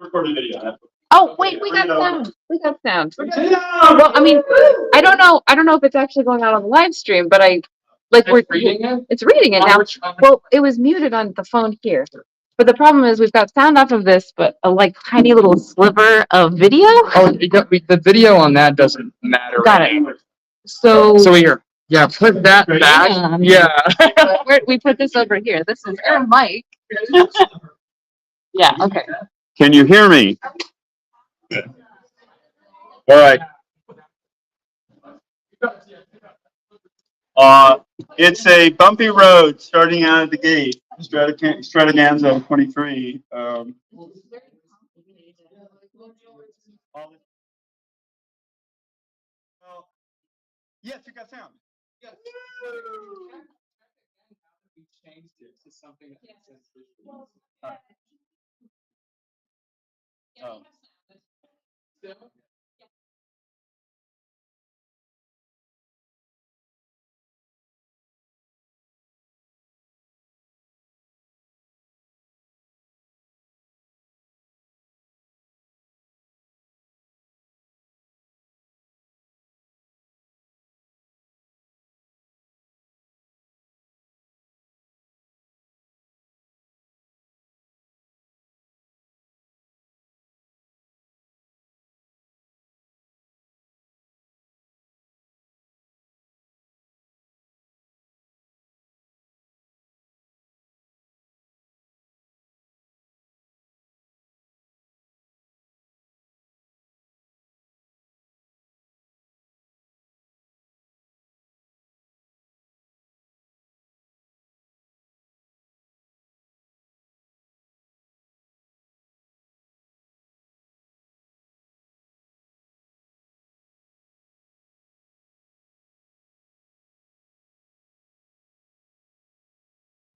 Recorded video. Oh wait, we got sound. We got sound. Well, I mean, I don't know. I don't know if it's actually going out on the live stream, but we're reading it. It's reading it now. Well, it was muted on the phone here. But the problem is we've got sound off of this, but a tiny little sliver of video. Oh, the video on that doesn't matter. Got it. So here. Yeah, put that back. Yeah. we put this over here. This is our mic. Yeah. Okay. Can you hear me? All right. It's a bumpy road starting out of the gate. Strataganza 23. Yes, you got sound. Yes. We changed it to something that says visual. Oh.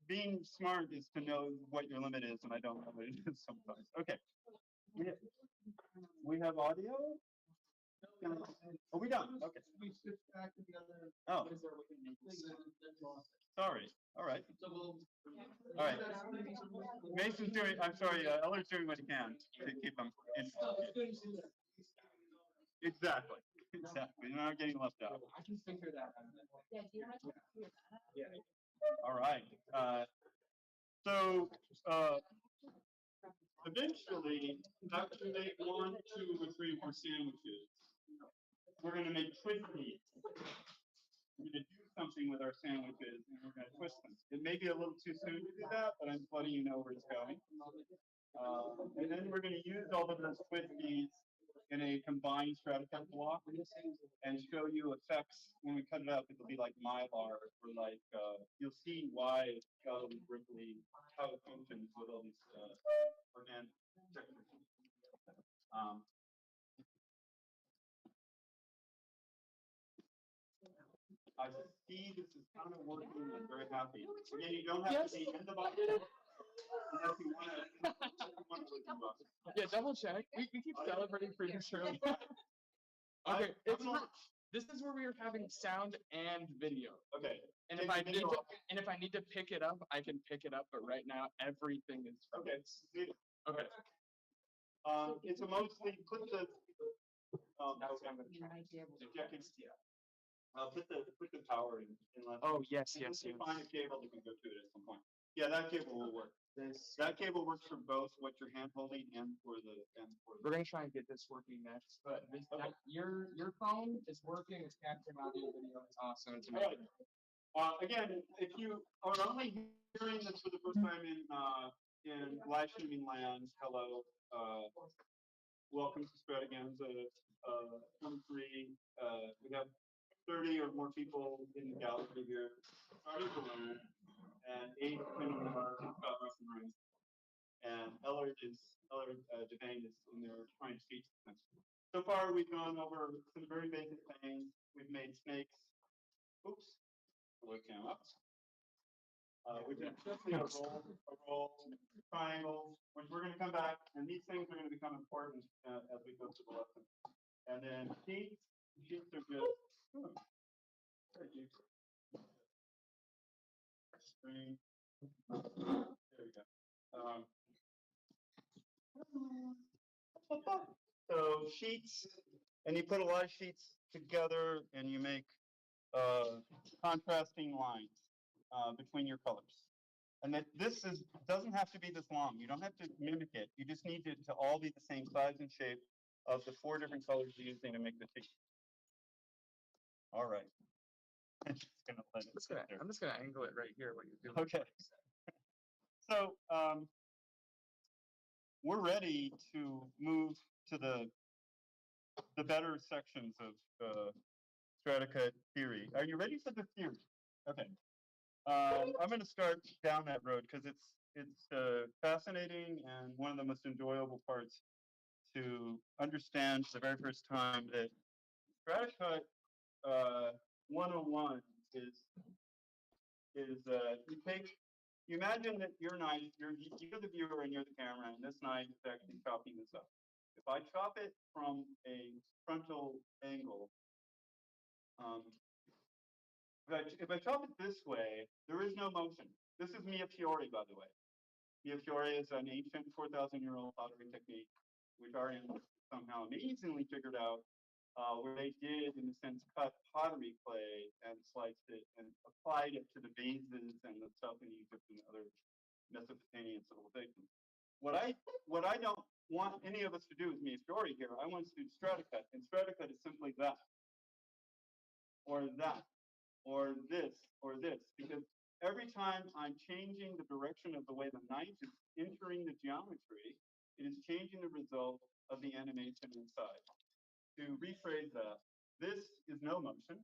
Being smart is to know what your limit is, and I don't know what it is sometimes. Okay. We have audio? Are we done? Okay. Oh. Sorry. All right. All right. Mason's doing, I'm sorry, Eller's doing what he can to keep them in. Exactly. Exactly. You're not getting left out. I can figure that out. Yeah. All right. So eventually, after you make 1, 2, or 3 more sandwiches, we're going to make twisties. We're going to do something with our sandwiches, and we're going to twist them. It may be a little too soon to do that, but I'm letting you know where it's going. And then we're going to use all of those twisties in a combined Stratcut block and show you effects. When we cut it up, it'll be like Mylar, or you'll see why Ripley, how it functions with all these organic textures. I see this is kind of working. I'm very happy. Again, you don't have to be in the box unless you want to. Yeah, double check. We keep celebrating pretty surely. Okay, this is where we are having sound and video. Okay. And if I need to pick it up, I can pick it up. But right now, everything is okay. Okay. It's a mostly put the. Put the power in. Oh yes. Find a cable that can go to it at some point. Yeah, that cable will work. That cable works for both what you're hand holding and for the. We're gonna try and get this working next, but your phone is working. It's capturing audio, video. It's awesome. It's amazing. Again, if you are only hearing this for the first time in live streaming land, hello, welcome to Strataganza 23. We have 30 or more people in the gallery here, starting to learn, and 8 minimum are in the room. And Eller Devane is in there trying to teach them. So far, we've gone over some very basic things. We've made snakes. Oops, what came up? Which is simply a roll, triangles, which we're going to come back, and these things are going to become important as we go through the lesson. And then sheets are just screen. There we go. So sheets, and you put a lot of sheets together, and you make contrasting lines between your colors. And that this doesn't have to be this long. You don't have to mimic it. You just need it to all be the same size and shape of the 4 different colors you're using to make the sheet. All right. I'm just gonna let it sit there. I'm just gonna angle it right here. What you're doing. Okay. So we're ready to move to the better sections of Stratcut theory. Are you ready for the theory? Okay. I'm going to start down that road because it's fascinating and one of the most enjoyable parts to understand for the very first time that Stratcut 101 is you imagine that your knife, you're the viewer and you're the camera, and this knife is actually chopping this up. If I chop it from a frontal angle, if I chop it this way, there is no motion. This is Mia Fiore, by the way. Mia Fiore is an ancient 4,000-year-old pottery technique, which Arian somehow amazingly figured out, where they did, in a sense, cut pottery clay and sliced it and applied it to the vases and the stuff in Egypt and other Mesopotamian civilizations. What I don't want any of us to do is Mia Fiore here. I want us to do Stratcut, and Stratcut is simply that, or that, or this, because every time I'm changing the direction of the way the knife is entering the geometry, it is changing the result of the animation inside. To rephrase that, this is no motion.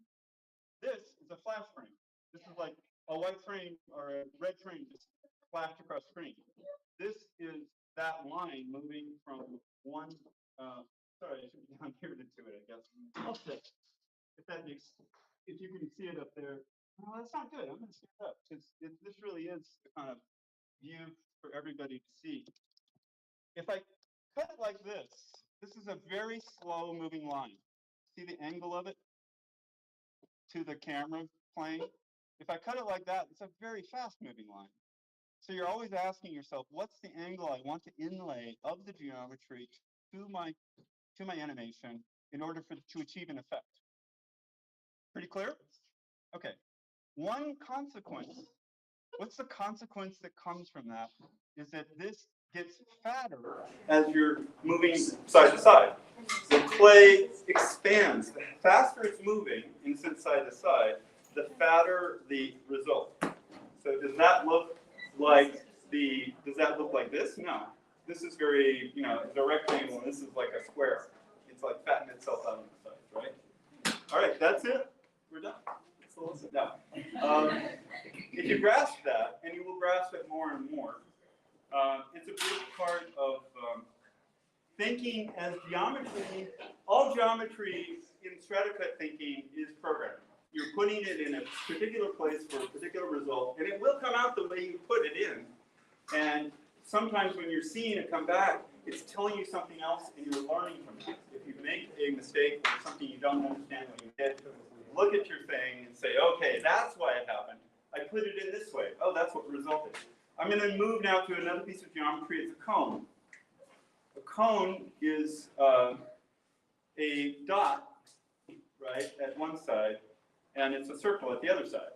This is a flash frame. This is like a white frame or a red frame just flashed across screen. This is that line moving from one, sorry, I should be down here to do it, I guess. I'll sit. If that makes, if you can see it up there. No, that's not good. I'm going to stand up because this really is the kind of view for everybody to see. If I cut it like this is a very slow moving line. See the angle of it to the camera plane? If I cut it like that, it's a very fast moving line. So you're always asking yourself, what's the angle I want to inlay of the geometry to my animation in order to achieve an effect? Pretty clear? Okay. One consequence, what's the consequence that comes from that, is that this gets fatter as you're moving side to side. The clay expands. The faster it's moving, in a sense, side to side, the fatter the result. So does that look like this? No. This is very, the rectangle, and this is like a square. It's like fattened itself out on the sides, right? All right, that's it. We're done. So sit down. If you grasp that, and you will grasp it more and more, it's a big part of thinking as geometry. All geometry in Stratcut thinking is programming. You're putting it in a particular place for a particular result, and it will come out the way you put it in. And sometimes when you're seeing it come back, it's telling you something else, and you're learning from it. If you make a mistake or something you don't understand what you did, look at your thing and say, okay, that's why it happened. I put it in this way. Oh, that's what resulted. I'm going to move now to another piece of geometry. It's a cone. A cone is a dot, right, at one side, and it's a circle at the other side.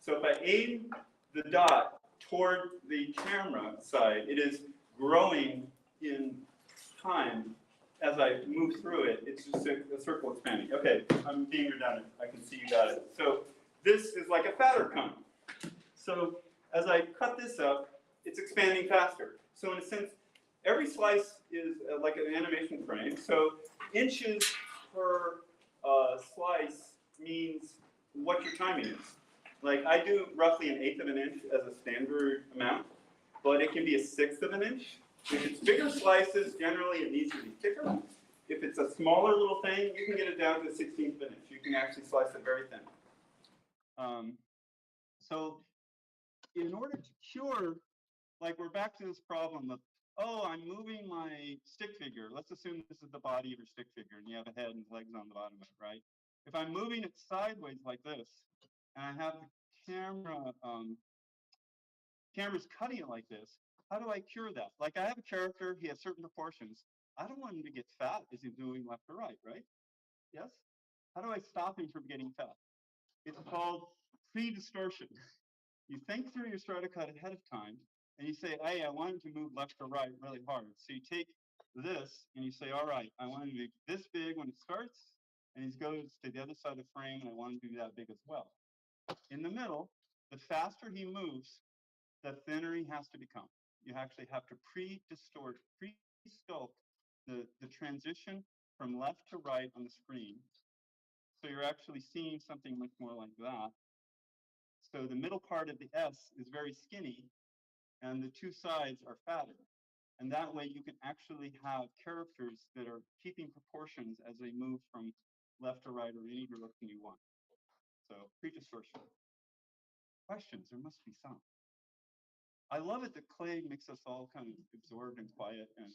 So if I aim the dot toward the camera side, it is growing in time as I move through it. It's just a circle expanding. Okay, I'm being redundant. I can see you got it. So this is like a fatter cone. So as I cut this up, it's expanding faster. So in a sense, every slice is like an animation frame. So inches per slice means what your timing is. Like I do roughly 1/8 of an inch as a standard amount, but it can be 1/6 of an inch. If it's bigger slices, generally it needs to be thicker. If it's a smaller little thing, you can get it down to 1/16 of an inch. You can actually slice it very thin. So in order to cure, like we're back to this problem of, oh, I'm moving my stick figure. Let's assume this is the body of your stick figure and you have a head and legs on the bottom of it, right? If I'm moving it sideways like this, and I have the camera's cutting it like this, how do I cure that? Like I have a character, he has certain proportions. I don't want him to get fat as he's moving left or right, right? Yes? How do I stop him from getting fat? It's called pre-distortion. You think through your Stratcut ahead of time, and you say, hey, I want him to move left or right really hard. So you take this, and you say, all right, I want him to be this big when it starts, and he goes to the other side of the frame, and I want him to be that big as well. In the middle, the faster he moves, the thinner he has to become. You actually have to pre-distort, pre-sculpt the transition from left to right on the screen. So you're actually seeing something much more like that. So the middle part of the S is very skinny, and the two sides are fatter. And that way you can actually have characters that are keeping proportions as they move from left to right or any direction you want. So pre-distortion. Questions? There must be some. I love it that Clay makes us all kind of absorbed and quiet and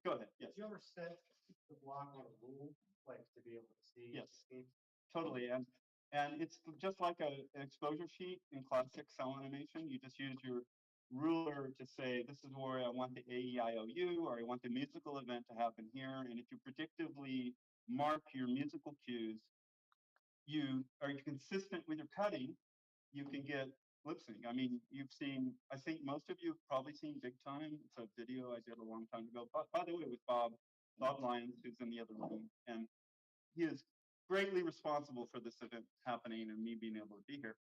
go ahead. Yes. Did you ever set the block on a rule, like to be able to see? Yes. Totally. And it's just like an exposure sheet in classic cell animation. You just use your ruler to say, this is where I want the AEIOU, or I want the musical event to happen here. And if you predictively mark your musical cues, you are consistent with your cutting, you can get lip sync. I mean, you've seen, I think most of you have probably seen Big Time. It's a video I did a long time ago, by the way, with Bob Lyons, who's in the other room. And he is greatly responsible for this event happening and me being able to be here.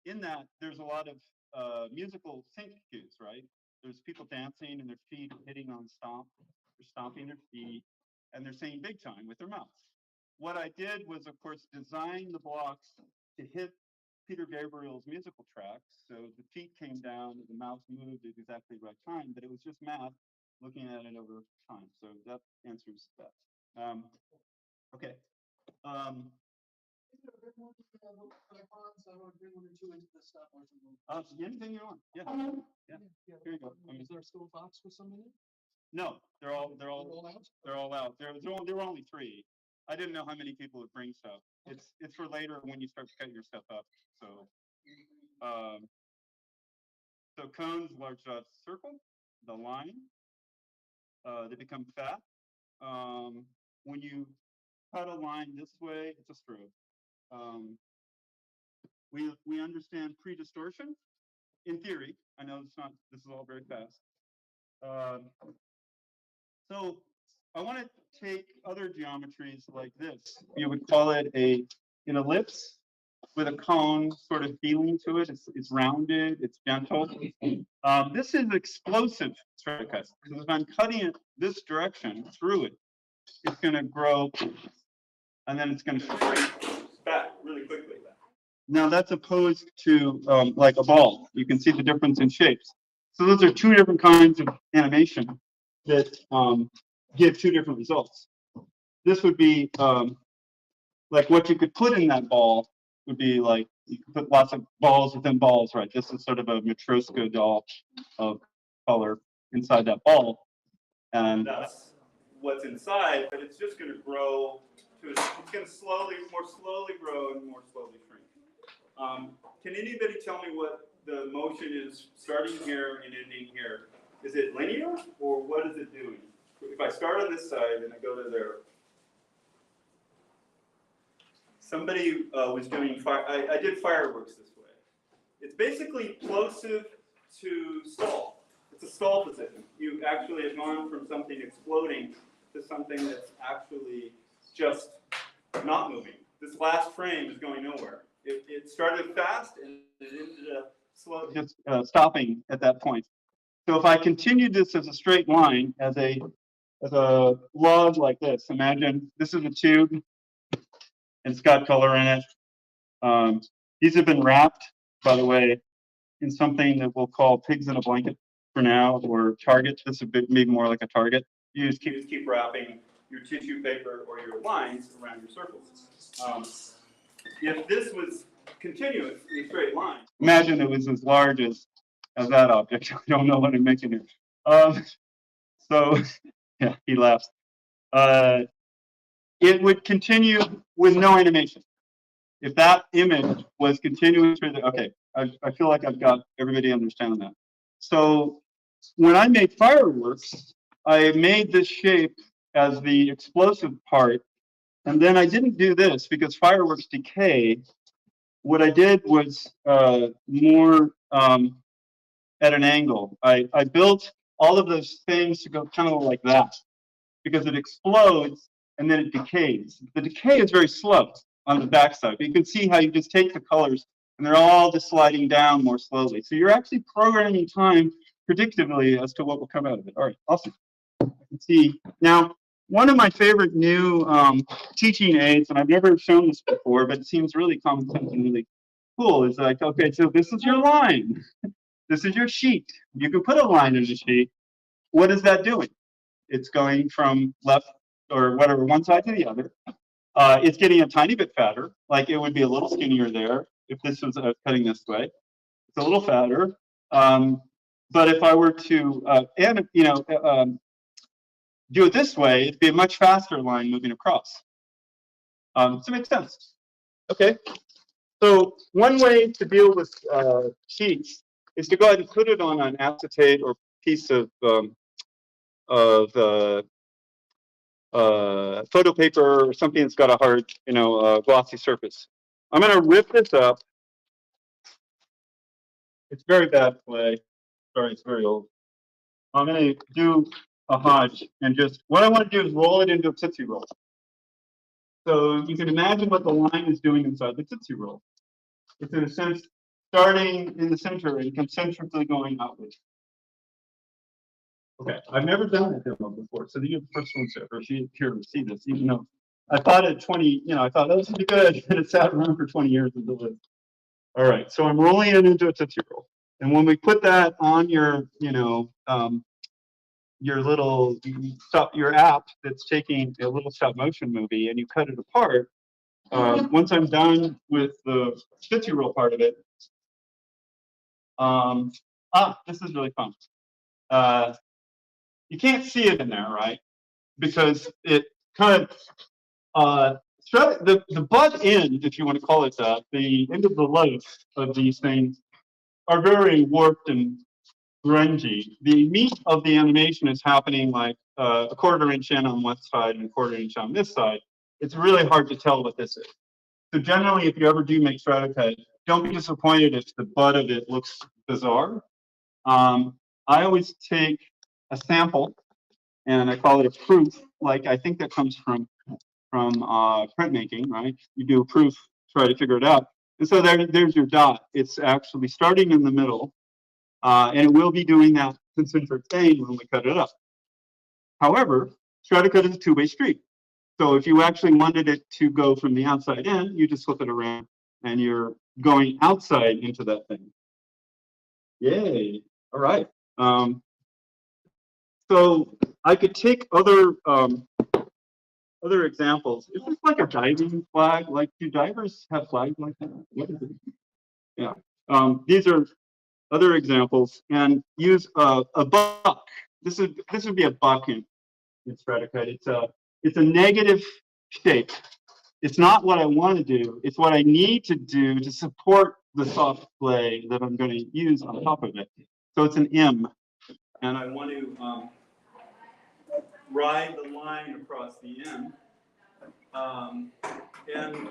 In that, there's a lot of musical sync cues, right? There's people dancing and their feet hitting on stomp. They're stomping their feet and they're saying big time with their mouths. What I did was, of course, design the blocks to hit Peter Gabriel's musical tracks. So the feet came down, the mouth moved at exactly the right time, but it was just math looking at it over time. So that answers that. Okay. Anything you want. Yeah. Yeah. Here you go. Is there still a box with some in it? No, they're all out. There were only 3. I didn't know how many people would bring stuff. It's for later when you start to cut your stuff up. So so cones, large dots, circle, the line. They become fat. When you cut a line this way, it's a stroke. We understand pre-distortion in theory. I know it's not. This is all very fast. So I want to take other geometries like this. You would call it an ellipse with a cone sort of feeling to it. It's rounded, it's gentle. This is explosive Stratcut, because if I'm cutting it this direction through it, it's going to grow, and then it's going to shrink back really quickly. Now that's opposed to like a ball. You can see the difference in shapes. So those are 2 different kinds of animation that give 2 different results. This would be like what you could put in that ball would be like, you could put lots of balls within balls, right? This is sort of a Matryoshka doll of color inside that ball. And that's what's inside, but it's just going to grow to, it's going to more slowly grow and more slowly shrink. Can anybody tell me what the motion is starting here and ending here? Is it linear or what is it doing? If I start on this side and I go to there, somebody was doing fire. I did fireworks this way. It's basically plosive to stall. It's a stall position. You actually have gone from something exploding to something that's actually just not moving. This last frame is going nowhere. It started fast and it ended up slow, just stopping at that point. So if I continued this as a straight line, as a log like this, imagine this is a tube and it's got color in it. These have been wrapped, by the way, in something that we'll call pigs in a blanket for now, or target. This is maybe more like a target. You just keep wrapping your tissue paper or your lines around your circles. If this was continuous in a straight line, imagine it was as large as that object. I don't know what I'm making here. So, yeah, he laughs. It would continue with no animation. If that image was continuing through the, okay, I feel like I've got everybody understand that. So when I make fireworks, I made this shape as the explosive part, and then I didn't do this because fireworks decay. What I did was more at an angle. I built all of those things to go kind of like that because it explodes and then it decays. The decay is very slow on the backside. But you can see how you just take the colors and they're all just sliding down more slowly. So you're actually programming time predictably as to what will come out of it. All right, awesome. Let's see. Now, one of my favorite new teaching aids, and I've never shown this before, but it seems really common sense and really cool, is like, okay, so this is your line. This is your sheet. You can put a line in the sheet. What is that doing? It's going from left or whatever, one side to the other. It's getting a tiny bit fatter, like it would be a little skinnier there if this was cutting this way. It's a little fatter. But if I were to, do it this way, it'd be a much faster line moving across. Does it make sense? Okay. So one way to deal with sheets is to go ahead and put it on an acetate or piece of photo paper or something that's got a hard, glossy surface. I'm going to rip this up. It's very bad clay. Sorry, it's very old. I'm going to do a hodge and just, what I want to do is roll it into a Tootsie Roll. So you can imagine what the line is doing inside the Tootsie Roll. It's in a sense starting in the center and concentrically going outward. Okay, I've never done that demo before, so you're the first one to ever here to see this, even though I thought at 20, I thought, oh, this would be good, and it sat around for 20 years until it. All right, so I'm rolling it into a Tootsie Roll. And when we put that on your, your little your app that's taking a little stop motion movie and you cut it apart, once I'm done with the Tootsie Roll part of it, this is really fun. You can't see it in there, right? Because it kind of, the butt end, if you want to call it that, the end of the life of these things are very warped and grungy. The meat of the animation is happening like a 1/4 inch in on one side and a 1/4 inch on this side. It's really hard to tell what this is. So generally, if you ever do make Stratcut, don't be disappointed if the butt of it looks bizarre. I always take a sample and I call it a proof. Like I think that comes from printmaking, right? You do a proof, try to figure it out. And so there's your dot. It's actually starting in the middle, and it will be doing that concentric thing when we cut it up. However, Stratcut is a two-way street. So if you actually wanted it to go from the outside in, you just flip it around and you're going outside into that thing. Yay. All right. So I could take other examples. Is this like a diving flag? Like, do divers have flags like that? What is it? Yeah. These are other examples, and use a buck. This would be a buck in Stratcut. It's a negative shape. It's not what I want to do. It's what I need to do to support the soft clay that I'm going to use on top of it. So it's an M, and I want to ride the line across the M. And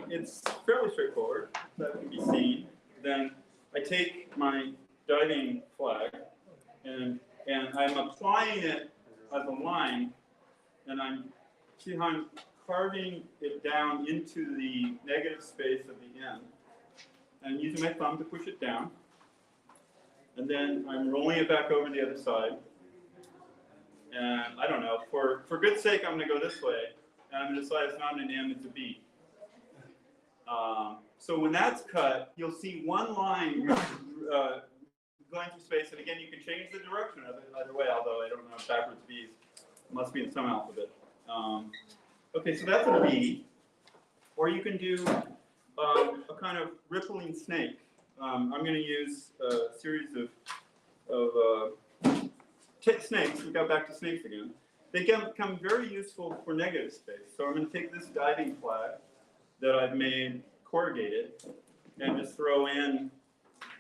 it's fairly straightforward. That can be seen. Then I take my diving flag and I'm applying it as a line, and see how I'm carving it down into the negative space of the M, and using my thumb to push it down. And then I'm rolling it back over the other side. And I don't know, for good sake, I'm going to go this way, and I'm going to decide it's not an M, it's a B. So when that's cut, you'll see one line going through space, and again, you can change the direction of it either way, although I don't know if backwards B's. It must be in some alphabet. Okay, so that's a B. Or you can do a kind of rippling snake. I'm going to use a series of snakes. We got back to snakes again. They can become very useful for negative space. So I'm going to take this diving flag that I've made corrugated and just throw in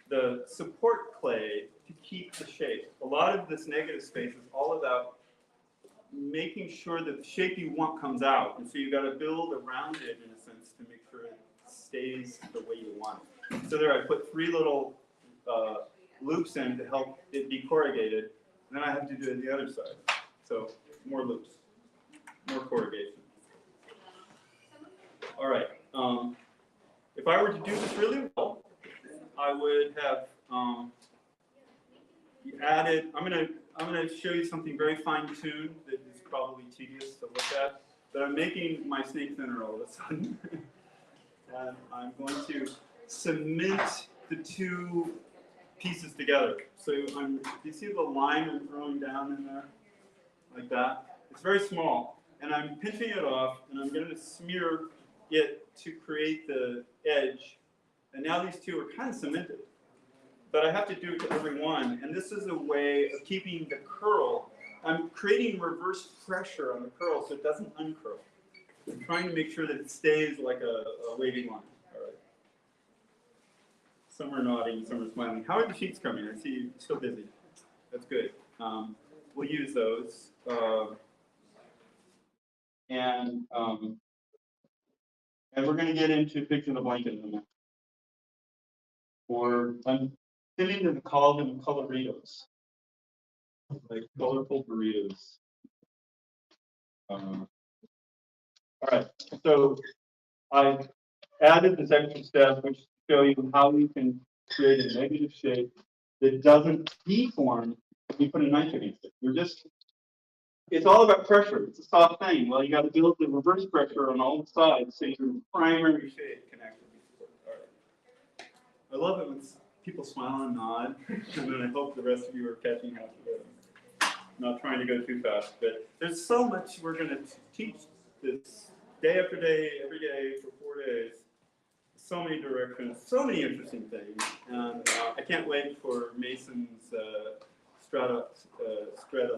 the support clay to keep the shape. A lot of this negative space is all about making sure that the shape you want comes out. And so you got to build around it in a sense to make sure it stays the way you want it. So there I put 3 little loops in to help it be corrugated. And then I have to do it on the other side. So more loops, more corrugation. All right. If I were to do this really well, I would have added. I'm gonna show you something very fine-tuned that is probably tedious to look at. But I'm making my snake thinner all of a sudden, and I'm going to cement the 2 pieces together. So do you see the line I'm throwing down in there, like that? It's very small, and I'm pinching it off, and I'm going to smear it to create the edge. And now these 2 are kind of cemented, but I have to do it to every one. And this is a way of keeping the curl. I'm creating reverse pressure on the curl so it doesn't uncurl. I'm trying to make sure that it stays like a wavy line. All right. Some are nodding, some are smiling. How are the sheets coming? I see you're still busy. That's good. We'll use those. And we're going to get into fixing the blanket in a minute. I'm fitting to call them coloritos, like colorful burritos. All right, so I added this extra step, which show you how you can create a negative shape that doesn't deform when you put a knife against it. It's all about pressure. It's a soft thing. Well, you got to build the reverse pressure on all sides so your primary shape can actually be supported. All right. I love it when people smile and nod, and then I hope the rest of you are catching up to it. Not trying to go too fast, but there's so much we're going to teach this day after day, every day for 4 days. So many directions, so many interesting things, and I can't wait for Mason's Strata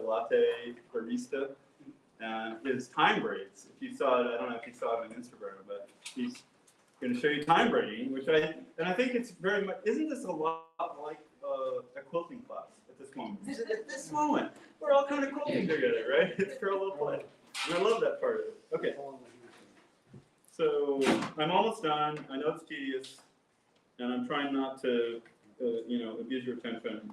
Latte Barista and his time breaks. If you saw it, I don't know if you saw it on Instagram, but he's going to show you time braiding, I think it's very much. Isn't this a lot like a quilting class at this moment? At this moment, we're all kind of quilting together, right? It's parallel play, and I love that part of it. Okay. So I'm almost done. I know it's tedious, and I'm trying not to, abuse your attention.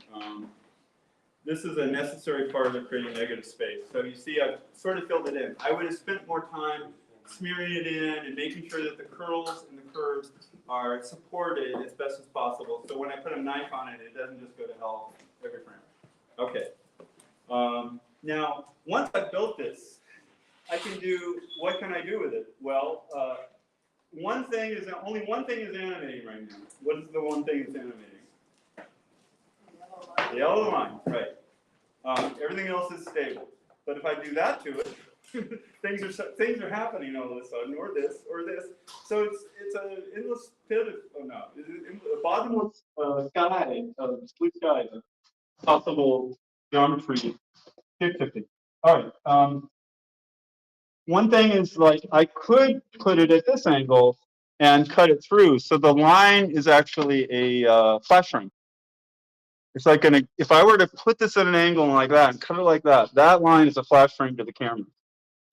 This is a necessary part of creating negative space. So you see, I've sort of filled it in. I would have spent more time smearing it in and making sure that the curls and the curves are supported as best as possible. So when I put a knife on it, it doesn't just go to hell every frame. Okay. Now, once I've built this, I can do, what can I do with it? Well, only one thing is animating right now. What is the one thing that's animating? The yellow line, right. Everything else is stable. But if I do that to it, things are happening all of a sudden, or this. So it's an endless pit of, a bottomless sky, blue sky, possible geometry. 50-50. All right. One thing is, like, I could put it at this angle and cut it through. So the line is actually a flash ring. It's like if I were to put this at an angle like that and cut it like that, that line is a flash ring to the camera.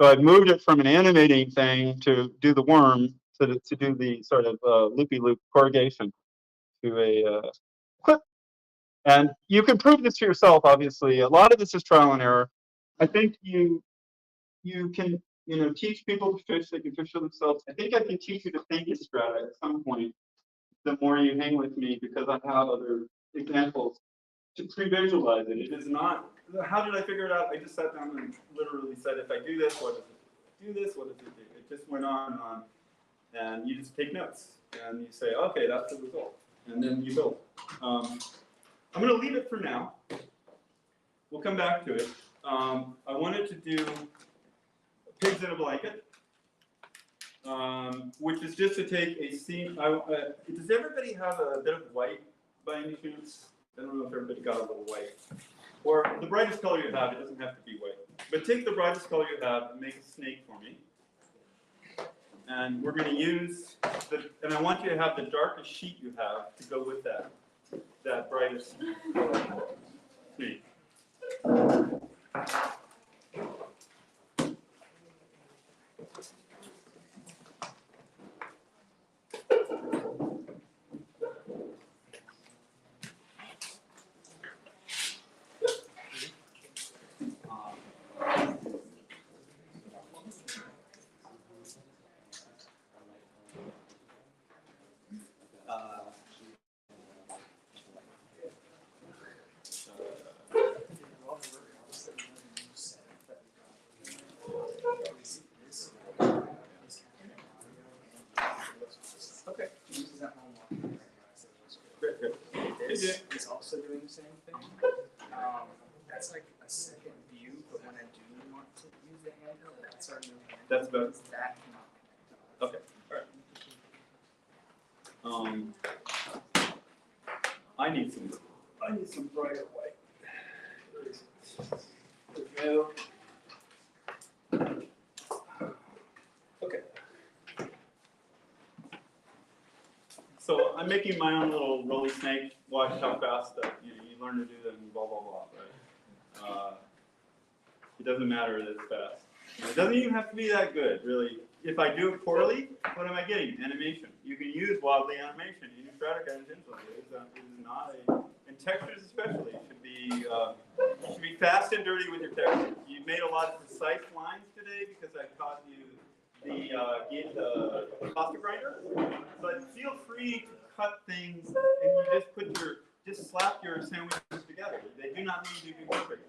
So I've moved it from an animating thing to do the worm to do the sort of loopy-loop corrugation to a clip. And you can prove this to yourself, obviously. A lot of this is trial and error. I think you can teach people to fish. They can fish for themselves. I think I can teach you to think in strata at some point. The more you hang with me, because I have other examples to pre-visualize it. It is not. How did I figure it out? I just sat down and literally said, if I do this, what does it do? Do this, what does it do? It just went on and on, and you just take notes and you say, okay, that's the result, and then you build. I'm going to leave it for now. We'll come back to it. I wanted to do pigs in a blanket, which is just to take a scene. Does everybody have a bit of white by any chance? I don't know if everybody got a little white. Or the brightest color you have, it doesn't have to be white. But take the brightest color you have and make a snake for me. And we're going to use, and I want you to have the darkest sheet you have to go with that brightest color snake. Okay. Great, good. This is also doing the same thing. That's like a second view, but when I do want to use the handheld, that's our new handheld. That's better. That cannot connect. Okay, all right. I need some brighter white. There we go. Okay. So I'm making my own little rolly snake. Watch how fast you learn to do them. Blah blah blah. Right. It doesn't matter that it's fast. It doesn't even have to be that good, really. If I do it poorly, what am I getting? Animation. You can use wobbly animation in your Stratcut intentionally. It is not and textures especially should be fast and dirty with your textures. You made a lot of precise lines today because I taught you the pasta grinder. But feel free to cut things and you just slap your sandwiches together. They do not need to be perfect.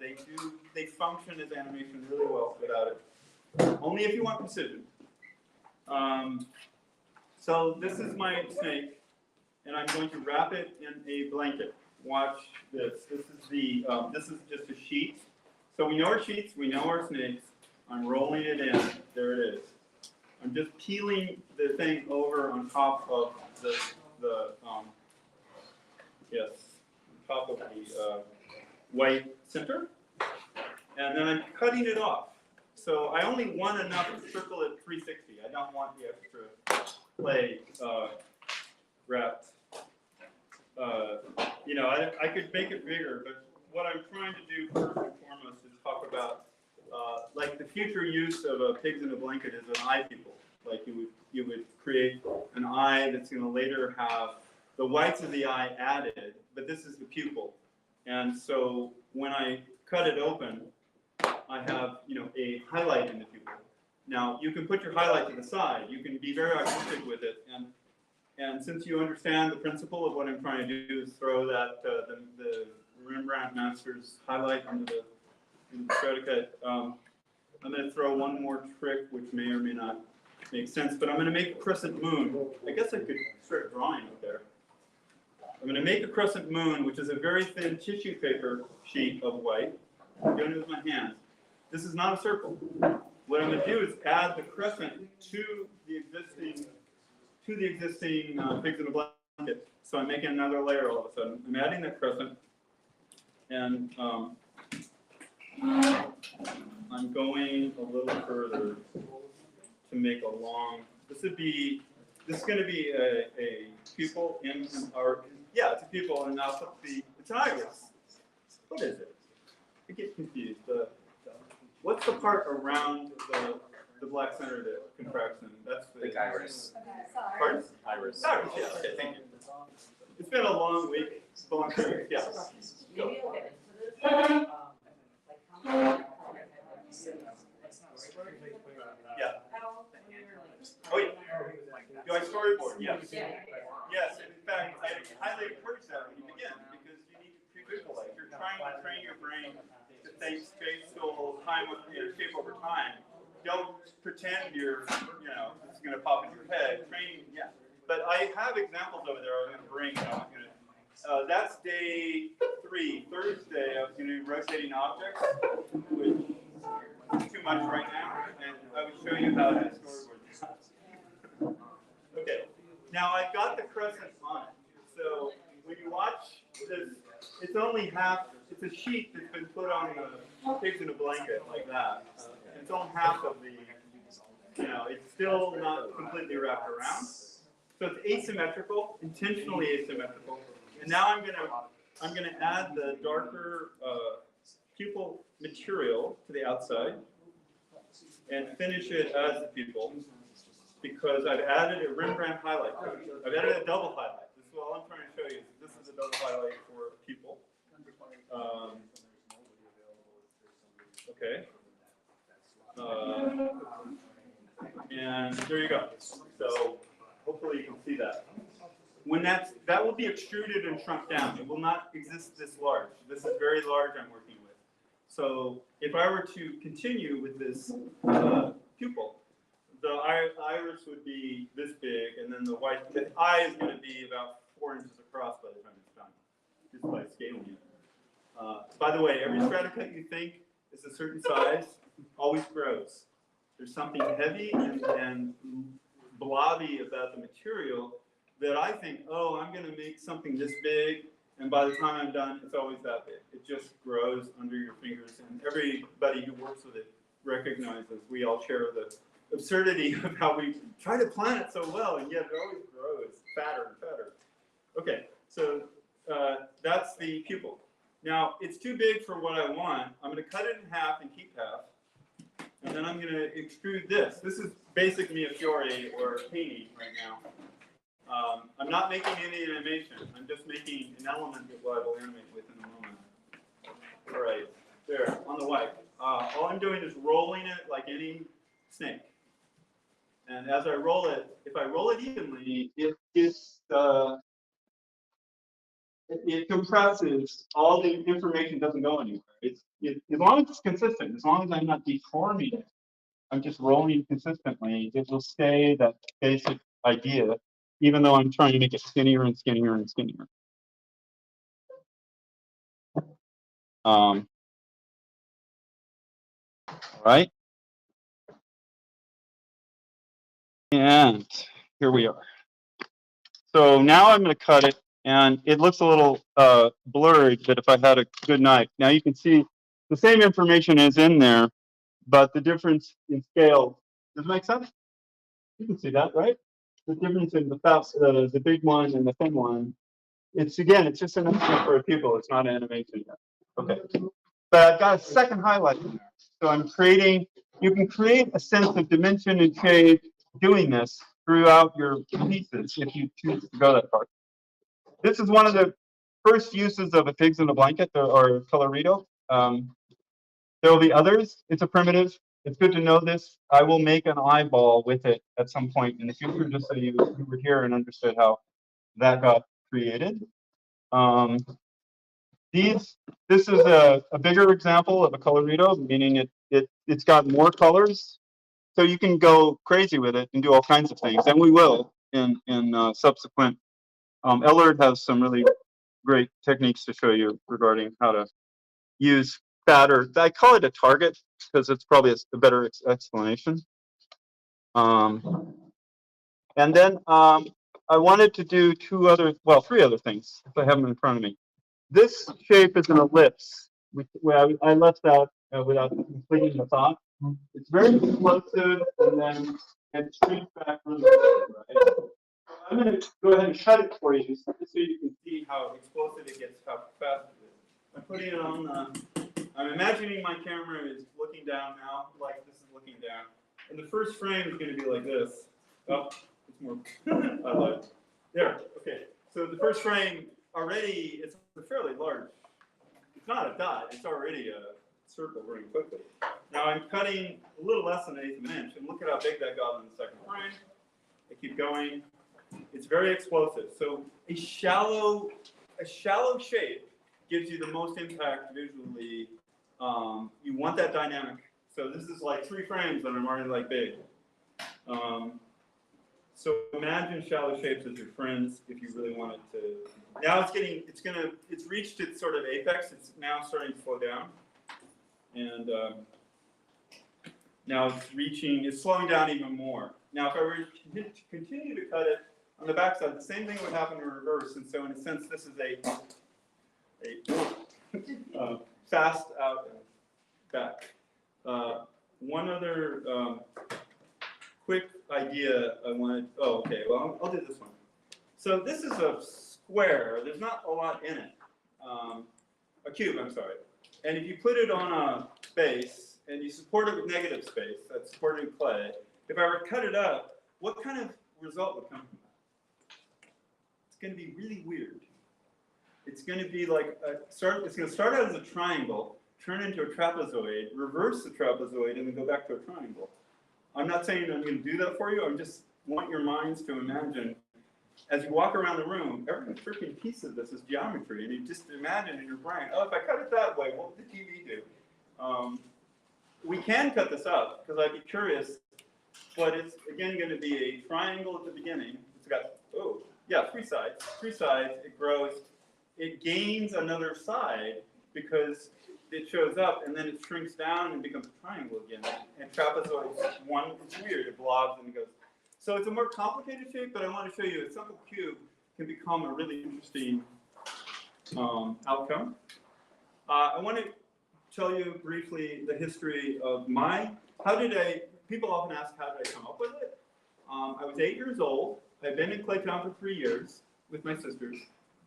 They function as animation really well without it. Only if you want precision. So this is my snake, and I'm going to wrap it in a blanket. Watch this. This is just a sheet. So we know our sheets, we know our snakes. I'm rolling it in. There it is. I'm just peeling the thing over on top of the white center, and then I'm cutting it off. So I only want enough to circle it 360. I don't want the extra clay wrapped. I could make it bigger, but what I'm trying to do first and foremost is talk about like the future use of a pigs in a blanket is an eye pupil. Like you would create an eye that's going to later have the whites of the eye added, but this is the pupil. And so when I cut it open, I have a highlight in the pupil. Now you can put your highlight to the side. You can be very artistic with it, and since you understand the principle of what I'm trying to do is throw that the Rembrandt Masters highlight into the Stratcut. I'm going to throw one more trick, which may or may not make sense, but I'm going to make a crescent moon. I guess I could start drawing up there. I'm going to make a crescent moon, which is a very thin tissue paper sheet of white. I'm doing it with my hands. This is not a circle. What I'm going to do is add the crescent to the existing pigs in a blanket. So I'm making another layer all of a sudden. I'm adding that crescent, and I'm going a little further to make a long. This is going to be a pupil in our. Yeah, it's a pupil, and now it's an iris. What is it? I get confused. What's the part around the black center that contracts in? That's the iris. Pardon? Iris. Iris, yeah. Okay, thank you. It's been a long week. Long period. Yeah. Go. Yeah. Oh, yeah. Do I storyboard? Yes. Yes. In fact, I highly encourage that when you begin because you need to pre-visualize. You're trying to train your brain to think spatial time with shape over time. Don't pretend it's going to pop into your head. Training, yeah. But I have examples over there I'm going to bring. That's day 3. Thursday, I was going to be rotating objects, which is too much right now, and I would show you how to storyboard this. Okay. Now I've got the crescent on it. So when you watch this, it's only half. It's a sheet that's been put on the pigs in a blanket like that. It's only half of the. It's still not completely wrapped around. So it's asymmetrical, intentionally asymmetrical. And now I'm gonna add the darker pupil material to the outside. and finish it as the pupil because I've added a Rembrandt highlight to it. I've added a double highlight. This is all I'm trying to show you. This is a double highlight for a pupil. Okay. And there you go. So hopefully you can see that. When that will be extruded and shrunk down. It will not exist this large. This is very large I'm working with. So if I were to continue with this pupil, the iris would be this big, and then the eye is going to be about 4 inches across by the time it's done, just by scaling it. By the way, every Stratcut you think is a certain size always grows. There's something heavy and blobby about the material that I think, oh, I'm going to make something this big, and by the time I'm done, it's always that big. It just grows under your fingers, and everybody who works with it recognizes we all share the absurdity of how we try to plan it so well, and yet it always grows fatter and fatter. Okay, so that's the pupil. Now, it's too big for what I want. I'm going to cut it in half and keep half. And then I'm going to extrude this. This is basic mia fiore or painting right now. I'm not making any animation. I'm just making an element that I will animate with in a moment. All right, there, on the white. All I'm doing is rolling it like any snake. And as I roll it, if I roll it evenly, it compresses. All the information doesn't go anywhere. As long as it's consistent, as long as I'm not deforming it, I'm just rolling consistently, it will stay that basic idea, even though I'm trying to make it skinnier and skinnier and skinnier. All right. And here we are. So now I'm going to cut it, and it looks a little blurry, but if I had a good knife. Now you can see the same information is in there, but the difference in scale. Does it make sense? You can see that, right? The difference in the big one and the thin one. It's just an estimate for a pupil. It's not animation yet. Okay. But I've got a second highlight in there. So I'm creating, you can create a sense of dimension and shade doing this throughout your pieces if you choose to go that far. This is one of the first uses of a pigs in a blanket or colorido. There will be others. It's a primitive. It's good to know this. I will make an eyeball with it at some point in the future, just so you were here and understood how that got created. This is a bigger example of a colorido, meaning it's got more colors, so you can go crazy with it and do all kinds of things, and we will in subsequent. Ellard has some really great techniques to show you regarding how to use fatter. I call it a target because it's probably a better explanation. And then I wanted to do three other things if I have them in front of me. This shape is an ellipse, where I left out without completing the thought. It's very explosive, and then it shrinks back really quickly, right? I'm going to go ahead and cut it for you, just so you can see how explosive it gets, how fast it is. I'm putting it on. I'm imagining my camera is looking down now, like this is looking down, and the first frame is going to be like this. Oh, it's more. I lied. There. Okay. So the first frame already it's fairly large. It's not a dot. It's already a circle very quickly. Now I'm cutting a little less than 1/8 of an inch, and look at how big that got in the second frame. I keep going. It's very explosive. So a shallow shape gives you the most impact visually. You want that dynamic. So this is like 3 frames that I'm already like big. So imagine shallow shapes as your friends if you really wanted to. Now it's reached its sort of apex. It's now starting to slow down. And now it's slowing down even more. Now if I were to continue to cut it on the backside, the same thing would happen in reverse. And so in a sense, this is a fast out and back. One other quick idea I wanted. Oh, okay. Well, I'll do this one. So this is a square. There's not a lot in it. A cube, I'm sorry. And if you put it on a base and you support it with negative space, that's supported in clay. If I were to cut it up, what kind of result would come from that? It's going to be really weird. It's going to be like it's going to start out as a triangle, turn into a trapezoid, reverse the trapezoid, and then go back to a triangle. I'm not saying I'm going to do that for you. I just want your minds to imagine, as you walk around the room, every freaking piece of this is geometry, and you just imagine in your brain, oh, if I cut it that way, what would the TV do? We can cut this up, because I'd be curious, but it's, again, going to be a triangle at the beginning. It's got, oh, yeah, three sides. Three sides, it grows. It gains another side, because it shows up, and then it shrinks down and becomes a triangle again. And trapezoid, one, it's weird, it blobs and it goes. So it's a more complicated shape, but I want to show you a simple cube can become a really interesting outcome. I want to tell you briefly the history of people often ask, how did I come up with it? I was 8 years old. I'd been in Claytown for 3 years with my sisters.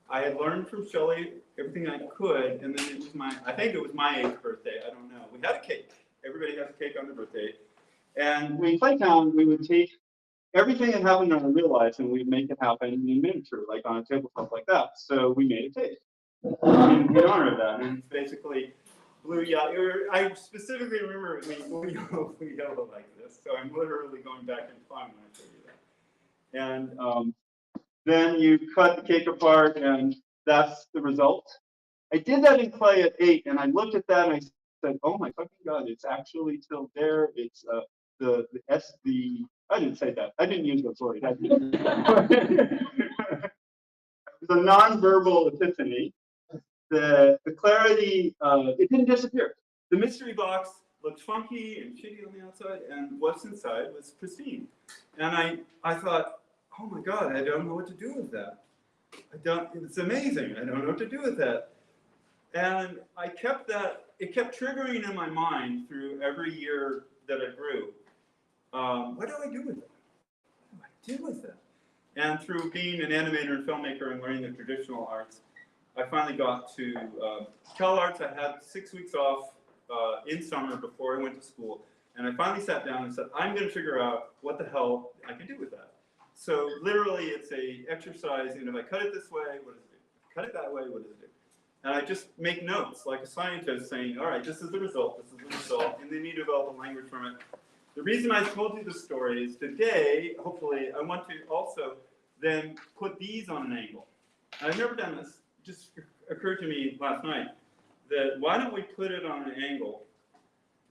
I had learned from Shelley everything I could, and then it was I think it was my 8th birthday, I don't know. We had a cake. Everybody has a cake on their birthday. And in Claytown, we would take everything that happened in our real life and we'd make it happen in miniature, like on a tabletop like that. So we made a cake in honor of that. And it's basically blue yellow. I specifically remember it being blue yellow like this. So I'm literally going back in time when I show you that. And then you cut the cake apart, and that's the result. I did that in clay at 8, and I looked at that and I said, "Oh my fucking god! It's actually still there. It's I didn't say that. I didn't use those words. It was a non-verbal epiphany. The clarity, it didn't disappear. The mystery box looked funky and shitty on the outside, and what's inside was pristine. And I thought, oh my god, I don't know what to do with that. It's amazing. I don't know what to do with that. And it kept triggering in my mind through every year that I grew. What do I do with it? What do I do with it? And through being an animator and filmmaker and learning the traditional arts, I finally got to CalArts. I had 6 weeks off in summer before I went to school. And I finally sat down and said, I'm going to figure out what the hell I can do with that. So literally, it's a exercise, and if I cut it this way, what does it do? Cut it that way, what does it do? And I just make notes, like a scientist saying, all right, this is the result, this is the result, and then you develop a language from it. The reason I told you this story is today, hopefully, I want to also then put these on an angle. And I've never done this. It just occurred to me last night that why don't we put it on an angle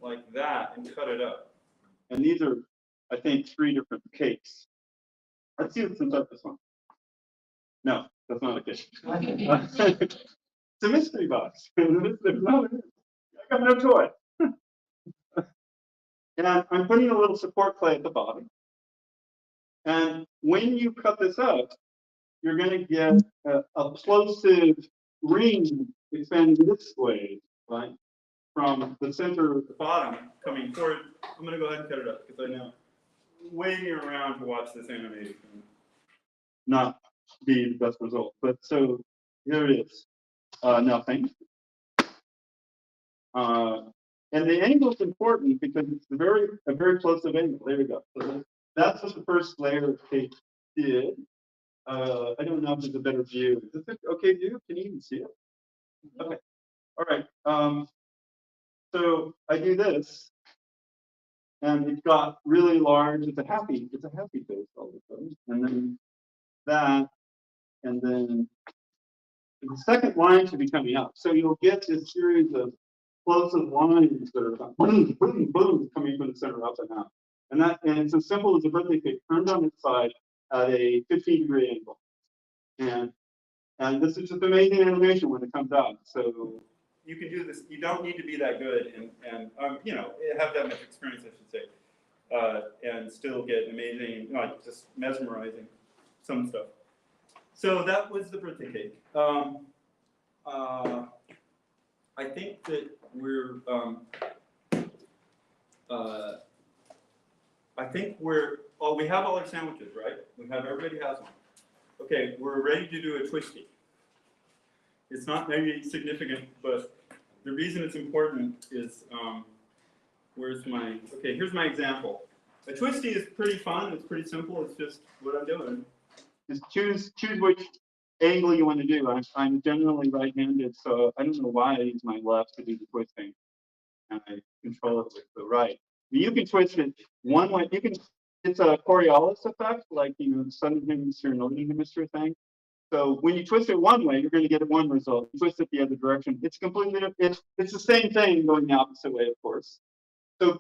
like that and cut it up? And these are, I think, 3 different cakes. Let's see what's inside this one. No, that's not a cake. It's a mystery box. I got no toy. And I'm putting a little support clay at the bottom. And when you cut this up, you're going to get a plosive ring expanding this way, right? From the center of the bottom coming forward. I'm going to go ahead and cut it up because I know waiting around to watch this animation not be the best result. But so here it is. Nothing. And the angle is important because it's a very plosive angle. There we go. So that's what the first layer of cake did. I don't know if there's a better view. Is this an okay view? Can you even see it? Okay. All right. So I do this, and it got really large. It's a happy face all of a sudden. And then that, and then the second line should be coming up. So you'll get this series of plosive lines that are boom, boom, boom, coming from the center up and out. And it's as simple as a birthday cake turned on its side at a 15-degree angle. And this is just amazing animation when it comes out. So you can do this. You don't need to be that good and you know, have that much experience, I should say, and still get amazing, like just mesmerizing some stuff. So that was the birthday cake. I think that we have all our sandwiches, right? Everybody has one. Okay, we're ready to do a twisty. It's not maybe significant, but the reason it's important is Where's my, okay, here's my example. A twisty is pretty fun. It's pretty simple. It's just what I'm doing. Just choose which angle you want to do. I'm generally right-handed, so I don't know why I use my left to do the twisting. And I control it with the right. You can twist it one way. You can. It's a Coriolis effect, like the southern hemisphere, northern hemisphere thing. So when you twist it one way, you're going to get one result. You twist it the other direction. It's completely different. It's the same thing going the opposite way, of course. So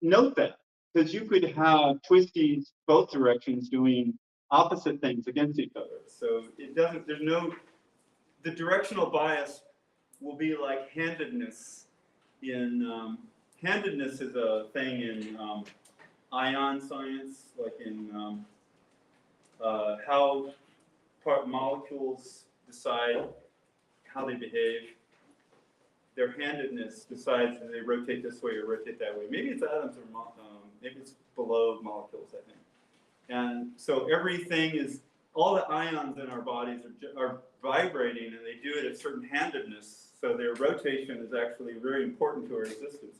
note that, because you could have twisties both directions doing opposite things against each other. So it doesn't. There's no. The directional bias will be like handedness. Handedness is a thing in ion science, like in how molecules decide how they behave. Their handedness decides if they rotate this way or rotate that way. Maybe it's atoms or maybe it's below molecules, I think. And so everything is, all the ions in our bodies are vibrating, and they do it at certain handedness. So their rotation is actually very important to our existence.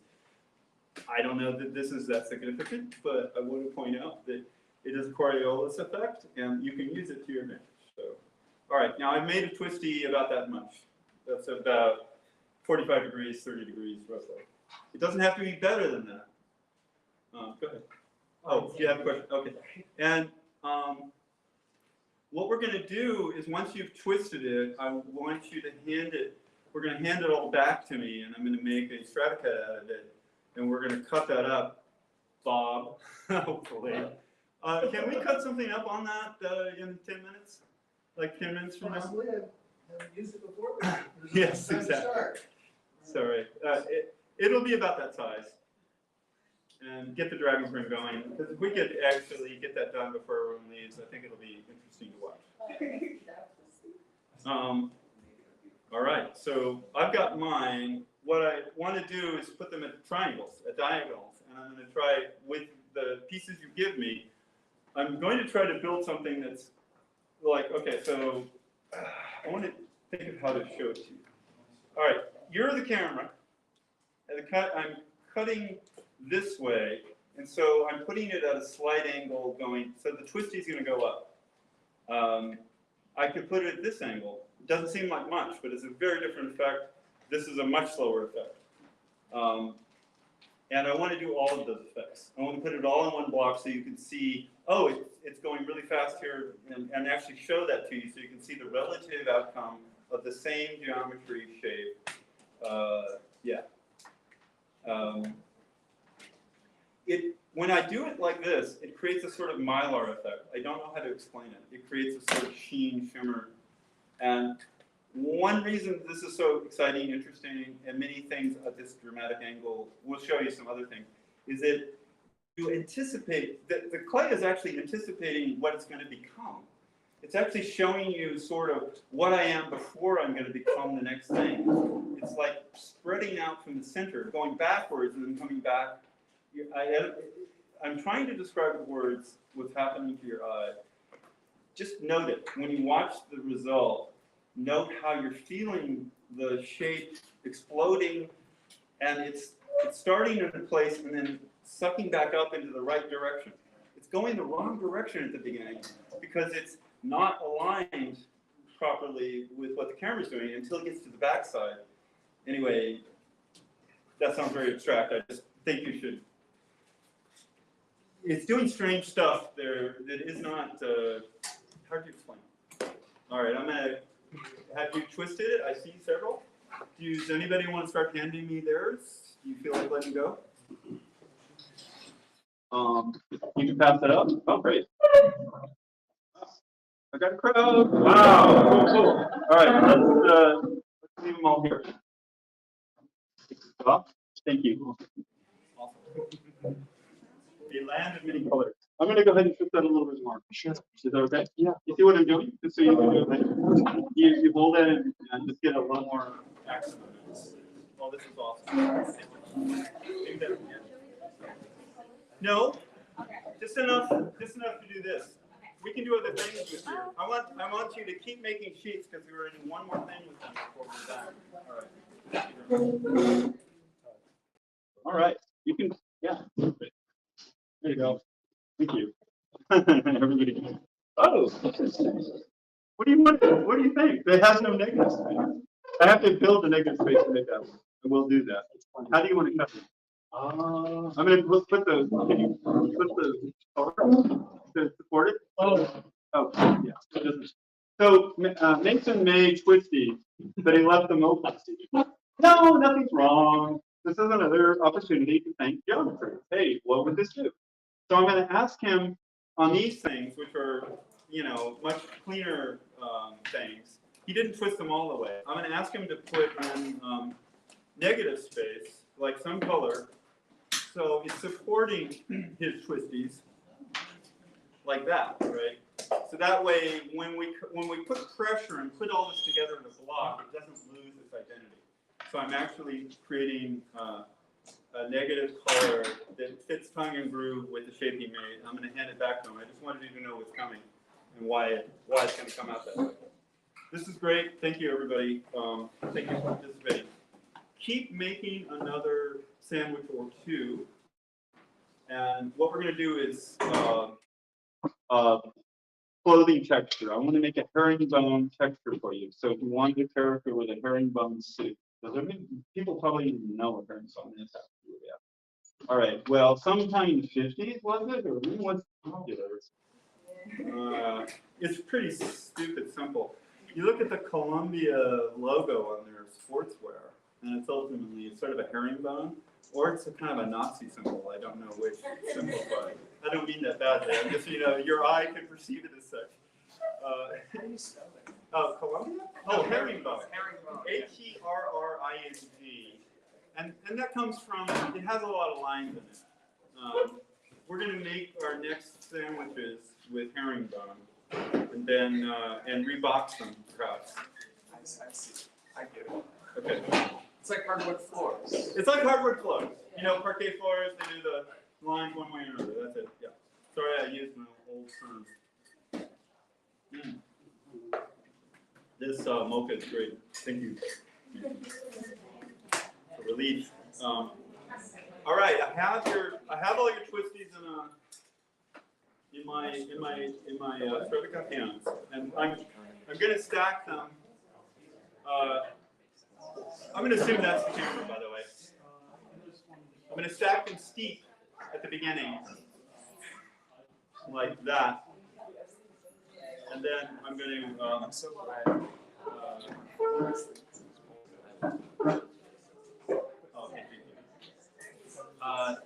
I don't know that this is that significant, but I want to point out that it is a Coriolis effect, and you can use it to your advantage. So, all right, now I've made a twisty about that much. That's about 45 degrees, 30 degrees, roughly. It doesn't have to be better than that. Go ahead. Oh, you have a question? Okay. And what we're going to do is once you've twisted it, I want you to hand it, we're going to hand it all back to me, and I'm going to make a Stratcut out of it, and we're going to cut that up, Bob, hopefully. Can we cut something up on that in 10 minutes? Like 10 minutes from now? Possibly, I haven't used it before. But Yes, time to exactly. start. Sorry. It'll be about that size. And get the Dragon Print going. Because if we could actually get that done before everyone leaves, I think it'll be interesting to watch. All right, so I've got mine. What I want to do is put them at triangles, at diagonals. And I'm going to try, with the pieces you give me, I'm going to try to build something that's like, okay, so I want to think of how to show it to you. All right, you're the camera. And I'm cutting this way, and so I'm putting it at a slight angle going, so the twisty is going to go up. I could put it at this angle. It doesn't seem like much, but it's a very different effect. This is a much slower effect. And I want to do all of those effects. I want to put it all in one block so you can see, oh, it's going really fast here, and actually show that to you so you can see the relative outcome of the same geometry shape. When I do it like this, it creates a sort of mylar effect. I don't know how to explain it. It creates a sort of sheen, shimmer. And one reason this is so exciting, interesting, and many things at this dramatic angle, we'll show you some other things, is that you anticipate, the clay is actually anticipating what it's going to become. It's actually showing you sort of what I am before I'm going to become the next thing. It's like spreading out from the center, going backwards and then coming back. I'm trying to describe with words what's happening to your eye. Just note it. When you watch the result, note how you're feeling the shape exploding, and it's starting in a place and then sucking back up into the right direction. It's going the wrong direction at the beginning because it's not aligned properly with what the camera's doing until it gets to the backside. Anyway, that sounds very abstract. I just think you should. It's doing strange stuff there that is not hard to explain. All right, I'm gonna have you twisted it. I see several. Does anybody want to start handing me theirs? Do you feel like letting go? You can pass it up. Oh, great. I got a crowd. Wow, cool. All right, let's leave them all here. Thank you. Awesome. They land in many colors. I'm going to go ahead and twist that a little bit more. Sure. Is that okay? Yeah. You see what I'm doing? Just so you can do it. You hold it and just get a little more action on it. Oh, this is awesome. No, just enough to do this. We can do other things with you. I want you to keep making sheets because we're going to do one more thing with them before we're done. All right. All right. You can, yeah. There you go. Thank you. Everybody. Oh, what do you want? What do you think? It has no negative space. I have to build a negative space to make that work, and we'll do that. How do you want to cut it? I'm gonna put the. Can you put the color to support it? Oh, yeah. It doesn't. So Mason made twisties, but he left them open. No, nothing's wrong. This is another opportunity to thank geometry. Hey, what would this do? So I'm going to ask him on these things, which are, you know, much cleaner things. He didn't twist them all the way. I'm going to ask him to put in negative space, like some color, so it's supporting his twisties, like that, right? So that way, when we put pressure and put all this together in a block, it doesn't lose its identity. So I'm actually creating a negative color that fits tongue and groove with the shape he made. I'm going to hand it back to him. I just wanted you to know what's coming and why it's going to come out that way. This is great. Thank you, everybody. Thank you for participating. Keep making another sandwich or two. And what we're going to do is clothing texture. I want to make a herringbone texture for you. So if you want a character with a herringbone suit, because I mean, people probably even know what herringbone is. Yeah. All right. Well, sometime in the 50s, was it? Or when was it popular? It's pretty stupid simple. You look at the Columbia logo on their sportswear, and it's ultimately sort of a herringbone, or it's a kind of a Nazi symbol. I don't know which symbol, but I don't mean that badly. I'm just, you know, your eye could perceive it as such. How do you spell it? Oh, Columbia? Oh, herringbone. Herringbone. Herring. And that comes from, it has a lot of lines in it. We're going to make our next sandwiches with herringbone, and then and rebox them, perhaps. I see. I get it. Okay. It's like hardwood floors. It's like hardwood floors. You know, parquet floors, they do the lines one way or another. That's it. Yeah. Sorry, I used my old terms. This mocha is great. Thank you. Relief. All right, I have all your twisties in my Stratcut hands, and I'm gonna stack them. I'm gonna assume that's the camera, by the way. I'm gonna stack them steep at the beginning, like that, and then I'm gonna. I'm so glad.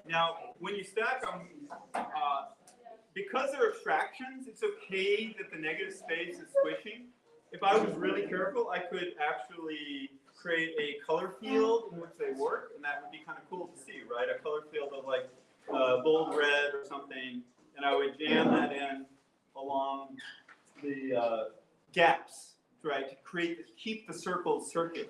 Now, when you stack them, because they're abstractions, it's okay that the negative space is squishing. If I was really careful, I could actually create a color field in which they work, and that would be kind of cool to see, right? A color field of like bold red or something, and I would jam that in along the gaps, right, to keep the circles circular.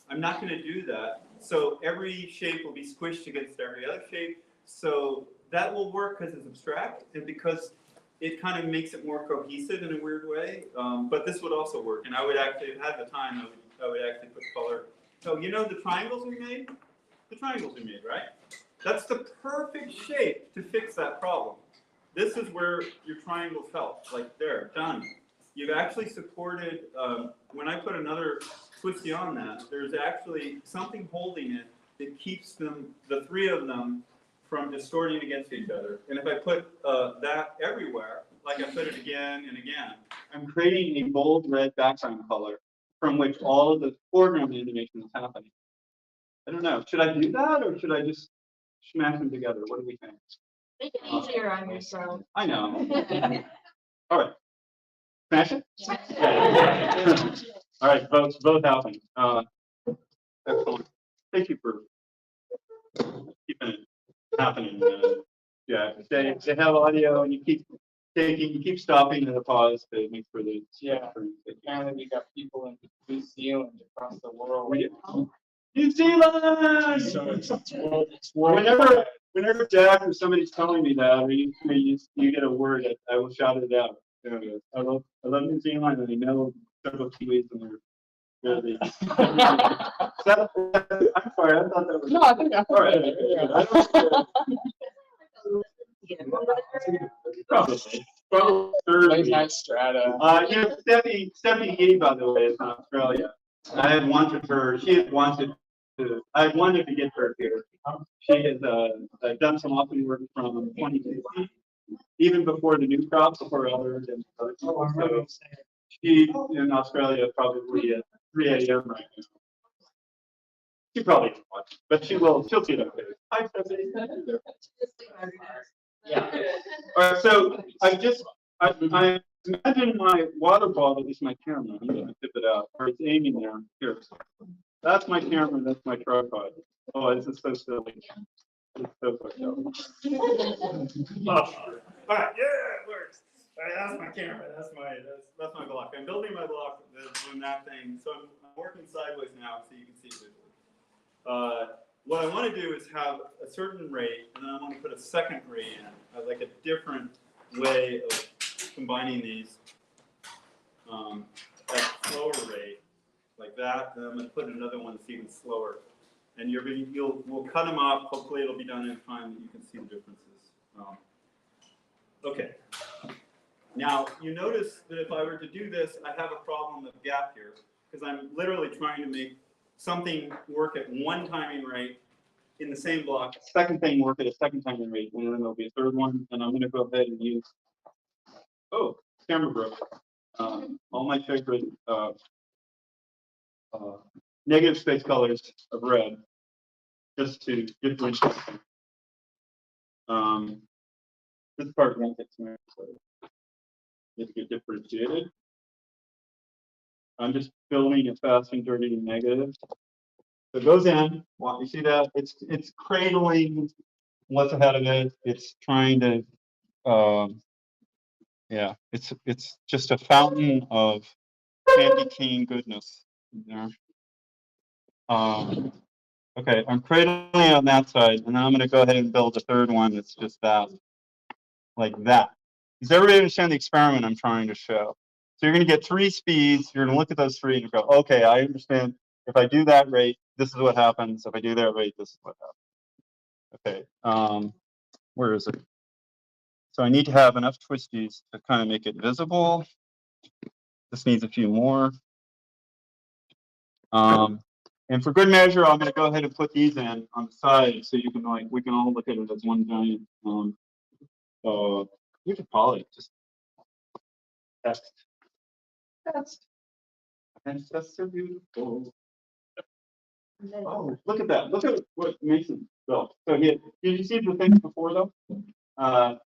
I'm not going to do that. So every shape will be squished against every other shape. So that will work because it's abstract and because it kind of makes it more cohesive in a weird way. But this would also work. And I would actually, if I had the time, I would actually put color. So you know the triangles we made? The triangles we made, right? That's the perfect shape to fix that problem. This is where your triangles help. Like there, done. You've actually supported, when I put another twisty on that, there's actually something holding it that keeps them, the three of them, from distorting against each other. And if I put that everywhere, like I put it again and again, I'm creating a bold red background color from which all of the foreground animation is happening. I don't know, should I do that or should I just smash them together? What do we think? Make it easier on yourself. I know. All right. Smash it? All right, both happening. Excellent. Thank you for keeping it happening. Yeah, they have audio, and you keep stopping at a pause to make sure that Apparently we got people in New Zealand across the world. New Zealand. So it's world. Whenever Jack or somebody's telling me that, or you get a word, I will shout it out. I love New Zealand, and I know several Kiwis, and Really. I'm sorry, I thought that was. No, I think that's All right. Probably third. Late night strata. Stephanie Yee, by the way, is in Australia. I had wanted her, I had wanted to get her here. She has done some awesome work from 2016, even before the new crop, before others. And so she's in Australia probably at 3 a.m. right now. She probably won't watch, but she'll see that later. Hi, Stephanie. Yeah. All right, so I imagine my water bottle is my camera. I'm gonna tip it out, or it's aiming there. Here. That's my camera, that's my tripod. Oh, this is so silly. It's so fucked up. All right, yeah, it works. All right, that's my camera. That's my block. I'm building my block on that thing. So I'm working sideways now, so you can see it visually. What I want to do is have a certain rate, and then I want to put a second rate in, like a different way of combining these at a slower rate, like that. And I'm going to put another one that's even slower. And we'll cut them up. Hopefully, it'll be done in time that you can see the differences. Okay. Now you notice that if I were to do this, I have a problem of gap here because I'm literally trying to make something work at one timing rate in the same block, second thing work at a second timing rate, and then there'll be a third one, and I'm going to go ahead and use, camera broke. All my favorite negative space colors of red, just to differentiate. This part won't get smeared, so it's get differentiated. I'm just filming it fast and dirty and negative. So it goes in. Well, you see that? It's cradling what's ahead of it. It's trying to, yeah. It's just a fountain of candy cane goodness in there. Okay, I'm cradling on that side, and then I'm going to go ahead and build a third one that's just that, like that. Does everybody understand the experiment I'm trying to show? So you're going to get 3 speeds. You're going to look at those 3 and go, okay, I understand. If I do that rate, this is what happens. If I do that rate, this is what happens. Okay, where is it? So I need to have enough twisties to kind of make it visible. This needs a few more. And for good measure, I'm going to go ahead and put these in on the side so you can we can all look at it as one giant. We could call it just text. And that's so beautiful. Oh, look at that. Look at what Mason built. So did you see the things before though?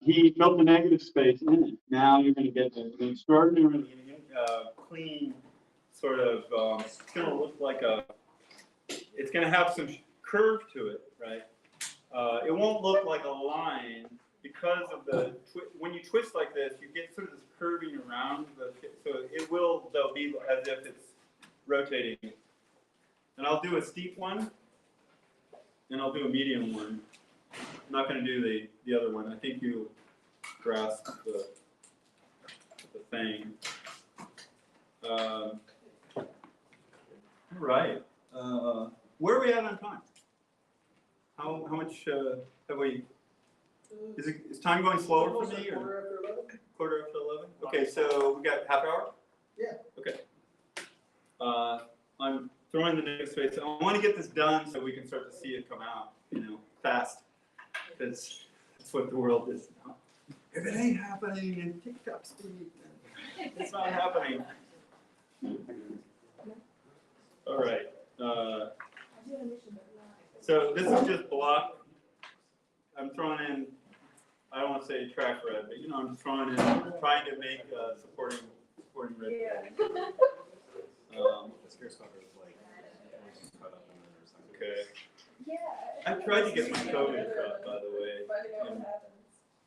He built the negative space in it. Now you're going to get an extraordinarily clean sort of, it's going to look like it's going to have some curve to it, right? It won't look like a line because of when you twist like this, you get sort of this curving around. So it will, though, be as if it's rotating. And I'll do a steep one, and I'll do a medium one. I'm not going to do the other one. I think you grasp the thing. All right. Where are we at on time? How much have we? Is time going slower for me? Or? Quarter after 11. Okay, so we got half hour. Yeah. Okay. I'm throwing the negative space. I want to get this done so we can start to see it come out, fast. Because that's what the world is now. If it ain't happening in TikTok speed, it's not happening. All right. So this is just block. I'm throwing in, I don't want to say track red, but I'm just throwing in, trying to make supporting red. Yeah. Okay. Yeah. I tried to get my COVID shot, by the way.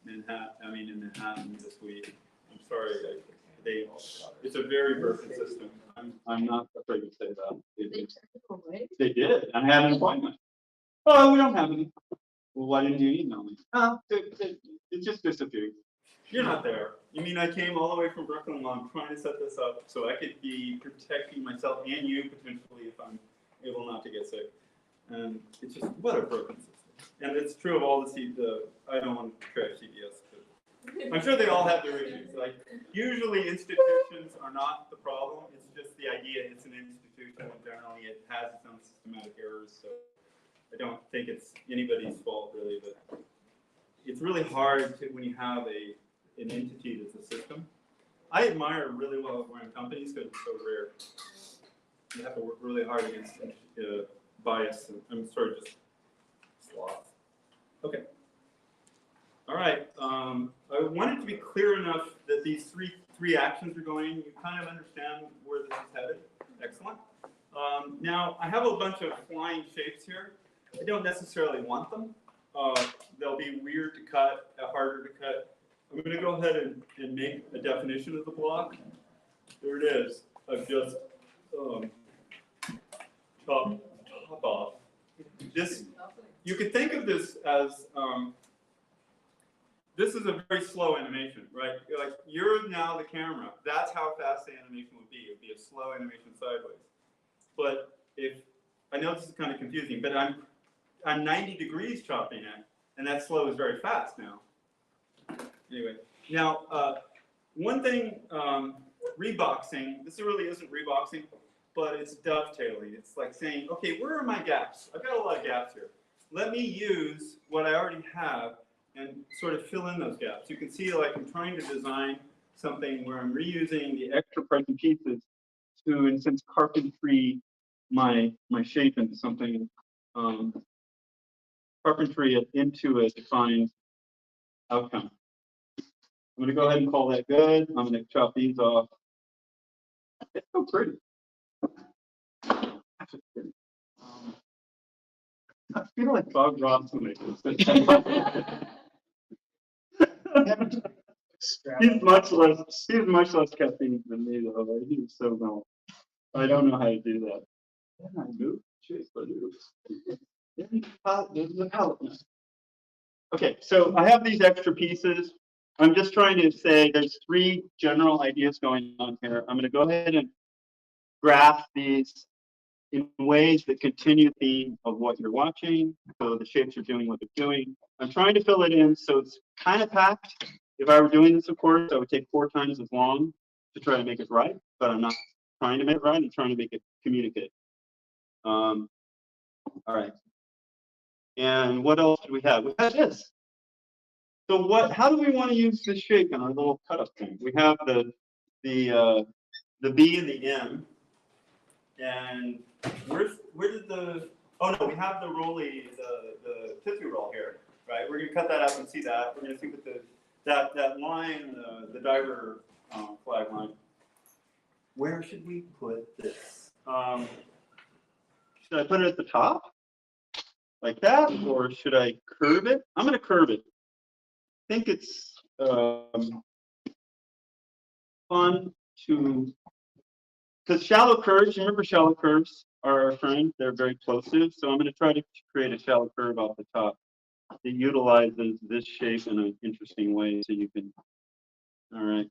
In Manhattan this week. I'm sorry. It's a very broken system. I'm not afraid to say that. They did. I had an appointment. Oh, we don't have any. Well, why didn't you email me? Oh, it just disappeared. You're not there. You mean I came all the way from Brooklyn while I'm trying to set this up so I could be protecting myself and you potentially if I'm able not to get sick. And it's just, what a broken system. And it's true of all I don't want to trash CBS, but I'm sure they all have their issues. Like, usually institutions are not the problem. It's just the idea it's an institution and generally it has its own systematic errors. So I don't think it's anybody's fault really, but it's really hard when you have an entity that's a system. I admire really well-run companies because it's so rare. You have to work really hard against bias. I'm sorry, just sloth. Okay. All right. I want it to be clear enough that these three actions are going. You kind of understand where this is headed. Excellent. Now, I have a bunch of flying shapes here. I don't necessarily want them. They'll be weird to cut, harder to cut. I'm going to go ahead and make a definition of the block. There it is. I've just top off. This, you could think of this as, this is a very slow animation, right? Like, you're now the camera. That's how fast the animation would be. It would be a slow animation sideways. But I know this is kind of confusing, but I'm 90 degrees chopping it, and that slow is very fast now. Anyway, now, one thing, reboxing, this really isn't reboxing, but it's dovetailing. It's like saying, okay, where are my gaps? I've got a lot of gaps here. Let me use what I already have and sort of fill in those gaps. You can see, like, I'm trying to design something where I'm reusing the extra present pieces to, in a sense, carpentry my shape into something, carpentry it into a defined outcome. I'm going to go ahead and call that good. I'm going to chop these off. It's so pretty. That's just pretty. I feel like Bob Ross when he's much less caffeine than me though. He's so dull. I don't know how to do that. Yeah, I do. Jeez, I do. This is a palette. Okay, so I have these extra pieces. I'm just trying to say there's three general ideas going on here. I'm going to go ahead and graph these in ways that continue the theme of what you're watching. So the shapes are doing what they're doing. I'm trying to fill it in so it's kind of packed. If I were doing this, of course, I would take 4 times as long to try to make it right, but I'm not trying to make it right. I'm trying to make it communicate. All right. And what else do we have? We have this. So how do we want to use this shape in our little cut up thing? We have the B and the M. And where did oh no, we have the rolly, the Tootsie Roll here, right? We're gonna cut that up and see that. We're gonna see what that line, the diver flag line. Where should we put this? Should I put it at the top? Like that? Or should I curve it? I'm gonna curve it. I think it's fun to, because shallow curves, remember shallow curves are our friend, they're very plosive. So I'm going to try to create a shallow curve off the top that utilizes this shape in an interesting way so you can, all right.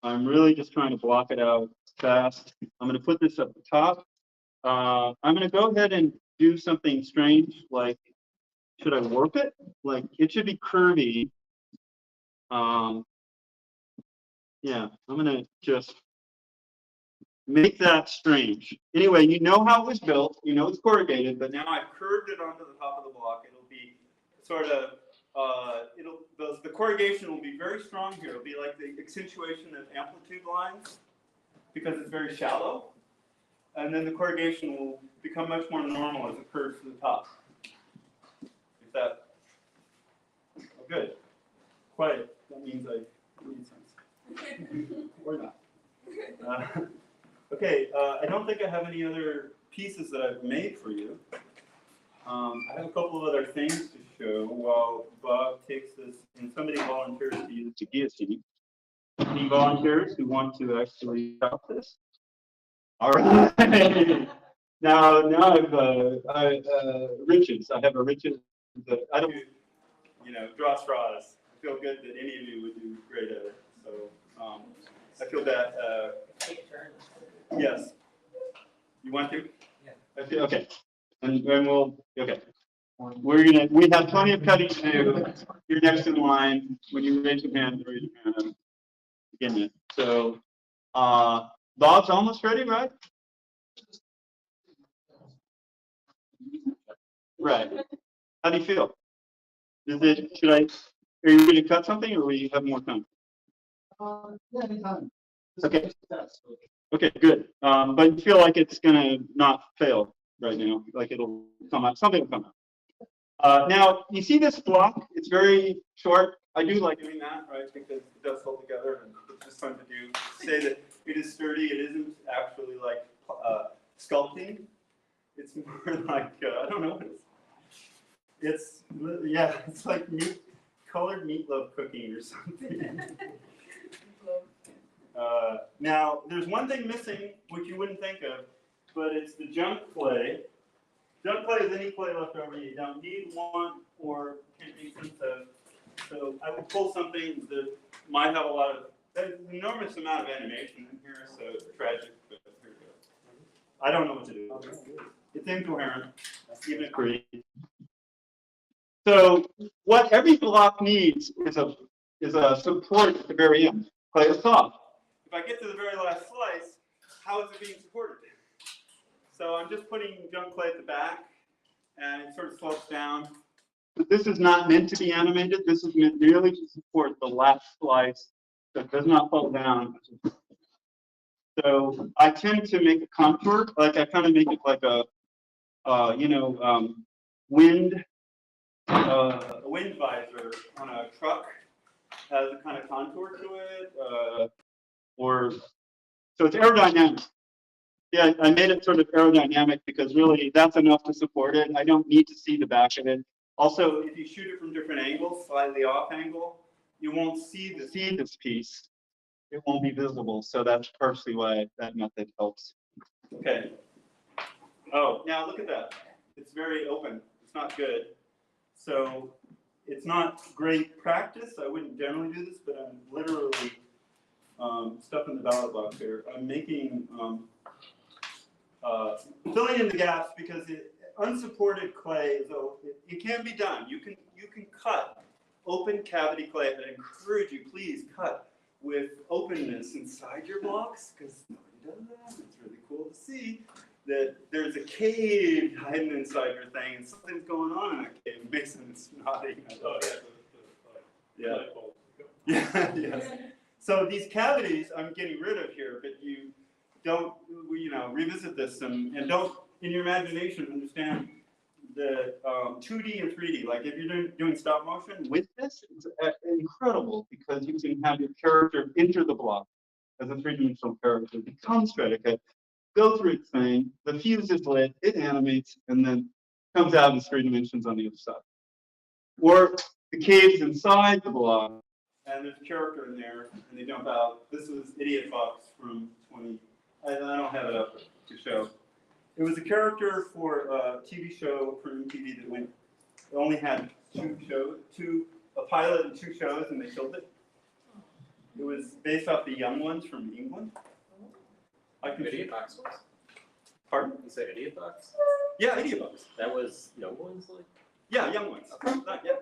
I'm really just trying to block it out fast. I'm going to put this up the top. I'm going to go ahead and do something strange, like, should I warp it? Like, it should be curvy. Yeah, I'm going to just make that strange. Anyway, you know how it was built. You know it's corrugated, but now I've curved it onto the top of the block. It'll be sort of, the corrugation will be very strong here. It'll be like the accentuation of amplitude lines because it's very shallow. And then the corrugation will become much more normal as it curves to the top. Is that good? Quiet. That means I need sense. Or not. Okay, I don't think I have any other pieces that I've made for you. I have a couple of other things to show while Bob takes this, and somebody volunteers to use the guillotine. Any volunteers who want to actually chop this? All right. Now I've riches. I have a riches that I don't, draw straws. I feel good that any of you would do great at it. feel bad. Yes. You want to? Yeah. Okay. And we'll, okay. We have plenty of cutting to do. You're next in line. When you raise your hand, begin it. So, Bob's almost ready, right? Right. How do you feel? Are you ready to cut something or we have more time? Yeah, anytime. Okay. Okay, good. But you feel like it's gonna not fail right now, like it'll come out, something will come out. Now, you see this block? It's very short. I do like doing that, right? Because it does hold together and it's just fun to do. Say that it is sturdy. It isn't actually like sculpting. It's more like, I don't know what it's yeah, it's like colored meatloaf cooking or something. Now, there's one thing missing, which you wouldn't think of, but it's the junk clay. Junk clay is any clay left over you don't need, want, or can't make sense of. So I would pull something that might have a lot of, there's an enormous amount of animation in here, so it's tragic, but here we go. I don't know what to do. It's incoherent, even at free. So what every block needs is a support at the very end. Clay is soft. If I get to the very last slice, how is it being supported? So I'm just putting junk clay at the back, and it sort of slopes down. But this is not meant to be animated. This is meant merely to support the last slice that does not fall down. So I tend to make a contour, like I kind of make it like a, wind visor on a truck has a kind of contour to it, so it's aerodynamic. Yeah, I made it sort of aerodynamic because really that's enough to support it. I don't need to see the back of it. Also, if you shoot it from different angles, slightly off angle, you won't see this piece. It won't be visible. So that's partially why that method helps. Okay. Oh, now look at that. It's very open. It's not good. So it's not great practice. I wouldn't generally do this, but I'm literally stuff in the ballot box here. I'm making filling in the gaps because unsupported clay, though it can be done. You can cut open cavity clay. I encourage you, please cut with openness inside your blocks because nobody does that. It's really cool to see that there's a cave hiding inside your thing and something's going on in that cave. Mason's nodding. Yeah. Yeah. Yes. So these cavities I'm getting rid of here, but you don't, revisit this and don't, in your imagination, understand the 2D and 3D. Like if you're doing stop motion with this, it's incredible because you can have your character enter the block as a three-dimensional character, become Stratcut, go through its thing, the fuse is lit, it animates, and then comes out in 3 dimensions on the other side. Or the cave's inside the block, and there's a character in there, and they jump out. This was Idiot Fox from 20. I don't have it up to show. It was a character for a TV show for MTV that went. It only had a pilot and 2 shows, and they killed it. It was based off the Young Ones from England. Idiot Box was? Pardon? You said Idiot Box? Yeah, Idiot Box. That was Young Ones, like? Yeah, Young Ones. Yeah.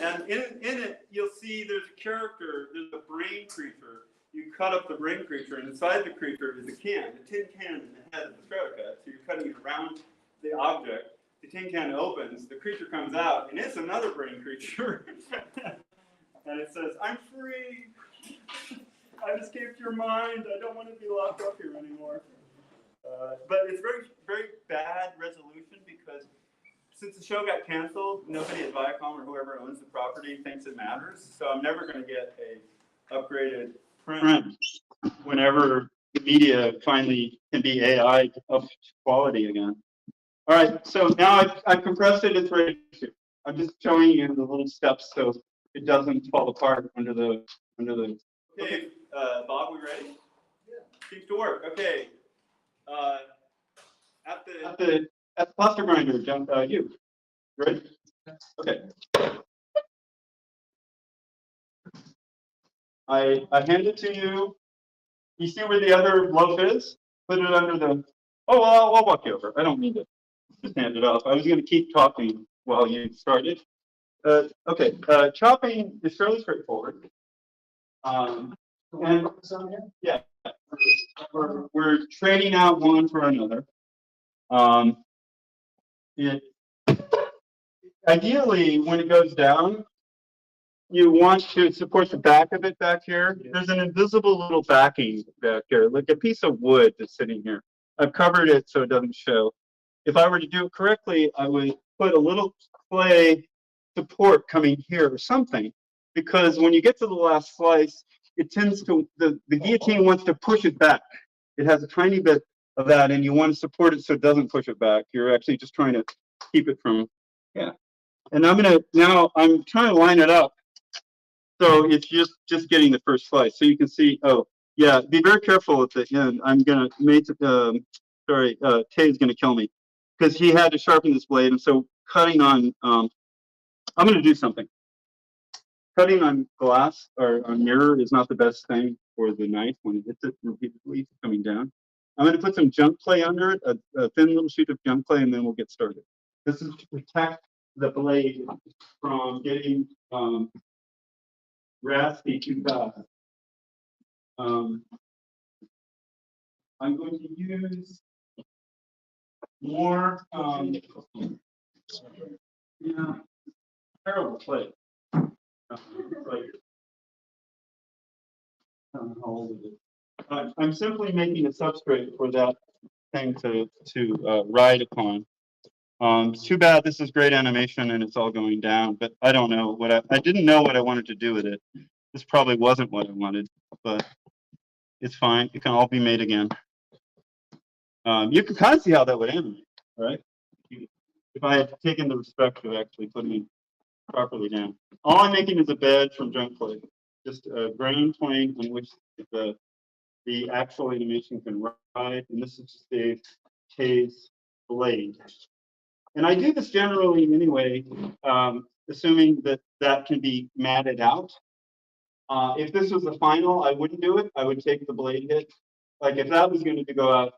And in it, you'll see there's a character, there's a brain creature. You cut up the brain creature, and inside the creature is a tin can in the head of the Stratcut. So you're cutting it around the object. The tin can opens, the creature comes out, and it's another brain creature. And it says, "I'm free. I've escaped your mind. I don't want to be locked up here anymore." But it's very, very bad resolution because since the show got canceled, nobody at Viacom or whoever owns the property thinks it matters. So I'm never going to get a upgraded print whenever the media finally can be AI up to quality again. All right, so now I've compressed it. It's ready to shoot. I'm just showing you the little steps so it doesn't fall apart under the. Okay, Bob, we ready? Yeah. Seems to work. Okay. At the cluster grinder, jump you. Ready? Okay. I hand it to you. You see where the other loaf is? Put it under the, oh, well, I'll walk you over. I don't mean to just hand it off. I was going to keep talking while you started. Okay, chopping is fairly straightforward. And yeah, we're trading out one for another. It, ideally, when it goes down, you want to support the back of it back here. There's an invisible little backing back here, like a piece of wood that's sitting here. I've covered it so it doesn't show. If I were to do it correctly, I would put a little clay support coming here or something, because when you get to the last slice, it tends to, the guillotine wants to push it back. It has a tiny bit of that, and you want to support it so it doesn't push it back. You're actually just trying to keep it from, yeah. And I'm trying to line it up. So it's just getting the first slice. So you can see, oh, yeah, be very careful at the end. I'm going to, Tay's going to kill me because he had to sharpen this blade. And so cutting on, I'm going to do something. Cutting on glass or on mirror is not the best thing for the knife when it hits it repeatedly coming down. I'm going to put some junk clay under it, a thin little sheet of junk clay, and then we'll get started. This is to protect the blade from getting raspy too fast. I'm going to use more, terrible clay. I'm simply making a substrate for that thing to ride upon. It's too bad this is great animation and it's all going down, but I don't know what I didn't know what I wanted to do with it. This probably wasn't what I wanted, but it's fine. It can all be made again. You can kind of see how that would animate, right? If I had taken the respect of actually putting it properly down. All I'm making is a bed from junk clay, just a ground plane on which the actual animation can ride, and this is just a K's blade. And I do this generally anyway, assuming that that can be matted out. If this was the final, I wouldn't do it. I would take the blade hit. Like if that was going to go out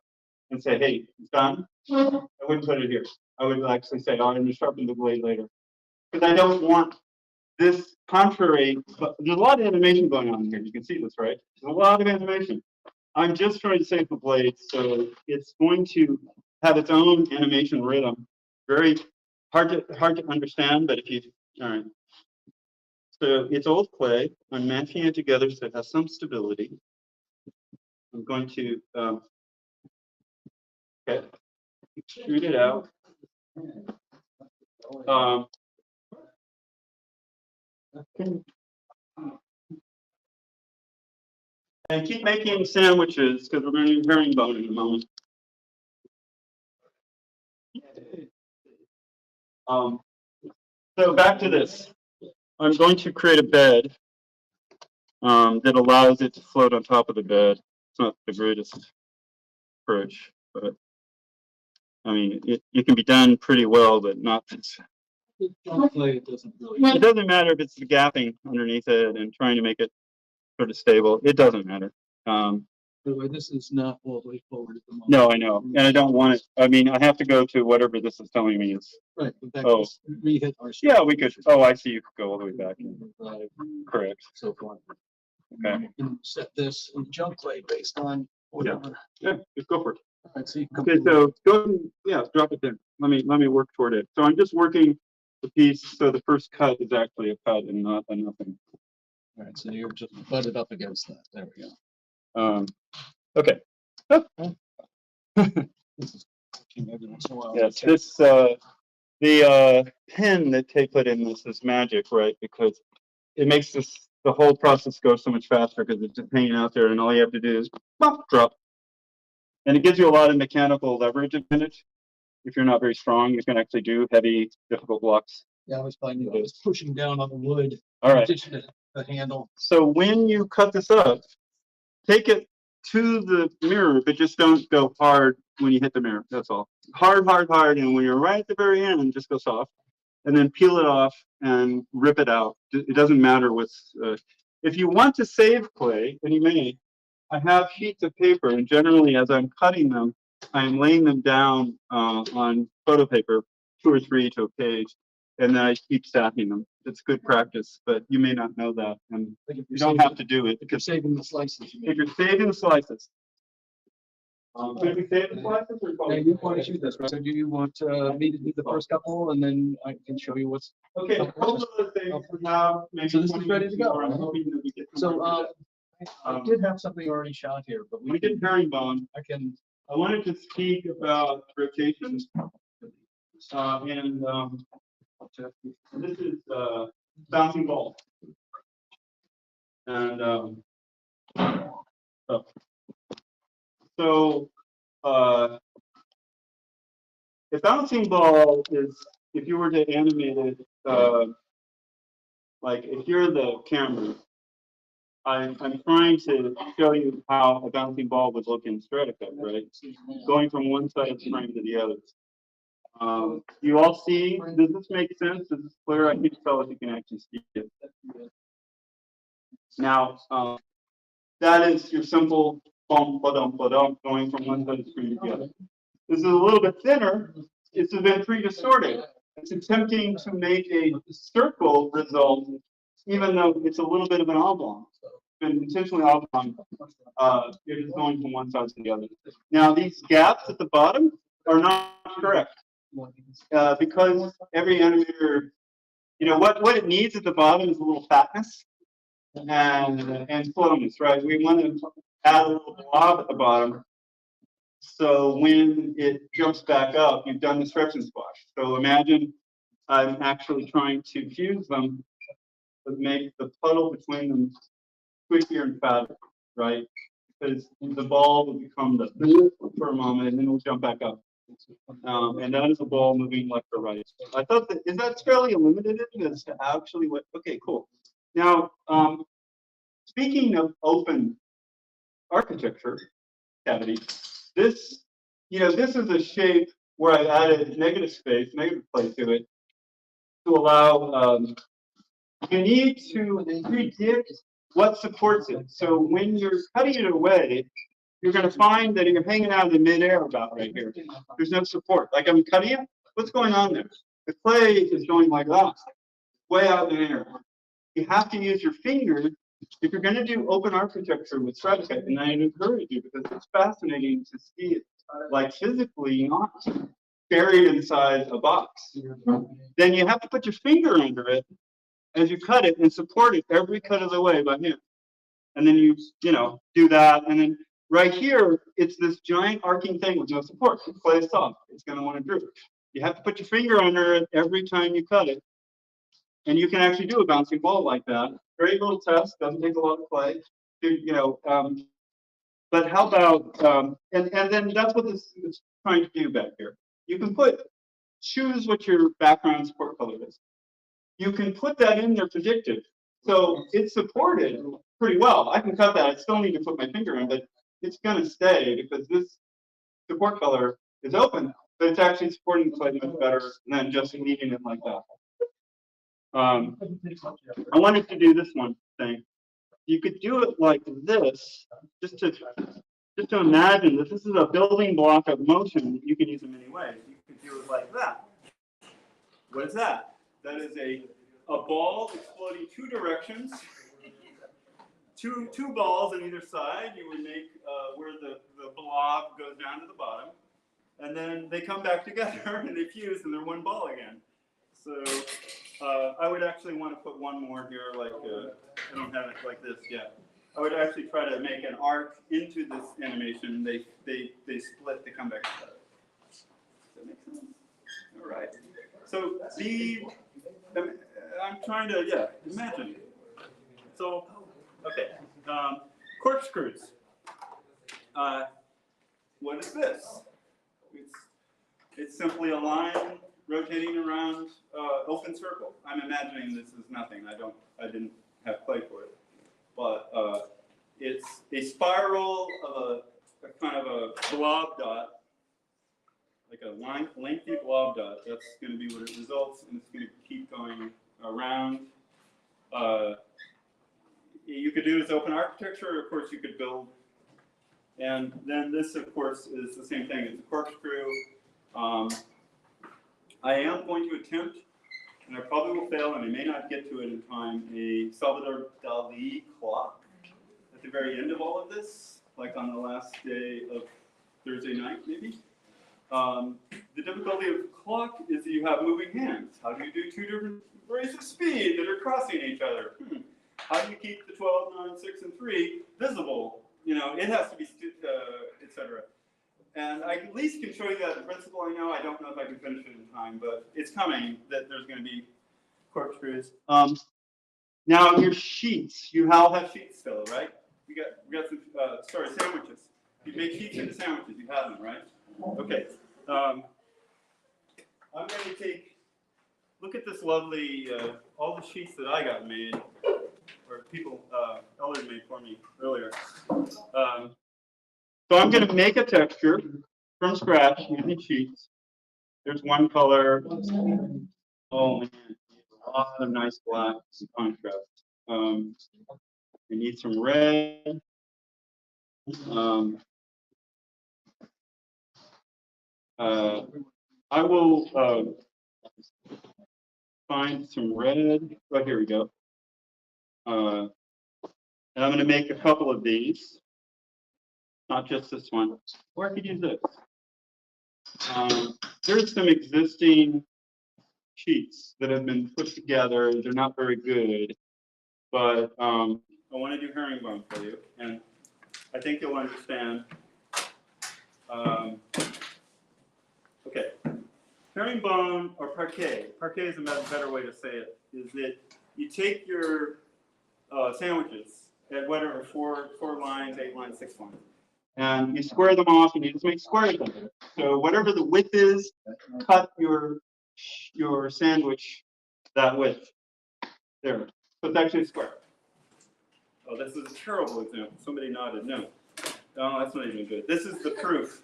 and say, hey, it's done, I wouldn't put it here. I would actually say, oh, I'm going to sharpen the blade later. Because I don't want this contrary, but there's a lot of animation going on here. You can see this, right? There's a lot of animation. I'm just trying to save the blade, so it's going to have its own animation rhythm. Very hard to understand, but if you, all right. So it's old clay. I'm mashing it together so it has some stability. I'm going to extrude it out. And keep making sandwiches because we're going to do herringbone in a moment. So back to this. I'm going to create a bed that allows it to float on top of the bed. It's not the greatest approach, but I mean, it can be done pretty well, but not. It doesn't really. It doesn't matter if it's the gapping underneath it and trying to make it sort of stable. It doesn't matter. By the way, this is not all the way forward at the moment. No, I know, and I don't want it. I mean, I have to go to whatever this is telling me is. Right. But that Oh. re-hit our. Yeah, we could. Oh, I see. You could go all the way back. Correct. So forth. Okay. You can set this in junk clay based on whatever. Yeah, just go for it. All right, so you can Okay, so go ahead and, yeah, drop it there. Let me work toward it. So I'm just working the piece so the first cut is actually a cut and not a nothing. All right, so you're just butted up against that. There we go. Okay. This is every once in a while. Yes, this the pen that Tay put in this is magic, right? Because it makes the whole process go so much faster because it's just hanging out there, and all you have to do is pop, drop, and it gives you a lot of mechanical leverage advantage. If you're not very strong, you can actually do heavy, difficult blocks. Yeah, I was finding I was pushing down on the wood. All right. In addition to the handle. So when you cut this up, take it to the mirror, but just don't go hard when you hit the mirror. That's all. Hard, hard, hard. And when you're right at the very end, just go soft. And then peel it off and rip it out. It doesn't matter what's. If you want to save clay, and you may, I have sheets of paper, and generally, as I'm cutting them, I'm laying them down on photo paper, 2 or 3 to a page, and then I keep stacking them. It's good practice, but you may not know that, and you don't have to do it If you're saving the slices. if you're saving the slices. Should we save the slices or? Now, you want to shoot this, right? So do you want me to do the first couple and then I can show you what's? Okay, a couple of the things now, maybe. So this is ready to go. I'm hoping that we get. So, I did have something already shot here, but We did herringbone. I can, I wanted to speak about rotations. This is bouncing ball. And so a bouncing ball is, if you were to animate it, like if you're the camera, I'm trying to show you how a bouncing ball would look in Stratcut, right? Going from one side of the frame to the other. You all see, does this make sense? Is this clear? I can't tell if you can actually see it. Now, that is your simple bump, ba-dum, going from one side of the screen to the other. This is a little bit thinner. It's been pre-distorted. It's attempting to make a circle result, even though it's a little bit of an oblong. It's been intentionally oblong. It is going from one side to the other. Now, these gaps at the bottom are not correct. Because every animator, what it needs at the bottom is a little fatness and slowness, right? We want to add a little blob at the bottom. So when it jumps back up, you've done the stretch and squash. So imagine I'm actually trying to fuse them to make the puddle between them squishier and fatter, right? Because the ball will become the for a moment and then it'll jump back up. And that is a ball moving left or right. I thought is that fairly illuminative as to actually what? Okay, cool. Now, speaking of open architecture cavity, this is a shape where I added negative play to it to allow. You need to predict what supports it. So when you're cutting it away, you're going to find that you're hanging out in midair about right here. There's no support. Like I'm cutting it. What's going on there? The clay is going like that, way out in the air. You have to use your fingers if you're going to do open architecture with Stratcut, and I encourage you because it's fascinating to see it like physically, not buried inside a box. Then you have to put your finger under it as you cut it and support it every cut of the way by hand. And then you do that, and then right here, it's this giant arcing thing with no support. The clay is soft. It's going to want to droop. You have to put your finger under it every time you cut it. And you can actually do a bouncing ball like that. Very little test, doesn't take a lot of clay. But how about, and then that's what this is trying to do back here. You can choose what your background support color is. You can put that in there predictive. So it's supported pretty well. I can cut that. I still need to put my finger in, but it's going to stay because this support color is open, but it's actually supporting the clay much better than just leaving it like that. I wanted to do this one thing. You could do it like this, just to imagine that this is a building block of motion. You can use in many ways. You could do it like that. What is that? That is a ball exploding 2 directions. Two balls on either side. You would make where the blob goes down to the bottom, and then they come back together and they fuse and they're one ball again. So I would actually want to put one more here, like I don't have it like this yet. I would actually try to make an arc into this animation. They split, they come back together. Does that make sense? All right. So I'm trying to imagine. So okay, corkscrews. What is this? It's simply a line rotating around open circle. I'm imagining this is nothing. I didn't have clay for it, but it's a spiral of a kind of a blob dot, like a lengthy blob dot. That's going to be what it results, and it's going to keep going around. You could do it as open architecture, or of course you could build And then this, of course, is the same thing. It's a corkscrew. I am going to attempt, and I probably will fail, and I may not get to it in time, a Salvador Dali clock at the very end of all of this, like on the last day of Thursday night, maybe. The difficulty of clock is that you have moving hands. How do you do two different rates of speed that are crossing each other? How do you keep the 12, 9, 6, and 3 visible? You know, it has to be, etc. And I at least can show you that the principle I know. I don't know if I can finish it in time, but it's coming that there's going to be corkscrews. Now your sheets, you all have sheets still, right? We got some sandwiches. You make sheets into sandwiches. You have them, right? Okay. I'm going to take. Look at this lovely all the sheets that I got made, or people elders made for me earlier. So I'm going to make a texture from scratch using sheets. There's one color. Oh man, a lot of nice black contrast. I need some red. I will find some red. Right, here we go. And I'm going to make a couple of these. Not just this one. Or I could use this. There's some existing sheets that have been put together. They're not very good, but I want to do herringbone for you, and I think you'll understand. Okay, herringbone or parquet. Parquet is a better way to say it. Is that you take your sandwiches at whatever 4 lines, 8 lines, 6 lines. And you square them off, and you just make squares of it. So whatever the width is, cut your sandwich that width. There. So it's actually a square. Oh, this is a terrible example. Somebody nodded. No, that's not even good. This is the proof.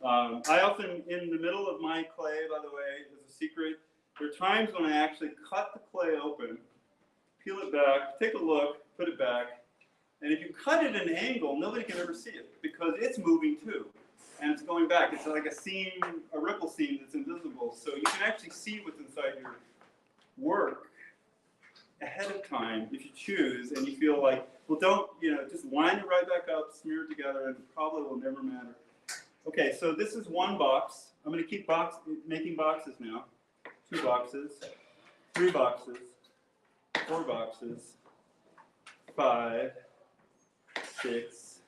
I often, in the middle of my clay, by the way, as a secret, there are times when I actually cut the clay open, peel it back, take a look, put it back. And if you cut it at an angle, nobody can ever see it because it's moving too. And it's going back. It's like a seam, a ripple seam that's invisible. So you can actually see what's inside your work ahead of time if you choose and you feel like, well, don't, just line it right back up, smear it together, and it probably will never matter. Okay, so this is one box. I'm going to keep making boxes now. 2 boxes, 3 boxes, 4 boxes, 5, 6,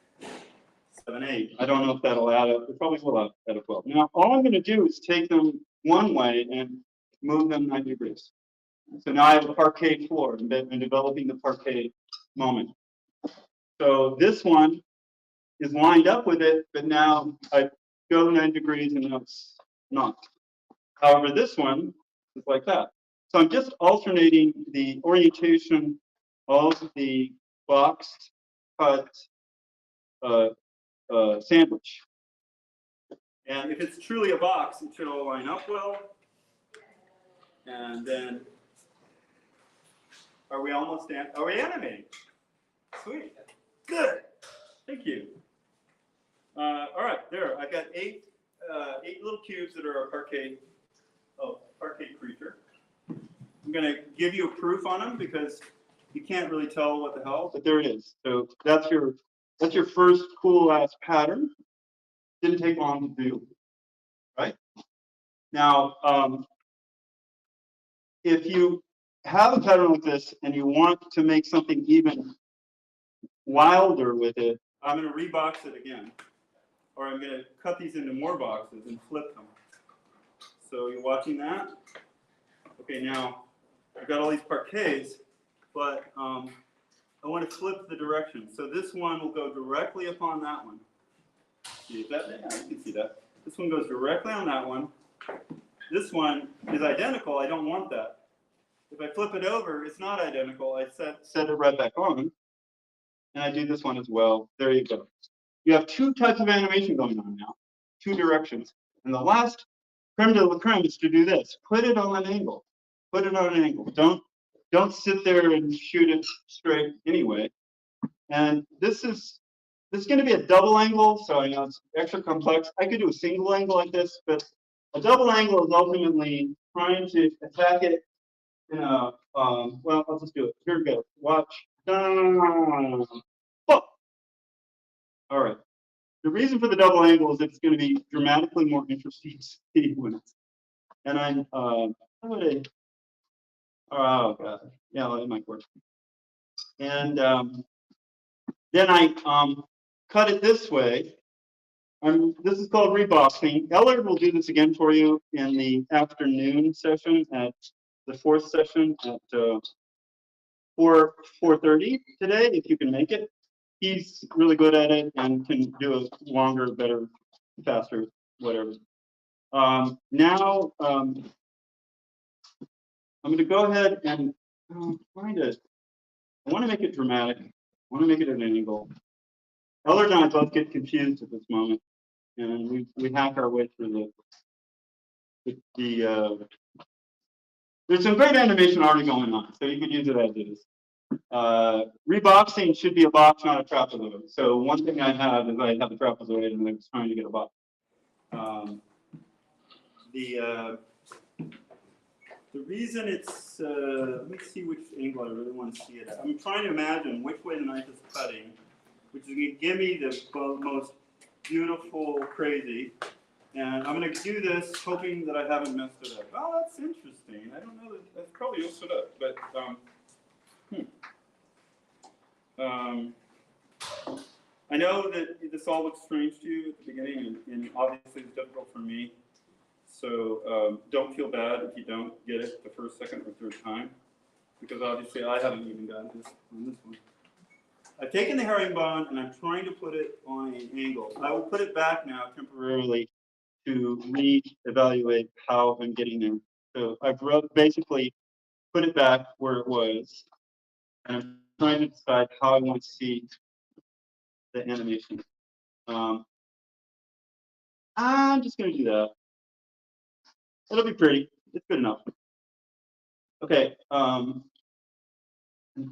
7, 8. I don't know if that'll add up. It probably will add up well. Now, all I'm going to do is take them one way and move them 90 degrees. So now I have a parquet floor and developing the parquet moment. So this one is lined up with it, but now I go 90 degrees and now it's not. However, this one is like that. So I'm just alternating the orientation of the boxed cut sandwich. And if it's truly a box, it should all line up well. And then, are we almost done? Are we animating? Sweet. Good. Thank you. All right, there. I've got 8 little cubes that are a parquet creature. I'm going to give you a proof on them because you can't really tell what the hell, but there it is. So that's your first cool ass pattern. Didn't take long to do, right? Now, if you have a pattern like this and you want to make something even wilder with it, I'm going to rebox it again. Or I'm going to cut these into more boxes and flip them. So you're watching that? Okay, now I've got all these parquets, but I want to flip the direction. So this one will go directly upon that one. See that? Yeah, you can see that. This one goes directly on that one. This one is identical. I don't want that. If I flip it over, it's not identical. I set it right back on. And I do this one as well. There you go. You have 2 types of animation going on now, 2 directions. And the last creme de la creme is to do this. Put it on an angle. Put it on an angle. Don't sit there and shoot it straight anyway. And this is this is going to be a double angle, so I know it's extra complex. I could do a single angle like this, but a double angle is ultimately trying to attack it in a, well, I'll just do it. Here we go. Watch. Oh. All right. The reason for the double angle is it's going to be dramatically more interesting to see when it's, and I'm, how would I, oh god, yeah, well, it might work. And then I cut it this way. This is called reboxing. Ellard will do this again for you in the afternoon session at the fourth session at 4:30 today, if you can make it. He's really good at it and can do it longer, better, faster, whatever. Now I'm going to go ahead and find it. I want to make it dramatic. I want to make it at an angle. Ellard and I both get confused at this moment, and we hack our way through the there's some great animation already going on, so you could use it as is. Reboxing should be a box, not a trapezoid. So one thing I have is I have a trapezoid, and I was trying to get a box. The reason it's, let me see which angle I really want to see it at. I'm trying to imagine which way the knife is cutting, which is going to give me the most beautiful crazy. And I'm going to do this hoping that I haven't messed it up. Oh, that's interesting. I don't know that that's probably messed it up, but I know that this all looks strange to you at the beginning, and obviously it's difficult for me. So don't feel bad if you don't get it the first, second, or third time, because obviously I haven't even gotten this on this one. I've taken the herringbone and I'm trying to put it on an angle. I will put it back now temporarily to re-evaluate how I'm getting there. So I've basically put it back where it was, and I'm trying to decide how I want to see the animation. I'm just going to do that. It'll be pretty. It's good enough. Okay. And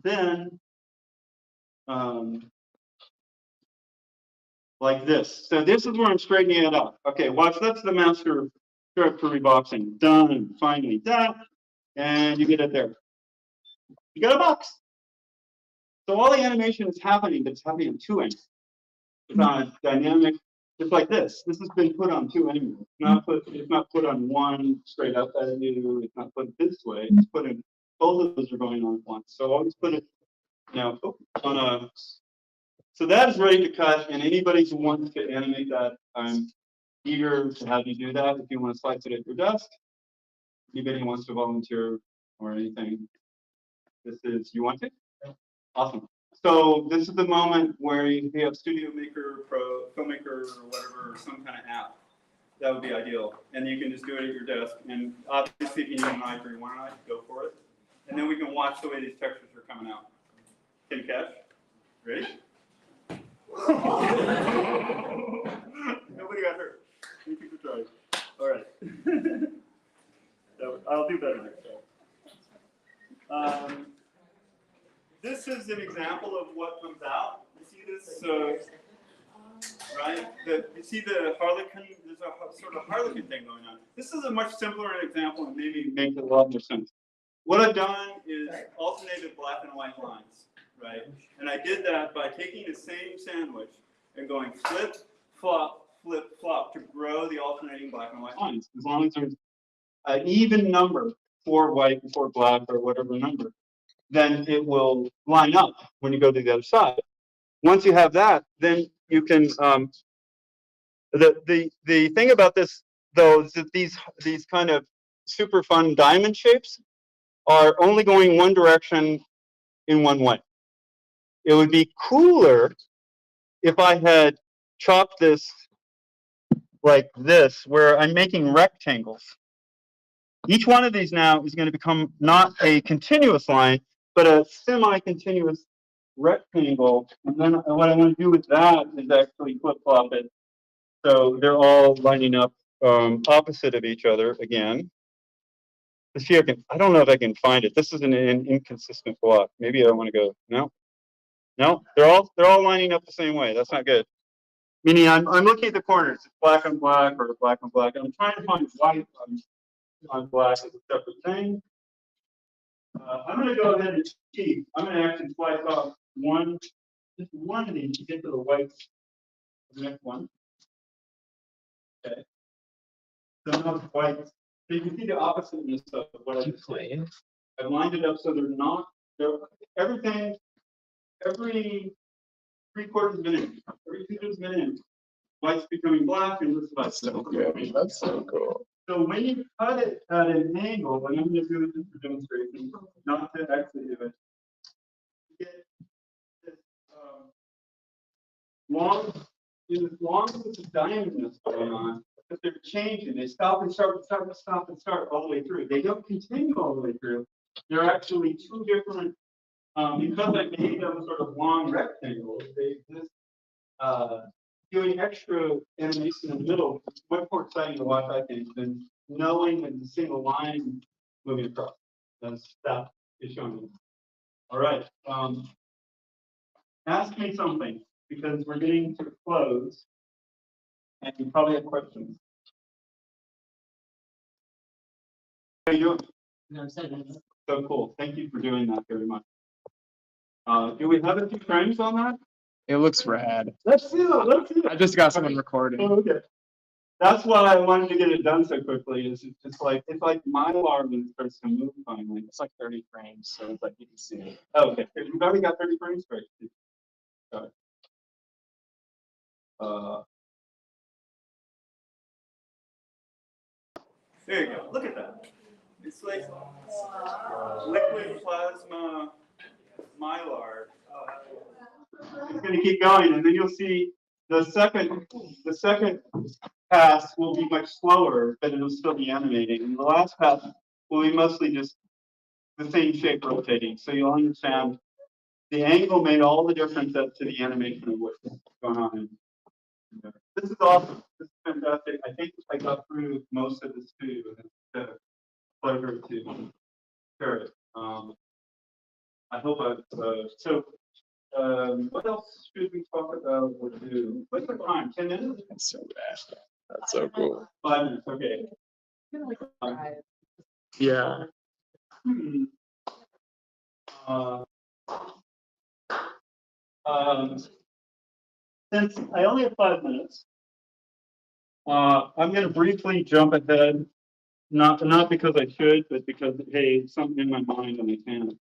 then, like this. So this is where I'm straightening it up. Okay, watch. That's the master stroke for reboxing. Done. Finally done. And you get it there. You got a box. So all the animation is happening, but it's happening on two ends. It's on a dynamic, just like this. This has been put on two ends. It's not put on one straight up at you. It's not put this way. It's put in, both of those are going on at once. So always put it, on a, so that is ready to cut, and anybody who wants to animate that, I'm eager to have you do that. If you want to slice it at your desk, anybody who wants to volunteer or anything, this is, you want to? Awesome. So this is the moment where you have Studio Maker, Pro, Filmmaker, or whatever, or some kind of app. That would be ideal. And you can just do it at your desk. And obviously, if you need a knife or you want a knife, go for it. And then we can watch the way these textures are coming out. Can you catch? Ready? Nobody got hurt. Thank you for trying. All right. I'll do better next time. This is an example of what comes out. You see this, right? You see the harlequin, there's a sort of harlequin thing going on. This is a much simpler example and maybe makes a lot more sense. What I've done is alternated black and white lines, right? And I did that by taking the same sandwich and going flip, flop, to grow the alternating black and white lines. As long as there's an even number, 4 white and 4 black or whatever number, then it will line up when you go to the other side. Once you have that, then you can, the thing about this though is that these kind of super fun diamond shapes are only going one direction in one way. It would be cooler if I had chopped this like this, where I'm making rectangles. Each one of these now is going to become not a continuous line, but a semi-continuous rectangle. And then what I want to do with that is actually flip-flop it. So they're all lining up opposite of each other again. Let's see, I don't know if I can find it. This is an inconsistent block. Maybe I want to go, no. No, they're all lining up the same way. That's not good. Meaning I'm looking at the corners. It's black on black or black on black. I'm trying to find white on black as a separate thing. I'm going to go ahead and cheat. I'm going to actually slice off just one of these to get to the white. The next one. Okay. So now it's white. So you can see the oppositeness of what I just said. I've lined it up so they're everything, every 3/4 of a minute, every 2 of a minute, white's becoming black and this is so good. That's so cool. So when you cut it at an angle, and I'm going to do it just for demonstration, not to actually do it, you get this long, as long as it's a diamondness going on, but they're changing. They stop and start, stop and stop and start all the way through. They don't continue all the way through. They're actually two different, because I made them sort of long rectangles, they exist doing extra animation in the middle, much more exciting to watch, I think, than knowing that the single line moving across. That is showing me. All right. Ask me something, because we're getting to close, and you probably have questions. How are you doing? So cool. Thank you for doing that very much. Do we have a few frames on that? It looks rad. Let's see it. Let's see it. I just got someone recording. Oh, okay. That's why I wanted to get it done so quickly. Is it's like Mylar when it starts to move finally. It's like 30 frames, so it's like you can see it. Oh, okay. You've already got 30 frames, great. Got it. There you go. Look at that. It's like liquid plasma Mylar. It's going to keep going, and then you'll see the second pass will be much slower, but it'll still be animating. And the last pass will be mostly just the same shape rotating. So you'll understand the angle made all the difference up to the animation of what's going on. This is awesome. This is fantastic. I think I got through most of this too, and it's a pleasure to share it. I hope I've what else should we talk about or do? What's the time? 10 minutes? That's so bad. That's so cool. 5 minutes, okay. Yeah. Since I only have 5 minutes, I'm going to briefly jump ahead, not because I should, but because, hey, it's something in my mind and I can't.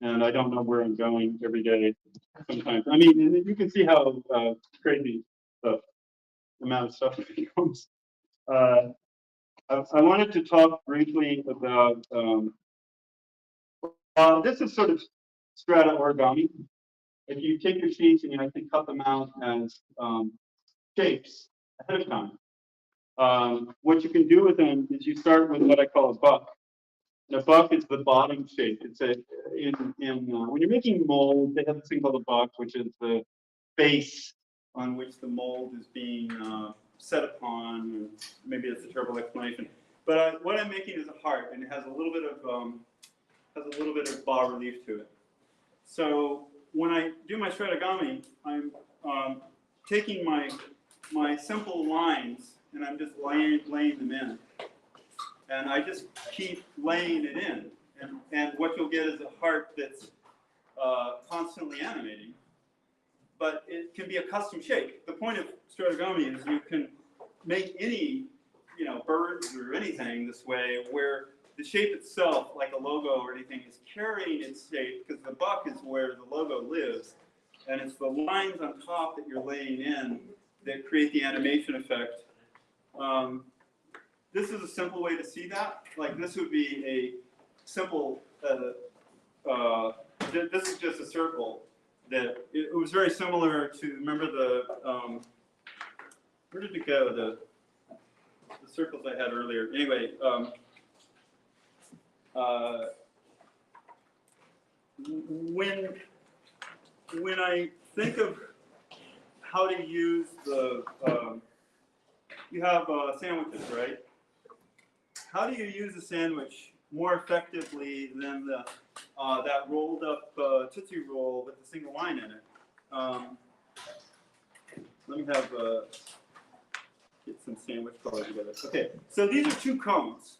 And I don't know where I'm going every day sometimes. I mean, and you can see how crazy the amount of stuff that becomes. I wanted to talk briefly about, this is sort of strata origami. If you take your sheets and you actually cut them out as shapes ahead of time, what you can do with them is you start with what I call a buck. The buck is the bottom shape. It's when you're making mold, they have this thing called a buck, which is the base on which the mold is being set upon. Maybe that's a terrible explanation, but what I'm making is a heart, and it has a little bit of bas relief to it. So when I do my strategami, I'm taking my simple lines and I'm just laying them in. And I just keep laying it in. And what you'll get is a heart that's constantly animating. But it can be a custom shape. The point of strategami is you can make any, birds or anything this way where the shape itself, like a logo or anything, is carrying its shape because the buck is where the logo lives. And it's the lines on top that you're laying in that create the animation effect. This is a simple way to see that. Like this would be a simple, this is just a circle that, it was very similar to, remember the, where did it go? The circles I had earlier. Anyway, when I think of how to use the, you have sandwiches, right? How do you use a sandwich more effectively than that rolled up Tootsie Roll with a single line in it? Let me have get some sandwich color together. Okay, so these are two cones,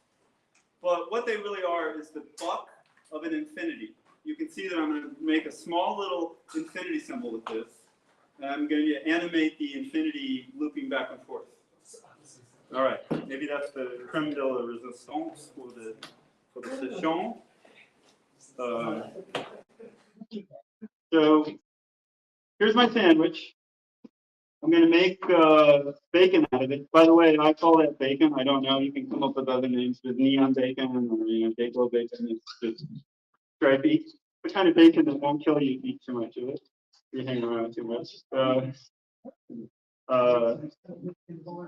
but what they really are is the buck of an infinity. You can see that I'm going to make a small little infinity symbol with this, and I'm going to animate the infinity looping back and forth. All right, maybe that's the creme de la resistance for the session. So here's my sandwich. I'm going to make bacon out of it. By the way, I call that bacon. I don't know. You can come up with other names. There's neon bacon or Dayglow bacon. It's just stripey. The kind of bacon that won't kill you if you eat too much of it. If you hang around too much.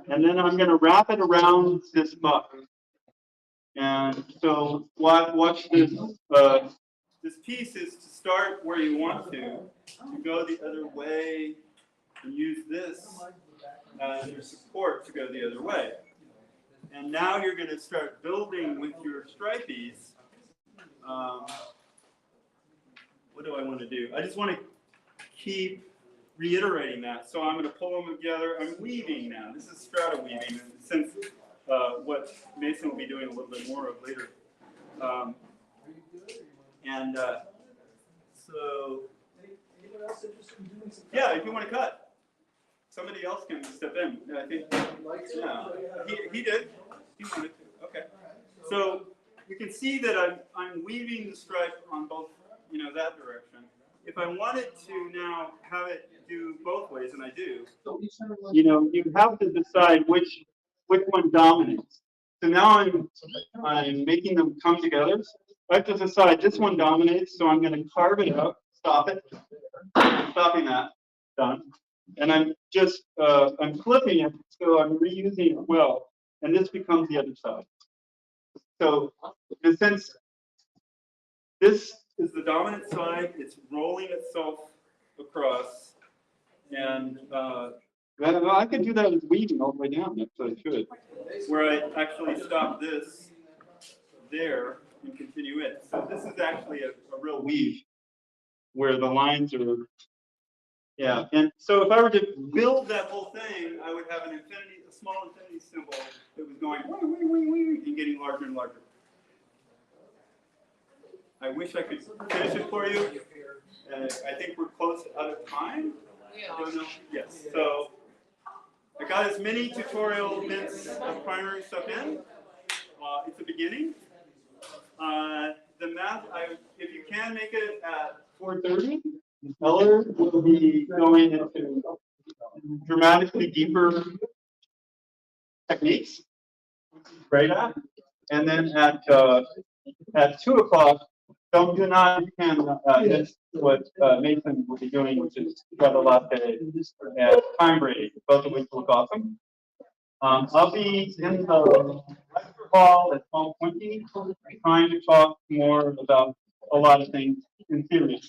And then I'm going to wrap it around this buck. And so watch this. This piece is to start where you want to go the other way, and use this as your support to go the other way. And now you're going to start building with your stripies. What do I want to do? I just want to keep reiterating that. So I'm going to pull them together. I'm weaving now. This is strata weaving, since what Mason will be doing a little bit more of later. So, yeah, if you want to cut, somebody else can step in. I think, yeah, he did. He wanted to. Okay. So you can see that I'm weaving the stripe on both, that direction. If I wanted to now have it do both ways, and I do, you have to decide which one dominates. So now I'm making them come together. I have to decide this one dominates, so I'm going to carve it out, stop it, stopping that, done. And I'm just, I'm flipping it, so I'm reusing it well, and this becomes the other side. So, in a sense, this is the dominant side, it's rolling itself across, and I could do that with weaving all the way down, that's what I should. Where I actually stop this there and continue it. So this is actually a real weave, where the lines are, yeah. And so if I were to build that whole thing, I would have a small infinity symbol that was going wing, wing, wing, wing, and getting larger and larger. I wish I could finish it for you. I think we're close out of time. Yes. So I got as many tutorial minutes of primary stuff in. It's a beginning. The math, if you can make it at 4:30, Eller will be going into dramatically deeper techniques. Great at. And then at 2 o'clock, do not you can miss what Mason will be doing, which is rather last day and time braiding, both of which look awesome. I'll be in the lecture hall at 12:20, trying to talk more about a lot of things in theory.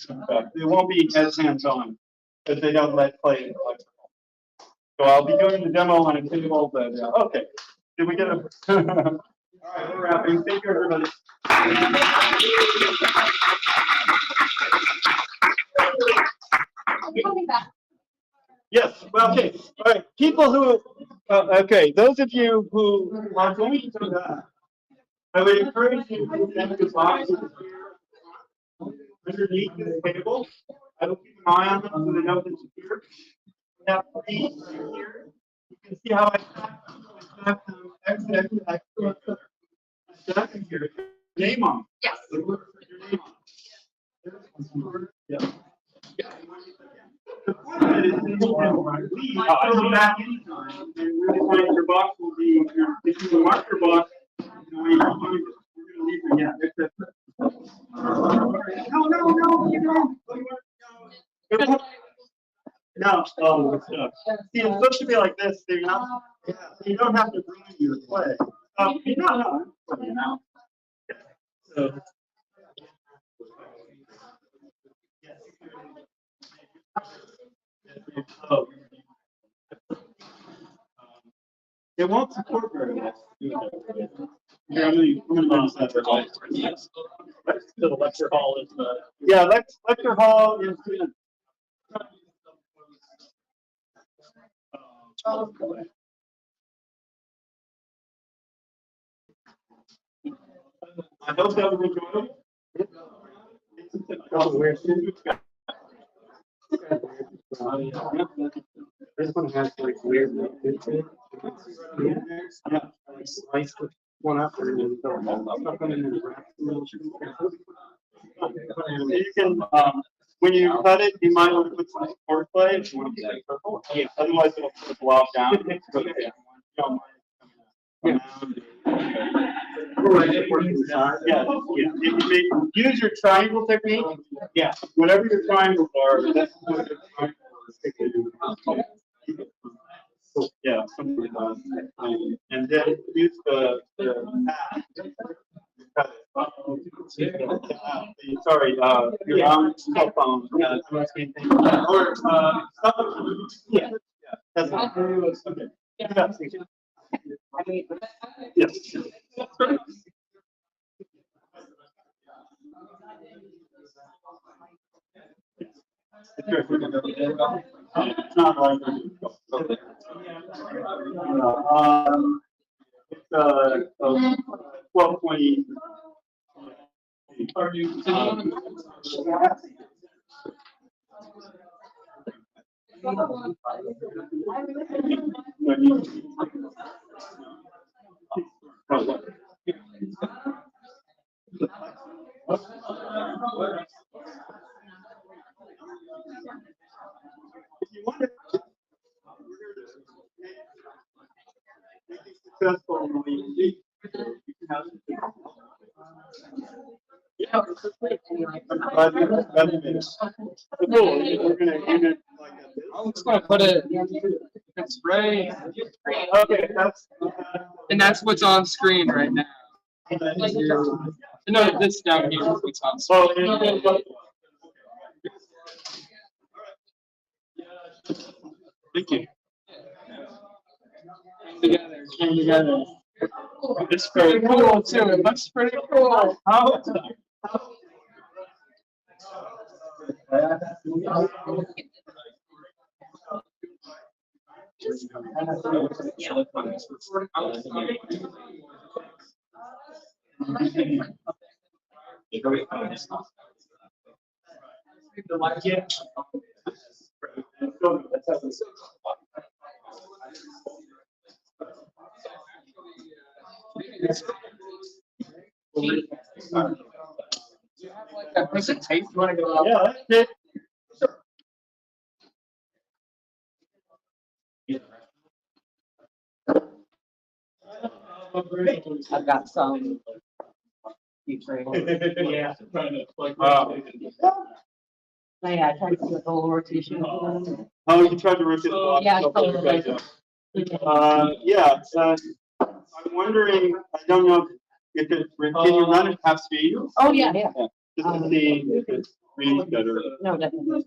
It won't be as hands-on, because they don't let play in the lecture hall. So I'll be doing the demo on a table. But okay, did we get a? All right, we're wrapping. Thank you, everybody. Yes. Well, okay. All right. People who, okay, those of you who are going to do that, I would encourage you to send the boxes here underneath this table. I will keep an eye on them so they know this is here. Now, these here, you can see how I stack them X, X, X, X, here. Name on. Yes. Your name on. Yeah. The format is come back anytime, and really find your box will be, if you mark your box, we're going to leave it, yeah. No, you don't. No, see, it's supposed to be like this, so you don't have to ruin your play. No. So. It won't support very much. Here, I'm gonna that for life. The lecture hall is yeah, lecture hall is I hope that was enjoyable. This one has like weird. Yeah, I sliced one up and then stuff in the wrap. You can, when you cut it, you might want to put some support play if you want to keep it purple. Yeah, otherwise it'll sort of blow down. So, yeah, you don't mind it coming out. Yeah, yeah. If you make, use your triangle technique. Yeah, whatever your triangles are, that's what your triangle is. Yeah, something like that. And then use the sorry, your own cell phone. Yeah, or yeah, that's okay. Yes. It's not like it's 12:20. Are you? If you want to make it successful, you can have yeah, it's just like, we're gonna like I'm just gonna put it. It's right. okay, And that's what's on screen right now. No, this down here is what's on screen. Thank you. Came together. It's pretty cool too. It looks pretty cool. That piece of tape, you wanna go out? Yeah, that's it. I've got some. Yeah. Yeah, I tried to do a whole rotation. Oh, you tried to rotate the block. Yeah, Yeah, I'm wondering, I don't know if it, can you run it half speed? Oh, yeah, yeah. Just to see if it reads better. No, definitely.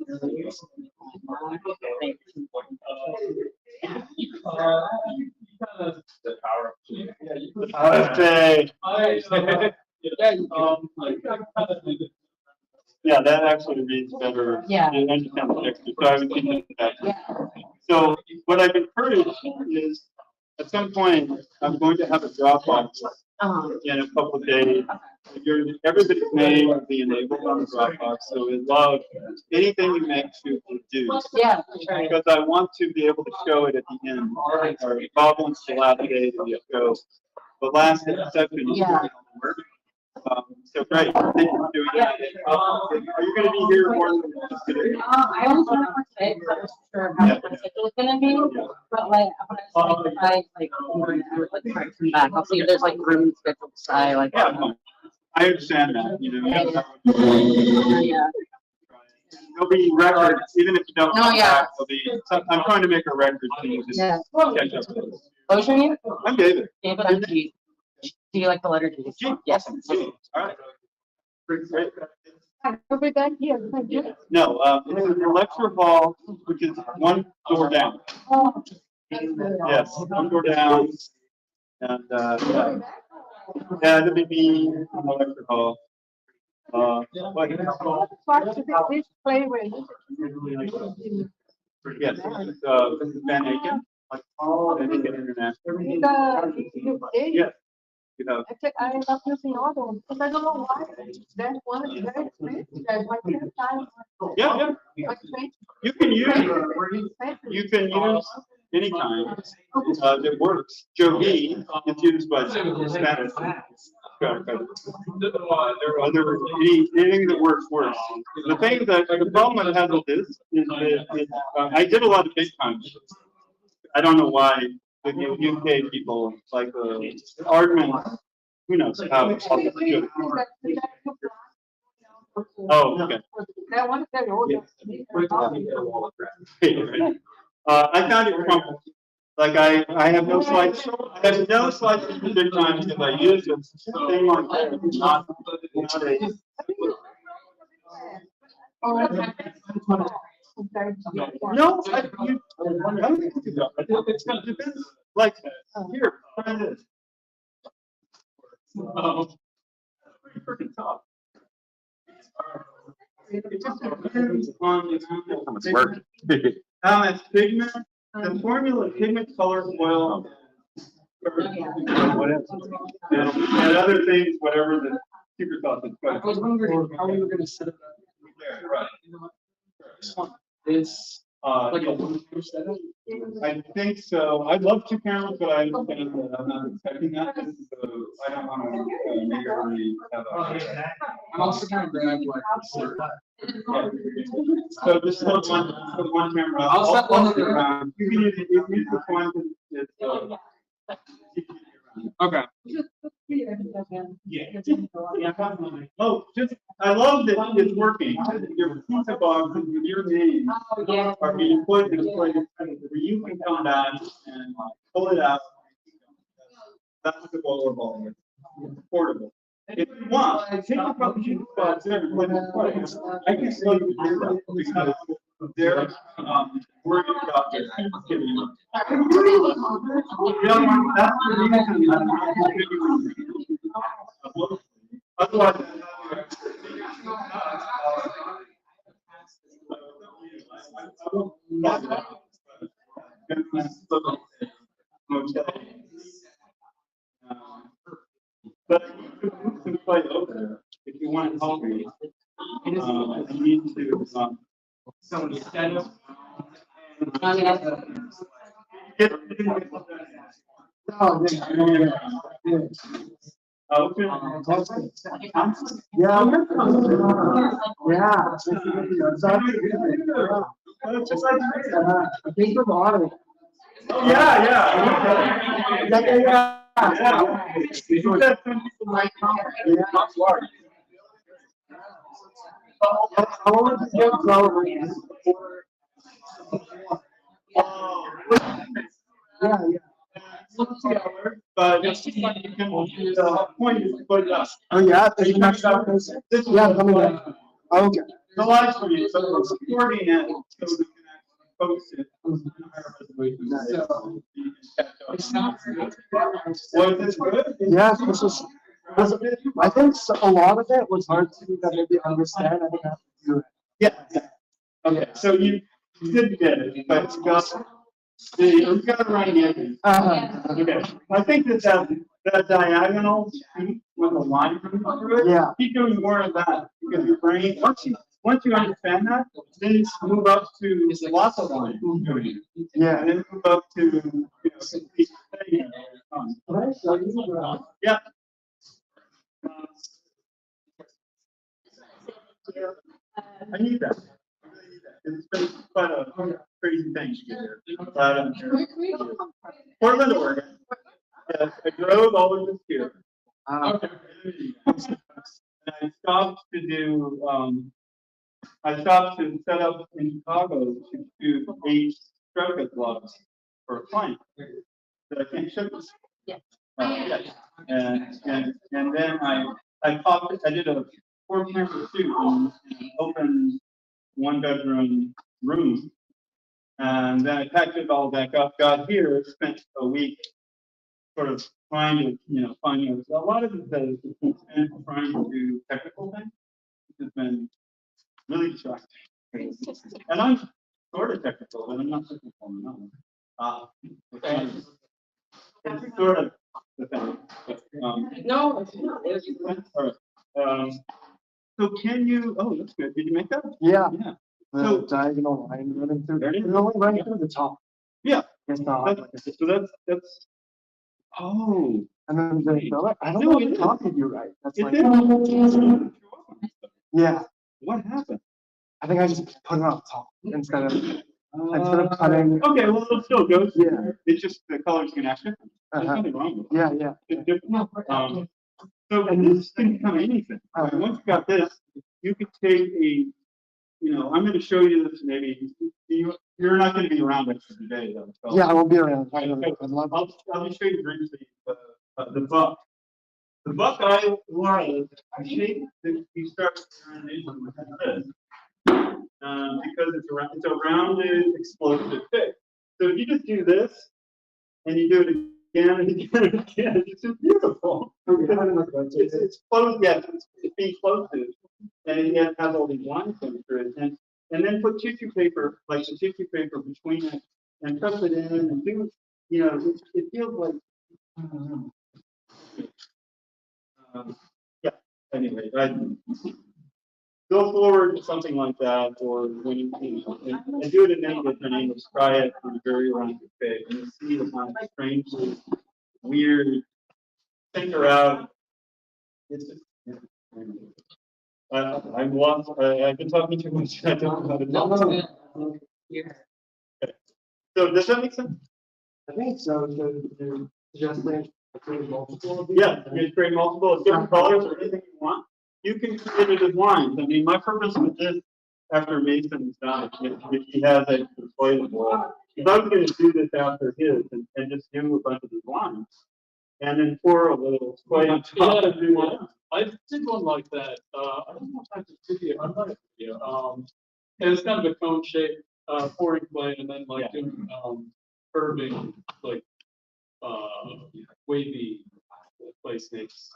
Okay. Yeah, that actually reads better. Yeah. And understands the text, so I was thinking that. Yeah. So what I've encouraged is, at some point, I'm going to have a Dropbox in a couple of days. Everybody's name will be enabled on the Dropbox, so we love anything you make to produce. Yeah, sure. Because I want to be able to show it at the end, or Bob wants the last day to show the last section. Yeah. So great, thank you for doing that. Are you going to be here more than just today? I only want to say, I'm not sure how my schedule is gonna be, but like, I would like try to come back. I'll see if there's like room scheduled, so I like. Yeah, I understand that, you know. Yeah. There'll be records, even if you don't. No, come yeah. back, there'll be, I'm trying to make a record, so you just Yeah. catch up. What was your name? I'm David. David, I'm G. Do you like the letter G? G. Yes. All right. Great. I'll be back here. No, it's in the lecture hall, which is one door down. Oh. Yes, one door down. And, yeah, it'll be me in the lecture hall. Yes, this is Van Aiken. Like all and then get internet. Everything. Yes. You have. I love using all those, because I don't know why, that one is very expensive, there's like 10 times. Yeah, yeah. Like 20. You can use anytime that works. Joe B is used by Spanish. Anything that works. The thing that the problem I have with this is that I did a lot of big times. I don't know why the UK people like the argument. Who knows how it's good. Oh, okay. That one is very old. I found it crumpled. Like I have no slides. I have no slides for big times if I use it. Thing like that. Not a. No, I don't think it's enough. It's gonna depend. Like here, try this. Pretty freaking tough. It just depends on how much work. How much pigment, the formula, pigment, color, oil, whatever. And other things, whatever the secret sauce is. I was wondering how we were gonna set it up. Yeah, right. This one is like a one setup. I think so. I'd love 2 cameras, but I'm not expecting that. So I don't want to make everybody have a. I'm also gonna grab like a shirt. So just put one camera. I'll set one around. You can use this one. Okay. Oh, just I love that it's working. Your pizza boxes with your name are being put in a place where you can come back and pull it out. That's what the roller ball is. It's portable. If you want, take a couple of spots there and put it in place. I can still do that because they're worried about their kids. That's the reason. Otherwise. But you can play over if you want to help me. You need to so instead of just like I think the model. oh yeah. You said some people might come. How long did you But you can, the point is to put it up. Oh, yeah, there's much stuff. Yeah, coming down. Okay. The live stream, so we're supporting it so we can actually post it. Was this good? Yeah, this is. I think a lot of it was hard to maybe understand. I think I have to do it. Yeah. Okay, so you did get it, but you got to run the edges. Okay, I think that diagonal sheet with a line running through it. Yeah. Keep doing more of that because your brain once you understand that, then you move up to lots of lines. Yeah. And then move up to yeah. I need that. It's been quite a crazy thing to get here. Portland, Oregon. Yes, I drove all of this here. And I stopped to do. I stopped to set up in Chicago to do 8 Stratcut vlogs for a client that I can't ship this. Yes. Yes. And then I did a 4-camera shoot in an open 1-bedroom room. And then I packed it all back up, got here, spent a week sort of trying to, find a lot of it is trying to do technical things. It's been really distracting. And I'm sort of technical, but I'm not technical enough. Okay. It's sort of the thing. No, it's not. All right. So can you, oh, that's good. Did you make that? Yeah, Yeah. the So- diagonal line running through, There it is. no, running through the top. Yeah. It's not, So that's, oh. and then the filler, I don't No, know it if is. the copied you right, that's It like, did. yeah, What happened? I think I just put it on top instead of cutting. Okay, well, it still goes. Yeah. It's just the colors can act different. There's Uh-huh. nothing wrong with it. Yeah, yeah. It's different. So this can become anything. Once you got this, you could take a, I'm gonna show you this maybe. You're not gonna be around next day though. So. Yeah, I won't be around. All right, I'd love to. I'll just show you briefly the buck. The buck I was, I shape that you start animation with this. Because it's a rounded explosive pick. So if you just do this and you do it again and again and again, it's just beautiful. It's close, yes, it's being explosive. And it has all these lines going through it. And then put tissue paper, like the tissue paper between it and press it in and do, it feels like, I don't know. Yeah, anyway, go forward to something like that, or when and do it in many different angles. Try it on a very round fit, and you see the kind of strangely weird center out. It's just, I'm lost. I've been talking too much. I don't know how to talk. So does that make sense? I think so, to suggesting create multiple. Yeah, you can create multiple different colors or anything you want. You can create it as lines. I mean, my purpose with this, after Mason's done, if he has a display the board, if I was going to do this after his and just do a bunch of these lines, and then pour a little display on top and do one. I did one like that. I don't know if I did video. I'm not a video. And it's kind of a cone shape, pouring clay and then like doing curving, like wavy clay snakes.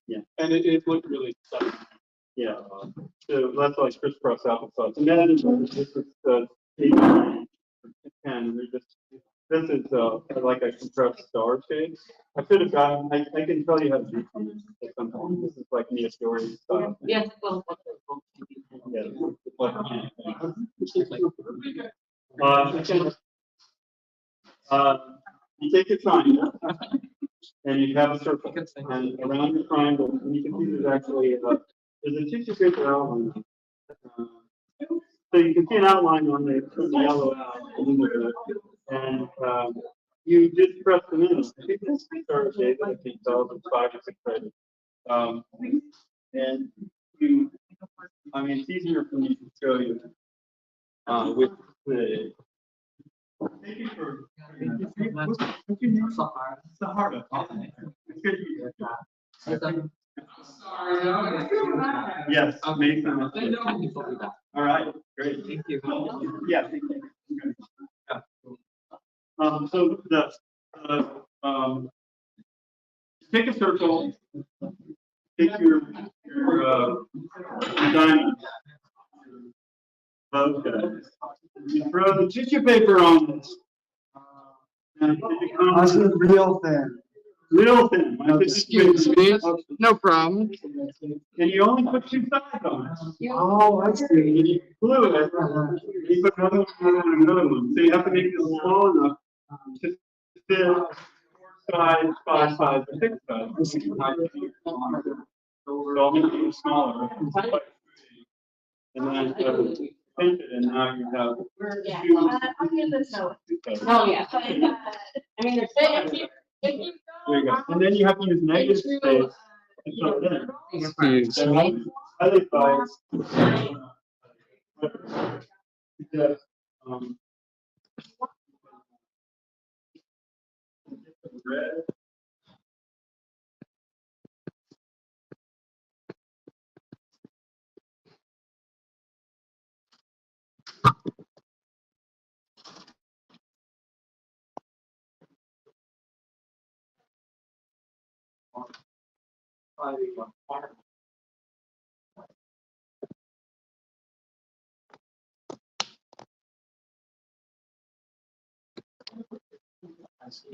Yeah. And it looked really tough. Yeah. So that's like crisscross applesauce. And then this is the 10. This is like a compressed star shape. I could have gotten. I can tell you how to do something at some point. This is like Mia Story style. Yes, well. Yeah. You take your triangle and you have a circle, and around the triangle, and you can see there's actually there's a tissue paper outline. So you can see an outline on the yellow and you just press them in. I think this started David, I think so, it's 5 or 6 pages. And it's easier for me to show you with the. Thank you for. Sahara. It's good to hear. Yes, Mason. All right, great. Thank you. Yeah, thank you. So take a circle, take your diamond. Okay. You throw the tissue paper on this. And it becomes Real thin. real thin. Excuse me. No problem. And you only put 2 sides on it. Oh, I see. And you glue it. You put another one on another one. So you have to make this small enough to fit 4 sides, 5 sides, and 6 sides. So I'll make it smaller. And then paint it, and now you have. I'll give this note. Oh, yeah. I mean, if you There you go. And then you have to use negative space to fill it in. Excuse And other sides. Because, red. Yeah.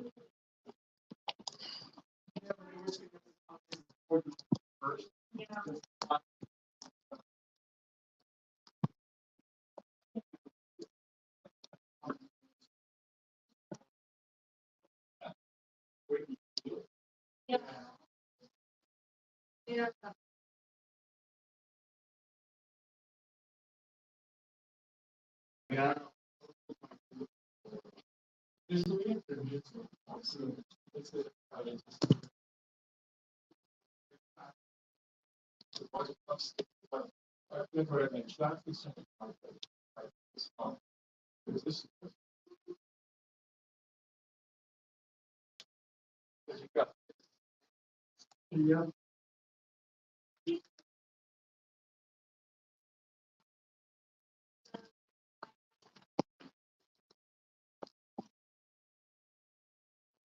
Yeah.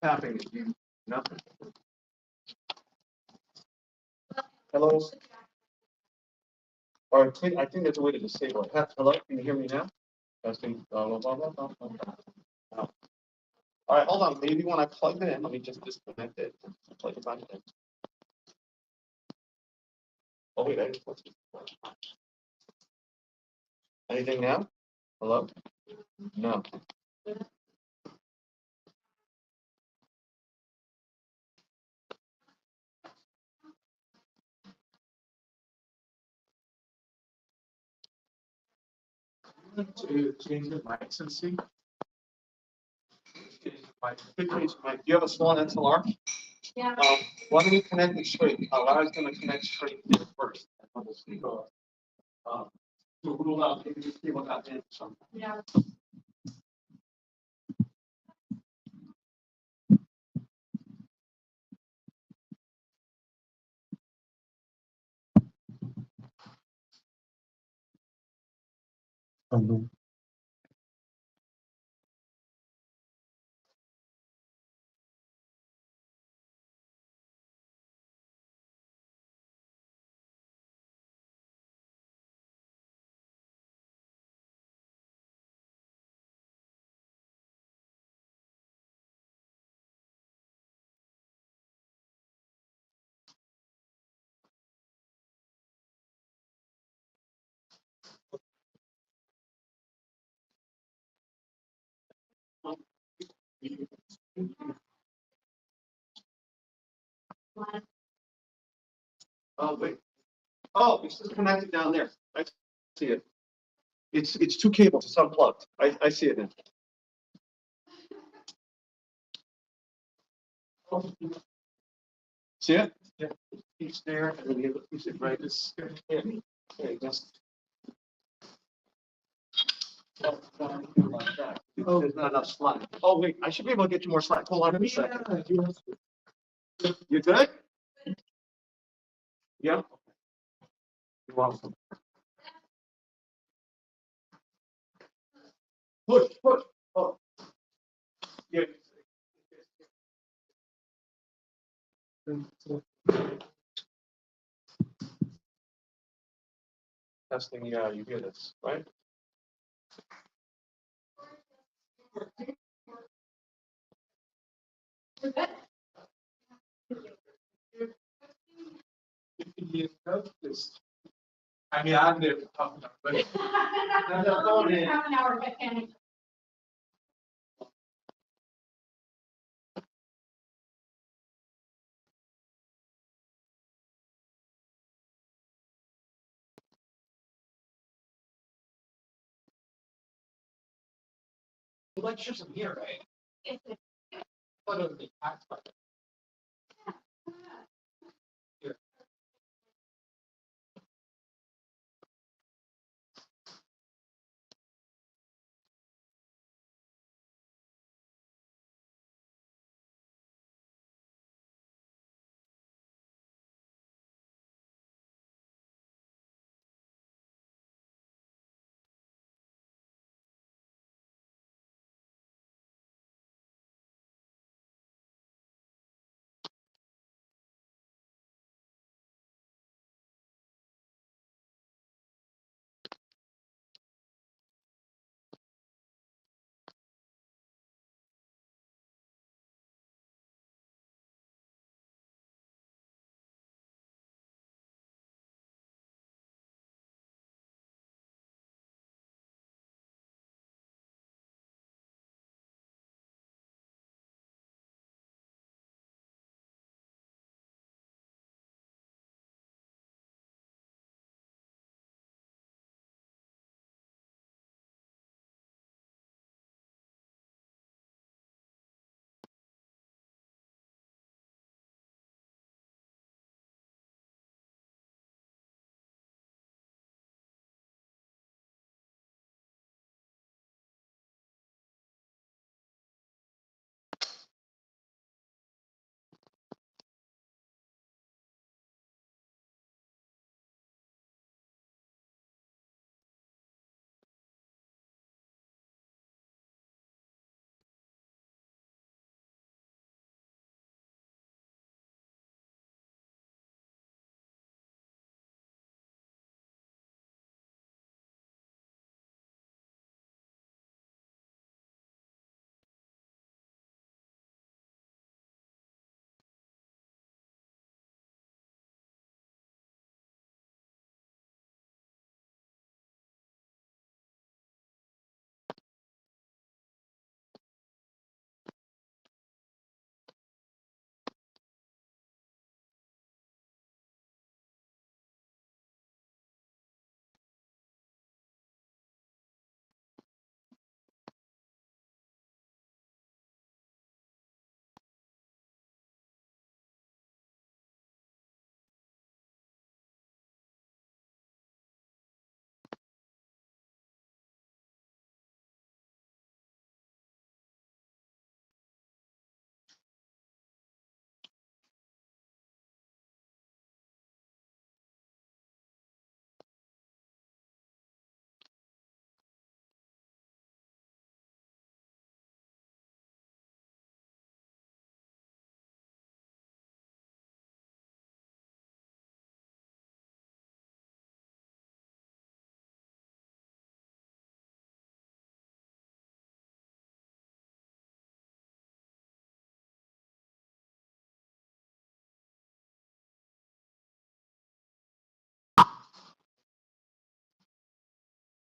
Tapping again. Nothing. Hello. Or I think there's a way to disable it. Hello, can you hear me now? Testing. Blah, blah, blah, blah, blah, blah. No. All right, hold on. Maybe when I plug it in, let me just disconnect it. Plug it back in. Oh wait, anything now? Hello? No. To change the mics and see. Do you have a small XLR? Yeah. Why don't we connect it straight? Larry's going to connect straight here first. Rule out, maybe just see what that is. Yeah. Oh, wait. Oh, it's just connected down there. I see it. It's two cables. It's unplugged. I see it now. See it? Yeah. It's there, and then the other piece is right. It's here. There you go. Like that. There's not enough slack. Oh, wait, I should be able to get you more slack. Hold on a second. You good? Yeah. You're welcome. Push, push. Oh. Yeah. Testing, yeah, you hear this, right? I mean, I'm there to talk about, but. Half an hour, but can The lecture's in here, right? But it'll be packed by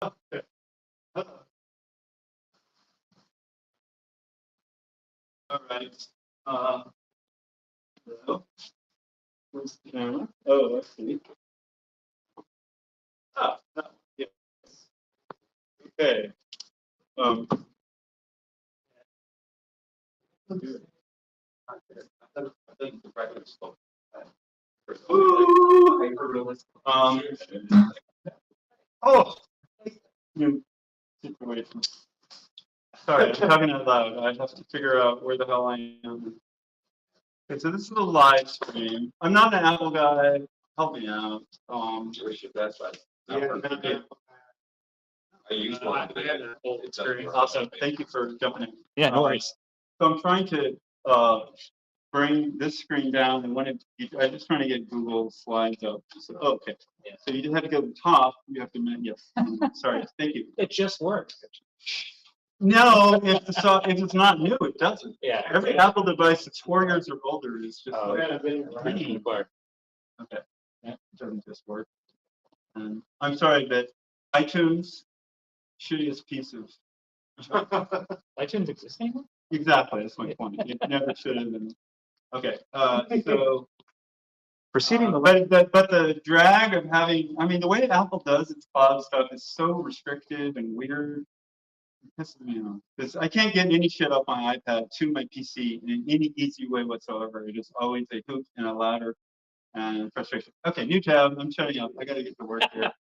Okay. All right. So, where's the camera? Oh, I see. Ah, no, yes. Okay. Um, ooh, oh, new situation. Sorry, I'm talking out loud. I have to figure out where the hell I am. Okay, so this is a live stream. I'm not an Apple guy. Help me out. That's right. Yeah, I use one. It's awesome. Thank you for jumping in. Yeah, no worries. So I'm trying to bring this screen down and when I'm just trying to get Google Slides up. So, okay. Yeah. So you just have to go to the top. You have to, yes. Sorry. Thank you. It just works. No, if it's not new, it doesn't. Yeah. Every Apple device that's 4 years or older is just like, okay. Yeah, it doesn't just work. And I'm sorry, but iTunes, shittiest piece of. iTunes exists anymore? Exactly, that's my point. It never should have been. Okay, so. Proceeding the But the drag of having, I mean, the way Apple does its cloud stuff is so restrictive and weird. It pisses me off. Because I can't get any shit up my iPad to my PC in any easy way whatsoever. It is always a hoot and a ladder and frustration. Okay, new tab. I'm shutting up. I gotta get to work here.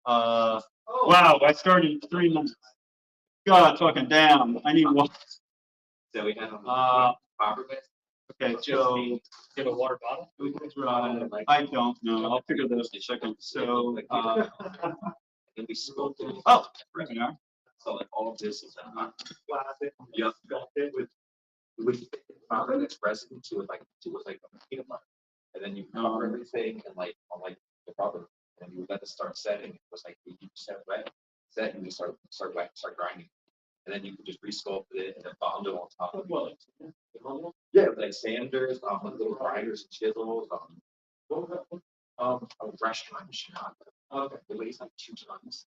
Wow, I started in 3 minutes. God, fucking damn. I need one. So we have Okay, so Get a water bottle? I don't know. I'll figure that out in a second. So and we spoke to oh, webinar. so like all of this is yep. With powder that's resin to like peanut butter. And then you cover everything and like on like the rubber and you let it start setting. It was like 80% wet. Set and you start grinding. And then you can just resculpt it and then bond it on top of it. Yeah, like sanders, like little grinders and chisels. A restaurant in Chicago. Okay, it weighs like 2 tons.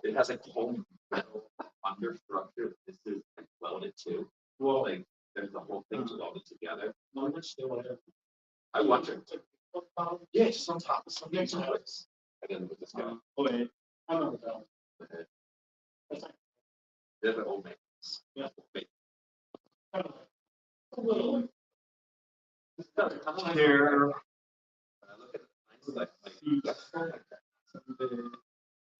It has like a whole metal understructure. This is like welded too. Well, like there's the whole thing's welded together. I wonder. Yeah, it's just on top of something. And then with this guy. Oh wait, I don't know. They're the old man. Yeah. Here.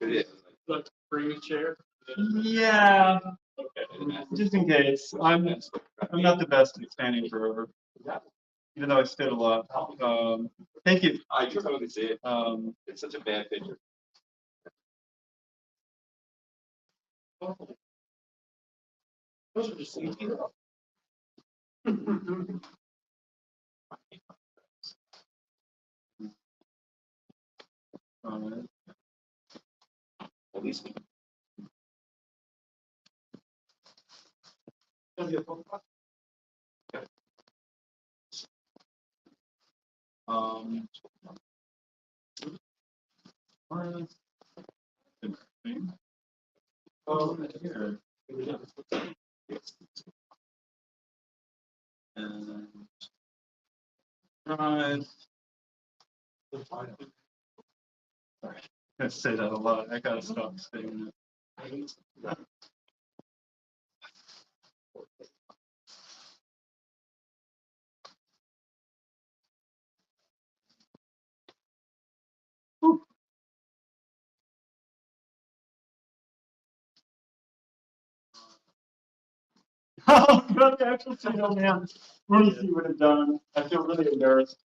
It is. Let's bring a chair. Yeah, just in case. I'm not the best at standing forever, even though I stood a lot. Thank you. I can totally see it. It's such a bad picture. Those are just easy. At least Oh, here. And drive. Sorry, I say that a lot. I gotta stop saying that. Oh, God, the actual single man. Really see what I've done. I feel really embarrassed.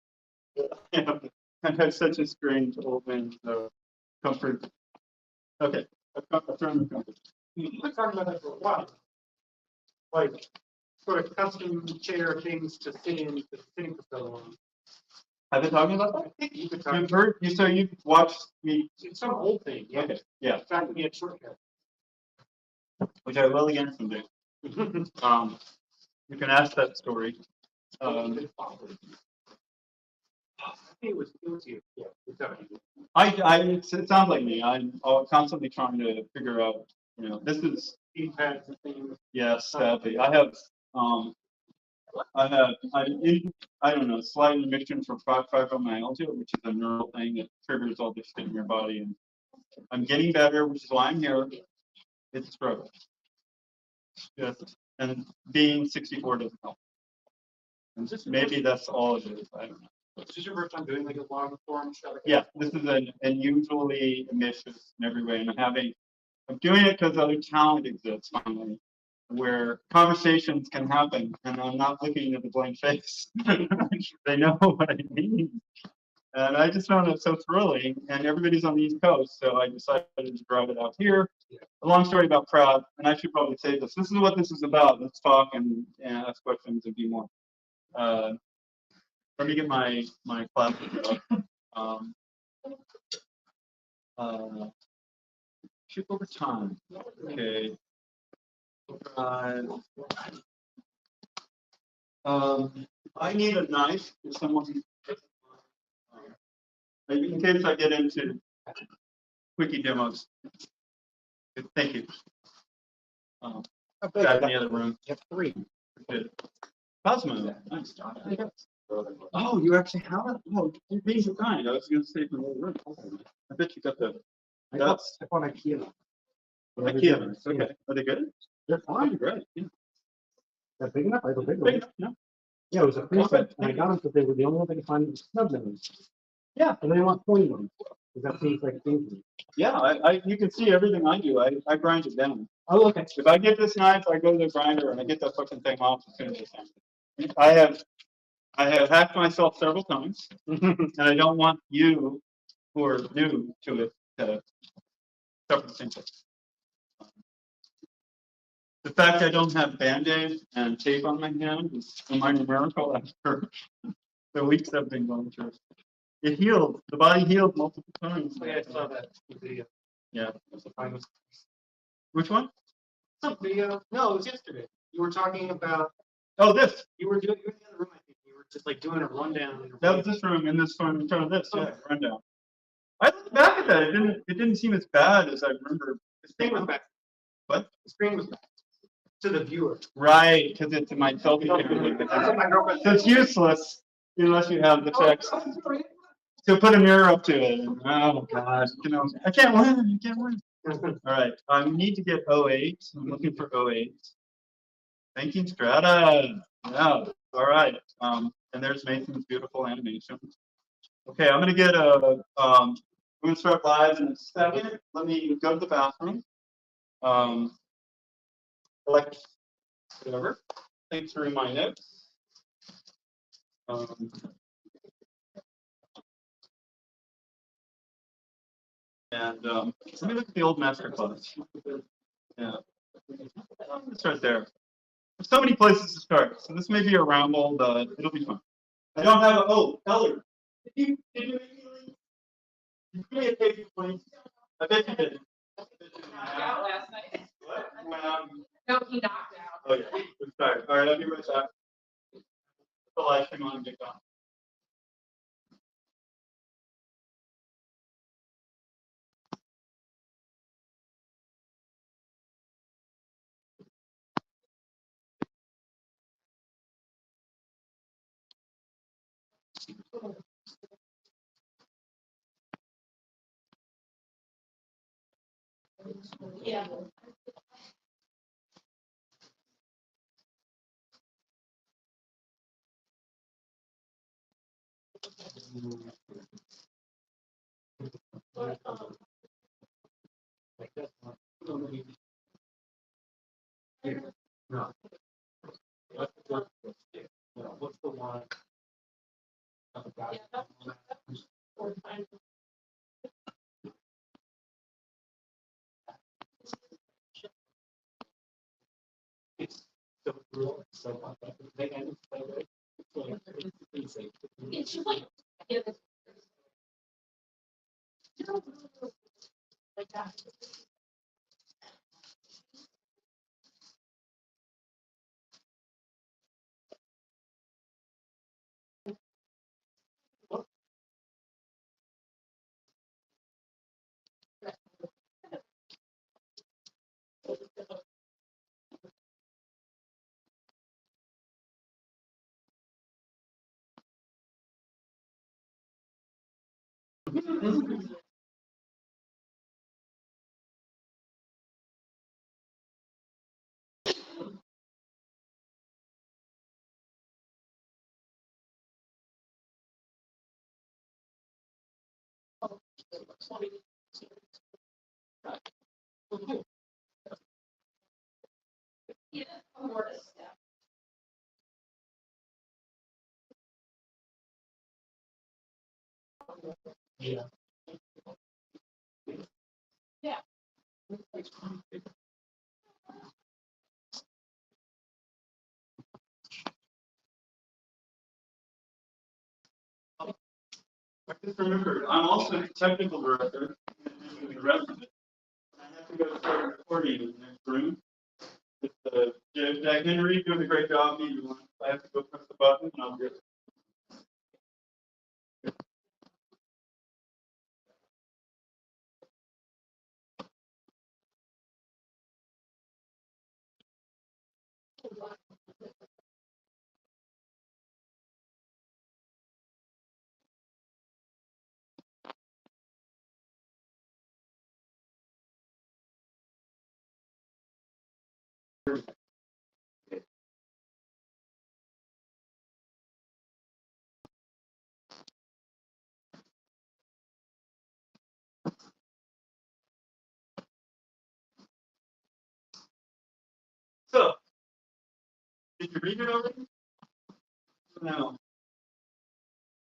I've had such a strange old man, so comfort. Okay, I've thrown the comfort. We've been talking about that for a while. Like, sort of custom chair things to sit in, the sitting for so long. Have been talking about that? I think you've been talking. You've heard, so you've watched me. It's some old thing, yeah. Okay, yeah, In fact, we had shortcut. which I will again someday. You can ask that story. It was you. Yeah. It's definitely you. It sounds like me. I'm constantly trying to figure out, this is, Keypads and things. yes, sadly, I'm in, I don't know, slight remission for fibromyalgia, which is a neural thing that triggers all this shit in your body. And I'm getting better, which is why I'm here. It's a struggle. Just, and being 64 doesn't help. And just maybe that's all it is. I don't know. Is this your first time doing like a long form show? Yeah, this is an unusually ambitious in every way, and I'm doing it because other talent exists finally, where conversations can happen, and I'm not looking at the blank face. They know what I mean, and I just found it so thrilling. And everybody's on the East Coast, so I decided to drive it out here. A long story about Pratt, and I should probably say this. This is what this is about. Let's talk and ask questions and be more. Let me get my classes up. Shoot over time. Okay. I need a knife if someone. In case I get into quickie demos. Thank you. Got in the other room. You have 3. Good. Cosmo. Nice. Oh, you actually have it? Oh, you're being so kind. I was going to say from the other room. I bet you got the. I That's found IKEA. IKEA. Okay. Are they good? They're fine. Great. Yeah. They're big enough. I have a big Big one. enough, no? Yeah, it was a free Okay. set, and I got them because they were the only one they could find that was snub ones. Yeah. And they want 20 ones. Because that seems like easy. Yeah, you can see everything I do. I grind it down. Oh, okay. If I get this knife, I go to the grinder and I get that fucking thing off as soon as it's done. I have hacked myself several times, and I don't want you who are new to it to suffer the same thing. The fact I don't have Band-Aid and tape on my hand is a minor miracle after the weeks I've been going through. It healed. The body healed multiple times. Oh, yeah, I saw that video. Yeah. It was Which one? some video. No, it was yesterday. You were talking about. Oh, this. You were in the other room. I think you were just like doing a rundown. That was this room in this one in front of this. Yeah, rundown. I looked back at that. It didn't seem as bad as I remember. The screen was back. What? The screen was back to the viewer. Right, because it's my selfie camera. So it's useless unless you have the text. So put a mirror up to it. Oh God, I can't win. I can't win. All right, I need to get 08. I'm looking for 08. Thanking Strata. Yeah. All right. And there's Mason's beautiful animation. Okay, I'm gonna get we're gonna start live in a second. Let me go to the bathroom. Like whatever. Thanks for my notes. And let me look at the old master class. Yeah, let's start there. There's so many places to start, so this may be a ramble, but it'll be fun. I don't have Eller. Did you make me leave? Did you give me a paper plane? I bet you did. Out last night. What? No, he knocked out. Oh yeah, I'm sorry. All right, I'll be right back. The live stream on and get gone. Yeah. No. What's the one? It's so real. So they end up It's just like, yeah, like that. Yeah. I just remembered, I'm also the technical director. And the rest of it. I have to go start recording in the next room. Jack Henry doing a great job. I have to go press the button and I'll get it. So, did you read it already? No.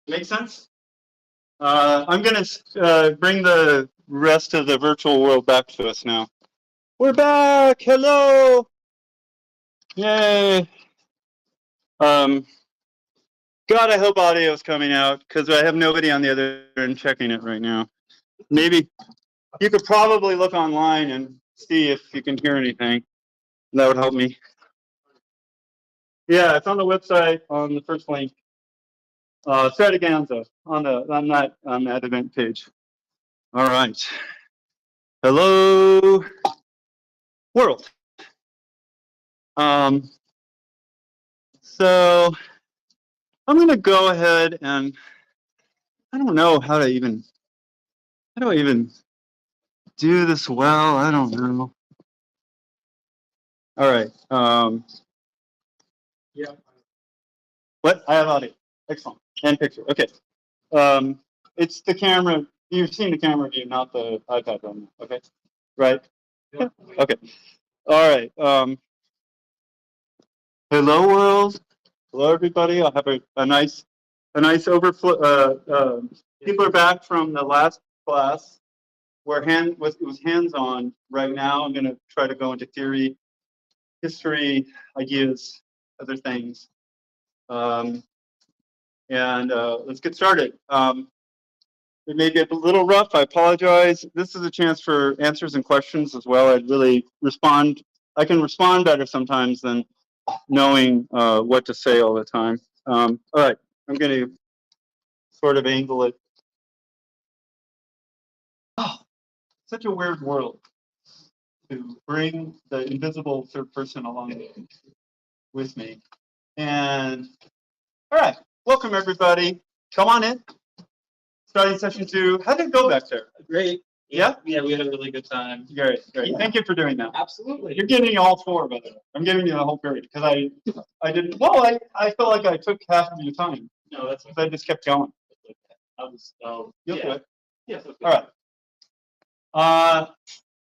Make sense? I'm going to bring the rest of the virtual world back to us now. We're back. Hello. Yay. God, I hope audio is coming out because I have nobody on the other end checking it right now. Maybe you could probably look online and see if you can hear anything. That would help me. Yeah, it's on the website on the first link. Strataganza on that event page. All right. Hello, world. So I'm going to go ahead and I don't know how do I even do this well. I don't know. All right. Yeah. What? I have audio. Excellent. And picture. Okay. It's the camera. You've seen the camera view, not the iPad one. Okay. Right. Yeah. Okay. All right. Hello, world. Hello, everybody. I'll have a nice overflow. People are back from the last class where it was hands-on. Right now, I'm going to try to go into theory, history, ideas, other things. Let's get started. It may be a little rough. I apologize. This is a chance for answers and questions as well. I'd really respond. I can respond better sometimes than knowing what to say all the time. All right, I'm going to sort of angle it. Oh, such a weird world to bring the invisible third person along with me. And all right, welcome everybody. Come on in. Starting session 2. How did it go back there? Great. Yeah? Yeah, we had a really good time. Great, great. Yeah. Thank you for doing that. Absolutely. You're getting all 4, by the way. I'm giving you the whole period because I didn't. Well, I feel like I took half of your time. No, that's because I just kept going. I was You'll do yeah. it. Yes. Okay. All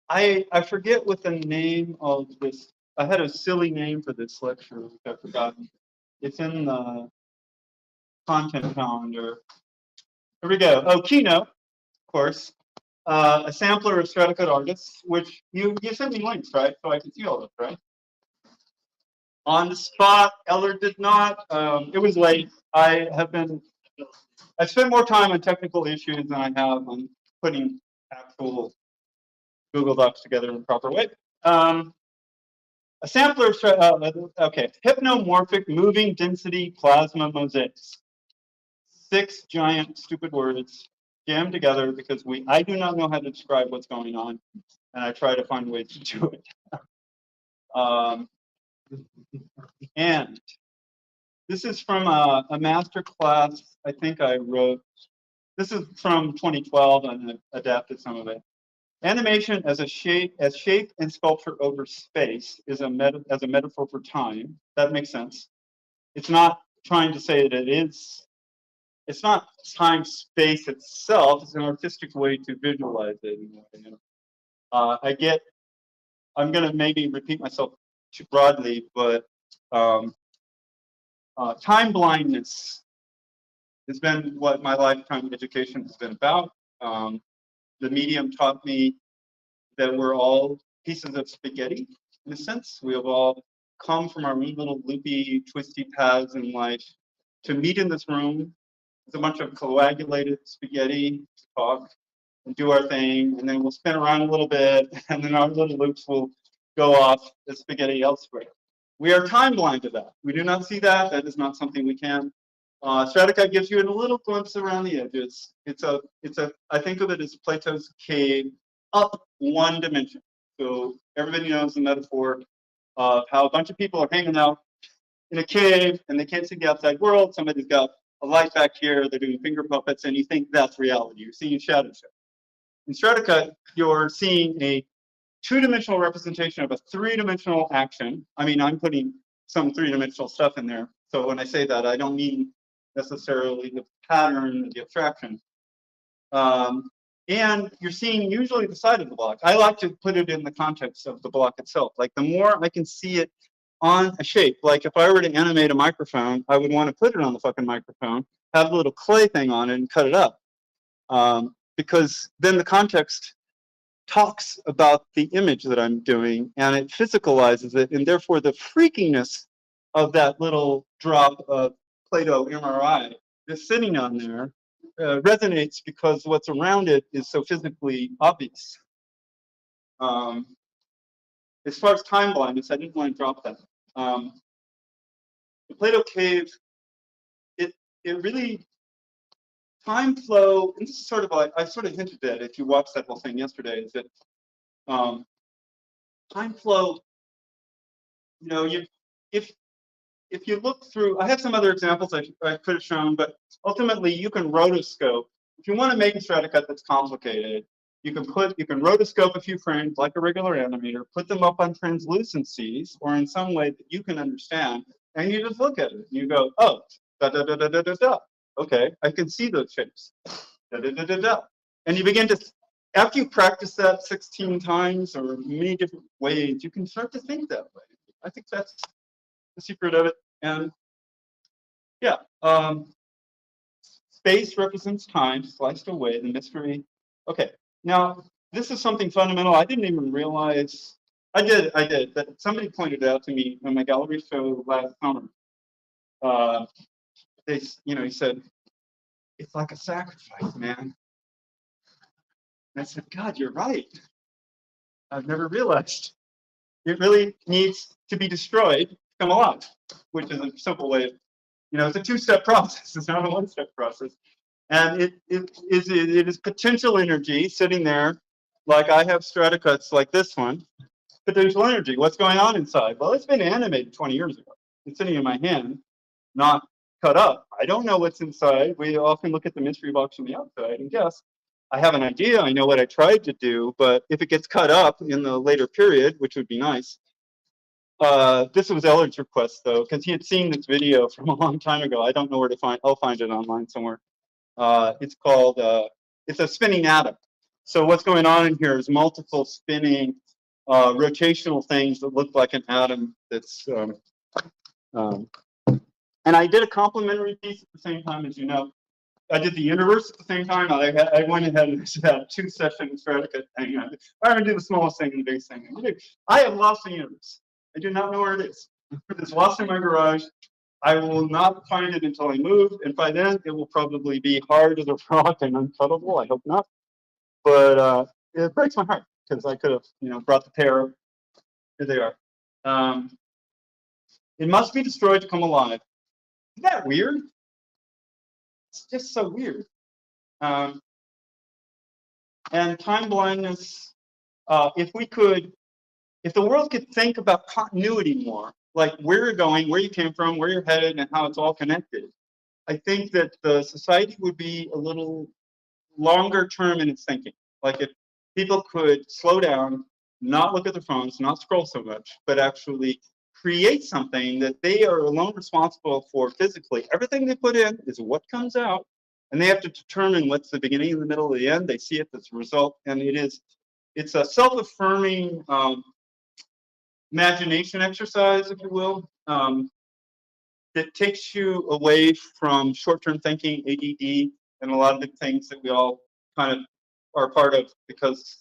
right. I forget what the name of this. I had a silly name for this lecture, which I forgot. It's in the content calendar. Here we go. Oh, keynote, of course. A sampler of Stratcut artists, which you sent me links, right? So I can see all this, right? On the spot, Eller did not. It was late. I spent more time on technical issues than I have on putting actual Google Docs together in the proper way. A sampler, okay, hypnomorphic moving density plasma mosaics. 6 giant stupid words jammed together because I do not know how to describe what's going on, and I try to find ways to do it. And this is from a master class I think I wrote This is from 2012, and I adapted some of it. Animation as shape and sculpture over space is as a metaphor for time. That makes sense. It's not trying to say that it is. It's not time space itself. It's an artistic way to visualize it. I'm going to maybe repeat myself too broadly, but time blindness has been what my lifetime education has been about. The medium taught me that we're all pieces of spaghetti, in a sense. We have all come from our own little loopy, twisty paths in life to meet in this room. It's a bunch of coagulated spaghetti to talk and do our thing, and then we'll spin around a little bit, and then our little loops will go off the spaghetti elsewhere. We are time blind to that. We do not see that. That is not something we can. Stratcut gives you a little glimpse around the edges. I think of it as Plato's cave up one dimension. So everybody knows the metaphor of how a bunch of people are hanging out in a cave and they can't see the outside world. Somebody's got a light back here. They're doing finger puppets, and you think that's reality. You're seeing a shadow show. In Stratcut, you're seeing a two-dimensional representation of a three-dimensional action. I mean, I'm putting some three-dimensional stuff in there. So when I say that, I don't mean necessarily the pattern, the abstraction. And you're seeing usually the side of the block. I like to put it in the context of the block itself. Like the more I can see it on a shape, like if I were to animate a microphone, I would want to put it on the fucking microphone, have a little clay thing on it and cut it up. Because then the context talks about the image that I'm doing and it physicalizes it, and therefore the freakiness of that little drop of Play-Doh MRI that's sitting on there resonates because what's around it is so physically obvious. As far as time blindness, I didn't want to drop that. The Play-Doh cave, it really, time flow, and this is sort of like, I sort of hinted at it if you watched that whole thing yesterday, is that time flow, you know, if you look through, I have some other examples I could have shown, but ultimately you can rotoscope. If you want to make a Stratcut that's complicated, you can rotoscope a few frames like a regular animator, put them up on translucencies or in some way that you can understand, and you just look at it and you go, oh, da da da da da da da. Okay, I can see those shapes. Da da da da da. And you begin to, after you practice that 16 times or many different ways, you can start to think that way. I think that's the secret of it. And yeah, space represents time sliced away, the mystery. Okay, now this is something fundamental. I didn't even realize, I did, but somebody pointed out to me on my gallery show last summer. He said, it's like a sacrifice, man. And I said, God, you're right. I've never realized. It really needs to be destroyed to come alive, which is a simple way of, it's a two-step process. It's not a one-step process. And it is potential energy sitting there, like I have Stratcuts like this one. Potential energy. What's going on inside? Well, it's been animated 20 years ago. It's sitting in my hand, not cut up. I don't know what's inside. We often look at the mystery box from the outside and guess. I have an idea. I know what I tried to do, but if it gets cut up in the later period, which would be nice. This was Ellard's request, though, because he had seen this video from a long time ago. I don't know where to find. I'll find it online somewhere. It's called. It's a spinning atom. So what's going on in here is multiple spinning rotational things that look like an atom. That's. And I did a complementary piece at the same time, as you know. I did the universe at the same time. I went ahead and had 2 sessions Stratcut thing. I'm going to do the smallest thing and the biggest thing. I have lost the universe. I do not know where it is. It's lost in my garage. I will not find it until I move, and by then it will probably be hard as a rock and uncuttable. I hope not. But it breaks my heart because I could have, brought the pair. Here they are. It must be destroyed to come alive. Isn't that weird? It's just so weird. And time blindness, if the world could think about continuity more, like where you're going, where you came from, where you're headed, and how it's all connected, I think that the society would be a little longer term in its thinking. Like if people could slow down, not look at their phones, not scroll so much, but actually create something that they are alone responsible for physically. Everything they put in is what comes out, and they have to determine what's the beginning, the middle, the end. They see it as a result, and it's a self-affirming imagination exercise, if you will, that takes you away from short-term thinking, ADD, and a lot of the things that we all kind of are part of because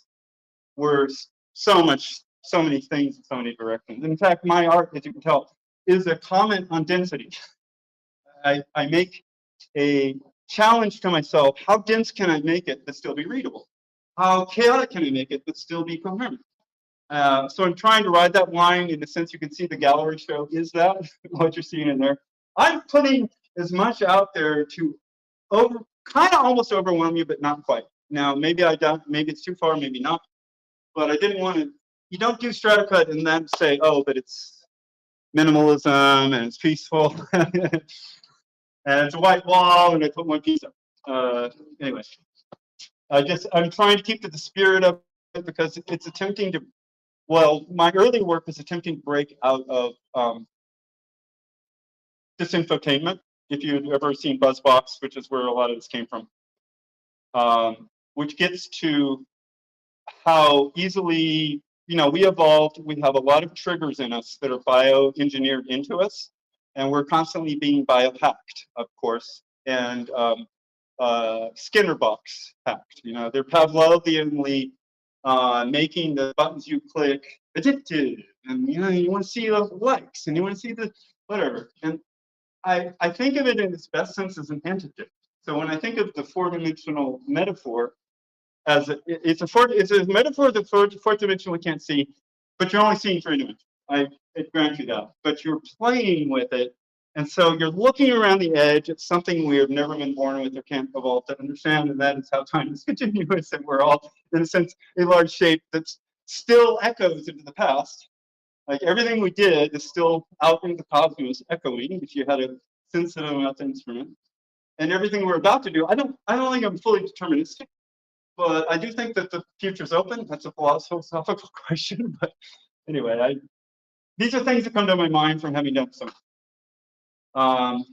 we're so many things in so many directions. In fact, my art, as you can tell, is a comment on density. I make a challenge to myself: how dense can I make it but still be readable? How chaotic can I make it but still be coherent? So I'm trying to ride that line. In a sense, you can see the gallery show is that what you're seeing in there. I'm putting as much out there to kind of almost overwhelm you, but not quite. Now, maybe I don't, maybe it's too far, maybe not. But I didn't want to. You don't do Stratcut and then say, oh, but it's minimalism and it's peaceful and it's a white wall and I put one piece up. Anyway, I'm trying to keep to the spirit of it because it's attempting to. Well, my early work was attempting to break out of this infotainment. If you've ever seen BuzzBox, which is where a lot of this came from, which gets to how easily, we evolved. We have a lot of triggers in us that are bioengineered into us, and we're constantly being biohacked, of course, and Skinner box hacked. They're Pavlovianly making the buttons you click addictive, and you want to see the likes, and you want to see the whatever. And I think of it in its best sense as an antidote. So when I think of the four-dimensional metaphor, as it's a metaphor that fourth dimension we can't see, but you're only seeing three dimensions. I grant you that, but you're playing with it, and so you're looking around the edge at something we have never been born with or can't evolve to understand, and that is how time is continuous, and we're all, in a sense, a large shape that still echoes into the past. Like everything we did is still out in the cosmos echoing, if you had a sensitive enough instrument. And everything we're about to do, I don't think I'm fully deterministic, but I do think that the future's open. That's a philosophical question, but anyway, these are things that come to my mind from having done some. All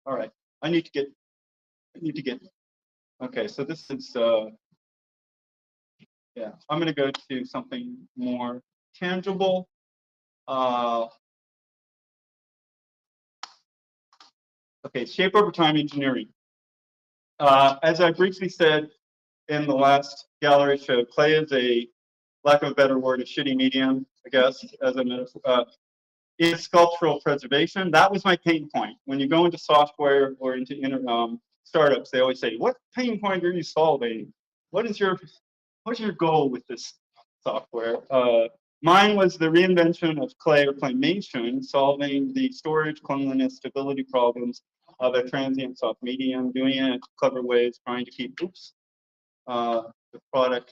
right, I need to get. Okay, so this is yeah. I'm going to go to something more tangible. Okay, shape over time engineering. As I briefly said in the last gallery show, clay is a, lack of a better word, a shitty medium, I guess, as a metaphor. Is sculptural preservation. That was my pain point. When you go into software or into startups, they always say, what pain point are you solving? What's your goal with this software? Mine was the reinvention of clay or claymation, solving the storage, cleanliness, stability problems of a transient soft medium, doing it in clever ways, trying to keep, the product.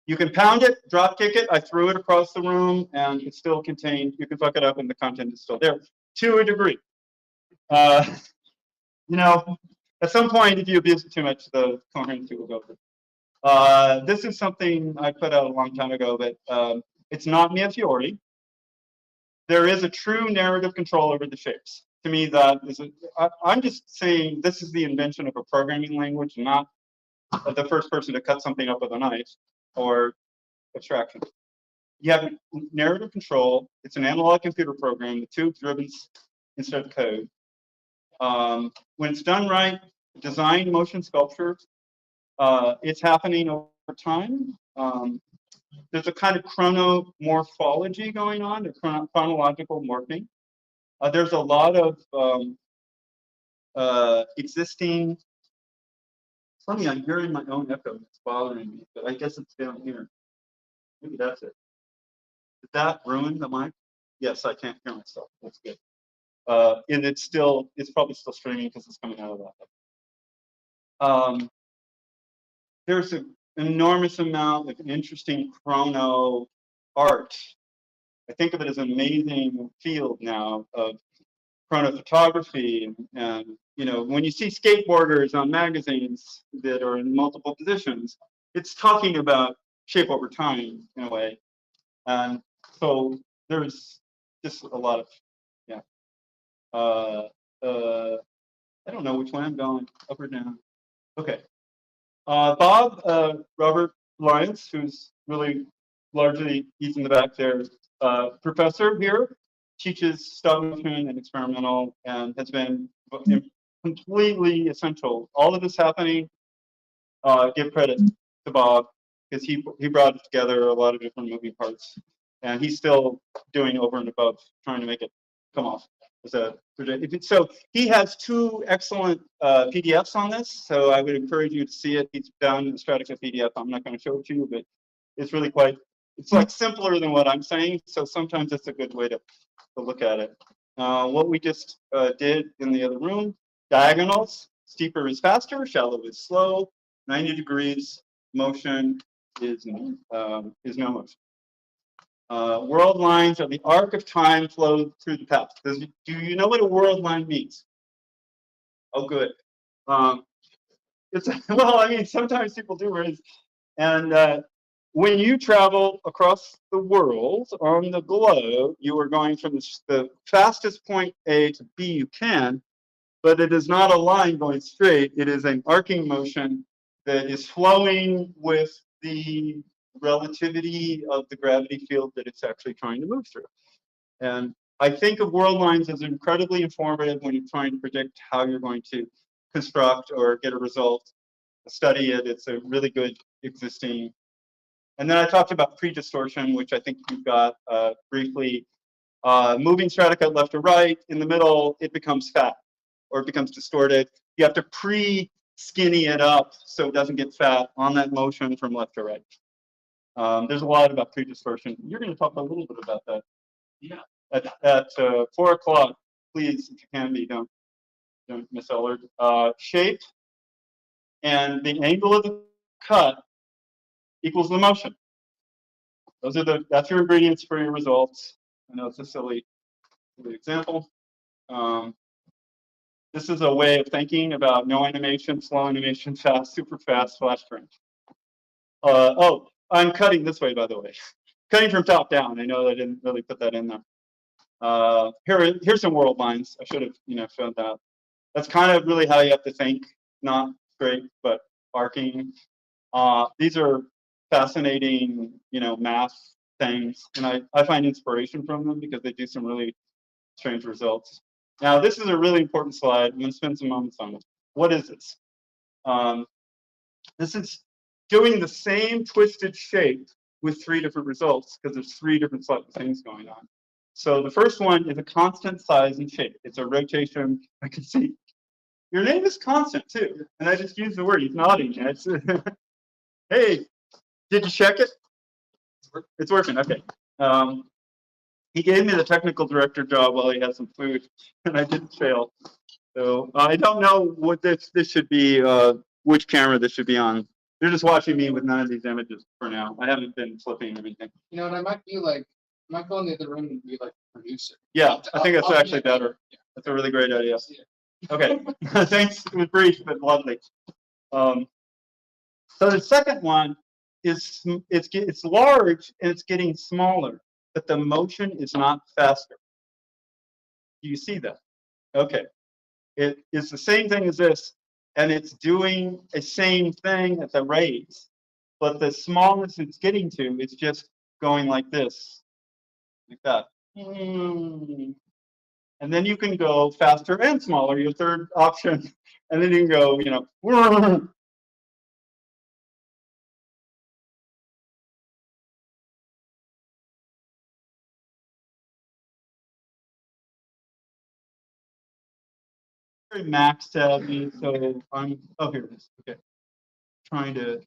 You can pound it, drop kick it. I threw it across the room, and it's still contained. You can fuck it up, and the content is still there to a degree. At some point, if you abuse it too much, the coherency will go. This is something I put out a long time ago, but it's not mia fiori. There is a true narrative control over the shapes. To me, that is I'm just saying this is the invention of a programming language, not the first person to cut something up with a knife or abstraction. You have narrative control. It's an analog computer program, the tubes, ribbons, instead of code. When it's done right, design, motion, sculpture, it's happening over time. There's a kind of chronomorphology going on, a chronological morphing. There's a lot of existing. Funny, I'm hearing my own echo. It's bothering me, but I guess it's down here. Maybe that's it. Did that ruin the mic? Yes, I can't hear myself. That's good. And it's probably still streaming because it's coming out of that. There's an enormous amount of interesting chrono art. I think of it as an amazing field now of chronophotography and you know, when you see skateboarders on magazines that are in multiple positions, it's talking about shape over time in a way. And so there's just a lot of, yeah. I don't know which way I'm going, up or down. Okay. Bob, Robert Lyons, who's really largely, he's in the back there, professor here, teaches stop motion and experimental and has been completely essential. All of this happening, give credit to Bob because he brought together a lot of different moving parts, and he's still doing over and above trying to make it come off. So he has two excellent PDFs on this, so I would encourage you to see it. He's down in the Stratcut PDF. I'm not going to show it to you, but it's really quite, it's like simpler than what I'm saying, so sometimes it's a good way to look at it. What we just did in the other room, diagonals, steeper is faster, shallow is slow, 90 degrees motion is no motion. World lines are the arc of time flowed through the past. Do you know what a world line means? Oh, good. It's well, I mean, sometimes people do, right? And when you travel across the world on the globe, you are going from the fastest point A to B you can, but it is not a line going straight. It is an arcing motion that is flowing with the relativity of the gravity field that it's actually trying to move through. And I think of world lines as incredibly informative when you're trying to predict how you're going to construct or get a result, study it. It's a really good existing. And then I talked about pre-distortion, which I think you've got briefly. Moving Stratcut left to right, in the middle, it becomes fat or it becomes distorted. You have to pre-skinny it up so it doesn't get fat on that motion from left to right. There's a lot about pre-distortion. You're going to talk a little bit about that. Yeah. At 4 o'clock, please, if you can be, don't miss Ellard. Shape and the angle of the cut equals the motion. That's your ingredients for your results. I know it's a silly example. This is a way of thinking about no animation, slow animation, fast, super fast, flash frame. Oh, I'm cutting this way, by the way. Cutting from top down. I know I didn't really put that in there. Here's some world lines. I should have shown that. That's kind of really how you have to think. Not straight, but arcing. These are fascinating, math things, and I find inspiration from them because they do some really strange results. Now, this is a really important slide. I'm going to spend some moments on it. What is this? This is doing the same twisted shape with 3 different results because there's 3 different things going on. So the first one is a constant size and shape. It's a rotation. I can see your name is Constant too, and I just used the word. He's nodding. Hey, did you check it? It's working. Okay. He gave me the technical director job while he had some food, and I didn't fail. So I don't know what this should be, which camera this should be on. They're just watching me with none of these images for now. I haven't been flipping everything. And I might be like, I might go in the other room and be like producer. Yeah, I think that's actually better. That's a really great idea. Okay, thanks. It was brief but lovely. So the second one is it's large and it's getting smaller, but the motion is not faster. Do you see that? Okay. It is the same thing as this, and it's doing the same thing at the rates, but the smallness it's getting to, it's just going like this, like that. And then you can go faster and smaller, your third option, and then you can go, very max savvy, so oh, here it is. Okay. Trying to,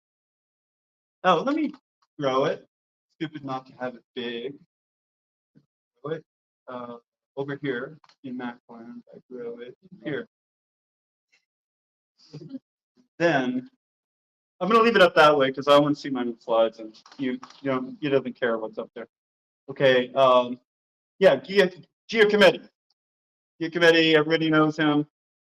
let me grow it. Stupid not to have it big. Grow it over here in Macland. I grow it here. Then I'm going to leave it up that way because I want to see my slides, and you doesn't care what's up there. Okay. Yeah, Giacometti. Giacometti, everybody knows him.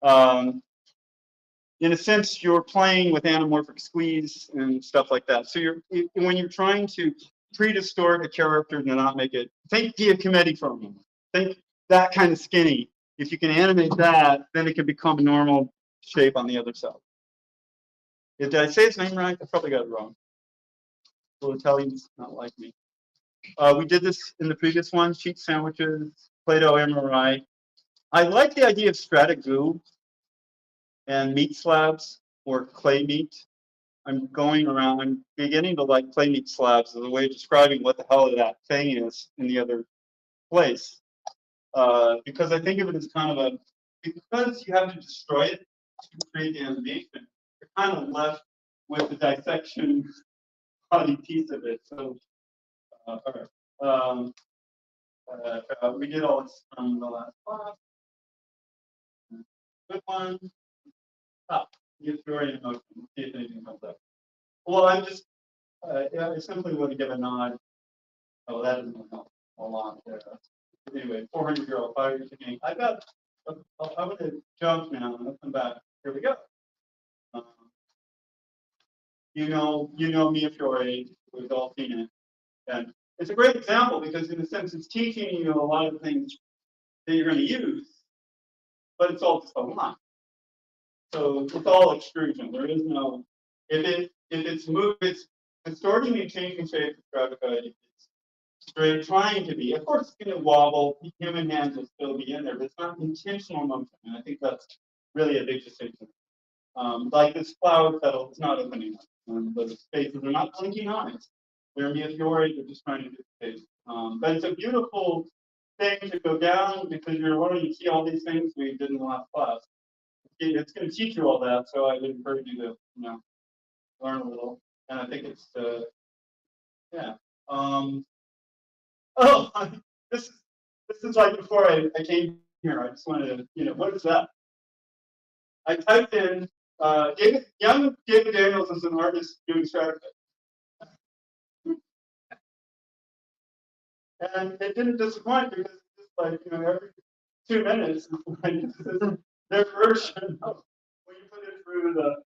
In a sense, you're playing with anamorphic squeeze and stuff like that. So when you're trying to predistort a character to not make it, think Giacometti for a moment. Think that kind of skinny. If you can animate that, then it can become a normal shape on the other side. Did I say his name right? I probably got it wrong. Well, Italians not like me. We did this in the previous one, cheese sandwiches, Play-Doh MRI. I like the idea of strata goo and meat slabs or clay meat. I'm beginning to like clay meat slabs as a way of describing what the hell that thing is in the other place. Because I think of it as kind of because you have to destroy it to create the animation, you're kind of left with the dissection body piece of it. So, all right. We did all this from the last class. Good one. Get story in motion. See if anything comes up. Well, I'm just, I simply want to give a nod. Oh, that doesn't help a lot. Anyway, 400-year-old fire thinking, I'm going to jump now and I'll come back. Here we go. You know me if you're we've all seen it. And it's a great example because in a sense it's teaching you a lot of things that you're going to use, but it's all just a line. So it's all extrusion. There is no, if it's distorting and changing shape of Stratcut, it's straight trying to be. Of course, it's going to wobble. Human hands will still be in there, but it's not intentional motion. And I think that's really a big distinction. Like this flower petal, it's not opening up. The spaces are not blinking eyes. They're meteoric, they're just trying to do space. But it's a beautiful thing to go down because you're learning to see all these things we did in the last class. It's going to teach you all that, so I would encourage you to, learn a little. And I think it's, yeah. Oh, this is like before I came here. I just wanted to, what is that? I typed in young David Daniels is an artist doing Stratcut. And it didn't disappoint because it's just like, every 2 minutes, their version of when you put it through what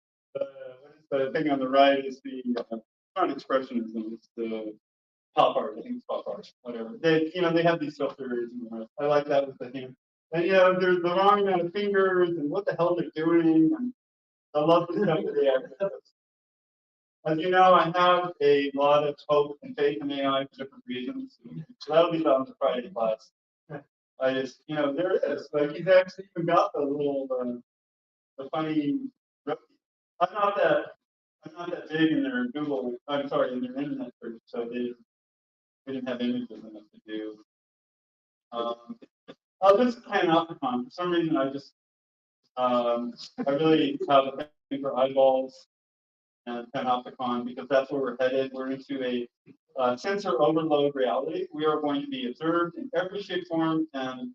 is the thing on the right is the not expressionism, it's the pop art, I think it's pop art, whatever. They have these filters and I like that with the hand. And there's the wrong amount of fingers and what the hell they're doing, and I love the stuff that they have. As you know, I have a lot of hope and faith in AI for different reasons. So that'll be on the Friday class. I just, there it is. Like he's actually even got the little, the funny. I'm not that big in their Google. I'm sorry, in their internet search. So they didn't have images enough to do. This is Panopticon. For some reason, I really have a thing for eyeballs and Panopticon because that's where we're headed. We're into a sensor overload reality. We are going to be observed in every shape, form, and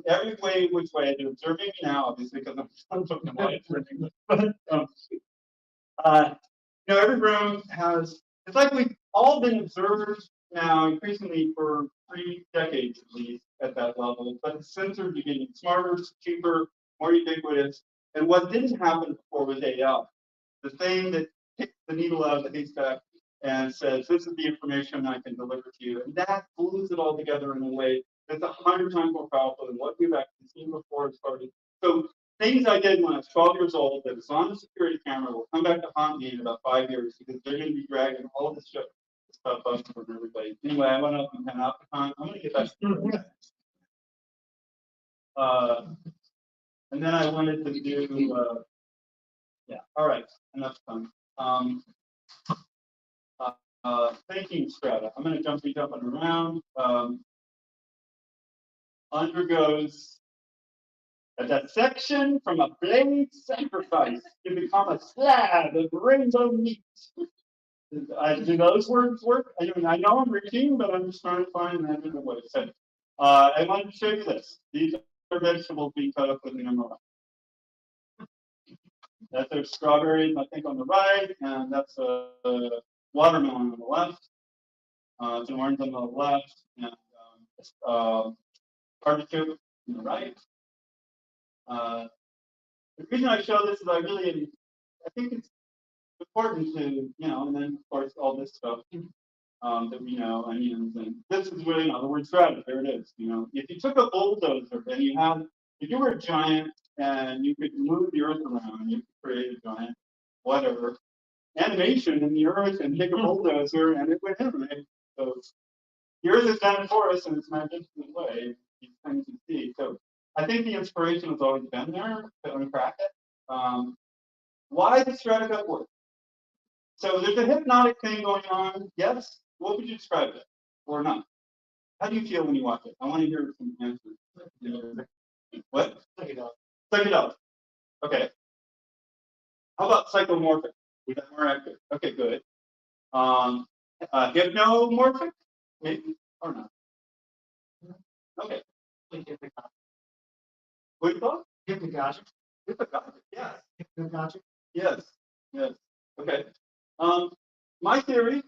every way, which way. They're observing me now, obviously, because I'm looking light. But every room has. It's like we've all been observed now, increasingly for 3 decades at least at that level. But the sensors are getting smarter, cheaper, more ubiquitous. And what didn't happen before was AI. The thing that picks the needle out of the haystack and says, this is the information I can deliver to you. And that glues it all together in a way that's 100 times more powerful than what we've actually seen before it started. So things I did when I was 12 years old that was on the security camera will come back to haunt me in about 5 years because they're going to be dragging all of this stuff up from everybody. Anyway, I went up and Panopticon. I'm going to get back to and then I wanted to do, yeah, all right, enough fun. Thinking strata. I'm going to be jumping around. Undergoes a dissection from a blade sacrifice to become a slab of rainbow meat. Do those words work? I know I'm reading, but I'm just trying to find that in the way it said. I wanted to show you this. These are vegetables being cut up with an MRI. That's a strawberry, I think, on the right, and that's a watermelon on the left. It's an orange on the left, and artichoke on the right. The reason I show this is I think it's important to, and then of course all this stuff that we know, onions, and this is really another word strategy. There it is. If you took a bulldozer and if you were a giant and you could move the earth around, you could create a giant, whatever, animation in the earth and take a bulldozer and it would animate. So the earth is done for us in its magnificent way, these things you see. So I think the inspiration has always been there to uncrack it. Why does Stratcut work? So there's a hypnotic thing going on. Yes. What would you describe it? Or not? How do you feel when you watch it? I want to hear some answers. What? Psychedelic. Psychedelic. Okay. How about psychomorphic? Is that more accurate? Okay, good. Hypnomorphic? Maybe or not? Okay. What do you call it? Hypnagogic. Hypnagogic. Yes. Hypnagogic. Yes. Yes. Okay. My theory,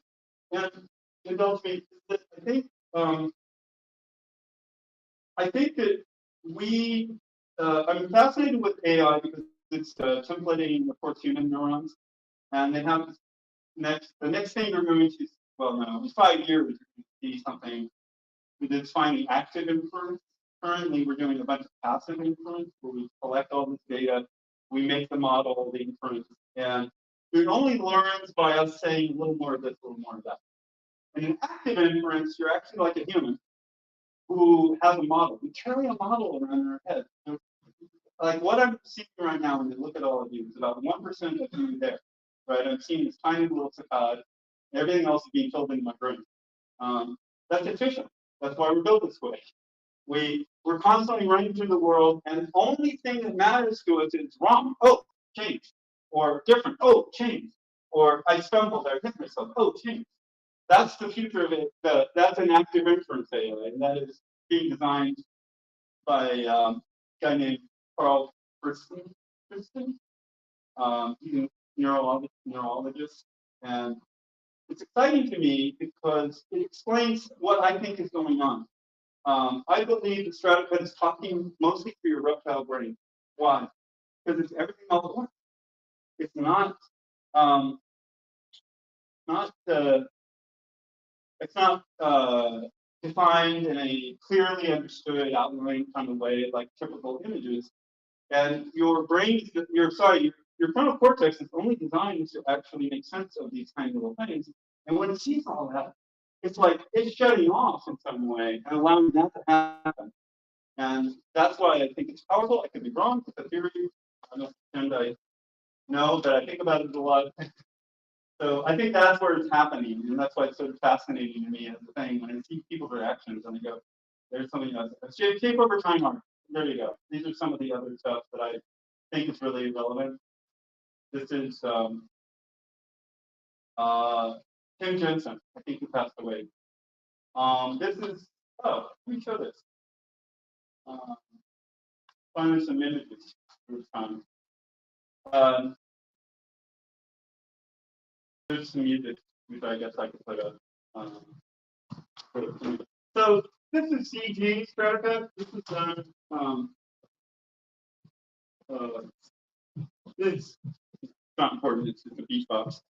and indulge me, is that I think that I'm fascinated with AI because it's templating, of course, human neurons, and they have the next thing they're going to, well, no, in 5 years, you're going to see something that's finding active inference. Currently, we're doing a bunch of passive inference where we collect all this data, we make the model, the inference, and it only learns by us saying a little more of this, a little more of that. And in active inference, you're actually like a human who has a model. We carry a model around our head. Like what I'm seeing right now when I look at all of you is about 1% of you there. Right? I'm seeing this tiny little saccade. Everything else is being filled into my brain. That's efficient. That's why we're built this way. We're constantly running through the world, and the only thing that matters to us is wrong. Oh, change. Or different. Oh, change. Or I stumbled, I hit myself. Oh, change. That's the future of it. That's an active inference AI, and that is being designed by a guy named Carl Friston. He's a neurologist, and it's exciting to me because it explains what I think is going on. I believe that Stratcut is talking mostly to your reptile brain. Why? Because it's everything all at once. It's not it's not defined in a clearly understood, outlined kind of way like typical images. And your brain, your frontal cortex is only designed to actually make sense of these tiny little things. And when it sees all that, it's like it's shutting off in some way and allowing that to happen. And that's why I think it's powerful. I could be wrong with the theory. I don't pretend I know, but I think about it a lot. So I think that's where it's happening, and that's why it's sort of fascinating to me as a thing when I see people's reactions and I go, "There's something else." Shape over time art. There you go. These are some of the other stuff that I think is really relevant. This is Tim Jensen. I think he passed away. This is let me show this. Find some images for this time. There's some music, which I guess I could put up. So this is CG Stratcut. This is done. It's not important. It's just a beatbox.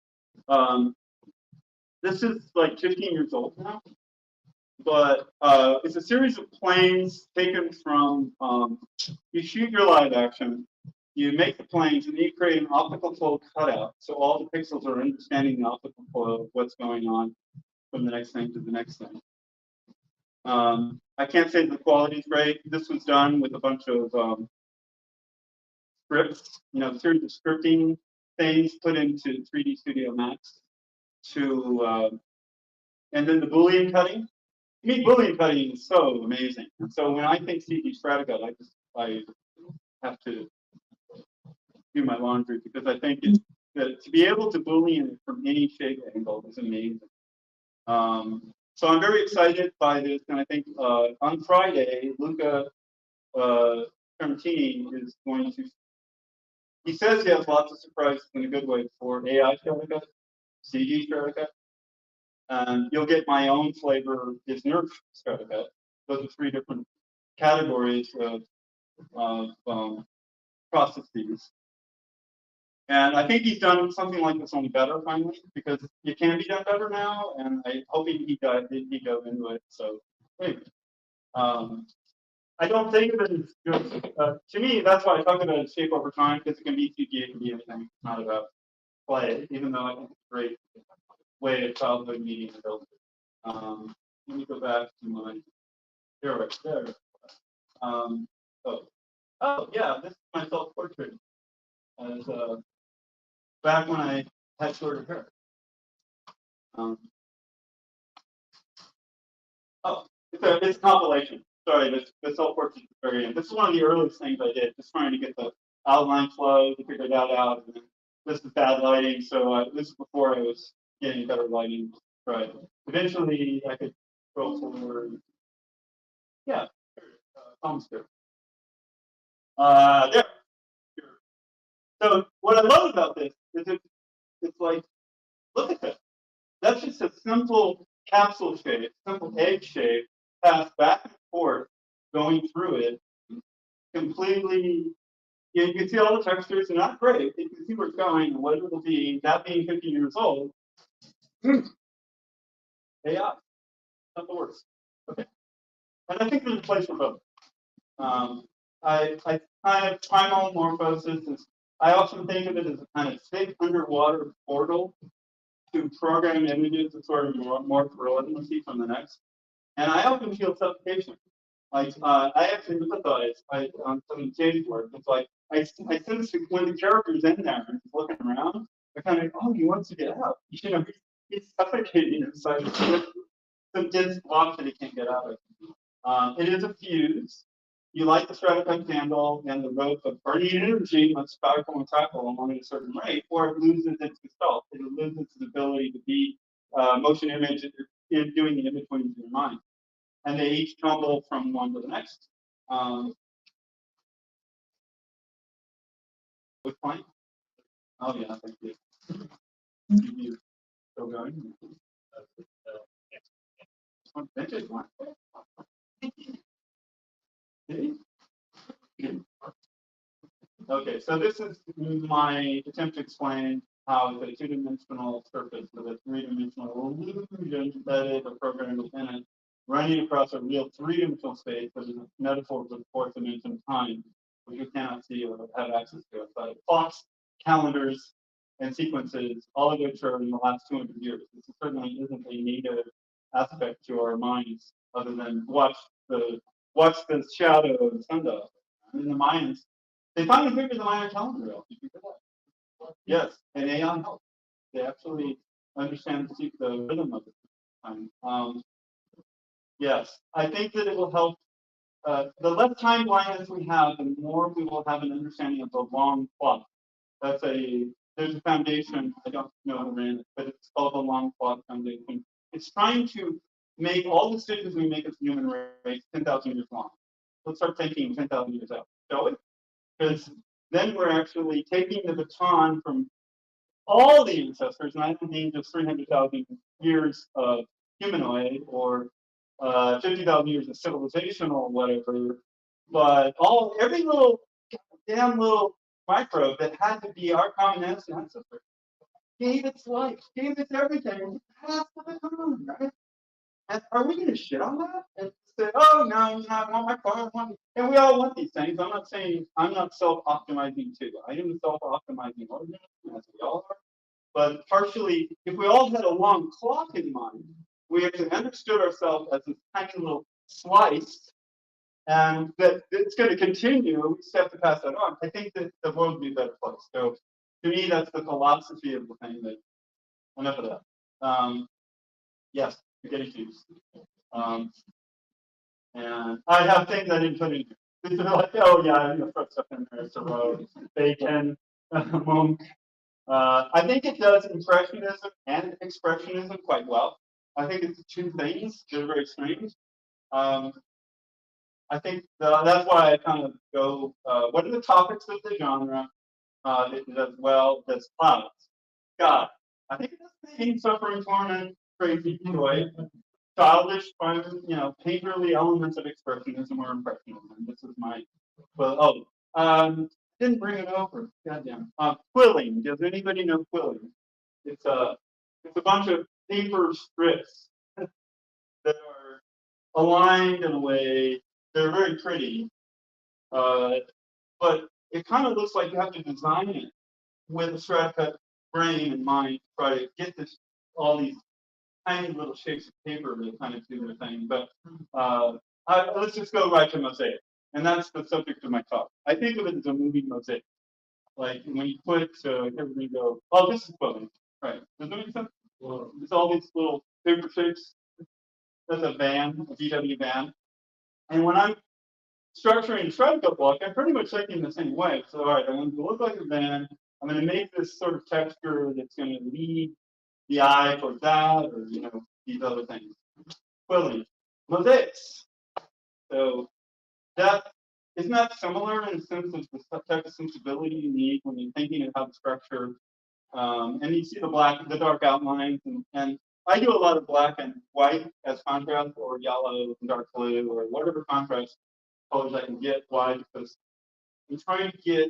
This is like 15 years old now, but it's a series of planes taken from. You shoot your live action. You make the planes, and then you create an optical flow cutout. So all the pixels are understanding the optical flow of what's going on from the next thing to the next thing. I can't say the quality is great. This was done with a bunch of scripts, a series of scripting things put into 3D Studio Max and then the Boolean cutting. I mean, Boolean cutting is so amazing. And so when I think CG Stratcut, I have to do my laundry because I think that to be able to Boolean from any shape angle is amazing. So I'm very excited by this, and I think on Friday, Luca Trentini is going to. He says he has lots of surprises in a good way for AI Stratcut, CG Stratcut, and you'll get my own flavor is Nerf Stratcut. Those are 3 different categories of processes. And I think he's done something like this only better finally, because it can be done better now, and I hoping he dove into it. So anyway, I don't think of it as just, to me, that's why I talk about it as shape over time, because it can be 2D, it can be anything. It's not about play, even though I think it's a great way of childhood meeting adulthood. Let me go back to my, there, right there. Oh, yeah, this is my self-portrait as back when I had shorter hair. Oh, it's a compilation. Sorry, the self-portrait at the very end. This is one of the earliest things I did, just trying to get the outline flow, to figure that out. And then this is bad lighting, so this is before I was getting better lighting. Right. Eventually, I could go forward. Yeah, thumbs there. There. So what I love about this is it's like, look at this. That's just a simple capsule shape, simple egg shape, passed back and forth, going through it, completely. You can see all the textures, they're not great. You can see where it's going and what it will be. That being 50 years old, AI, not the worst. Okay, and I think there's a place for both. I kind of primal morphosis is. I often think of it as a kind of thick underwater portal to program images that sort of more relevancy from the next. And I often feel suffocation. Like I actually empathize on some of Jay's work. It's like I sense when the character's in there and he's looking around, I kind of oh, he wants to get out. You know, he's suffocating inside some dense block that he can't get out of. It is a fuse. You light the Stratcut candle and the rope of burning energy must sparkle and crackle along at a certain rate, or it loses its gestalt. It loses its ability to be motion image in doing the in-betweens in your mind. And they each tumble from one to the next. Which point? Oh yeah, thank you. You still going? Vintage one. Okay, so this is my attempt to explain how the two-dimensional surface with a three-dimensional illusion embedded a program within it, running across a real three-dimensional space that is a metaphor for the fourth dimension time, which you cannot see or have access to. But clocks, calendars, and sequences, all of which are in the last 200 years. This certainly isn't a native aspect to our minds, other than watch the shadow of the sundial. I mean, the Mayans, they finally figured the Mayan calendar out. Did you hear that? Yes, and AI helps. They actually understand the rhythm of it. Yes, I think that it will help. The less time blindness we have, the more we will have an understanding of the long clock. There's a foundation, I don't know who ran it, but it's called the Long Clock Foundation. It's trying to make all the decisions we make as a human race 10,000 years long. Let's start thinking 10,000 years out, shall we? Because then we're actually taking the baton from all the ancestors, and I don't mean just 300,000 years of humanoid or 50,000 years of civilizational whatever, but every little damn little microbe that had to be our common ancestor gave its life, gave its everything, passed the baton, right? And are we going to shit on that and say, oh no, I want my car, and we all want these things. I'm not saying I'm not self-optimizing too. I am a self-optimizing organism, as we all are. But partially, if we all had a long clock in mind, we actually understood ourselves as this tiny little slice, and that it's going to continue. We just have to pass that on. I think that the world would be a better place. So to me, that's the philosophy of the thing. That enough of that. Yes, spaghetti juice. And I have things I didn't put in here. These are like, oh yeah, I'm gonna throw stuff in there. So bacon, monk. I think it does impressionism and expressionism quite well. I think it's two things. They're very strange. I think that's why I kind of go, what are the topics of the genre? It does well, does clouds. God. I think it does pain, suffering, torment, crazy, joy, childish, painterly elements of expressionism or impressionism. This is my, I didn't bring it over. Goddamn. Quilling. Does anybody know quilling? It's a bunch of paper strips that are aligned in a way. They're very pretty, but it kind of looks like you have to design it with a Stratcut brain in mind to try to get this all these tiny little shapes of paper that kind of do their thing. But let's just go right to mosaic, and that's the subject of my talk. I think of it as a moving mosaic. Like when you put, everybody go, oh, this is quilling, right? Does that make sense? It's all these little paper shapes. That's a van, a VW van. And when I'm structuring a Stratcut block, I'm pretty much thinking the same way. So, all right, I want it to look like a van. I'm going to make this sort of texture that's going to lead the eye towards that, or these other things. Quilling, mosaics. So that isn't that similar in the sense of the type of sensibility you need when you're thinking about the structure. And you see the dark outlines, and I do a lot of black and white as contrast, or yellow and dark blue, or whatever contrast colors I can get. Why? Because I'm trying to get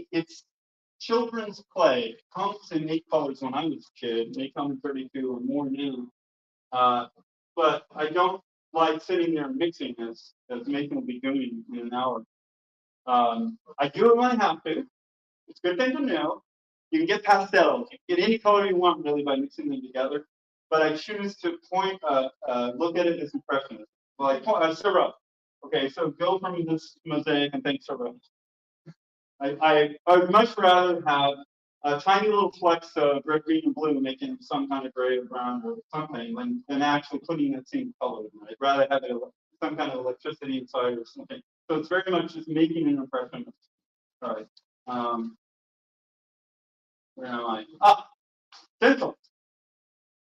it's children's play. Comes in 8 colors when I was a kid. They come in 32 or more now. But I don't like sitting there mixing as Nathan will be doing in an hour. I do it when I have to. It's a good thing to know. You can get pastels. You can get any color you want really by mixing them together. But I choose to look at it as impressionism. Like Syrah. Okay, so go from this mosaic and think Syrah. I would much rather have a tiny little flecks of red, green, and blue making some kind of gray or brown or something than actually putting that same color in. I'd rather have some kind of electricity inside or something. So it's very much just making an impression. All right. Where am I? Stencils.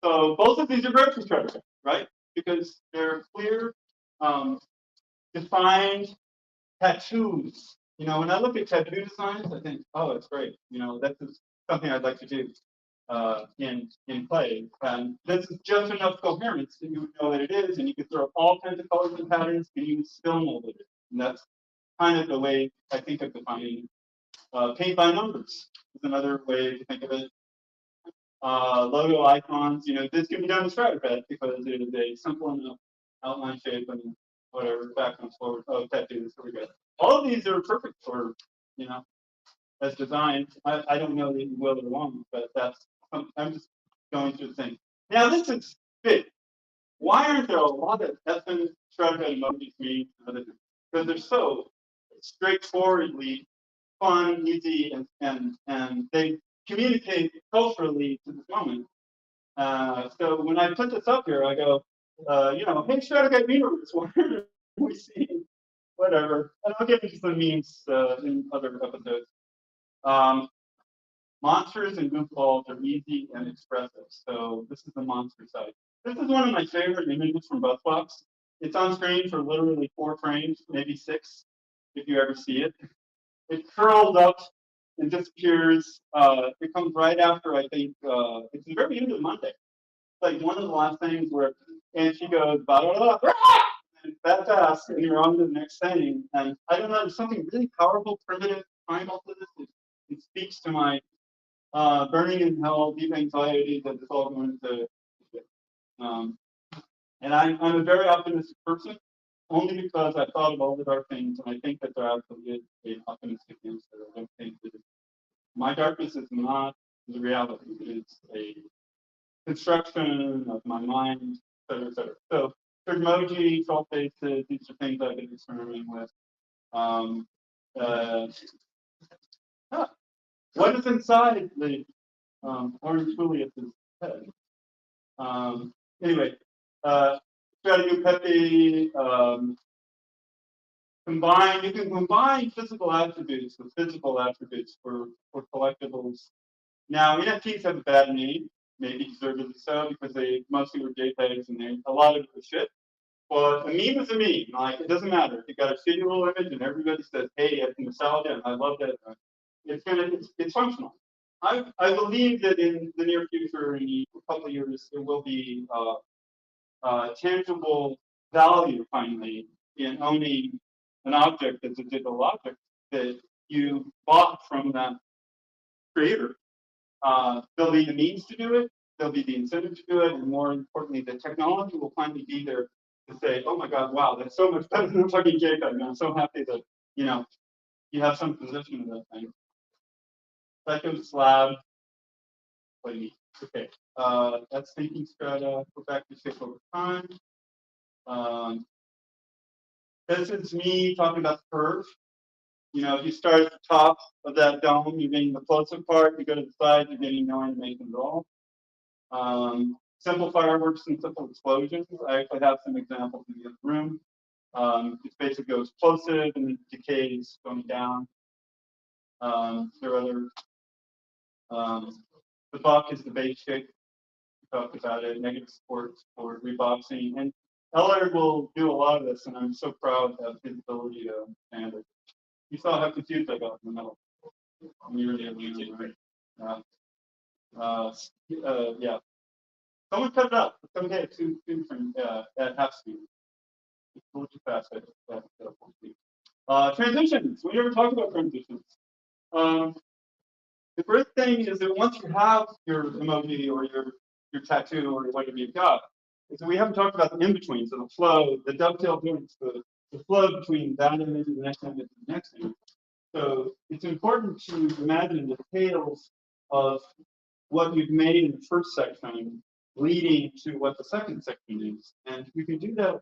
So both of these are great for Stratcut, right? Because they're clear, defined tattoos. When I look at tattoo designs, I think, oh, it's great. That's something I'd like to do in play. And this is just enough coherence that you would know what it is, and you can throw all kinds of colors and patterns, and you still know what it is. And that's kind of the way I think of defining paint by numbers. Is another way to think of it. Logo icons, this can be done with Stratcut because it is a simple enough outline shape and whatever, back and forward. Oh, tattoos, here we go. All of these are perfect for, as designed. I don't know that you will or won't, but I'm just going through the thing. Now, this is big. Why aren't there a lot of effing Stratcut emojis memes? Because they're so straightforwardly fun, easy, and they communicate culturally to this moment. So when I put this up here, I go, hey, Stratcut universe, what are we seeing? Whatever. And I'll get into some memes in other episodes. Monsters and goofballs are easy and expressive. So this is the monster side. This is one of my favorite images from BuzzBox. It's on screen for literally 4 frames, maybe 6, if you ever see it. It curls up and disappears. It comes right after, I think, it's the very end of Monday. It's like one of the last things and she goes, blah, blah, blah, blah, and it's that fast, and you're on to the next thing. And I don't know, there's something really powerful, primitive, primal to this. It speaks to my burning in hell, deep anxiety that it's all going to. And I'm a very optimistic person, only because I thought of all the dark things, and I think that there actually is an optimistic answer. I don't think that my darkness is not the reality. It's a construction of my mind, et cetera, et cetera. So emoji, troll faces, these are things I've been experimenting with. What is inside the orange Julius's head? Anyway, try to do Pepe. You can combine physical attributes with physical attributes for collectibles. Now, NFTs have a bad name, maybe deservedly so, because they mostly were JPEGs and a lot of it was shit. But a meme is a meme. Like, it doesn't matter. If you got a shitty little image and everybody says, hey, it's nostalgia and I love that, it's functional. I believe that in the near future, in a couple of years, there will be tangible value finally in owning an object that's a digital object that you bought from that creator. There'll be the means to do it, there'll be the incentive to do it, and more importantly, the technology will finally be there to say, oh my God, wow, that's so much better than fucking JPEG. And I'm so happy that, you know, you have some position in that thing. Second slab. Wait, okay. That's thinking strata. Go back to shape over time. This is me talking about the curve. You know, if you start at the top of that dome, you're getting the close-up part. You go to the side, you're getting no animation at all. Simple fireworks and simple explosions. I actually have some examples in the other room. It basically goes explosive and then decays going down. There are other. The buck is the base shape. We talked about it. Negative support for reboxing, and Eller will do a lot of this, and I'm so proud of his ability to understand it. You saw how confused I got in the middle. Yeah. Someone cut it up. It's okay. It's too from at half speed. It's a little too fast at full speed. Transitions. We never talked about transitions. The great thing is that once you have your emoji or your tattoo or whatever you've got, is that we haven't talked about the in-between, so the flow, the dovetail joints, the flow between that image and the next image and the next image. So it's important to imagine the tails of what you've made in the first section leading to what the second section is. And you can do that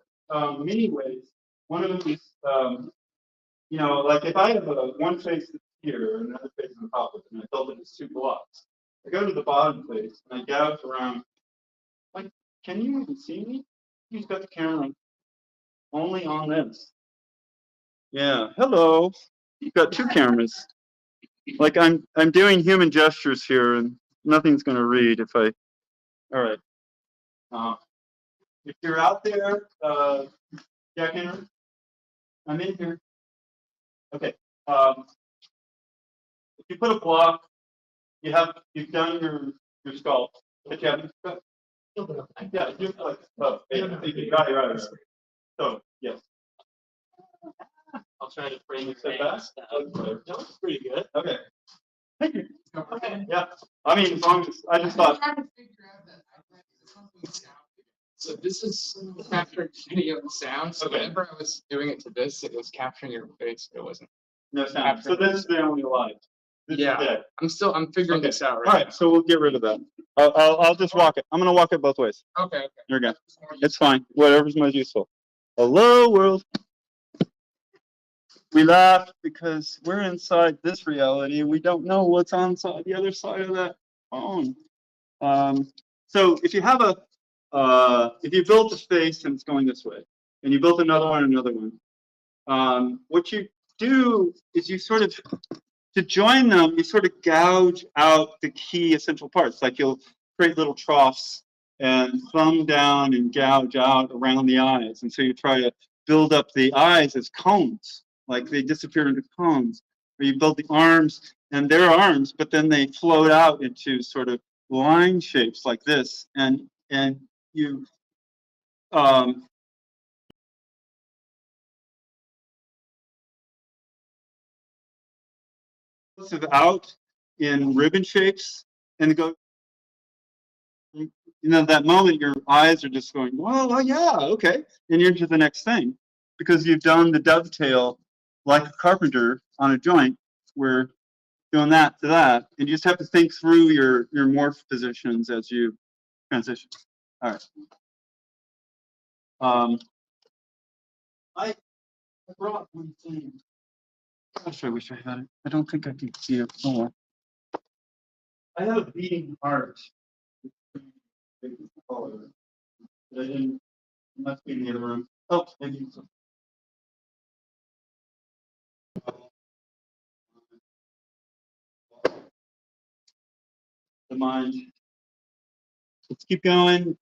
many ways. One of them is, you know, like if I have one face here and another face on top of it, and I build it as two blocks, I go to the bottom face and I gouge around. Like, can you even see me? Who's got the camera only on this? Yeah, hello. You've got two cameras. Like I'm doing human gestures here, and nothing's going to read if I. All right. If you're out there, Jack Henry, I'm in here. Okay. If you put a block, you've done your sculpt, but you haven't. Yeah, you like. Oh, you got it right. So yes. I'll try to frame it so fast. No, it's pretty good. Okay. Thank you. Okay. Yeah. I mean, as long as I just thought. So this is capturing video and sound. So Okay. whenever I was doing it to this, it was capturing your face. It wasn't. No sound. So this is the only light. This is dead. I'm figuring Okay. this out right All right. So we'll get rid of that. I'll just walk it. I'm gonna walk it both ways. now. Okay. You're good. It's fine. Whatever's most useful. Hello, world. We laugh because we're inside this reality and we don't know what's on the other side of that phone. So if you have if you built a space and it's going this way, and you built another one, what you do is you sort of, to join them, you sort of gouge out the key essential parts. Like you'll create little troughs and thumb down and gouge out around the eyes. And so you try to build up the eyes as cones, like they disappear into cones. Or you build the arms, and they're arms, but then they float out into sort of line shapes like this. And you out in ribbon shapes and go, you know, that moment your eyes are just going, well, yeah, okay. And you're into the next thing because you've done the dovetail like a carpenter on a joint. We're doing that to that. And you just have to think through your morph positions as you transition. All right. I brought one thing. Gosh, I wish I had it. I don't think I can see it. Oh, well. I have a beating heart. But I didn't. It must be in the other room. Oh, maybe. The mind. Let's keep going.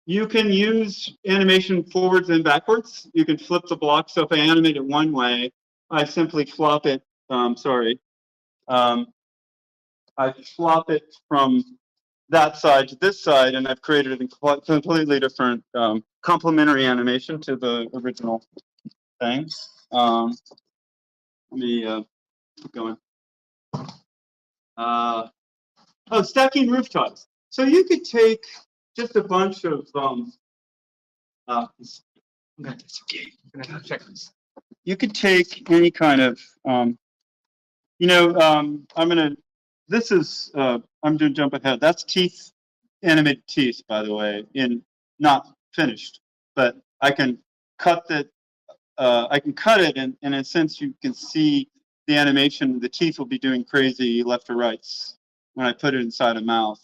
You can use animation forwards and backwards. You can flip the block. So if I animate it one way, I simply flop it. I flop it from that side to this side, and I've created a completely different complementary animation to the original thing. Let me keep going. Oh, stacking rooftops. So you could take just a bunch of check this. You could take any kind of this is I'm gonna jump ahead. That's teeth, animated teeth, by the way, not finished, but I can cut it, and in a sense you can see the animation. The teeth will be doing crazy left or rights when I put it inside a mouth.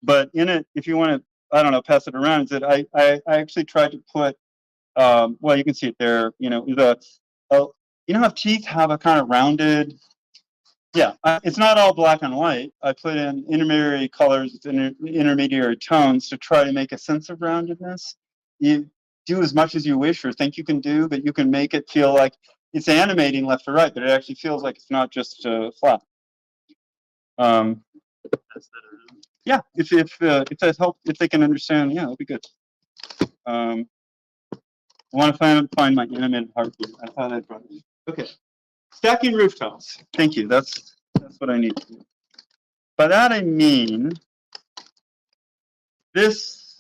But in it, if you want to, I don't know, pass it around, is that I actually tried to put, well, you can see it there. You know, you know how teeth have a kind of rounded. Yeah, it's not all black and white. I put in intermediary colors, intermediary tones to try to make a sense of roundedness. You do as much as you wish or think you can do, but you can make it feel like it's animating left to right, but it actually feels like it's not just flat. Yeah, if that helps, if they can understand, yeah, it'll be good. I want to find my animated heartbeat. I thought I'd brought it. Okay, stacking rooftops. Thank you. That's what I need to do. By that I mean this,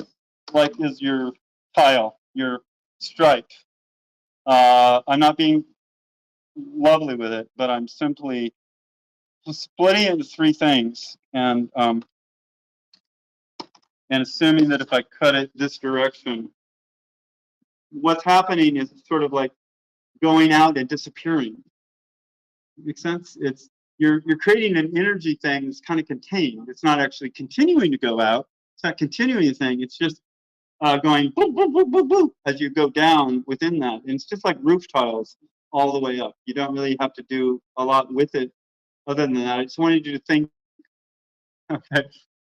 like, is your tile, your stripe. I'm not being lovely with it, but I'm simply splitting it into three things, and assuming that if I cut it this direction, what's happening is it's sort of like going out and disappearing. Makes sense? You're creating an energy thing that's kind of contained. It's not actually continuing to go out. It's not continuing a thing. It's just going boop, boop, boop, boop, boop, as you go down within that. And it's just like roof tiles all the way up. You don't really have to do a lot with it other than that. I just wanted you to think. Okay.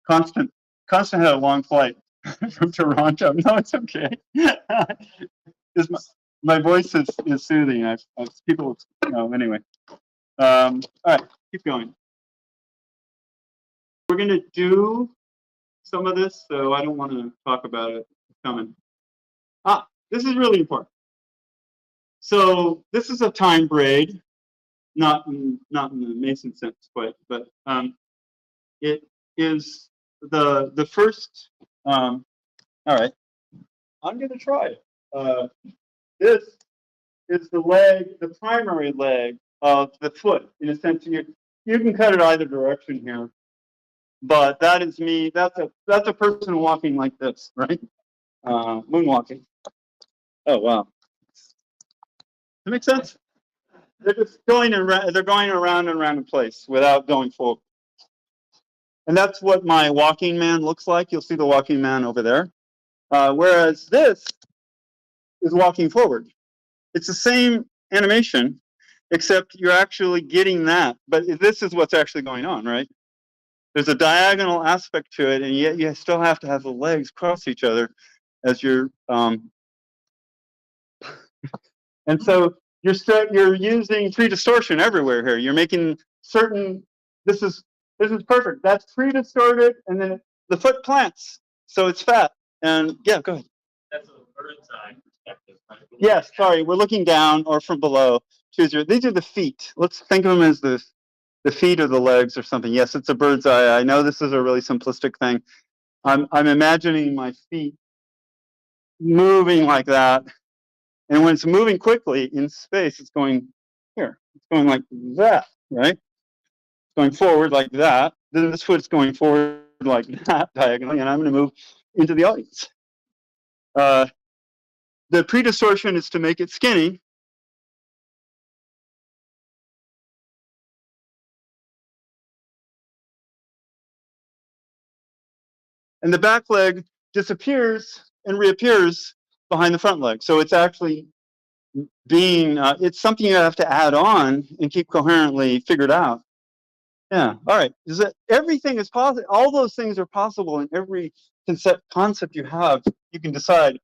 Constant had a long flight from Toronto. No, it's okay. My voice is soothing. People know anyway. All right, keep going. We're going to do some of this, so I don't want to talk about it. It's coming. This is really important. So this is a time braid, not in the Mason sense quite, but it is the first. All right, I'm going to try it. This is the leg, the primary leg of the foot. In a sense, you can cut it either direction here, but that is me. That's a person walking like this, right? Moonwalking. Oh wow. Does that make sense? They're just going around. They're going around and around in place without going forward. And that's what my walking man looks like. You'll see the walking man over there. Whereas this is walking forward. It's the same animation, except you're actually getting that. But this is what's actually going on, right? There's a diagonal aspect to it, and yet you still have to have the legs cross each other as you're. And so you're using pre-distortion everywhere here. You're making certain. This is perfect. That's pre-distorted, and then the foot plants, so it's fat. And yeah, go ahead. That's a bird's eye perspective. Right? Yes, sorry, we're looking down or from below. These are the feet. Let's think of them as the feet or the legs or something. Yes, it's a bird's eye. I know this is a really simplistic thing. I'm imagining my feet moving like that. And when it's moving quickly in space, it's going here. It's going like that, right? It's going forward like that. Then this foot's going forward like that diagonally, and I'm going to move into the audience. The pre-distortion is to make it skinny. And the back leg disappears and reappears behind the front leg. So it's actually being, it's something you have to add on and keep coherently figured out. Yeah, all right. Is that everything is possible? All those things are possible in every concept you have. You can decide,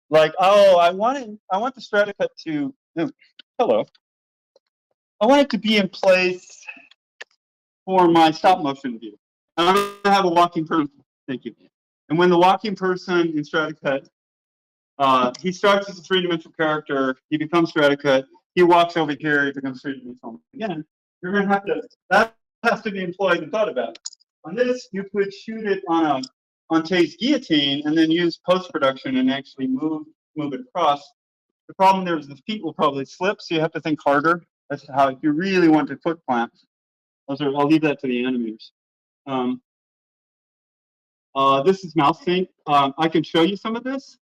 like, oh, I want the Stratcut to, hello. I want it to be in place for my stop motion view. I'm going to have a walking person. Thank you. And when the walking person in Stratcut, he starts as a three-dimensional character, he becomes Stratcut, he walks over here, he becomes three-dimensional again. You're going to have to, that has to be employed and thought about. On this, you could shoot it on Tay's guillotine and then use post-production and actually move it across. The problem there is the feet will probably slip, so you have to think harder as to how, if you really want to foot clamp. I'll leave that to the animators. This is mouse sync. I can show you some of this.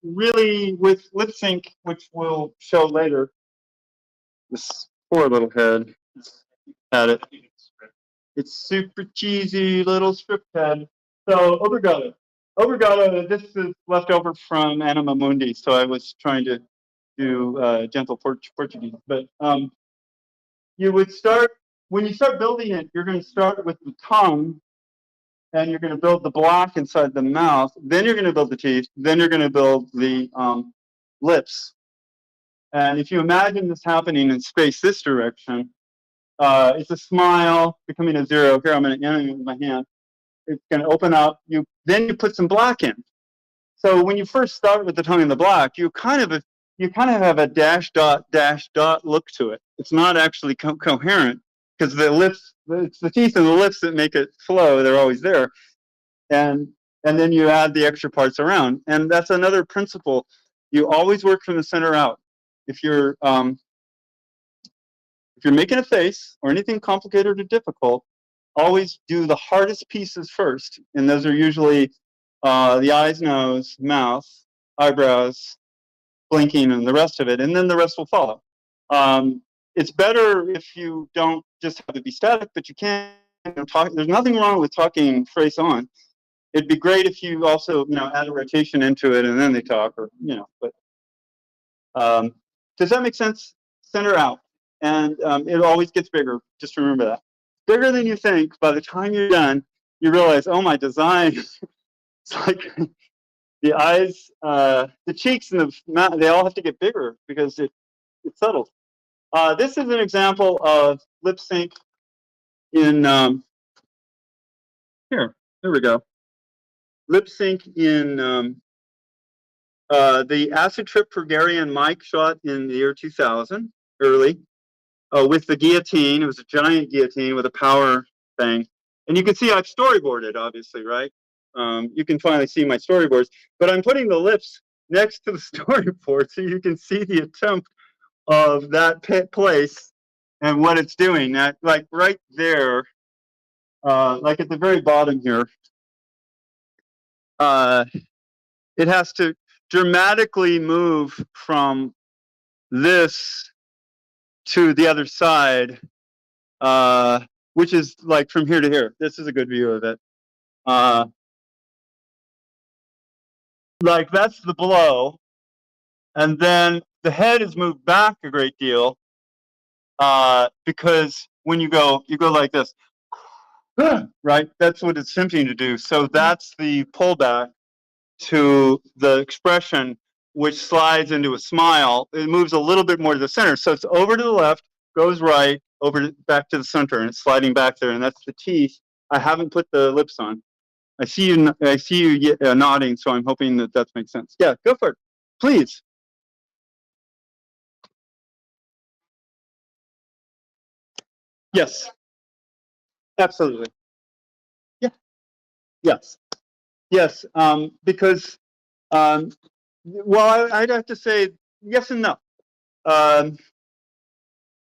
Really, with lip sync, which we'll show later, this poor little head had it. It's super cheesy little script head. So obrigado. Obrigado, this is left over from Anima Mundi, so I was trying to do gentle Portuguese. But you would start, when you start building it, you're going to start with the tongue, and you're going to build the block inside the mouth. Then you're going to build the teeth. Then you're going to build the lips. And if you imagine this happening in space this direction, it's a smile becoming a zero. Here, I'm going to animate with my hand. It's going to open up. Then you put some black in. So when you first start with the tongue and the black, you kind of have a dash dot look to it. It's not actually coherent because the lips, it's the teeth and the lips that make it flow. They're always there, and then you add the extra parts around. And that's another principle. You always work from the center out. If you're making a face or anything complicated or difficult, always do the hardest pieces first, and those are usually the eyes, nose, mouth, eyebrows, blinking, and the rest of it, and then the rest will follow. It's better if you don't just have to be static, but you can talk. There's nothing wrong with talking phrase on. It'd be great if you also, add a rotation into it, and then they talk, or But does that make sense? Center out, and it always gets bigger. Just remember that. Bigger than you think. By the time you're done, you realize, oh, my design. It's like the eyes, the cheeks, and the mouth, they all have to get bigger because it's subtle. This is an example of lip sync in, here we go. Lip sync in the acid trip for Gary and Mike shot in the year 2000, early, with the guillotine. It was a giant guillotine with a power thing. And you can see I've storyboarded, obviously, right? You can finally see my storyboards, but I'm putting the lips next to the storyboard so you can see the attempt of that place and what it's doing. That, like right there, like at the very bottom here, it has to dramatically move from this to the other side, which is like from here to here. This is a good view of it. Like that's the blow, and then the head is moved back a great deal because when you go like this, right? That's what it's attempting to do. So that's the pullback to the expression, which slides into a smile. It moves a little bit more to the center, so it's over to the left, goes right, back to the center, and it's sliding back there. And that's the teeth. I haven't put the lips on. I see you nodding, so I'm hoping that makes sense. Yeah, go for it, please. Yes, absolutely. Yeah. Yes. Yes. Because, well, I'd have to say yes and no.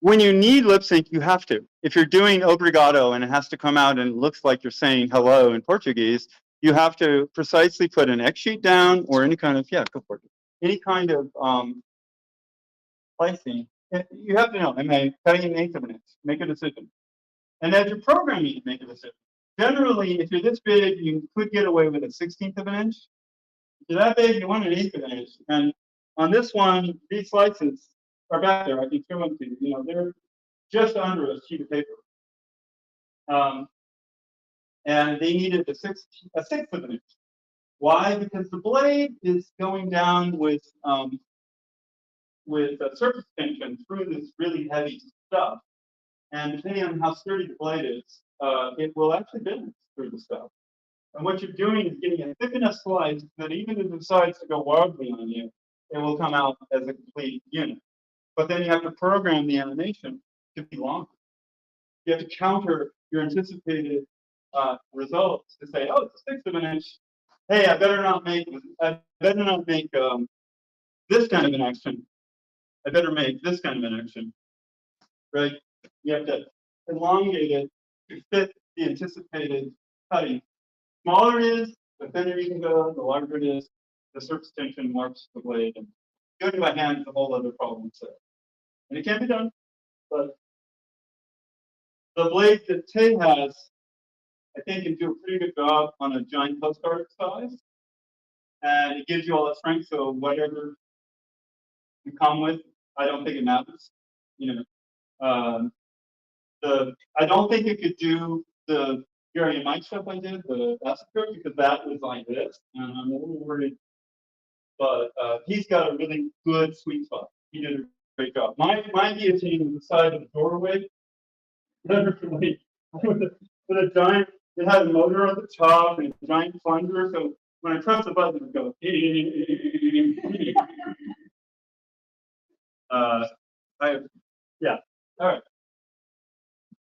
When you need lip sync, you have to. If you're doing obrigado and it has to come out and it looks like you're saying hello in Portuguese, you have to precisely put an X sheet down or any kind of, go for it. Any kind of splicing. You have to know, am I cutting an eighth of an inch? Make a decision. And as you're programming to make a decision, generally, if you're this big, you could get away with a 16th of an inch. If you're that big, you want an eighth of an inch. And on this one, these slices are back there. I can show them to you. They're just under a sheet of paper. And they needed a sixth of an inch. Why? Because the blade is going down with surface tension through this really heavy stuff. And depending on how sturdy the blade is, it will actually bend through the stuff. And what you're doing is getting a thick enough slice that even if it decides to go wildly on you, it will come out as a complete unit. But then you have to program the animation to be longer. You have to counter your anticipated results to say, oh, it's a sixth of an inch. Hey, I better not make this kind of an action. I better make this kind of an action, right? You have to elongate it to fit the anticipated cutting. Smaller it is, the thinner you can go, the larger it is, the surface tension marks the blade. And doing it by hand is a whole other problem set. And it can be done, but the blade that Tay has, I think, can do a pretty good job on a giant postcard size. And it gives you all that strength, so whatever you come with, I don't think it matters. You know, I don't think it could do the Gary and Mike stuff I did, the Asper, because that was like this, and I'm a little worried. But he's got a really good sweet spot. He did a great job. My guillotine was the side of the doorway, literally, with a giant. It had a motor on the top and a giant plunger, so when I press the button, it would go. Yeah. All right.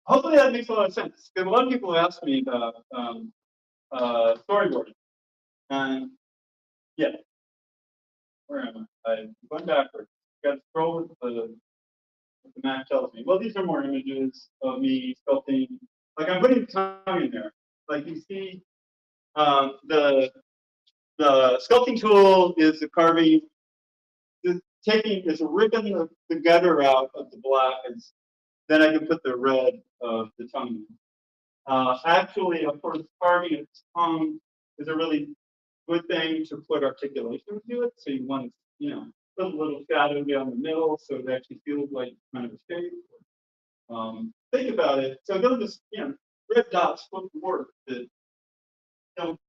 Hopefully that makes a lot of sense. Because a lot of people ask me about storyboarding. And yeah, where am I? I'm going backwards. Got to scroll with the map tells me. Well, these are more images of me sculpting. Like I'm putting time in there. Like you see, the sculpting tool is the carving. Is ripping the gutter out of the black, and then I can put the red of the tongue in. Actually, of course, carving its tongue is a really good thing to put articulation to it. So you want to, put a little shadow down the middle so it actually feels like kind of a shape. Think about it. So those, red dots look work that don't.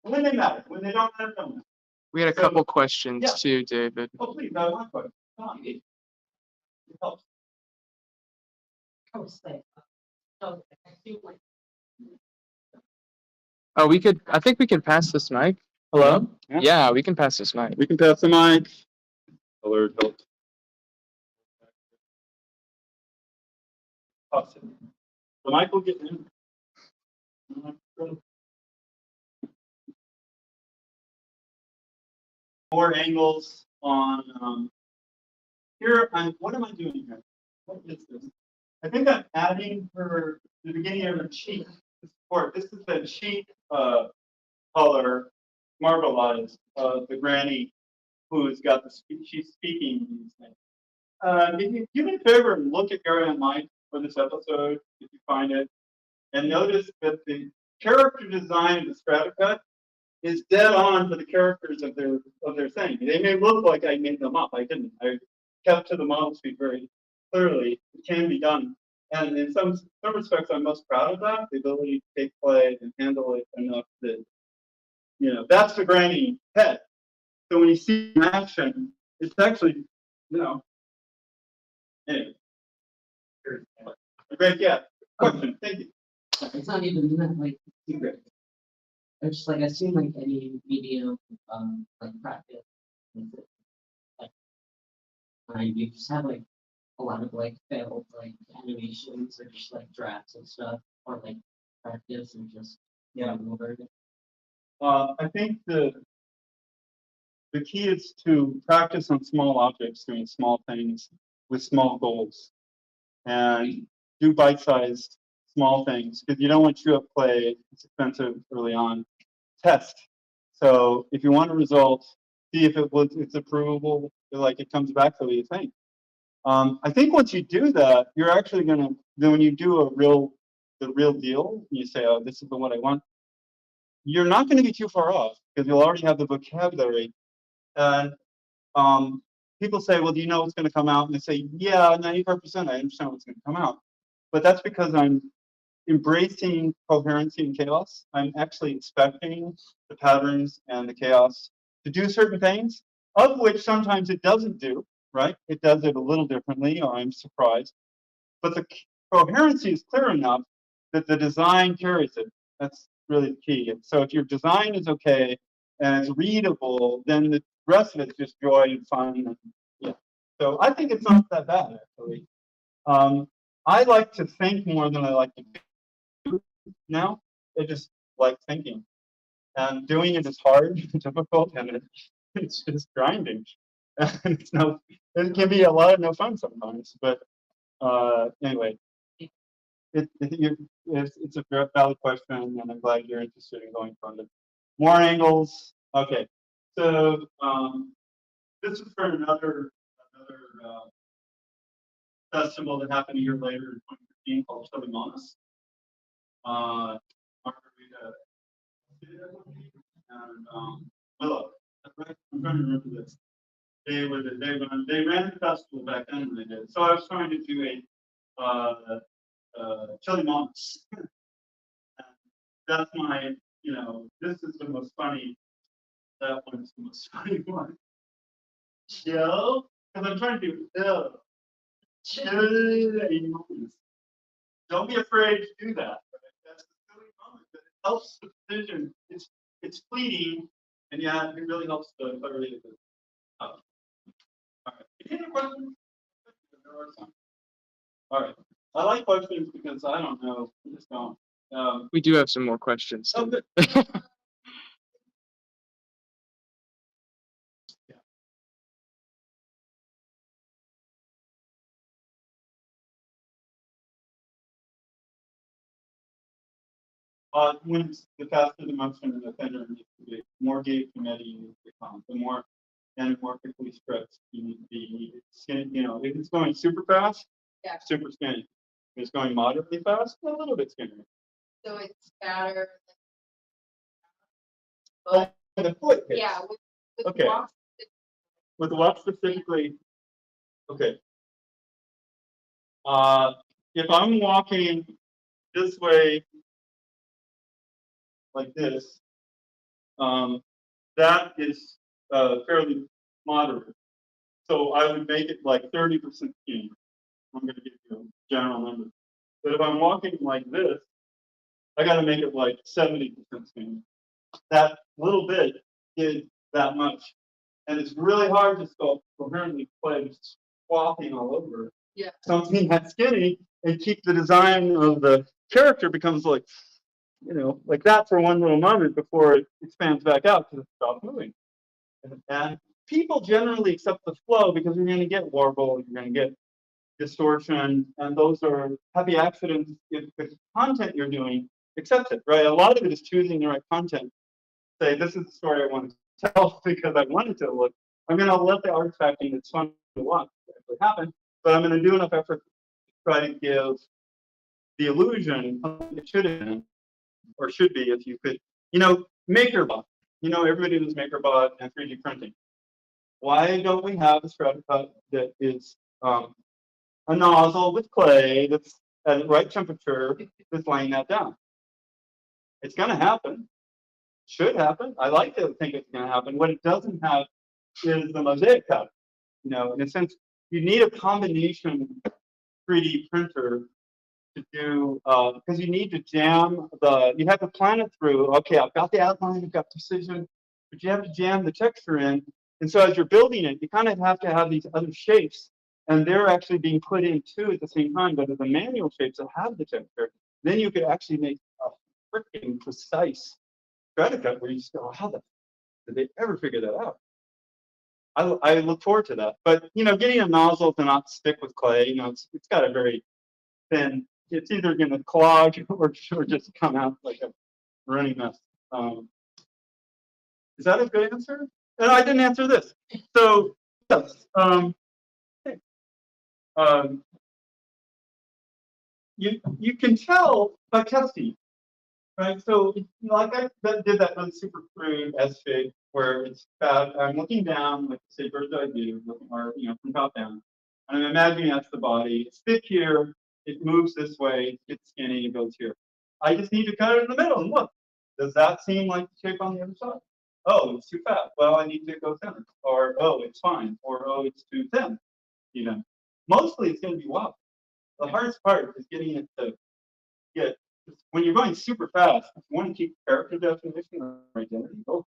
When they matter, when they don't matter, don't matter. We had a couple questions yeah. too, David. Oh, please, I want one. It helps. Oh, I think we can pass this mic. Hello? Yeah, we can pass this mic. We can pass the mic. Alert helps. Awesome. The mic will get in. More angles on here. What am I doing here? What is this? I think I'm adding her the beginning of her cheek to support. This is the cheek color marbleized the granny who's got she's speaking these things. If you do me a favor and look at Gary and Mike for this episode, if you find it, and notice that the character design of the Stratcut is dead on for the characters of their thing. They may look like I made them up. I didn't. I kept to the model speed very clearly. It can be done. And in some respects, I'm most proud of that, the ability to take play and handle it enough that, that's the granny head. So when you see in action, it's actually, anyway. Great, yeah. Question, thank you. It's not even like secret. It's just like I assume like any medium like practice. Like you just have like a lot of like failed like animations or just like drafts and stuff, or like practice and just over it. I think the key is to practice on small objects, doing small things with small goals, and do bite-sized small things because you don't want to chew up play. It's expensive early on. Test. So if you want a result, see if it's approvable, like it comes back the way you think. I think once you do that, you're actually gonna then when you do the real deal, you say, oh, this is the one I want. You're not going to be too far off because you'll already have the vocabulary. And people say, well, do you know what's going to come out? And they say, yeah, 95% I understand what's going to come out. But that's because I'm embracing coherency and chaos. I'm actually expecting the patterns and the chaos to do certain things, of which sometimes it doesn't do. right? It does it a little differently, or I'm surprised. But the coherency is clear enough that the design carries it. That's really the key. And so if your design is okay and it's readable, then the rest of it's just joy and fun. And, yeah. So I think it's not that bad, actually. I like to think more than I like to do now. I just like thinking. And doing it is hard, difficult, and it's just grinding. And it can be a lot of no fun sometimes. But anyway, it's a very valid question, and I'm glad you're interested in going from it. More angles. Okay, so this is for another festival that happened a year later in 2015 called Chili Mamas. Margarita and Willow. That's right. I'm trying to remember this. They ran the festival back then when they did. So I was trying to do a Chili Mamas. That's my, this is the most funny. That one's the most funny one. Chill, because I'm trying to do chill. Chili Mamas. Don't be afraid to do that. Right? That's a silly moment, but it helps the precision. It's fleeting, and yeah, it really helps the clarity of it. All right. Any other questions? There are some. All right. I like questions because I don't know. I just don't. We do have some more questions. Oh, good. When it's the faster the motion, the thinner it needs to be. More gauge committee you need to come. The more quickly stretched you need to be. Skin, if it's going super fast, Yeah. super skinny. If it's going moderately fast, a little bit skinnier. So it's fatter. Oh, the foot hits. Yeah. With Okay. walks, With the watch specifically, okay. If I'm walking this way, like this, that is fairly moderate. So I would make it like 30% skinny. I'm going to give you a general number. But if I'm walking like this, I got to make it like 70% skinny. That little bit did that much. And it's really hard to still coherently play walking all over something that's skinny and keep the design of the character becomes like, like that for one little moment before it expands back out because it stops moving. And people generally accept the flow because you're going to get warble, you're going to get distortion, and those are happy accidents if the content you're doing accepts it, right? A lot of it is choosing the right content. Say, this is the story I want to tell because I want it to look. I'm going to let the artifacting that's fun to watch actually happen, but I'm going to do enough effort to try to give the illusion it should have been, or should be if you could, MakerBot. Everybody knows MakerBot and 3D printing. Why don't we have a Stratcut that is a nozzle with clay that's at the right temperature that's laying that down? It's going to happen. Should happen. I like to think it's going to happen. What it doesn't have is the mosaic cut. In a sense, you need a combination 3D printer to do because you need to jam you have to plan it through. Okay, I've got the outline, I've got precision, but you have to jam the texture in. And so as you're building it, you kind of have to have these other shapes, and they're actually being put in too at the same time. But as the manual shapes that have the texture, then you could actually make a freaking precise Stratcut where you just go, how did they ever figure that out? I look forward to that. But getting a nozzle to not stick with clay, it's got a very thin. It's either going to clog or just come out like a running mess. Is that a good answer? And I didn't answer this. So yes, you can tell by testing, right? So like I did that really super crude S-shape where it's I'm looking down, like say bird's eye view, or from top down, and I'm imagining that's the body. It's thick here. It moves this way. It's skinny. It goes here. I just need to cut it in the middle and look. Does that seem like the shape on the other side? oh, it's too fat. Well, I need to go thinner. Or, oh, it's fine. Or, oh, it's too thin. You know, mostly it's going to be wobbly. The hardest part is getting it to get, when you're going super fast, if you want to keep character definition or identity, oh,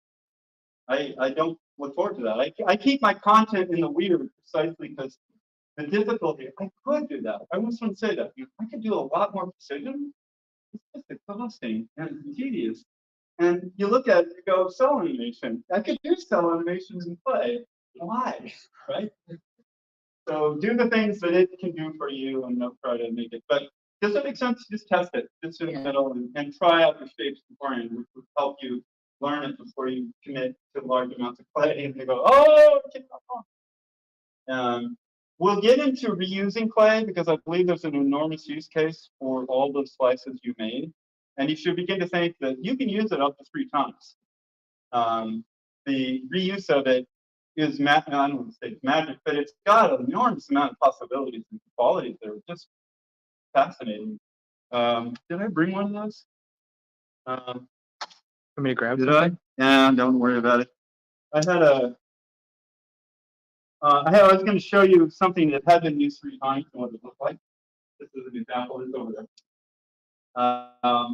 I don't look forward to that. I keep my content in the weird precisely because the difficulty, I could do that. I almost want to say that. I could do a lot more precision. It's just exhausting and tedious. And you look at it, you go, cell animation. I could do cell animations and play. Why? Right? So do the things that it can do for you and don't try to make it. But does it make sense? Just test it. Just in the middle and try out the shapes beforehand, which would help you learn it before you commit to large amounts of clay and you go, oh, it we'll get into reusing clay because I believe there's an enormous use case for all the slices you made. And you should begin to think that you can use it up to 3 times. The reuse of it is, I don't want to say it's magic, but it's got an enormous amount of possibilities and qualities that are just fascinating. Did I bring one of those? Want me to grab Did I? Yeah, don't worry about it. I had a I was going to show you something that had been used 3 times and what it looked like. This is an example. It's over there.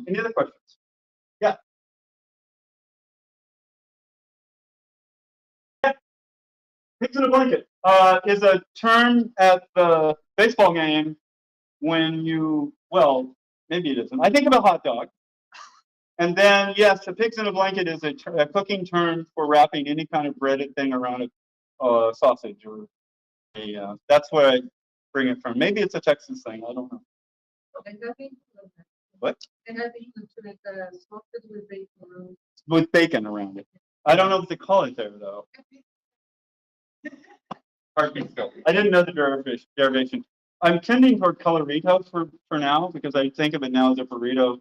Any other questions? Yeah. Pigs in a blanket is a term at the baseball game when you, well, maybe it isn't. I think of a hot dog. And then, yes, a pigs in a blanket is a cooking term for wrapping any kind of breaded thing around a sausage or that's where I bring it from. Maybe it's a Texas thing. I don't know. What? And I think to make the sausage with bacon around. With bacon around it. I don't know what they call it there, though. I didn't know the derivation. I'm tending toward colorito for now because I think of it now as a burrito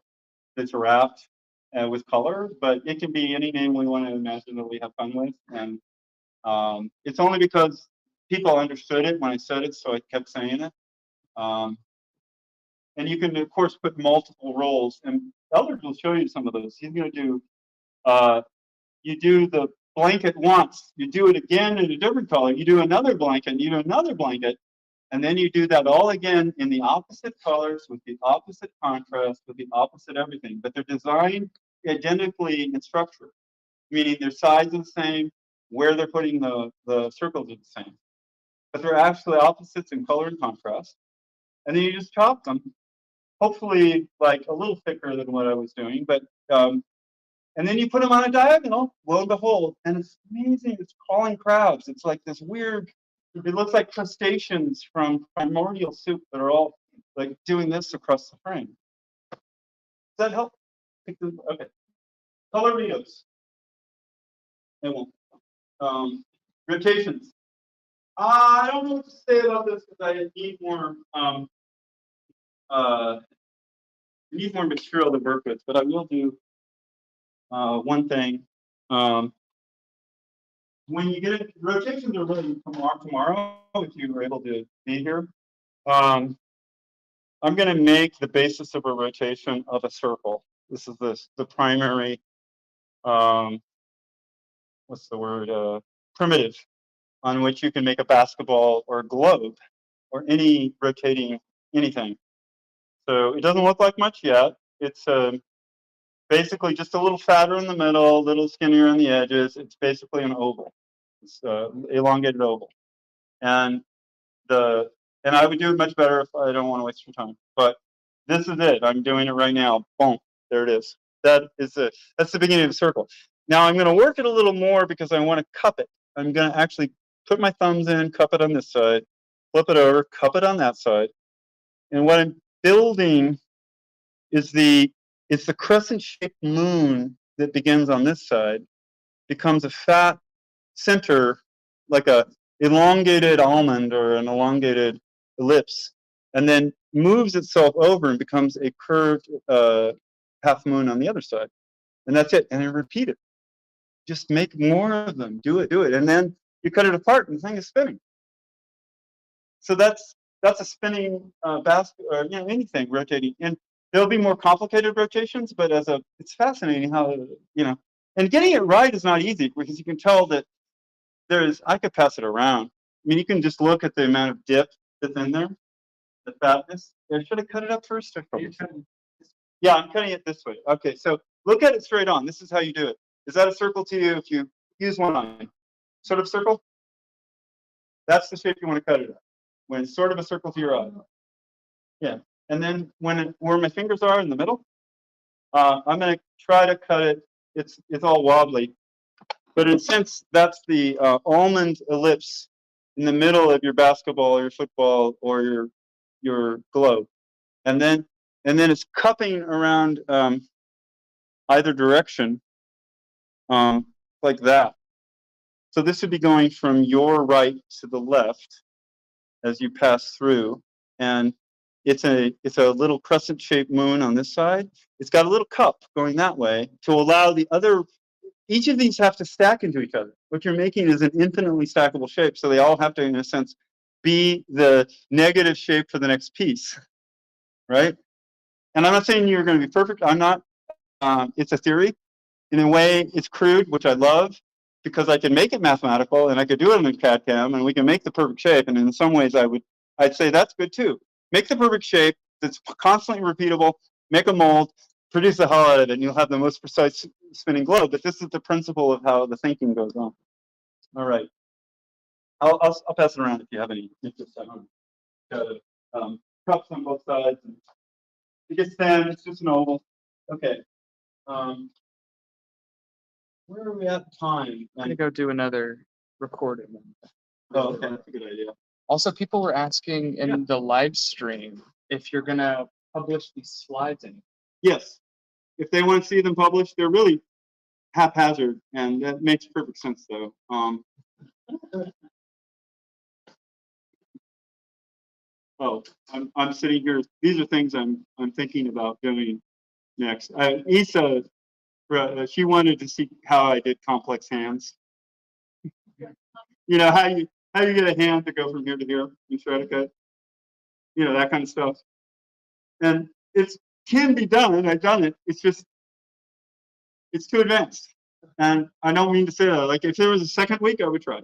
that's wrapped with color, but it can be any name we want to imagine that we have fun with. And it's only because people understood it when I said it, so I kept saying it. And you can, of course, put multiple roles, and Eldred will show you some of those. He's going to do, you do the blanket once, you do it again in a different color, you do another blanket, you do another blanket, and then you do that all again in the opposite colors, with the opposite contrast, with the opposite everything. But they're designed identically in structure, meaning their size is the same, where they're putting the circles are the same. But they're actually opposites in color and contrast. And then you just chop them, hopefully like a little thicker than what I was doing, but and then you put them on a diagonal, lo and behold, and it's amazing. It's crawling crabs. It's like this weird, it looks like crustaceans from primordial soup that are all like doing this across the frame. Does that help? Okay. Coloritos. It won't. Rotations. I don't know what to say about this because I need more material to work with, but I will do one thing. When you get it, rotations are really tomorrow if you were able to be here. I'm going to make the basis of a rotation of a circle. This is the primary, what's the word, primitive on which you can make a basketball or a globe or any rotating anything. So it doesn't look like much yet. It's basically just a little fatter in the middle, a little skinnier on the edges. It's basically an oval. It's elongated oval. And I would do it much better if I don't want to waste your time. But this is it. I'm doing it right now. Boom. There it is. That's the beginning of the circle. Now I'm going to work it a little more because I want to cup it. I'm going to actually put my thumbs in, cup it on this side, flip it over, cup it on that side. And what I'm building is the crescent-shaped moon that begins on this side, becomes a fat center, like a elongated almond or an elongated ellipse, and then moves itself over and becomes a curved half moon on the other side. And that's it. And then repeat it. Just make more of them. Do it. And then you cut it apart and the thing is spinning. So that's a spinning basket, or anything rotating. And there'll be more complicated rotations, but it's fascinating how And getting it right is not easy because you can tell that I could pass it around. I mean, you can just look at the amount of dip that's in there, the fatness. I should have cut it up first. Yeah, I'm cutting it this way. Okay, so look at it straight on. This is how you do it. Is that a circle to you if you use one line? Sort of circle? That's the shape you want to cut it at. When it's sort of a circle to your eye. Yeah. And then where my fingers are in the middle, I'm going to try to cut it. It's all wobbly. But in a sense, that's the almond ellipse in the middle of your basketball or your football or your globe. And then it's cupping around either direction like that. So this would be going from your right to the left as you pass through. And it's a little crescent-shaped moon on this side. It's got a little cup going that way to allow the other. Each of these have to stack into each other. What you're making is an infinitely stackable shape. So they all have to, in a sense, be the negative shape for the next piece, right? And I'm not saying you're going to be perfect. I'm not. It's a theory. In a way, it's crude, which I love, because I can make it mathematical and I could do it in a CAD/CAM and we can make the perfect shape. And in some ways, I'd say that's good too. Make the perfect shape that's constantly repeatable. Make a mold, produce the hell out of it, and you'll have the most precise spinning globe. But this is the principle of how the thinking goes on. All right, I'll pass it around if you have any interest. Cups on both sides. And it gets thin. It's just an oval. Okay. Where are we at time? I'm gonna go do another recording. Oh, okay, that's a good idea. Also, people were asking in the live stream if you're gonna publish these slides in. Yes, if they want to see them published, they're really haphazard, and that makes perfect sense, though. Oh, I'm sitting here. These are things I'm thinking about doing next. Isa, she wanted to see how I did complex hands. You know how you get a hand to go from here to here in Stratcut. You know, that kind of stuff. And it can be done. I've done it. It's just it's too advanced. And I don't mean to say that. Like if there was a second week, I would try.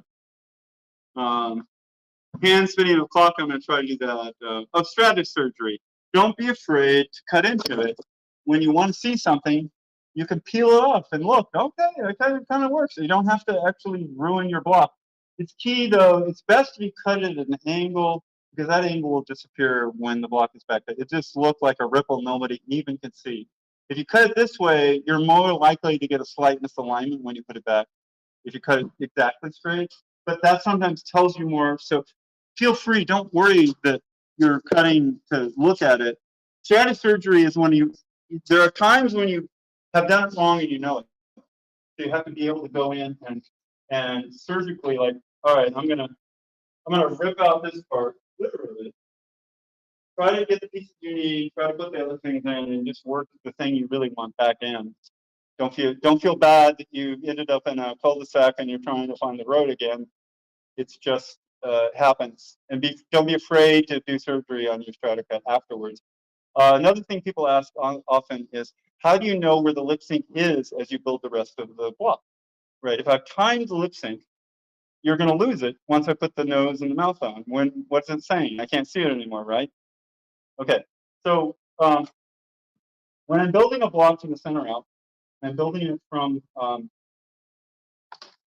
Hand spinning a clock, I'm going to try to do that. Obstructive surgery. Don't be afraid to cut into it. When you want to see something, you can peel it off and look. Okay, it kind of works. You don't have to actually ruin your block. It's key, though. It's best if you cut it at an angle because that angle will disappear when the block is back. It just looked like a ripple nobody even can see. If you cut it this way, you're more likely to get a slight misalignment when you put it back. If you cut it exactly straight, but that sometimes tells you more. So feel free. Don't worry that you're cutting to look at it. Strattic surgery is when there are times when you have done it wrong and you know it. So you have to be able to go in and surgically, like, all right, I'm gonna rip out this part, literally. Try to get the pieces you need. Try to put the other things in, and just work the thing you really want back in. Don't feel bad that you ended up in a cul-de-sac and you're trying to find the road again. It's just happens. And don't be afraid to do surgery on your Stratcut afterwards. Another thing people ask often is, how do you know where the lip sync is as you build the rest of the block? Right. If I've timed the lip sync, you're going to lose it once I put the nose and the mouth on. What's it saying? I can't see it anymore, right? Okay. So when I'm building a block from the center out, I'm building it from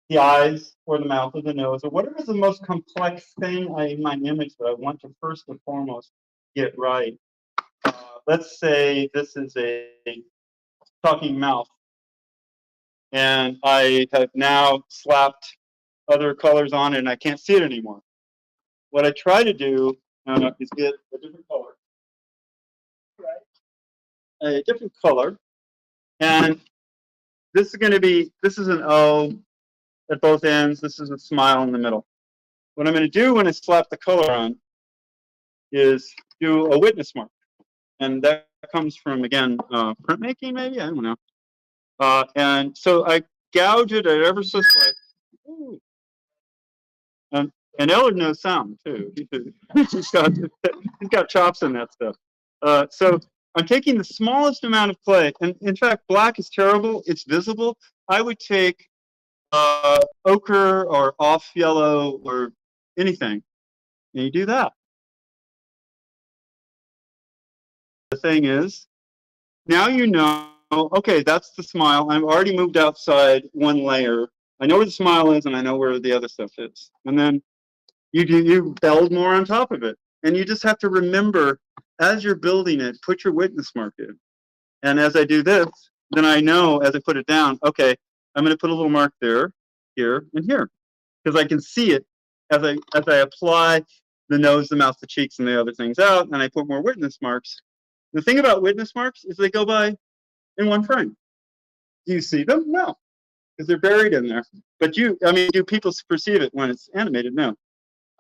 the eyes or the mouth or the nose or whatever is the most complex thing in my image that I want to first and foremost get right. Let's say this is a talking mouth, and I have now slapped other colors on it, and I can't see it anymore. What I try to do is get a different color, a different color, and this is an O at both ends. This is a smile in the middle. What I'm going to do when I slap the color on is do a witness mark. And that comes from, again, printmaking, maybe? I don't know. And so I gouge it at ever so slight. And Ellard knows sound, too. He's got chops in that stuff. So I'm taking the smallest amount of clay, and in fact, black is terrible. It's visible. I would take ochre or off yellow or anything, and you do that. The thing is, now you know, okay, that's the smile. I've already moved outside one layer. I know where the smile is, and I know where the other stuff is. And then you build more on top of it. And you just have to remember, as you're building it, put your witness mark in. And as I do this, then I know as I put it down, okay, I'm going to put a little mark there, here, and here. Because I can see it as I apply the nose, the mouth, the cheeks, and the other things out, and I put more witness marks. The thing about witness marks is they go by in one frame. Do you see them? No, because they're buried in there. But I mean, do people perceive it when it's animated? No.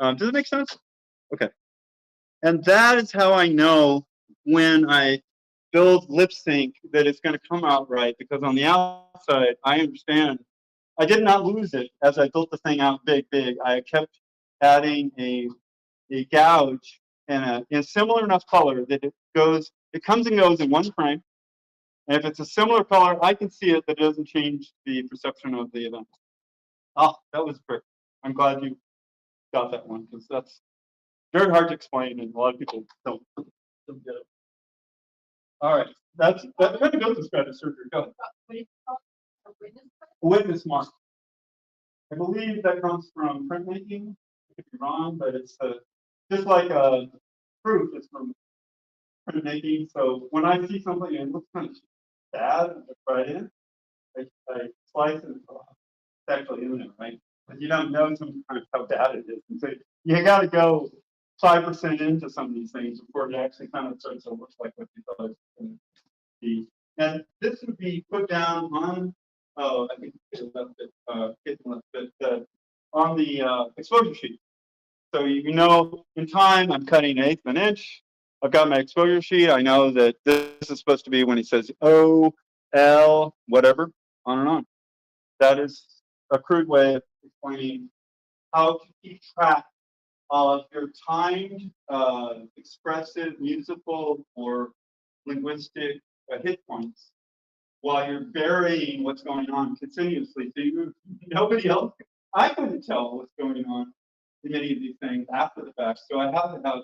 Does it make sense? Okay. And that is how I know when I build lip sync that it's going to come out right, because on the outside, I understand. I did not lose it as I built the thing out big. I kept adding a gouge in a similar enough color that it comes and goes in one frame. And if it's a similar color, I can see it, but it doesn't change the perception of the event. Oh, that was great. I'm glad you got that one, because that's very hard to explain, and a lot of people don't get it. All right, that kind of goes with strategy surgery. Go. Witness mark. I believe that comes from printmaking. I could be wrong, but it's just like a proof. It's from printmaking. So when I see something and it looks kind of bad, I try it in. I slice it. It's actually in there, right? But you don't know sometimes how bad it is. And so you got to go 5% into some of these things before it actually kind of starts to look like what you thought it was going to be. And this would be put down on, I think it left it, on the exposure sheet. So you know, in time, I'm cutting 1/8 of an inch. I've got my exposure sheet. I know that this is supposed to be when he says O, L, whatever, on and on. That is a crude way of explaining how to keep track of your timed, expressive, musical, or linguistic hit points while you're burying what's going on continuously. So nobody else, I couldn't tell what's going on in many of these things after the fact. So I have to have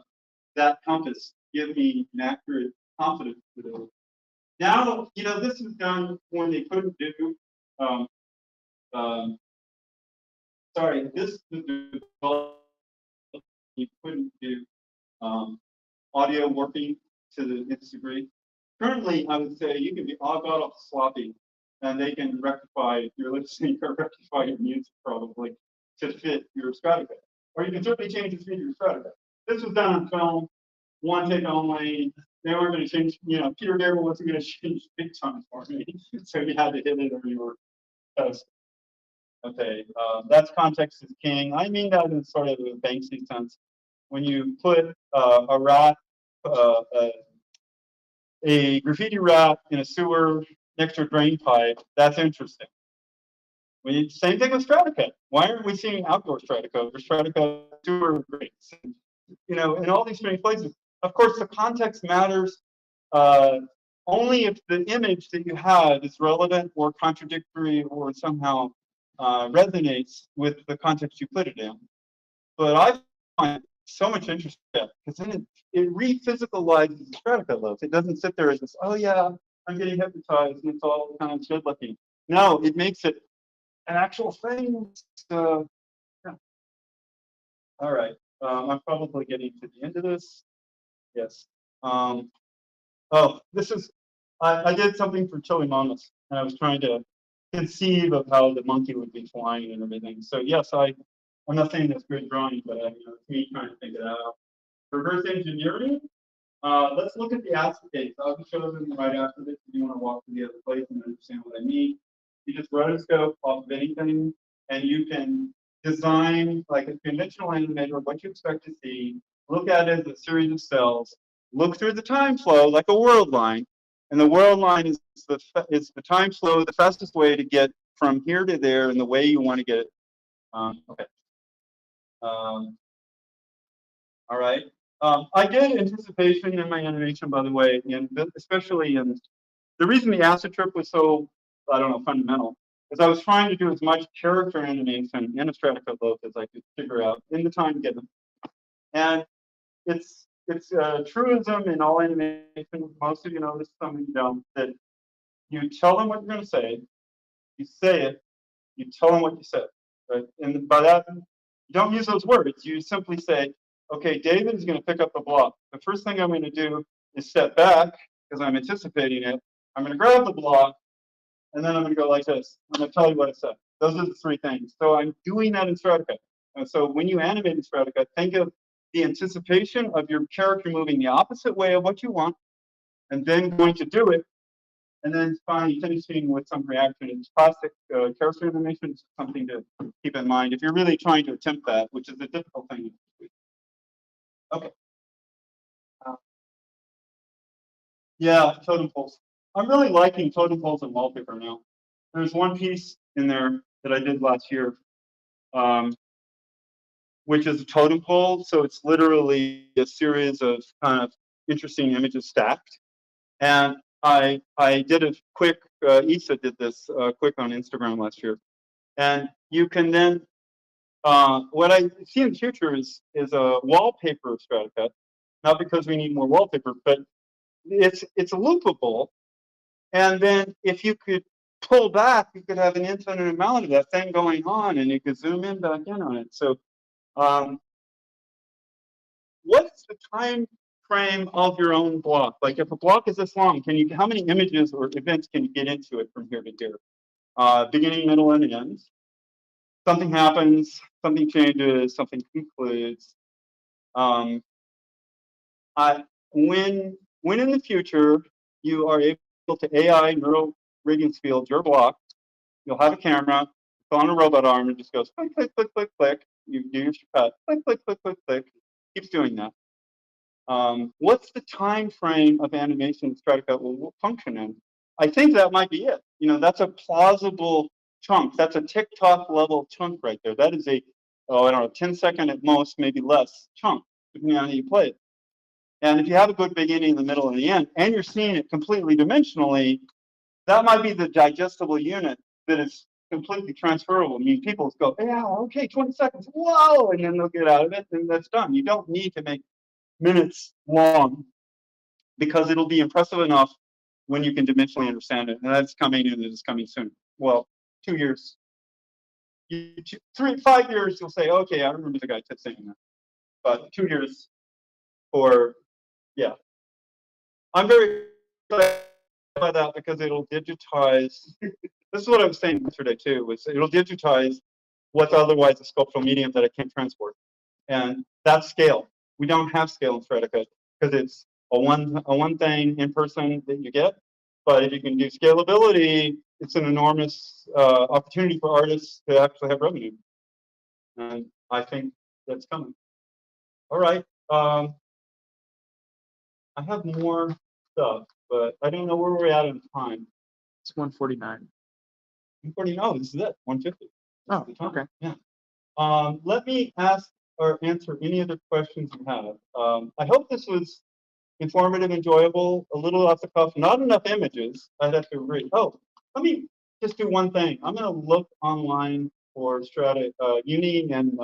that compass give me an accurate confidence to do it. Now, this was done when they couldn't do, sorry, this was developed, you couldn't do audio warping to the nth degree. Currently, I would say you can be all god off sloppy, and they can rectify your lip sync or rectify your music probably to fit your Stratcut. Or you can certainly change the speed of your Stratcut. This was done on film, one take only. They weren't going to change, Peter Gabriel wasn't going to change big time for me. So you had to hit it or you were toast. Okay, that's context is king. I mean that in sort of a Banksy sense. When you put a rat, a graffiti rat in a sewer next to a drain pipe, that's interesting. Same thing with Stratcut. Why aren't we seeing outdoor Stratcut or Stratcut sewer grates? In all these strange places. Of course, the context matters only if the image that you have is relevant or contradictory or somehow resonates with the context you put it in. But I find so much interest in that, because then it re-physicalizes the Stratcut loads. It doesn't sit there as this, oh yeah, I'm getting hypnotized and it's all kind of good looking. No, it makes it an actual thing. Yeah. All right. I'm probably getting to the end of this. Yes. This is, I did something for Chili Mamas, and I was trying to conceive of how the monkey would be flying and everything. So yes, I'm not saying that's good drawing, but it's me trying to think it out. Reverse engineering. Let's look at the acetate. I'll just show them right after this if you want to walk to the other place and understand what I mean. You just rotoscope off of anything, and you can design like a conventional animator what you expect to see. Look at it as a series of cells. Look through the time flow like a world line, and the world line is the time flow, the fastest way to get from here to there, and the way you want to get it. Okay. All right. I did anticipation in my animation, by the way, and especially in the reason the acid trip was so, I don't know, fundamental, is I was trying to do as much character animation in a Stratcut loaf as I could figure out in the time given. And it's a truism in all animation. Most of you know this, some of you don't. That you tell them what you're going to say it, you tell them what you said, right? And by that, you don't use those words. You simply say, okay, David is going to pick up the block. The first thing I'm going to do is step back because I'm anticipating it. I'm going to grab the block, and then I'm going to go like this. I'm going to tell you what I said. Those are the three things. So I'm doing that in Stratcut. And so when you animate in Stratcut, think of the anticipation of your character moving the opposite way of what you want, and then going to do it, and then finally finishing with some reaction. It's classic character animation is something to keep in mind if you're really trying to attempt that, which is a difficult thing. Okay. Yeah, totem poles. I'm really liking totem poles and wallpaper now. There's one piece in there that I did last year, which is a totem pole. So it's literally a series of kind of interesting images stacked. And I did a quick, Issa did this quick on Instagram last year. And you can then, what I see in the future is a wallpaper Stratcut, not because we need more wallpaper, but it's loopable. And then if you could pull back, you could have an infinite amount of that thing going on, and you could zoom in back in on it. So what's the time frame of your own block? Like if a block is this long, how many images or events can you get into it from here to here? Beginning, middle, and end. Something happens, something changes, something concludes. When in the future you are able to AI neural rigging field your block, you'll have a camera, it's on a robot arm, and just goes click, click, click, click, click. You do your cut, click, click, click, click, click. Keeps doing that. What's the time frame of animation Stratcut will function in? I think that might be it. You know, that's a plausible chunk. That's a TikTok level chunk right there. That is a, I don't know, 10-second at most, maybe less chunk, depending on how you play it. And if you have a good beginning, the middle, and the end, and you're seeing it completely dimensionally, that might be the digestible unit that is completely transferable. I mean, people go, yeah, okay, 20 seconds, whoa, and then they'll get out of it, and that's done. You don't need to make minutes long because it'll be impressive enough when you can dimensionally understand it. And that's coming, and it is coming soon. Well, 2 years. 5 years, you'll say, okay, I remember the guy saying that. But 2 years for, yeah. I'm very excited by that because it'll digitize. This is what I was saying yesterday too, was it'll digitize what's otherwise a sculptural medium that I can't transport. And that's scale. We don't have scale in Stratcut because it's a one thing in person that you get. But if you can do scalability, it's an enormous opportunity for artists to actually have revenue. And I think that's coming. All right. I have more stuff, but I don't know where we're at in time. It's 1:49. 149. Oh, this is it. 150. Oh, okay. Yeah. Let me ask or answer any other questions you have. I hope this was informative, enjoyable, a little off the cuff, not enough images. I'd have to agree. Oh, let me just do one thing. I'm going to look online for Strata Uni, and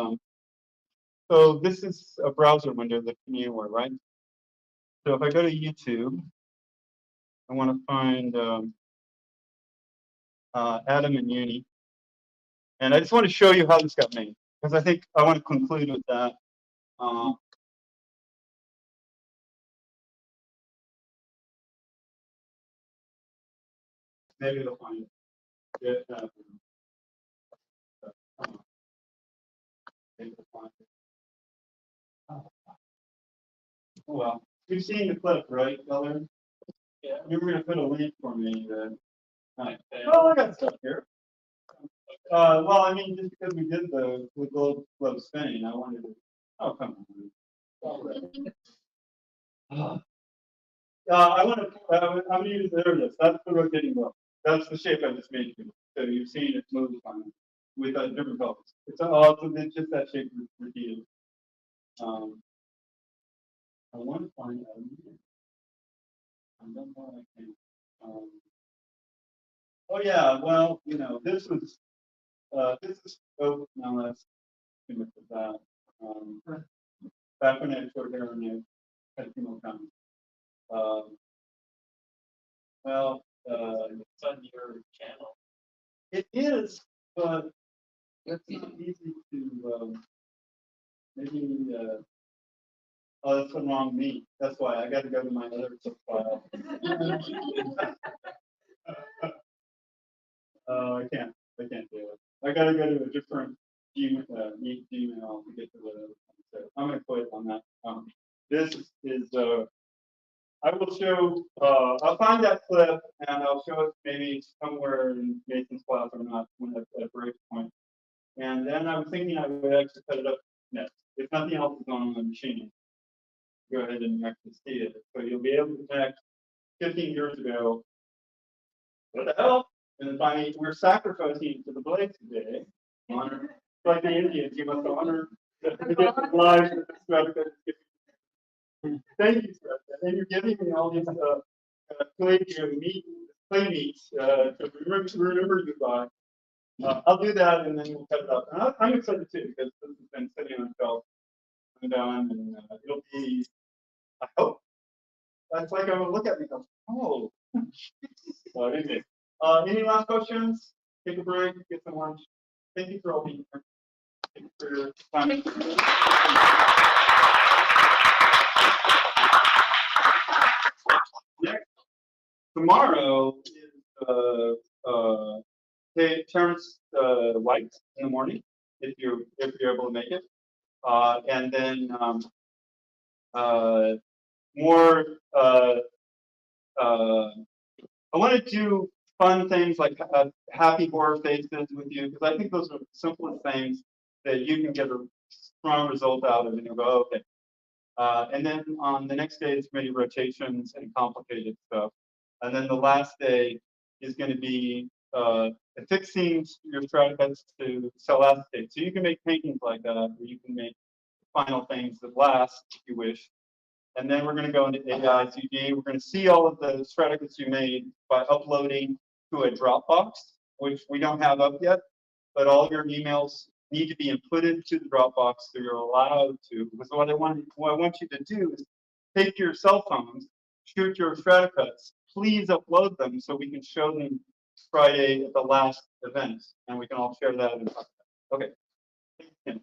so this is a browser window that can anywhere, right? So if I go to YouTube, I want to find Adam and Uni, and I just want to show you how this got made because I think I want to conclude with that. Maybe they'll find it. Yeah, maybe they'll find it. Oh, well, you've seen the clip, right, Keller? Yeah. You were going to put a link for me. Oh, I got stuff here. Well, I mean, just because we did the globe spinning, I wanted to. Oh, come on. I want to. I'm going to use there it is. That's the rotating globe. That's the shape I just made you. So you've seen it move on with different colors. It's just that shape repeated. I want to find out. I don't know I can. Oh yeah, well, this is oh no, that's too much of that. Back when I showed here and I had chemo coming. Well, It's on your channel. it is, but it's not easy to maybe. Oh, that's the wrong me. That's why I got to go to my other file. I can't do it. I got to go to a different Gmail to get to whatever. So I'm going to quit on that. This is I will show. I'll find that clip and I'll show it maybe somewhere in Mason's class or not when at a break point. And then I was thinking I would actually set it up next. If nothing else is on the machine, go ahead and actually see it. So you'll be able to connect 15 years ago. What the hell? And then finally, we're sacrificing to the blade today. Honor, like the Indians, you must honor the different lives of the Stratcut. Thank you, Stratcut. And you're giving me all these clay meats to remember you by. I'll do that and then we'll cut it up. And I'm excited too because this has been sitting on the shelf and done, and it'll be. I hope. That's like I would look at me and go, oh. So anyway, any last questions? Take a break, get some lunch. Thank you for all being here. Thank you for your time. Next, tomorrow is Terrence White in the morning, if you're able to make it, and then more. I want to do fun things like happy horror faces with you because I think those are the simplest things that you can get a strong result out of, and you'll go, oh, okay. And then on the next day is many rotations and complicated stuff. And then the last day is going to be affixing your Stratcuts to cell acetate. So you can make paintings like that, or you can make final things that last if you wish. And then we're going to go into AICD. We're going to see all of the Stratcuts you made by uploading to a Dropbox, which we don't have up yet, but all your emails need to be inputted to the Dropbox so you're allowed to. Because what I want you to do is take your cell phones, shoot your Stratcuts, please upload them so we can show them Friday at the last event, and we can all share that and talk about it. Okay.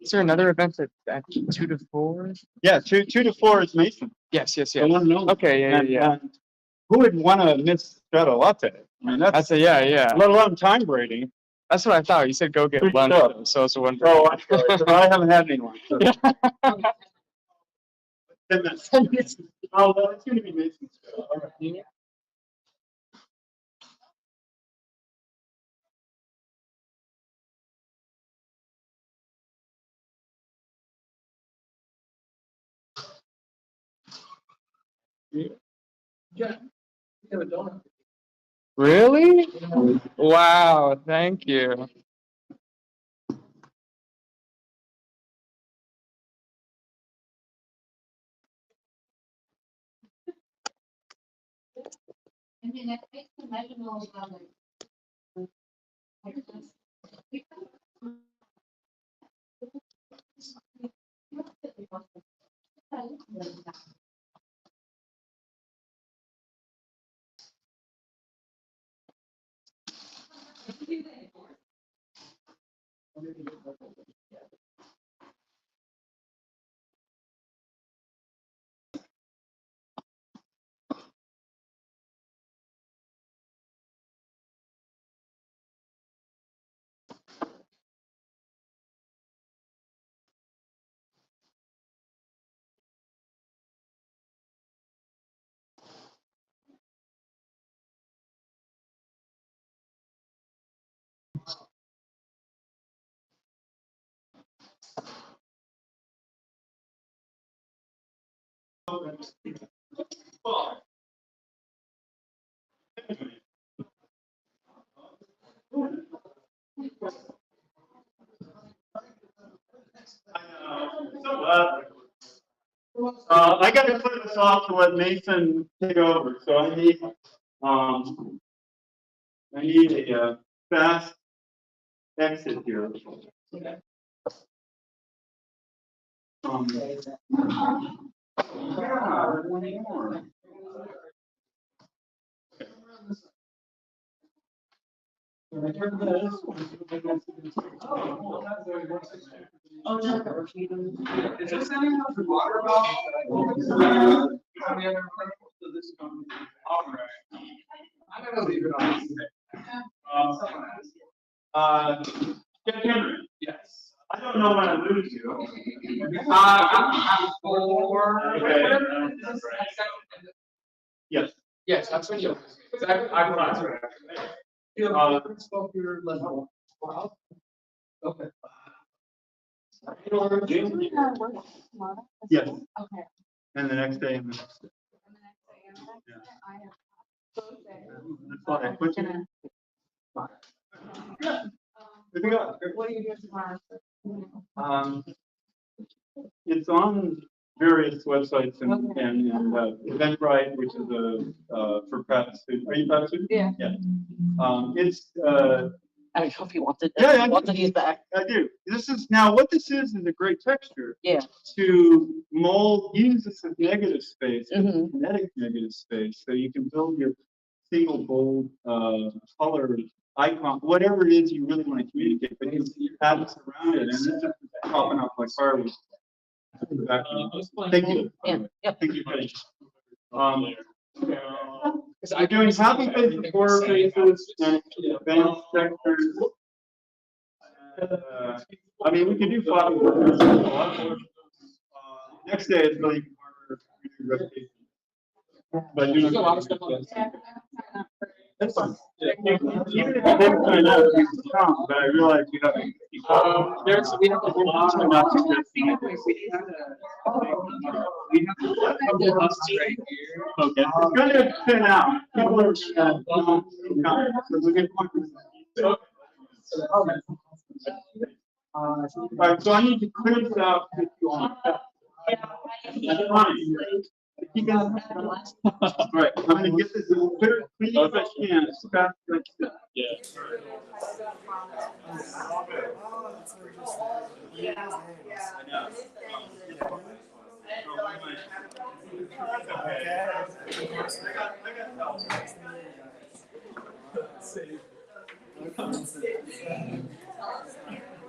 Is there another event at 2 to 4? Yeah, 2 to 4 is Mason. Yes. The one and only. Okay, yeah. And who would want to miss Strata Latte? I mean, that's Yeah. let alone time braiding. That's what I thought. You said go get Good lunch, stuff. though, so I was wondering. Oh, I'm sorry, but I haven't had any lunch. So. 10 minutes. Oh, well, it's going to be Mason's. All right. Really? Wow, thank you. I mean, it takes the measurable of it. I know. So glad. I gotta clear this off to let Mason take over, so I need a fast exit here. Yeah, one more. When I turn this. Is it sending out the water bottle? All right. I'm gonna leave it on. Someone else. Jeff Henry. Yes. I don't know when I lose you. I'm for. Okay. Yes. Yes, that's when you. I promise. Spoke your level. Okay. Yes, Okay. and the next day and the next day. Yeah. That's why I put you in. Yeah. Good to go. What are you doing tomorrow? It's on various websites and Eventbrite, which is for prep students. Are you prep students? Yeah. Yeah. It's I don't know if he wanted yeah, wants these back. I do. This is now what this is a great texture. Yeah. To mold, use this as negative space, Mhm. kinetic negative space, so you can build your single bold color icon, whatever it is you really want to communicate, but you have this around it, and it's just popping up like fireworks. Thank you. Yeah. Thank you, Patty. I'm doing happy faces, horror faces, and advanced textures. I mean, we can do floppy workers. Next day is really harder to do repetition. But you know, a lot of stuff on that's fine. Even if you didn't sign up, you can come, but I realize you have to. We have a lot of not to we have us right here. Okay. It's gonna thin out. People are gonna come, so we can. All right, so I need to clear this out if you want. That's fine. Keep it. Right, I'm gonna get this as clear as I can, as fast as I can. Yeah.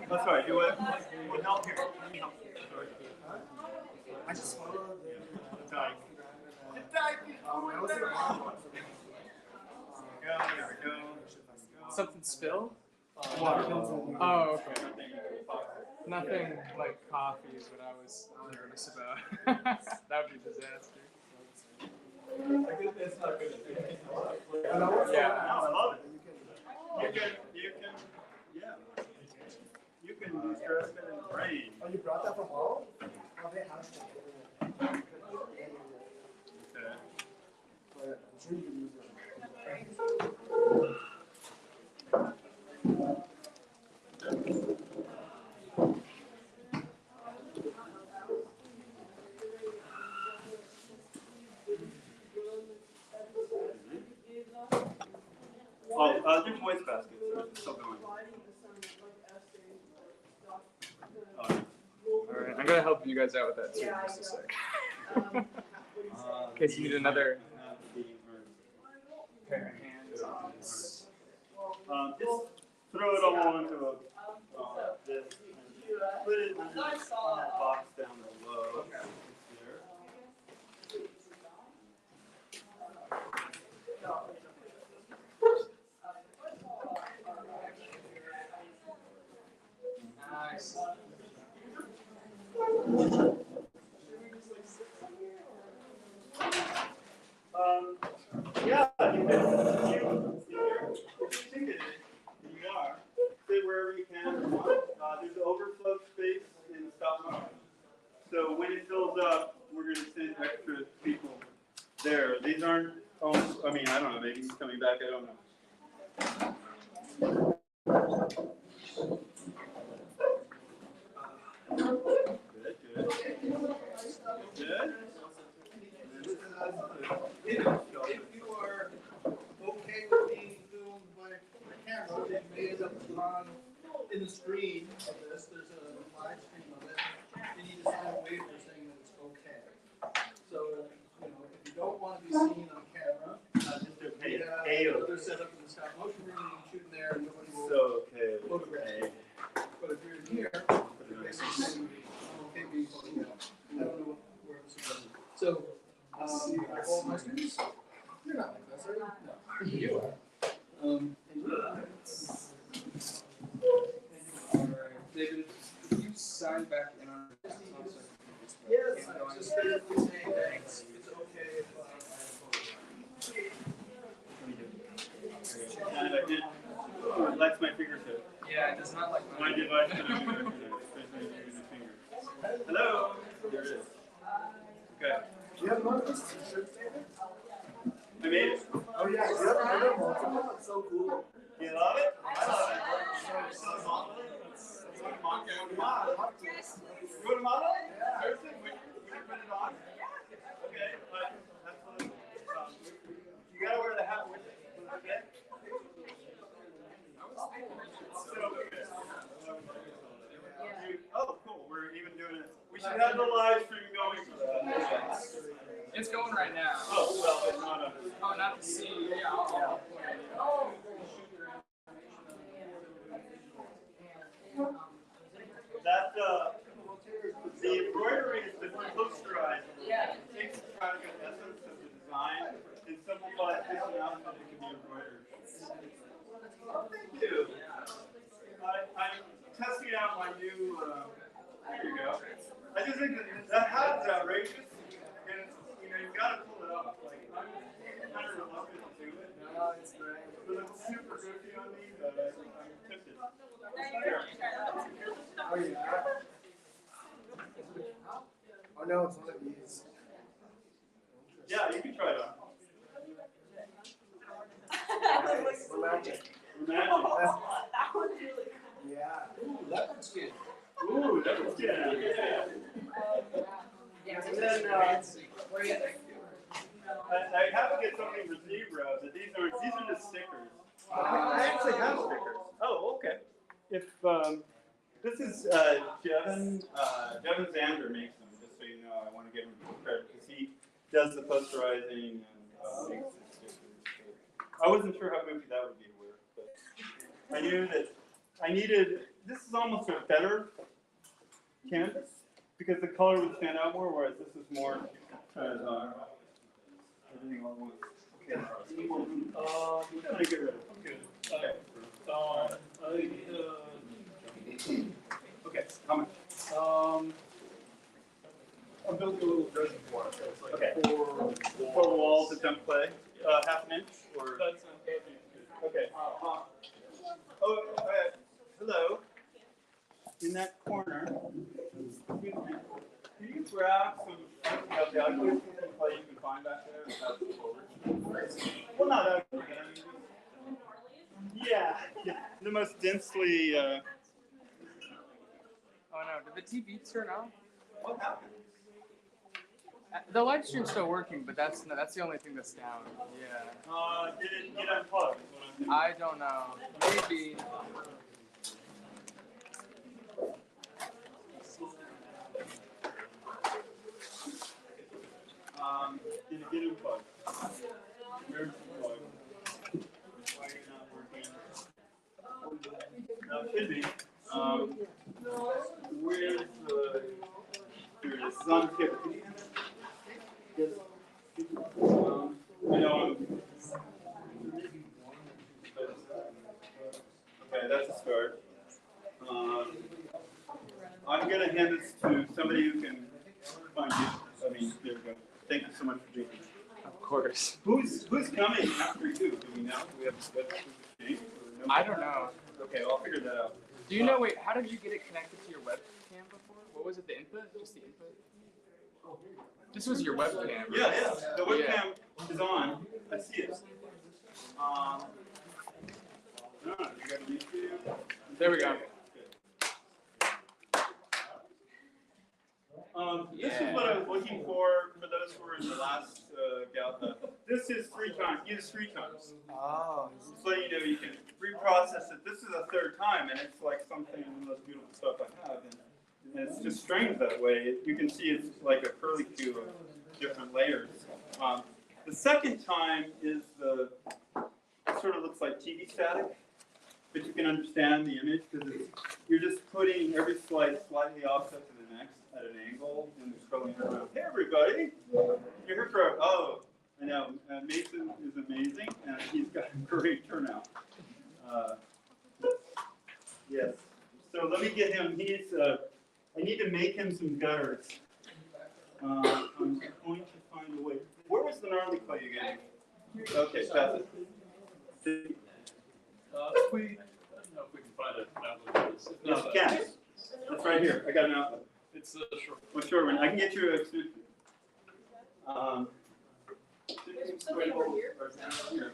Oh, sorry, do what help here? I just followed Sorry. There we go. something spill. Water. Oh, okay. Nothing like coffee is what I was nervous about. That would be a disaster. It's not good. Yeah. I love it. Yeah. You can stress it in the brain. Oh, you brought that from home? Oh, they have Okay. but I'm sure you can use it. Oh, there's waste baskets. There's still going. Alright, I'm gonna help you guys out with that too in just a sec. In case you need another pair of hands on this. Just throw it all into this and put it under that box down below. There. Nice. Yeah, if you think it, you are, sit wherever you can. There's an overflow space in the stop motion may end up on in the screen of this. There's a live stream of it. You need to sign a waiver saying that it's okay. So, you know, if you don't want to be seen on camera, Just okay. we have another setup in the stop motion room. You can shoot in there and nobody will okay. photograph you. But if you're in here, you're basically saying, I'm okay being photographed. I don't know where this is going. So, all my students, you're not like this, are you? No, you are. Alright, David, can you sign back in on this? Yes, I'm just basically saying that it's okay if And I did. It likes my fingertip. yeah, it does not like My device can only do it, especially using the finger. Hello. There it is. Okay. Do you have one of these t-shirts, David? I made it. Oh yeah, it's so cool. You love it? I love it. You want to model it? Seriously? Would you put it on? Okay, but that's what you gotta wear the hat with it. Okay? Oh, cool. We're even doing it. We should have the live stream going for that. It's going right now. Oh, well, it's not a. Oh, not to see. Yeah, That, the embroidery is the posterized. Yeah. It takes the practical essence of the design and simplifies this enough that it can be embroidered. Oh, thank you. I'm testing out my new, there you go. I just think that hat is outrageous, and it's, you know, you've got to pull it off. Like, I'm kind of reluctant to do it. No, it's great. But it's super goofy on me, but I'm tempted. Oh yeah. Oh no, it's one of these. Yeah, you can try it on. Romantic. Romantic. Yeah. Ooh, leopard skin. Ooh, that was good. Yeah. And then, I have to get something for zebra, but these are just stickers. I actually have stickers. Oh, okay. If this is Devin Zander makes them, just so you know. I want to give him credit because he does the posterizing and makes the stickers. So I wasn't sure how goofy that would be to wear, but I knew that I needed. This is almost a better canvas because the color would stand out more, whereas this is more everything all at once. Okay. Let me get rid of it. Okay. Okay. How much? I built a little reservoir, so it's like Okay. four 4 walls of dump clay, half an inch, or That's okay. Hello. In that corner, excuse me. Can you grab some of the ugly clay you can find back there? Well, not ugly, but I mean, yeah, the most densely. Oh no, did the TV turn off? What happened? The live stream's still working, but that's the only thing that's down. Yeah. Did it get unplugged? Is what I'm thinking. I don't know. Maybe. Did it get unplugged? Where's the plug? Why are you not working? No, it should be. Where's the? Here it is. It's on the table. Can you hand it? Yes. I know okay, that's a start. I'm gonna hand this to somebody who can find you. I mean, there we go. Thank you so much for being here. Of course. Who's coming after you? Do we know? Do we have a name? I don't know. Okay, I'll figure that out. Do you know? Wait, how did you get it connected to your webcam before? What was it? The input? Just the input? This was your webcam. Right? Yeah. The webcam is on. I see it. I don't know. You got a link for you? There we go. This is what I was looking for those who were in the last gal. This this is 3 times, use 3 times. Oh. So you know you can reprocess it. This is a 3rd time, and it's like something of the most beautiful stuff I have. And it's just strange that way. You can see it's like a curlicue of different layers. The 2nd time is it sort of looks like TV static, but you can understand the image because you're just putting every slide slightly offset to the next at an angle and scrolling around. Hey everybody, you're here for I know Mason is amazing and he's got a great turnout. Yes. So let me get him. I need to make him some gutters. I'm going to find a way. Where was the gnarly clay you gave me? Okay, pass it. If we, I don't know if we can find it now. If Yes, not, you can. That's right here. I got an outlet. it's a short. Well, sure, I can get you a. Here.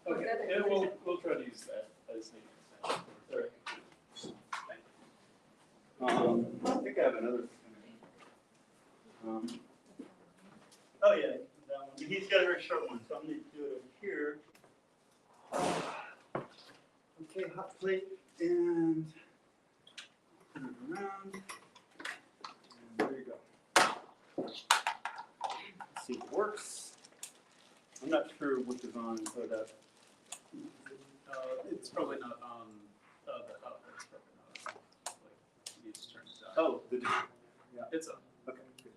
Okay, yeah, we'll try to use that as needed. Sorry. I think I have another. Oh yeah, that one. He's got a very short one, so I'm going to do it over here. Okay, hot plate and turn it around. And there you go. Let's see if it works. I'm not sure which is on, so that. It's probably not on the hub. It's probably not on. Like, you just turn it down. Oh, Yeah, it's on. okay. Good.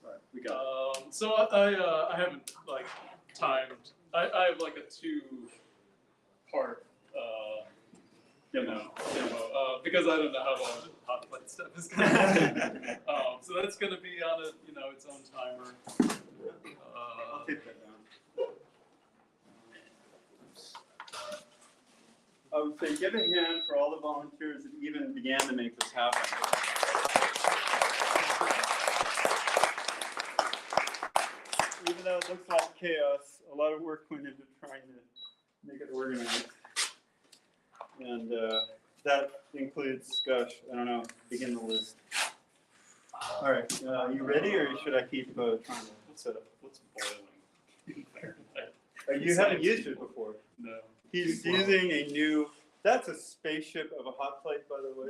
All right, we got it. So I haven't like timed. I have like a 2-part demo because I don't know how long the hot plate stuff is gonna be. So that's gonna be on its own timer. I'll take that down. I would say give a hand for all the volunteers that even began to make this happen. Even though it looks like chaos, a lot of work went into trying to make it organized. And that includes, gosh, I don't know, begin the list. All right, you ready or should I keep trying to set up? What's boiling? You haven't used it before. No. He's using a new, that's a spaceship of a hot plate, by the way.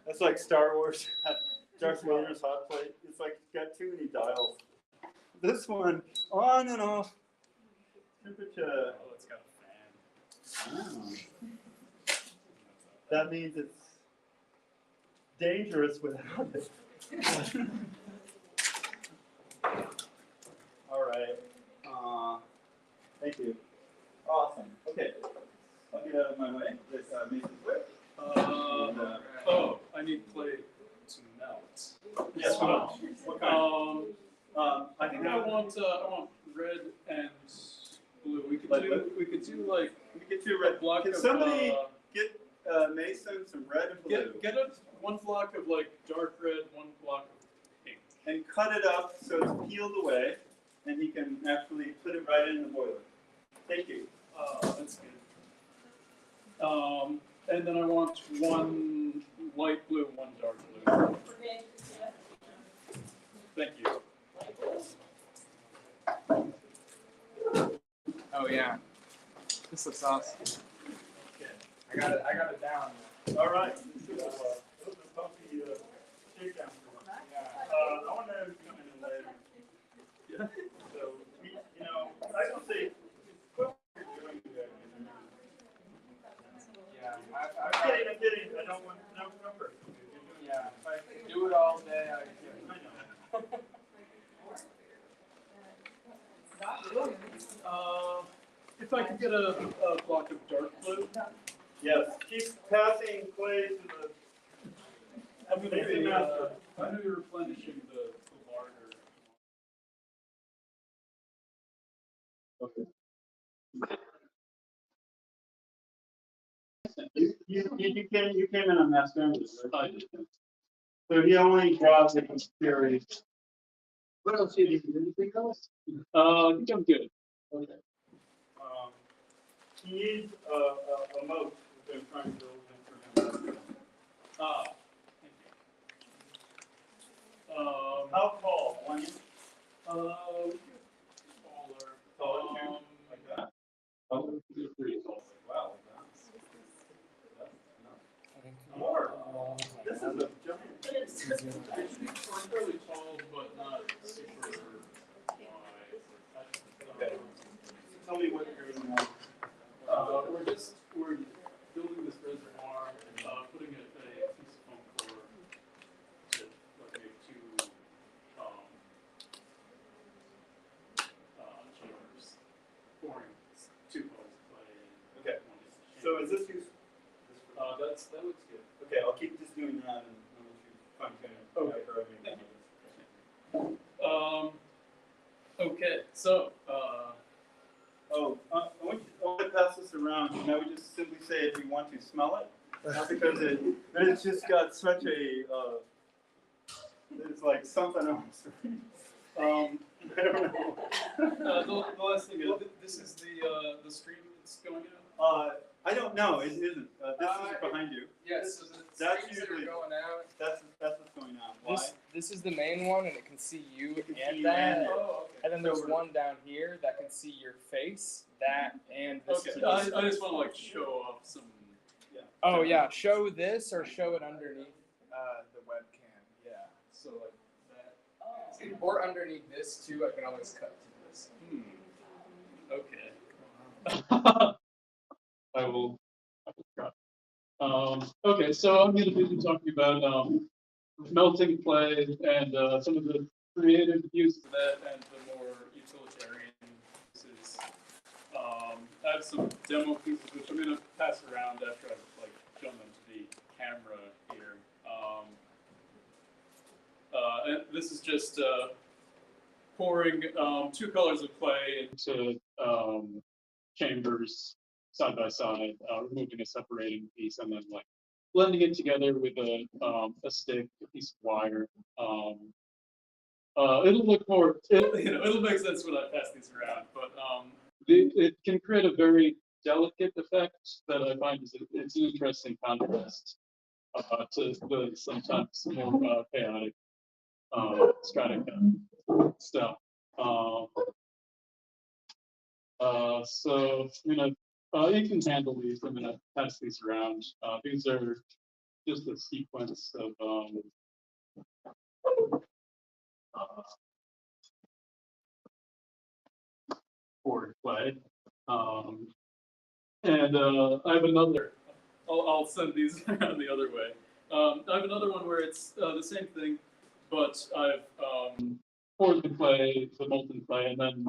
That's like Star Wars, Darth Vader's hot plate. It's like it's got too many dials. This one, on and off. Temperature. Oh, it's got a fan. Oh. That means it's dangerous without it. All right. Thank you. Awesome. Okay. I'll get out of my way. This Mason's way. I need clay to melt. Yes. What kind? I think I want red and blue. We could do like We get you a red block. Can somebody get Mason some red and blue? get one block of like dark red, one block of pink, and cut it up so it's peeled away, and he can actually put it right in the boiler. Thank you. That's good. And then I want one light blue, one dark blue. Thank you. Oh yeah. This looks awesome. I got it down. All right. This is a puppy shakedown. I want to come in later. Yeah. So, I don't say what you're doing today. Yeah. I'm kidding. I don't want no number. Yeah. If I could do it all day, I know. If I could get a block of dark blue. Yes. Keep passing clay to the. I'm gonna be replenishing the larder. Okay. You came in on Master English, right? I did. So he only draws it in theory. What else do you need? Anything else? I think I'm good. Okay. He needs a moat, which I'm trying to build for him. Thank you. How tall? 1 inch? We're fairly tall, but not super wide. Okay. Tell me what you're doing now. We're building this reservoir, putting a piece of foam core to like make two chambers, pouring two holes of clay. Okay. One is the So chamber. is this use? That looks good. Okay, I'll keep just doing that and I'll let you fine tune it. Okay. After I Thank do Okay, so, I want to pass this around, and I would just simply say if you want to smell it, not because it's just got such a, it's like something else. I don't know. the last thing is, this is the stream that's going out? I don't know, it isn't, this is behind you. Yes, so the That's streams that usually- are going out. That's what's going on, why? This is the main one, and it can see you It can see and you that. and it. Oh, okay. And then there's one down here that can see your face, that, and this. Okay, piece. I just want to like show off some. Oh yeah, show this or show it underneath the webcam. Yeah, so like that, or underneath this too. I can always cut to this. Okay. I will try. Okay, so I'm going to be talking about melting clay and some of the creative use of that and the more utilitarian uses. I have some demo pieces which I'm going to pass around after I've like shown them to the camera here. And this is just pouring two colors of clay into chambers side by side, removing a separating piece and then like blending it together with a stick, a piece of wire. It'll look more, it'll make sense when I pass these around, but it can create a very delicate effect that I find it's an interesting contrast to the sometimes more chaotic Stratcut stuff. So you can handle these. I'm gonna pass these around. These are just a sequence of poured clay. And I have another. I'll send these around the other way. I have another one where it's the same thing, but I've poured the clay, the molten clay, and then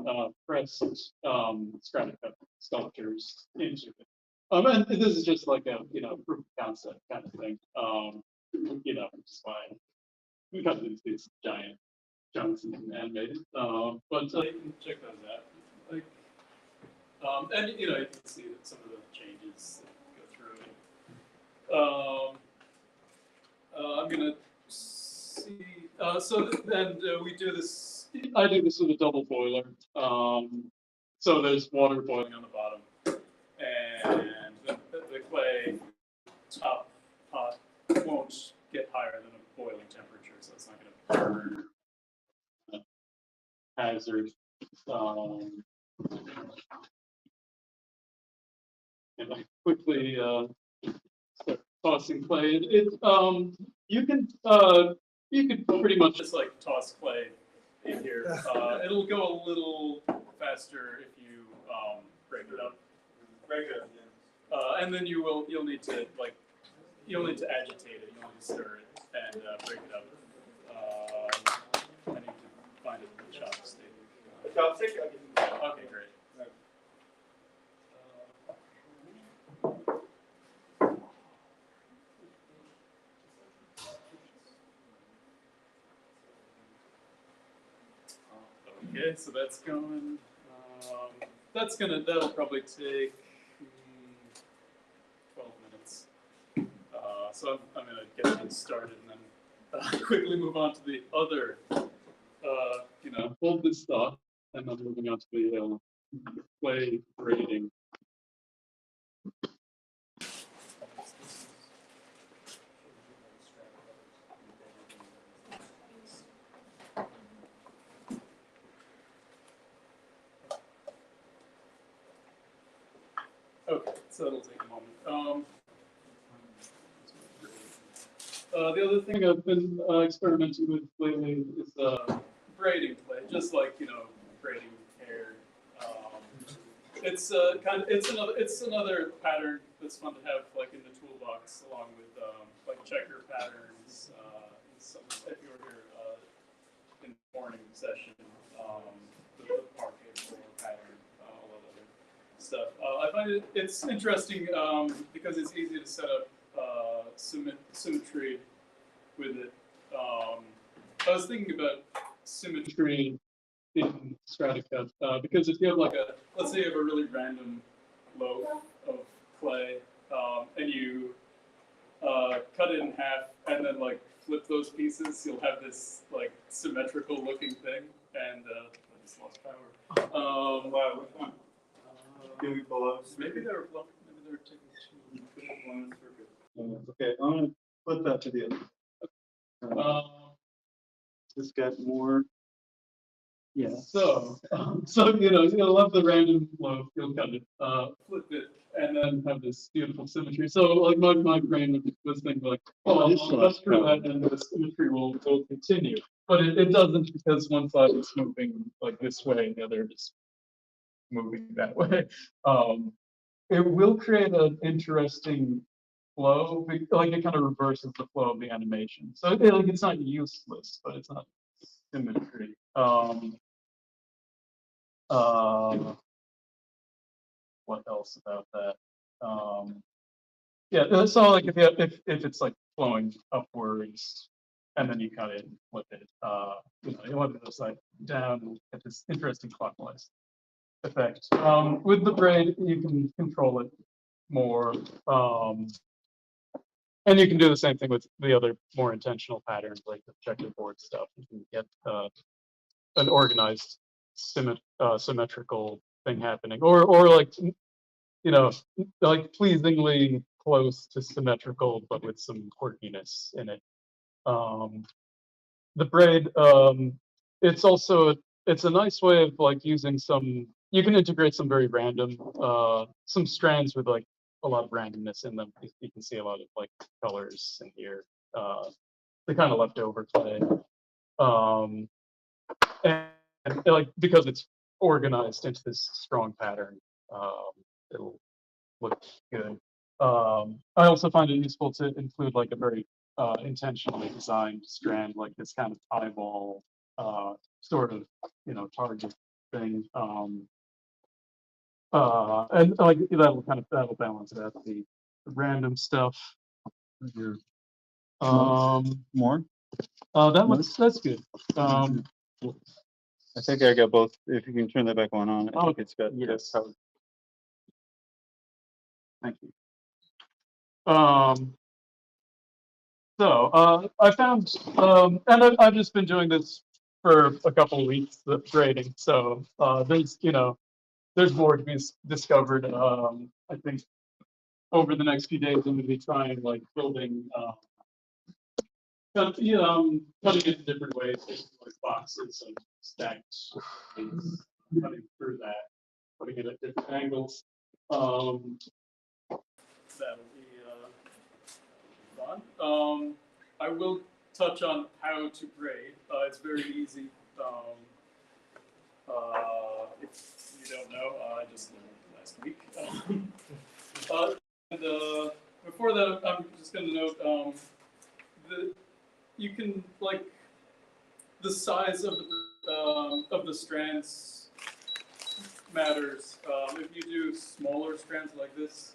pressed Stratcut sculptures into it. And this is just like a proof of concept kind of thing. Which is why we got these giant chunks and animated. But you can check those out. Like, and you can see that some of the changes that go through it. I'm gonna see. So then we do this. I do this with a double boiler. So there's water boiling on the bottom, and the clay top pot won't get higher than a boiling temperature, so it's not going to burn. Hazard. And I quickly start tossing clay. You can pretty much just like toss clay in here. It'll go a little faster if you break it up. Very good, yeah. And then you'll need to agitate it. You'll need to stir it and break it up. I need to find a chopstick. Chopstick? Okay, great. Okay, so that's going. That'll probably take 12 minutes. So I'm gonna get things started and then quickly move on to the other. Hold this thought, and I'm moving on to the clay braiding. Okay, so that'll take a moment. The other thing I've been experimenting with lately is braiding play, just like braiding hair. It's another pattern that's fun to have like in the toolbox, along with like checker patterns. If you were here in the morning session, the parquet floor pattern, all that other stuff. I find it's interesting because it's easy to set up symmetry with it. I was thinking about symmetry in Stratcut because if you have let's say you have a really random loaf of clay and you cut it in half and then like flip those pieces, you'll have this like symmetrical looking thing. And I just lost power. Wow, which one? Can we pull up? Maybe they were fluffing. Maybe they were taking two. Okay, I'm gonna put that to the other. Just got more. Yeah. So you'll love the random loaf. You'll cut it, flip it, and then have this beautiful symmetry. So like my brain was thinking like, oh, that's true, and the symmetry will continue. But it doesn't, because one side is moving like this way and the other is moving that way. It will create an interesting flow, like it kind of reverses the flow of the animation. So it's not useless, but it's not symmetry. What else about that? Yeah, so like if it's like flowing upwards and then you cut it and flip it, you want it upside down and get this interesting clockwise effect. With the braid, you can control it more. And you can do the same thing with the other more intentional patterns like the checkerboard stuff. You can get an organized symmetrical thing happening, or like like pleasingly close to symmetrical, but with some quirkiness in it. The braid, it's a nice way of like using you can integrate some very random, some strands with like a lot of randomness in them. You can see a lot of like colors in here, the kind of leftover clay. And like because it's organized into this strong pattern, it'll look good. I also find it useful to include like a very intentionally designed strand, like this kind of eyeball sort of target thing. And like that'll balance out the random stuff. Here. More? That's good. I think I got both. If you can turn that back on, I think it's got. Yes. Thank you. So I found, and I've just been doing this for a couple of weeks, the grading. So there's more to be discovered. I think over the next few days, I'm going to be trying like building, cutting it in different ways, like boxes and stacked things, cutting through that, putting it at different angles. That'll be fun. I will touch on how to grade. It's very easy. If you don't know, I just learned last week. And before that, I'm just going to note you can like the size of the strands matters. If you do smaller strands like this,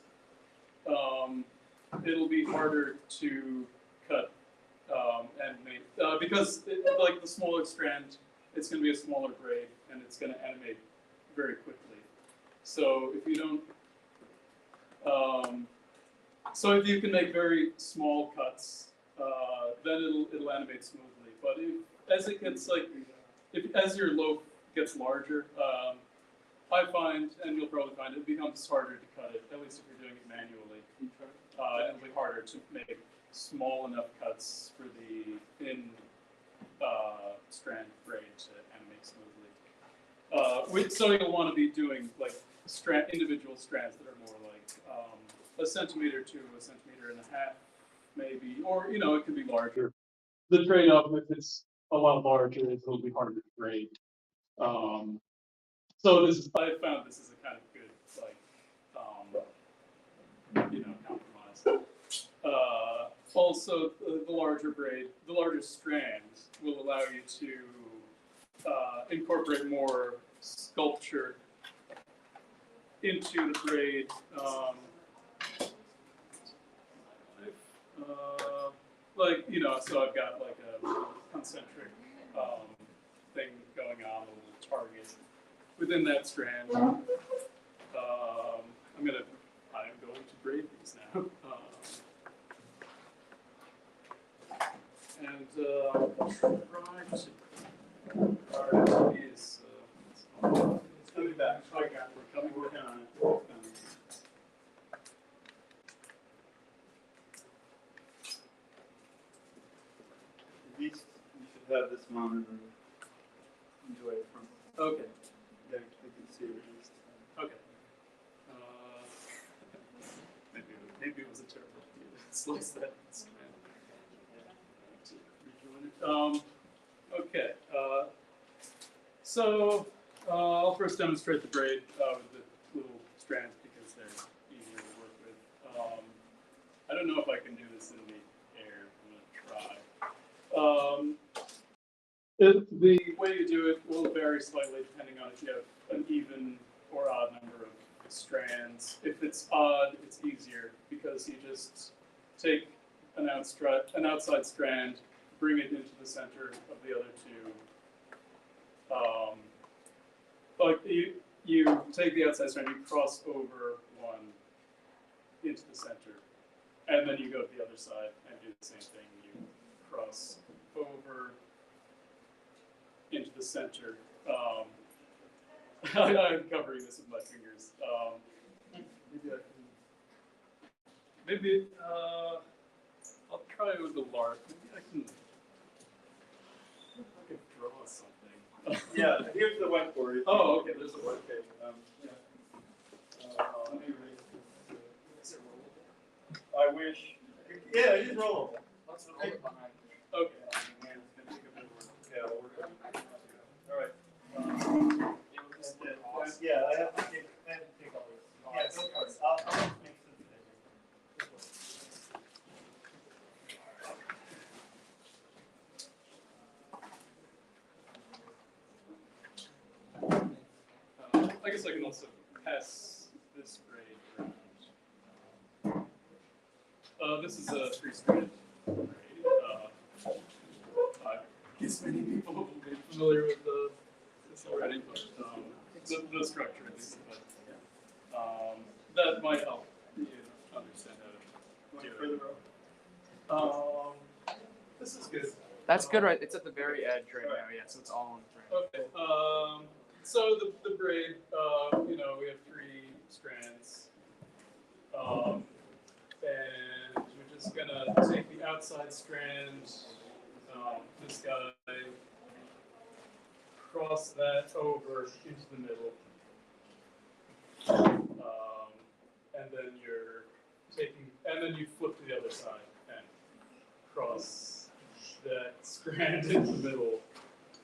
it'll be harder to cut and make because like the smaller strand, it's going to be a smaller braid and it's going to animate very quickly. So if you don't, so if you can make very small cuts, then it'll animate smoothly. But as it gets as your loaf gets larger, I find, and you'll probably find, it becomes harder to cut it, at least if you're doing it manually. It'll be harder to make small enough cuts for the thin strand braid to animate smoothly. So you'll want to be doing like individual strands that are more like a centimeter to a centimeter and a half maybe, or, you know, it could be larger. The trade-off if it's a lot larger is it'll be harder to grade. So I found this is a kind of good, like, you know, compromise. Also, the larger braid, the larger strand will allow you to incorporate more sculpture into the braid. Like, you know, so I've got like a concentric thing going on, a little target within that strand. I'm going to braid these now. And try is coming back. We're coming working on it. You should have this monitor. Enjoy it from. Okay. Yeah, you can see it. Okay. Maybe it was a terrible idea to slice that strand. Okay. So I'll first demonstrate the braid with the little strands because they're easier to work with. I don't know if I can do this in the air. I'm going to try. The way you do it will vary slightly depending on if you have an even or odd number of strands. If it's odd, it's easier because you just take an outside strand, bring it into the center of the other two. Like you take the outside strand, you cross over one into the center, and then you go to the other side and do the same thing. You cross over into the center. I'm covering this with my fingers. Maybe I can. Maybe I'll try with the lark. Maybe I can draw something. Yeah, here's the whiteboard. Oh, okay. There's a whiteboard. Okay. Yeah. Let me erase this. Is it rollable? I wish. Yeah, it is rollable. Let's roll it behind. Okay. Man, it's gonna take a bit of work. Yeah, we'll work on it. All right. Yeah, I have to take all this. Yeah, go for it. I'll make sense of it. I guess I can also pass this braid around. This is a 3-strand braid. I guess many people will be familiar with this already, but the structure at least. But that might help you understand how to do it. This is good. That's good, right? It's at the very edge right now, yeah, so it's all on the thread. Okay. So the braid, you know, we have 3 strands, and we're just gonna take the outside strand, this guy, cross that over into the middle, and then you're and then you flip to the other side and cross that strand into the middle.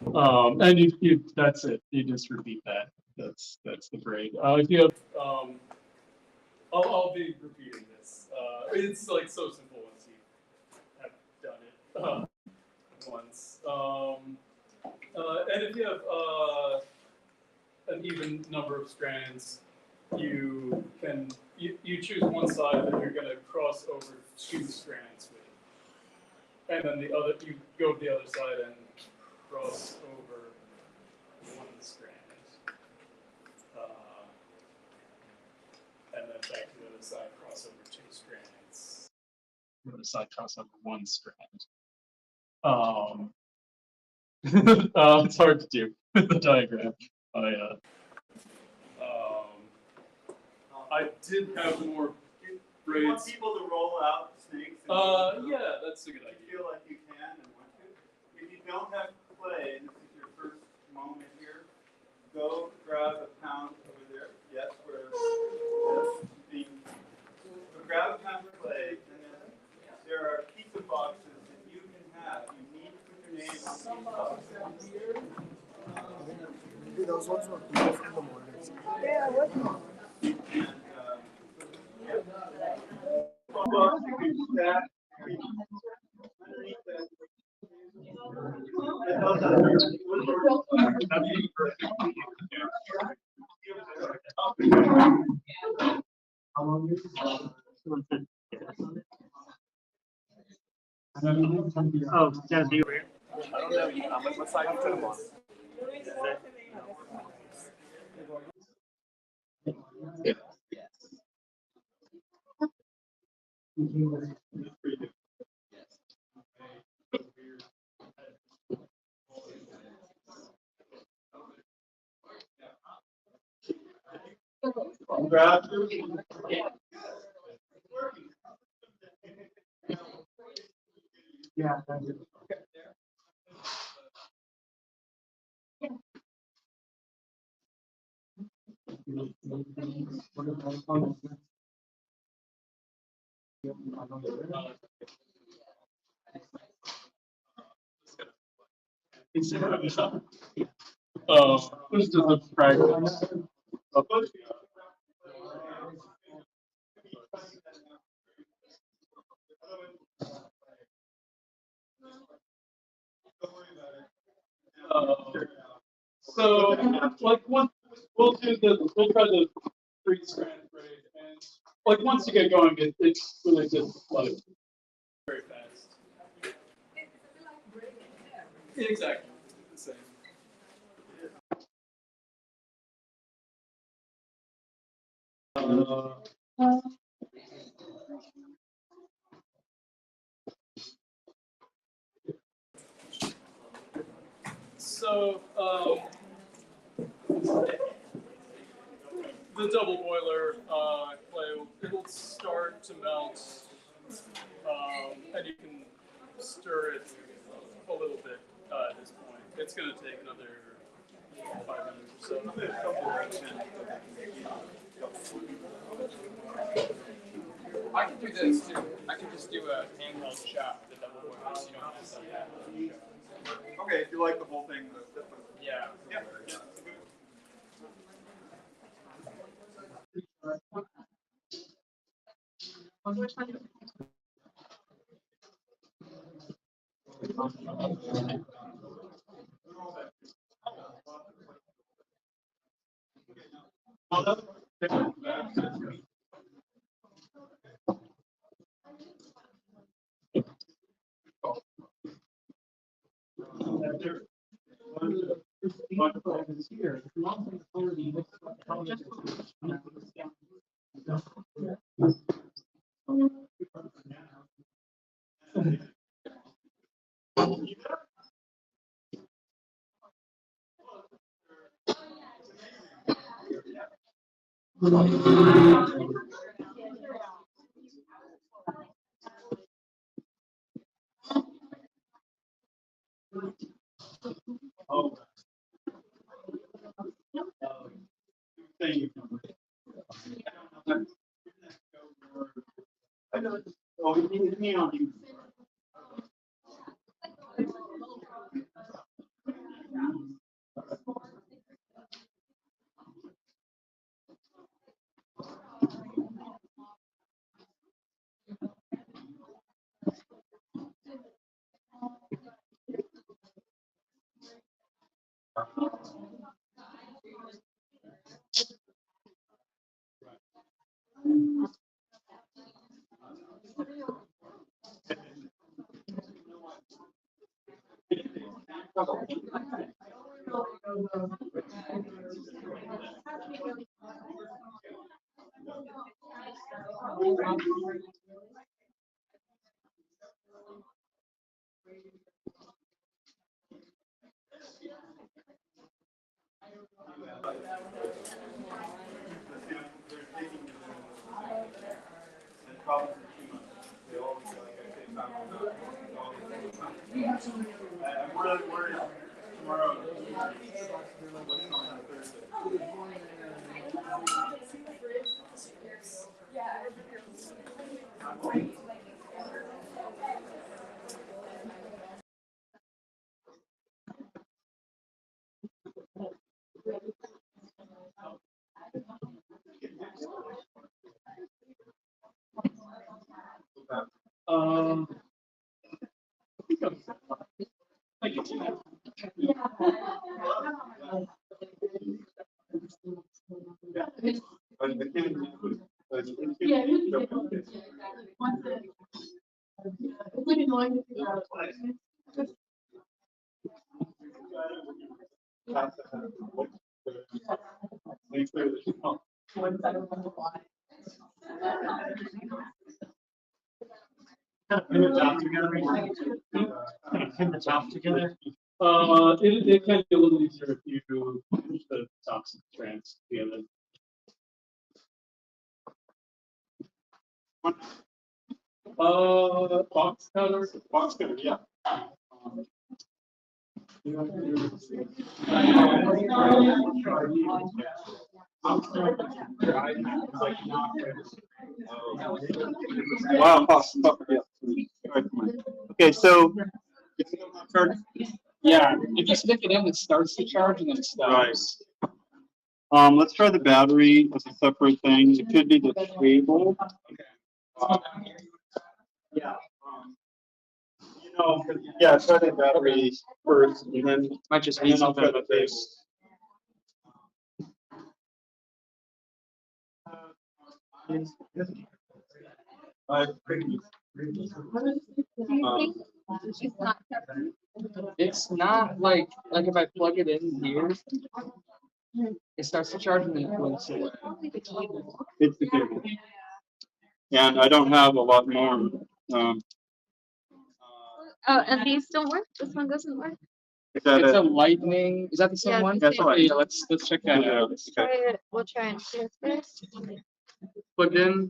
And you that's it. You just repeat that. That's the braid. If you have, I'll be repeating this. It's like so simple once you have done it once. And if you have an even number of strands, you can you choose one side that you're going to cross over 2 strands with, and then the other you go to the other side and cross over 1 strand, and then back to the other side, cross over 2 strands. The other side, cross over 1 strand. It's hard to do with the diagram. I did have more Do you want braids. people to roll out snakes? Yeah, that's a good If idea. you feel like you can and want to. If you don't have clay, and this is your first moment here, go grab a pound over there. Yes, where yes, so grab a pound of clay, and then there are Dude, those ones were beautiful in the mornings. How long is it? Oh, yeah, do you? I don't know. What side you put them on? Grab. Yeah, thank you. This is a practice. So, like, we'll do we'll try the 3-strand braid, and like once you get going, it's really just like very fast. Exactly. The same. So, the double boiler clay, it'll start to melt, and you can stir it a little bit at this point. It's going to take another 5 minutes or so. I can do this too. I can just do a handheld shot with the double boiler, so you don't mess up that. Okay, if you like the whole thing, that's fine. Yeah. Yeah. Oh. Thank you. Oh, you need on you. I'm really worried tomorrow. What's going on Thursday? I think I can do that. Pin the top together. Pin the top together. It can be a little easier if you push the tops of the strands together. Box cutter. Box cutter, yeah. Wow. Okay, so. Yeah, if you stick it in, it starts to charge and then it stops. Let's try the battery as a separate thing. It could be the cable. Yeah. Yeah, try the battery first, and then Might just and be then I'll try something the with cable. this. It's not like if I plug it in here, it starts to charge and then it blinks away. It's the cable. And I don't have a lot more. Oh, and these don't work? This one doesn't work? Is that It's it? a lightning. Is that the same Yeah, one? it's the That's same right. one. Yeah, let's check that out. Try it. We'll try and see this. Plugged in.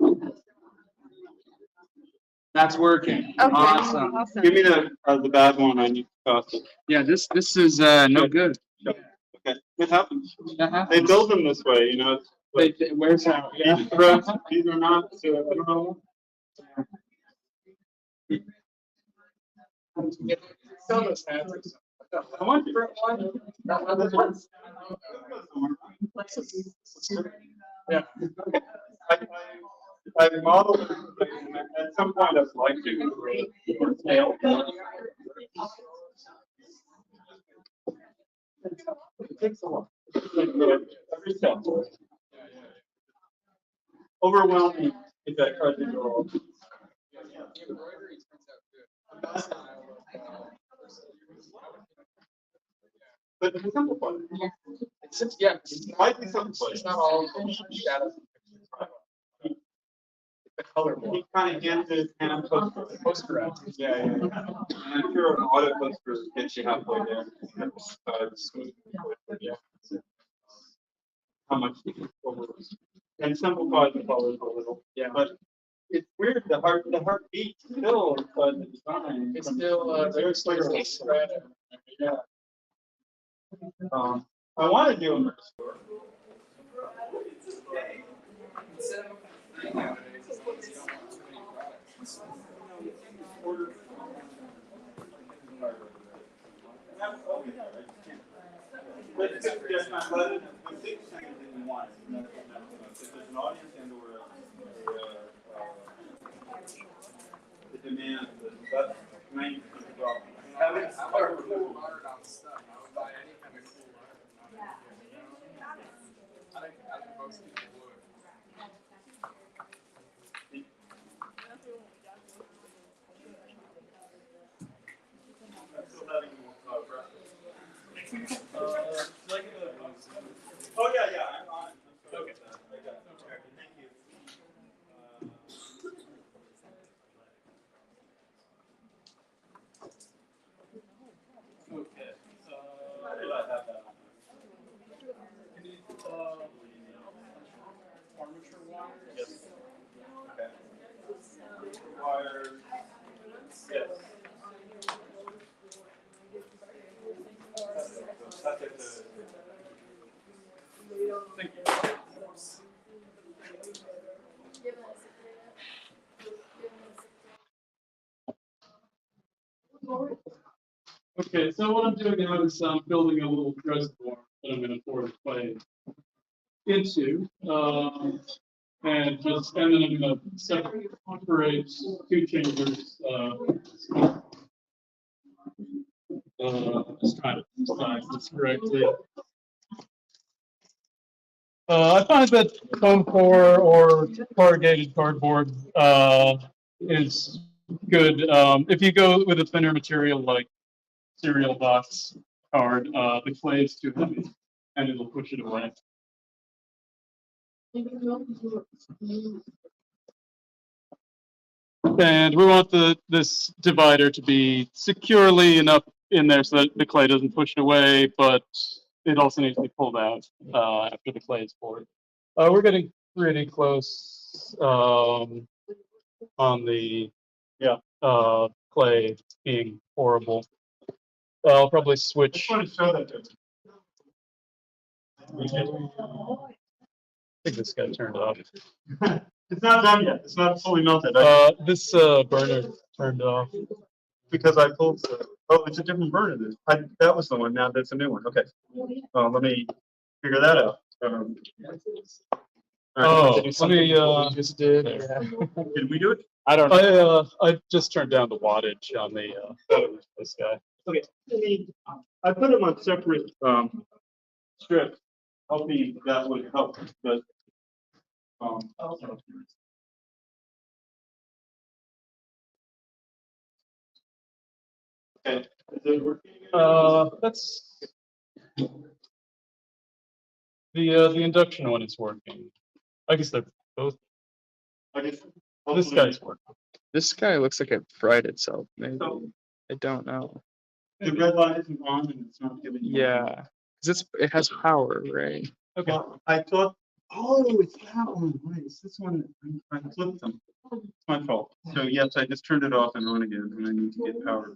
That's working. Okay. Awesome. Give me the bad one. I need to toss it. Yeah, this is no good. Okay, it happens. That happens. They build them this way, It's like, It wears out. Yeah. these are not. I don't know. I want to. Yeah. I modeled it, at some point I'd like to tail. It takes a while. Every step. Overwhelming if that card to go. But it's simplified. It might be simplified. It's not all shadows. The color more. He kind of hands it and Poster out. Yeah. And I'm sure an auto poster gets you halfway there. Yeah. How much you can over and simplify the colors a little. Yeah. But it's weird. The heartbeat still inside the design. It's still very clear. spread. Yeah. I want to do a store. But it's just not letting them. The big thing is in one. If there's an audience and or the demand, that's 90% of the problem. Having cool art on stuff. I would buy any kind of cool art. I think most people would. Oh yeah, I'm on it. Okay. I got it. Okay, thank you. Okay. Why did I have that on? You need armature wires. Yes. Okay. Wires. Yes. That's it. Thank you. Okay, so what I'm doing now is building a little reservoir that I'm going to pour the clay into. and then I'm gonna separate two chambers, just trying to size this correctly. I find that foam core or corrugated cardboard is good. If you go with a thinner material like cereal box card, the clay is too heavy and it'll push it away. And we want this divider to be securely enough in there so that the clay doesn't push it away, but it also needs to be pulled out after the clay is poured. We're getting pretty close on the clay being pourable. I'll probably switch. Just want to show that to I think this got turned off. It's not done yet. It's not fully melted. This burner turned off. Because I pulled the, oh, it's a different burner. That was the one. Now that's a new one. Okay. Let me figure that out. Oh, let me, just did. Did we do it? I don't know. I just turned down the wattage on the this guy. Okay. I put them on separate strips. Hoping that would help, but okay. Is it working? That's the induction one is working. I guess they're both. I guess This guy's working. This guy looks like it fried itself, maybe. So I don't know. the red light isn't on and it's not giving you. Yeah, because it has power, right? Okay. Well, I thought, oh, it's that one. Right, it's this one. I flipped them. It's my fault. So yes, I just turned it off and on again, and I need to get power.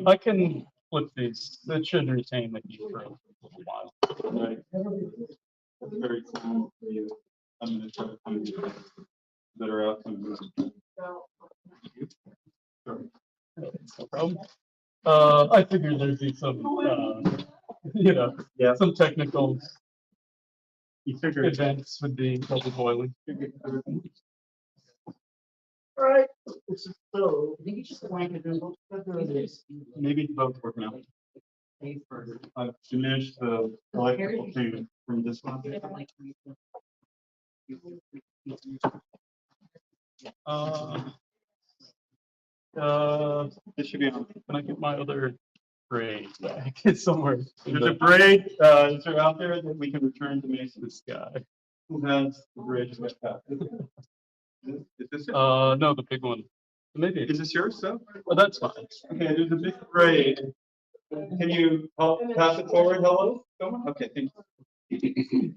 I can flip these. It should retain the key for a little while. Right. That's very cool for you. I'm gonna try to find you that are out somewhere. Sure. No problem. I figured there'd be some, Yeah. some technical You figured. events with the double boiling. All right. So maybe both work now. I've diminished the electrical payment from this one. This should be on. Can I get my other braid back? It's somewhere. There's a braid, is there out there that we can return to Mason? This guy. Who has the braid? Is this it? No, the big one. Maybe. Is this yours, so? Oh, that's fine. Okay, there's a big braid. Can you help pass it forward? Hello? Someone? Okay, thank you.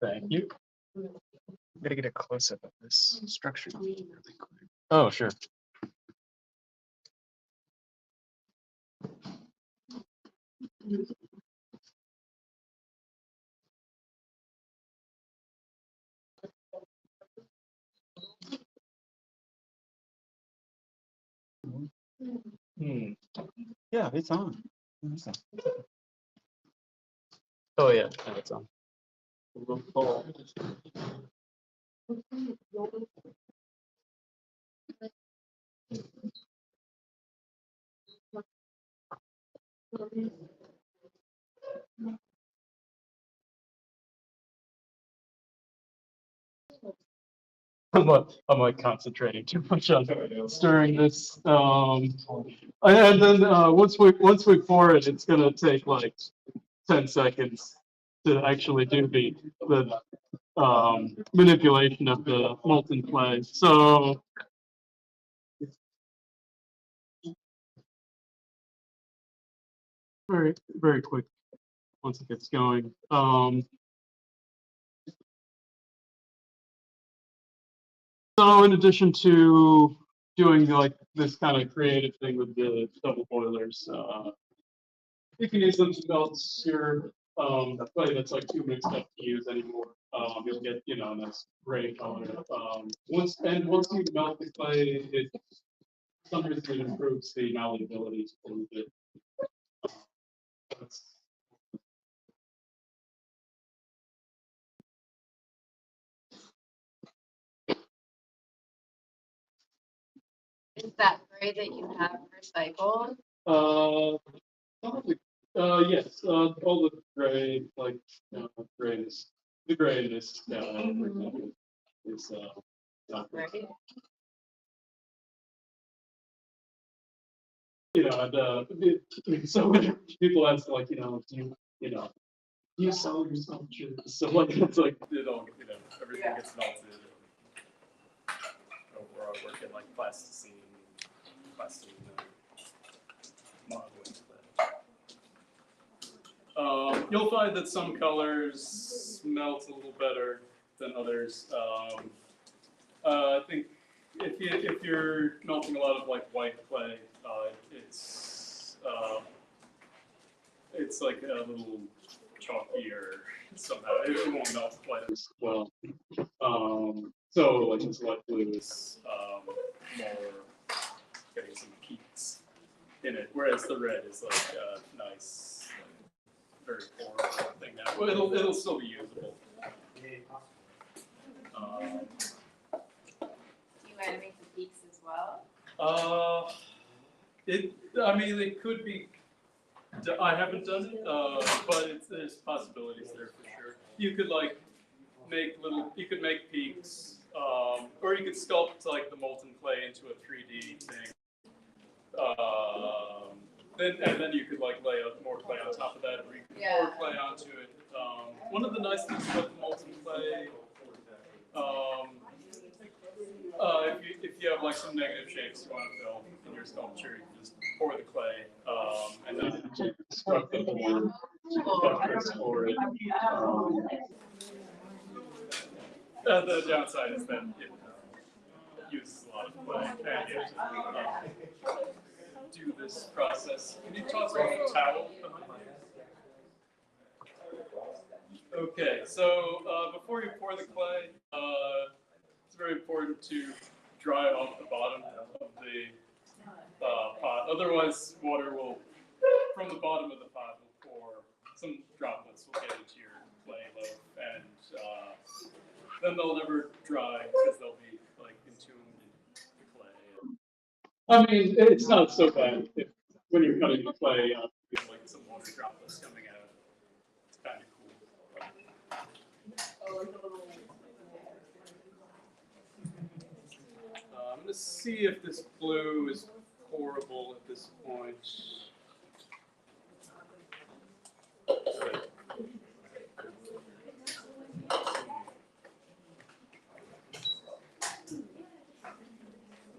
Thank you. I'm gonna get a close up of this structure really quick. Oh, sure. Yeah, it's on. Oh, yeah, it's on. I'm like concentrating too much on stirring this. And then once we pour it, it's gonna take like 10 seconds to actually do the manipulation of the molten clay. So very quick once it gets going. So in addition to doing like this kind of creative thing with the double boilers, you can use them to melt your clay that's like too mixed up to use anymore. You'll get, a nice gray color. Once you melt the clay, some reason it improves the malleability a little bit. Is that gray that you have recycled? Probably, yes, all the gray, like, grayness, the grayness, for example, is, not great. Right? You know, and, so when people ask, like, do you sell your sculptures? So, like, it's like, it all, everything Yeah. gets melted. Or I work in, like, plasticine, modeling. You'll find that some colors melt a little better than others. I think if you're melting a lot of like white clay, it's like a little chalkier somehow. It won't melt quite as well. So like this light blue is more getting some peaks in it, whereas the red is like nice, very porous thing now. Well, it'll still be usable. Do you animate the peaks as well? I mean, it could be. I haven't done it, but there's possibilities there for sure. You could like you could make peaks, or you could sculpt like the molten clay into a 3D thing. Then you could like lay out more clay on top of that, or you could pour clay onto it. One of the nice things about the molten clay, if you have like some negative shapes you want to fill in your sculpture, you can just pour the clay, and then construct the form for it. The downside is that it uses a lot of clay, and you have to do this process. Can you toss off a towel behind you? Okay, so before you pour the clay, it's very important to dry off the bottom of the pot. Otherwise, water will, from the bottom of the pot, will pour. Some droplets will get into your clay loaf, and then they'll never dry because they'll be like entombed in the clay. I mean, it's not so bad when you're cutting the clay, you have like some water droplets coming out. It's kind of cool. I'm going to see if this blue is pourable at this point.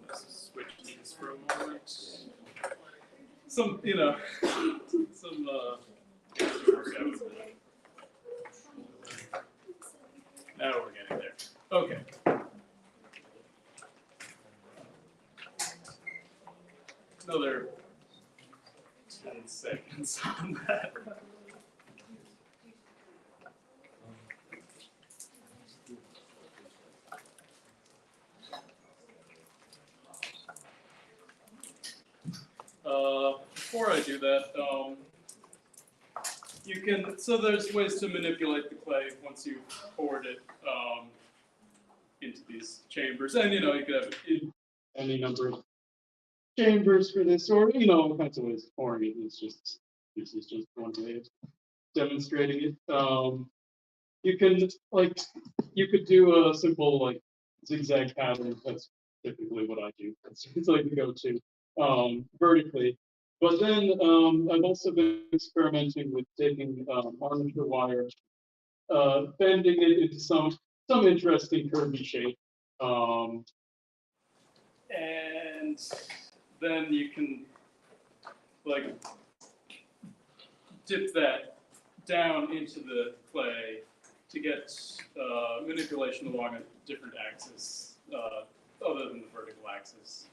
Let's switch these for a moment. Some, now we're getting there. Okay. Another 10 seconds on that. Before I do that, so there's ways to manipulate the clay once you've poured it into these chambers. And, you could have any number of chambers for this, or, all kinds of ways of pouring it. This is just one way of demonstrating it. You could do a simple, zigzag pattern. That's typically what I do. It's like the go-to, vertically. But then I've also been experimenting with taking armature wire, bending it into some interesting curvy shape, and then you can dip that down into the clay to get manipulation along a different axis other than the vertical axis.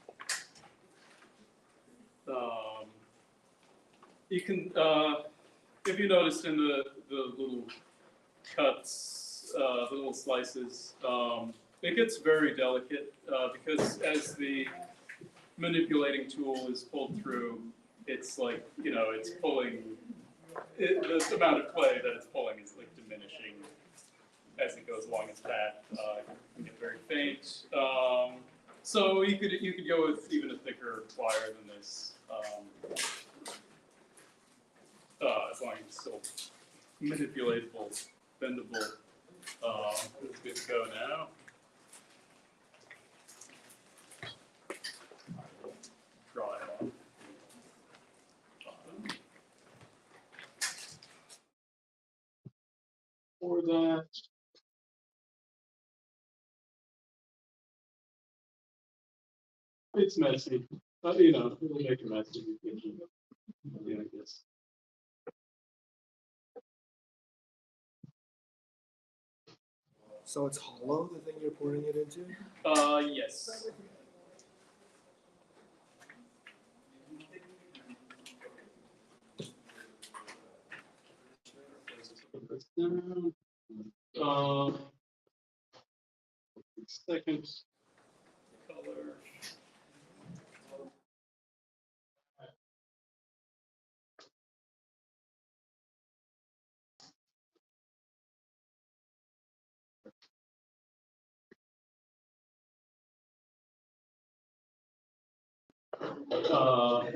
You can, if you noticed in the little cuts, the little slices, it gets very delicate because as the manipulating tool is pulled through, it's it's pulling the amount of clay that it's pulling is like diminishing as it goes along its path. It can get very faint. So you could go with even a thicker wire than this, as long as it's still manipulatable, bendable. It's good to go now. Draw it on. For that. It's messy, but you know, it'll make it messy. Yeah, I guess. So it's hollow, the thing you're pouring it into? Yes. Second color.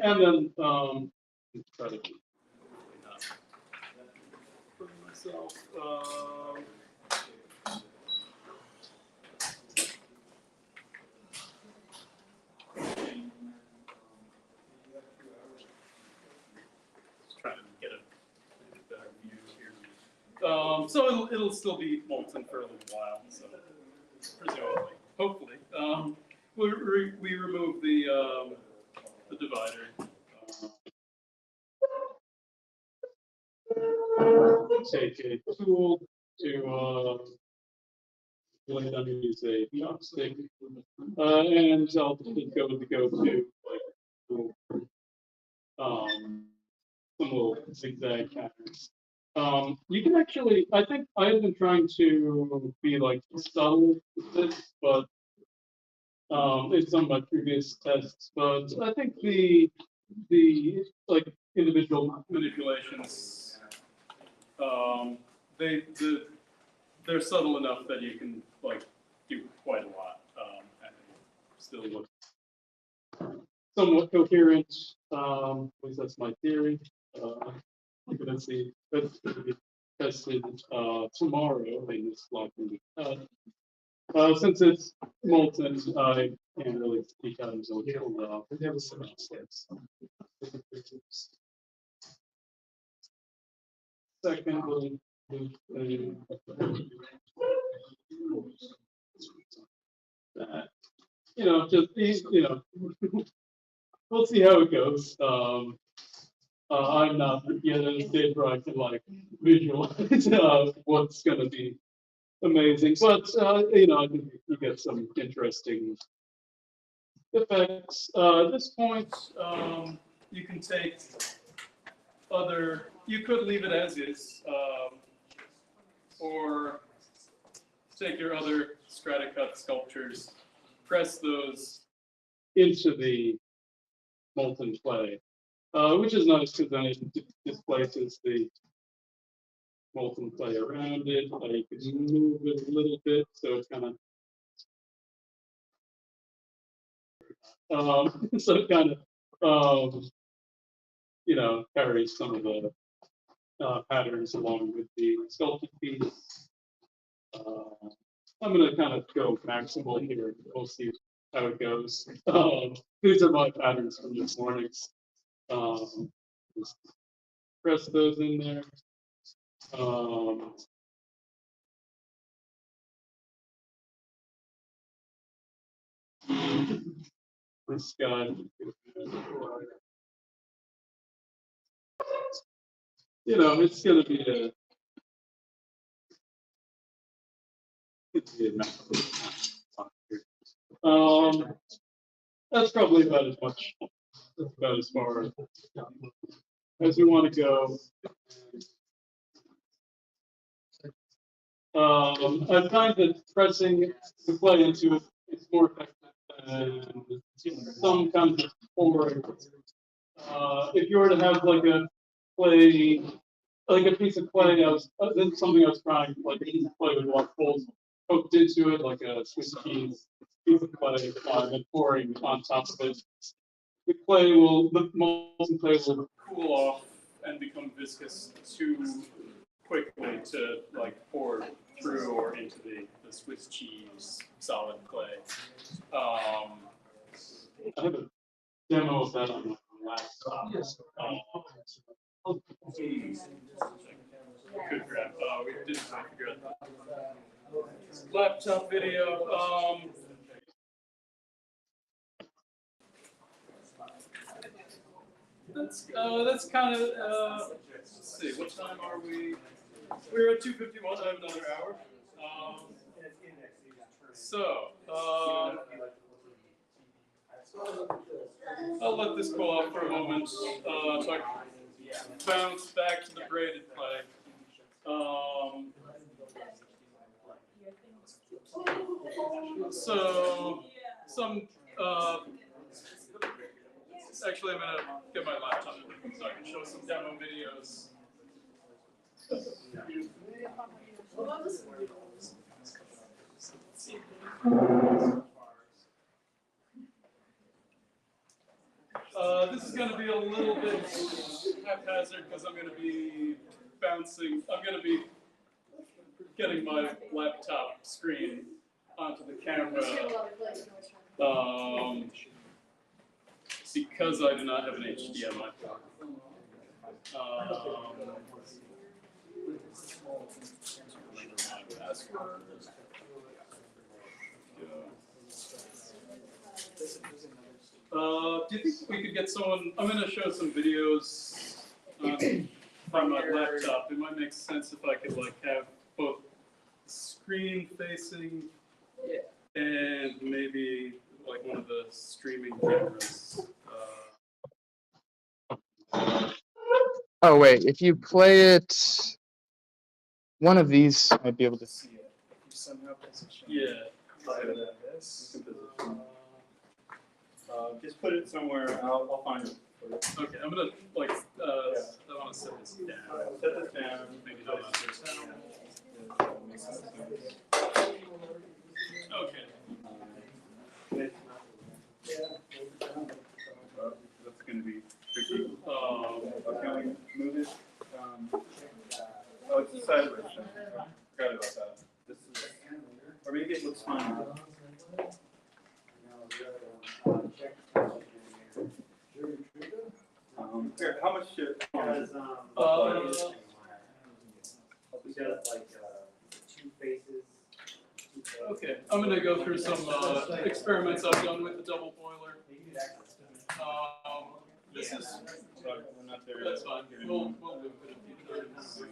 And then try to not burn myself. Just trying to get a better view here. So it'll still be molten for a little while. So presumably, hopefully, we remove the divider. Take a tool to blade underneath a chopstick, and I'll just go with the go-to, like some little zigzag patterns. You can actually, I think I have been trying to be like subtle with this, but in some of my previous tests, but I think the like individual manipulations, they're subtle enough that you can like do quite a lot, and still look somewhat coherent. At least that's my theory. You're gonna see that's gonna be tested tomorrow in this block. Since it's molten, I can't really speak out until it's cooled off. Secondly, that, you know, just these, you know, we'll see how it goes. I'm not yet at a stage where I can like visualize what's going to be amazing, but you know, I think you get some interesting effects. At this point, you can take you could leave it as is, or take your other Stratcut sculptures, press those into the molten clay, which is nice because then it displaces the molten clay around it. You can move it a little bit, so it's kind of so it kind of you know, carries some of the patterns along with the sculpted piece. I'm going to kind of go maximal here. We'll see how it goes. These are my patterns from this morning. Just press those in there. This guy, you know, it's going to be a that's probably about as much. That's about as far as we want to go. I find that pressing the clay into it is more effective than some kinds of pouring. If you were to have like a clay like a piece of clay. This is something I was trying, like a piece of clay with one holes poked into it, like a Swiss cheese piece of clay, and then pouring on top of it. The molten clay will cool off and become viscous too quickly to like pour through or into the Swiss cheese solid clay. I have a demo of that on the laptop. Could grab. We didn't figure out the laptop video. That's kind of. Let's see. What time are we? We're at 2:51. I have another hour. I'll let this cool off for a moment. So I can bounce back to the braided play. Actually, I'm gonna get my laptop so I can show some demo videos. This is going to be a little bit haphazard because I'm going to be bouncing. I'm going to be getting my laptop screen onto the camera because I do not have an HDMI. Do you think we could get someone? I'm going to show some videos from my laptop. It might make sense if I could like have both screen facing and maybe like one of the streaming cameras. Oh wait, if you play it, one of these might be able to see it. Yeah. Just put it somewhere. I'll find it. Okay, I'm gonna like I want to set this down. Set this down. Maybe not. Okay. That's going to be tricky. Can we move it? Oh, it's sideways. Forgot about that. This is, or maybe it looks fine. Here, how much should? Two faces. Okay, I'm gonna go through some experiments I've done with the double boiler. This is. Sorry, we're not there. That's fine. We'll move it a few times.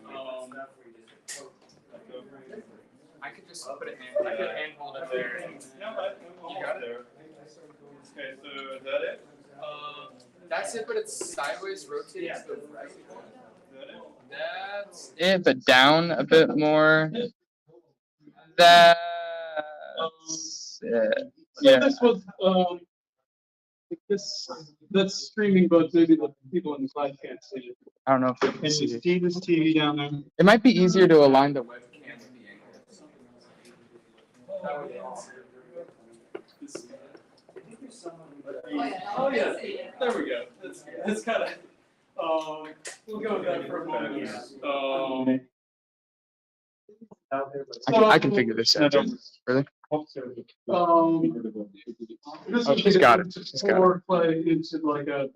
I could just put it in. I could handhold it there. You got it there. Okay, so is that it? That's it, but it's sideways rotating to the right. Is that it? That's it, but down a bit more. That's it. So this was that's streaming, but maybe the people in the class can't see it. I don't know if you Can can you see it. see this TV down there? It might be easier to align the webcam with the angle. Oh yeah, there we go. That's kind of. We'll go with that for a moment. I can figure this out. Really? Oh, she's got it. She's got it. Pour clay into like a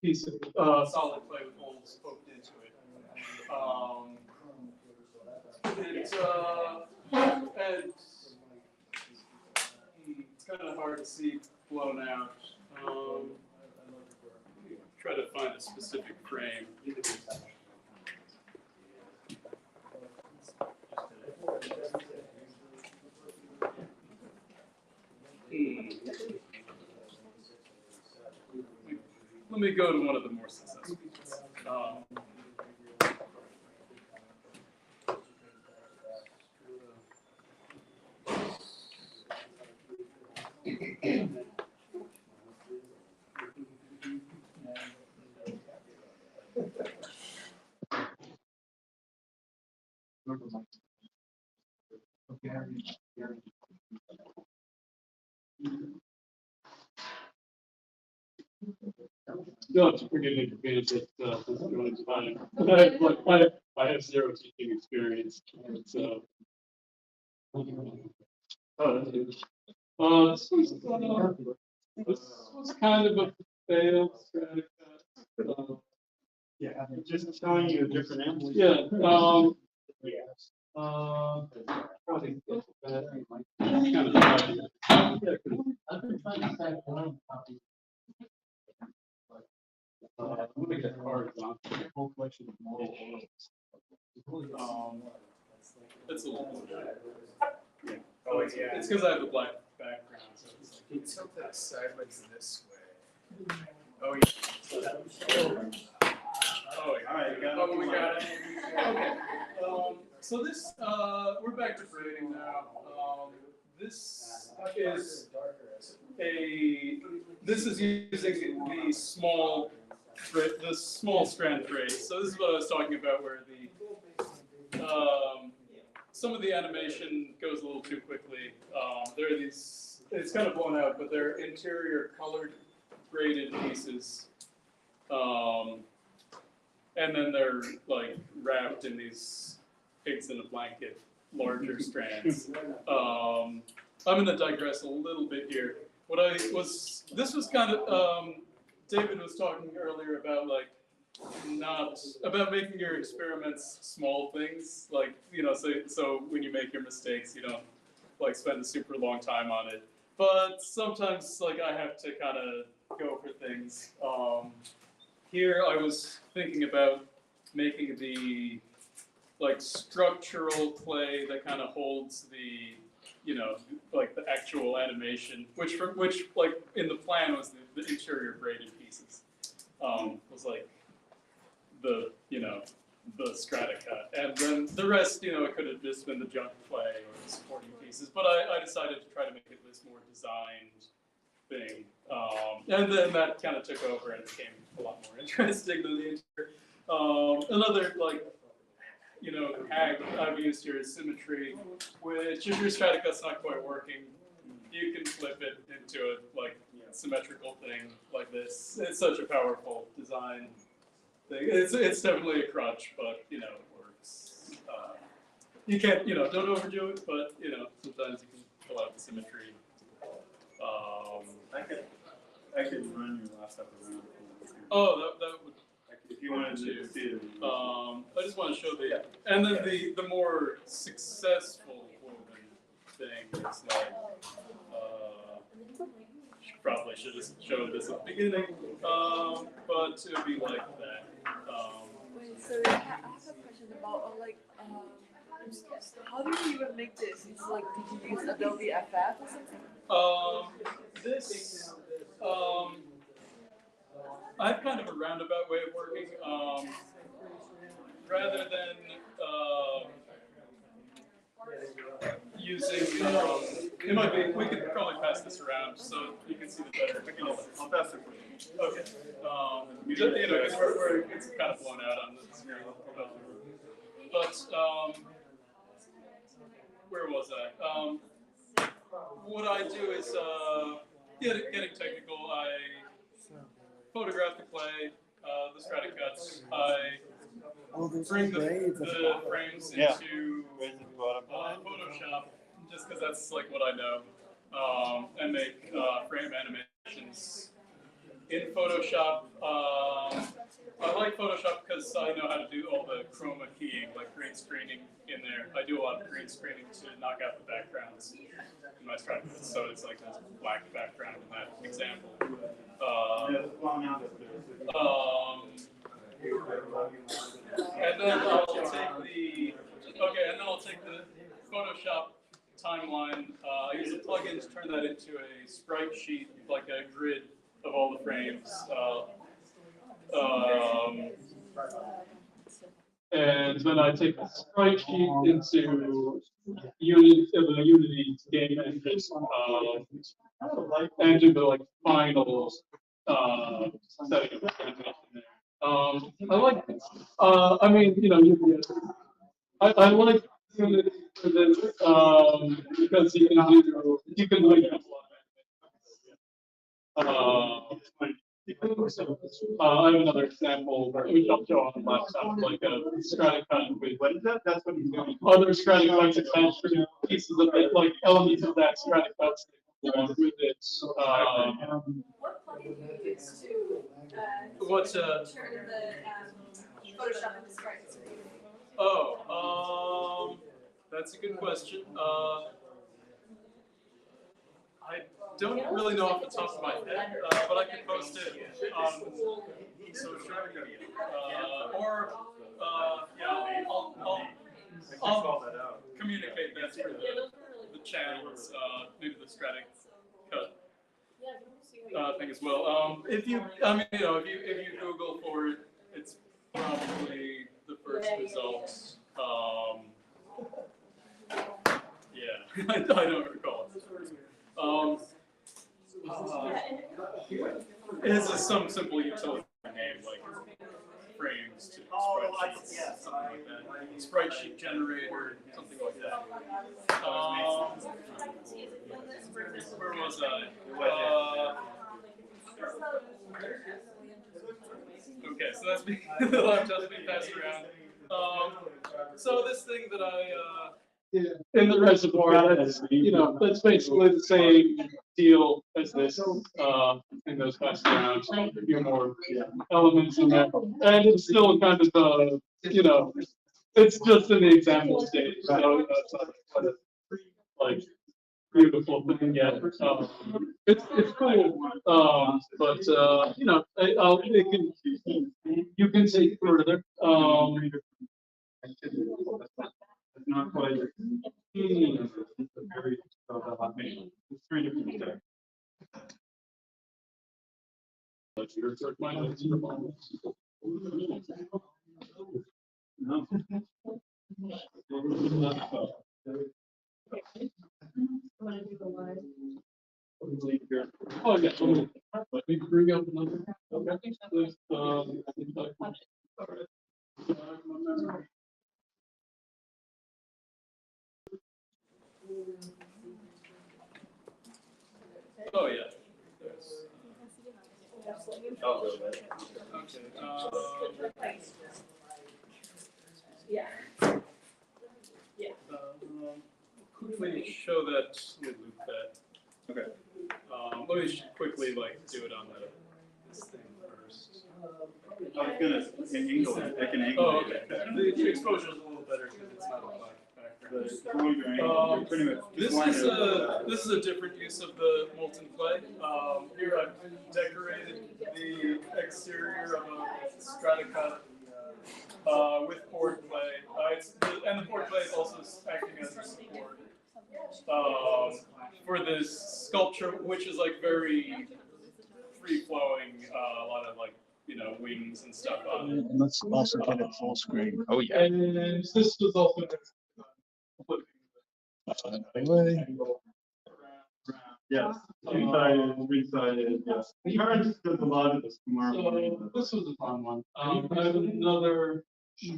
piece of solid clay with holes poked into it. And it's kind of hard to see blown out. Try to find a specific frame. Let me go to one of the more successful You'll have to forgive me for being a bit disjointed. I have zero teaching experience, so. This was kind of a failed Stratcut. Yeah, just showing you a different answer. Yeah, Probably. kind of bad. Yeah, I've been trying to find one copy. I'm gonna get cards on the whole collection of moral orals. It's a little. Yeah. Oh, yeah. It's because I have a black background, so it's like. Can you tilt that sideways this way? Oh, yeah. Oh, yeah. All right, you got it. Oh, we got it. Okay. So this, we're back to braiding now. This is using the small strand braid. So this is what I was talking about, where some of the animation goes a little too quickly. There are these, it's kind of blown out, but they're interior colored braided pieces. And then they're like wrapped in these pigs in a blanket, larger strands. I'm gonna digress a little bit here. This was kind of, David was talking earlier about about making your experiments small things, like, so when you make your mistakes, you don't like spend a super long time on it. But sometimes I have to kind of go for things. Here I was thinking about making the structural clay that kind of holds the, the actual animation, which in the plan was the interior braided pieces. Was the Stratcut, and then the rest, it could have just been the junk clay or the supporting pieces. But I decided to try to make it this more designed thing, and then that kind of took over and became a lot more interesting than the interior. Another hack I've used here is symmetry, which if your Stratcut's not quite working, you can flip it into a symmetrical thing like this. It's such a powerful design thing. It's definitely a crutch, but it works. You can't, don't overdo it, but sometimes you can pull out the symmetry. I could run your last up around. Oh, that would. If you wanted to see it. I just want to show and then the more successful woven thing is probably should have showed this at the beginning, but it would be like that. Wait, so I have a question about how do you even make this? It's did you use Adobe FF or something? I have kind of a roundabout way of working. Rather than using, it might be, we could probably pass this around so you can see the better. I'll pass it for you. Okay. It's kind of blown out on the screen. But where was I? What I do is, getting technical, I photograph the clay, the Stratcuts. I bring the frames into Photoshop, just because that's what I know, and make frame animations in Photoshop. I like Photoshop because I know how to do all the chroma keying, green screening in there. I do a lot of green screening to knock out the backgrounds in my Stratcuts, so it's this black background in that example. And then I'll take the Photoshop timeline. I use a plugin to turn that into a sprite sheet, like a grid of all the frames. And then I take the sprite sheet into the Unity game engine, and do the final setting of the animation there. I like this. I like for this, because you can link up a lot. I have another example, which I'll show on the laptop, like a Stratcut with What is that? That's what he's doing. other Stratcuts attached to pieces of it, like elements of that Stratcut along with it. What plugin do you use to, What's turn the, Photoshop into sprites? Oh, that's a good question. I don't really know off the top of my head, but I can post it on social media. Or, yeah, I'll communicate that through the channels, maybe the Stratcut thing as well. If you, I mean, if you Google for it, it's probably the first results. Yeah, I don't recall. It has some simple utility name like frames to spreadsheets, something like that. Sprite sheet generator, something like that. Where was I? Okay, so that's being the laptop's being passed around. So this thing that I in the reservoir, that's that's basically the same deal as this thing that's passed around. A few more elements in there, and it's still kind of it's just in the example stage, so it's not kind of like beautiful thing yet. It's cool, but you can see further. It's not quite. It's three different steps. Let's research my notes. No. Oh, yeah, let me bring up another. Okay, oh, yeah. Okay. Yeah. Quickly show that. Let me loop that. Okay. Let me just quickly do it on this thing first. I was gonna angle it. I can angle Oh, it. okay. The exposure is a little better because it's not a black background. Pretty much. This is a different use of the molten clay. Here I've decorated the exterior of a Stratcut with poured clay. And the poured clay is also acting as a support for this sculpture, which is very free flowing, a lot of wings and stuff on it. And let's also get it full screen. Oh yeah. And this was also Yes. Three-sided, yes. The artist does a lot of this tomorrow morning. So this was a fun one. I have another. So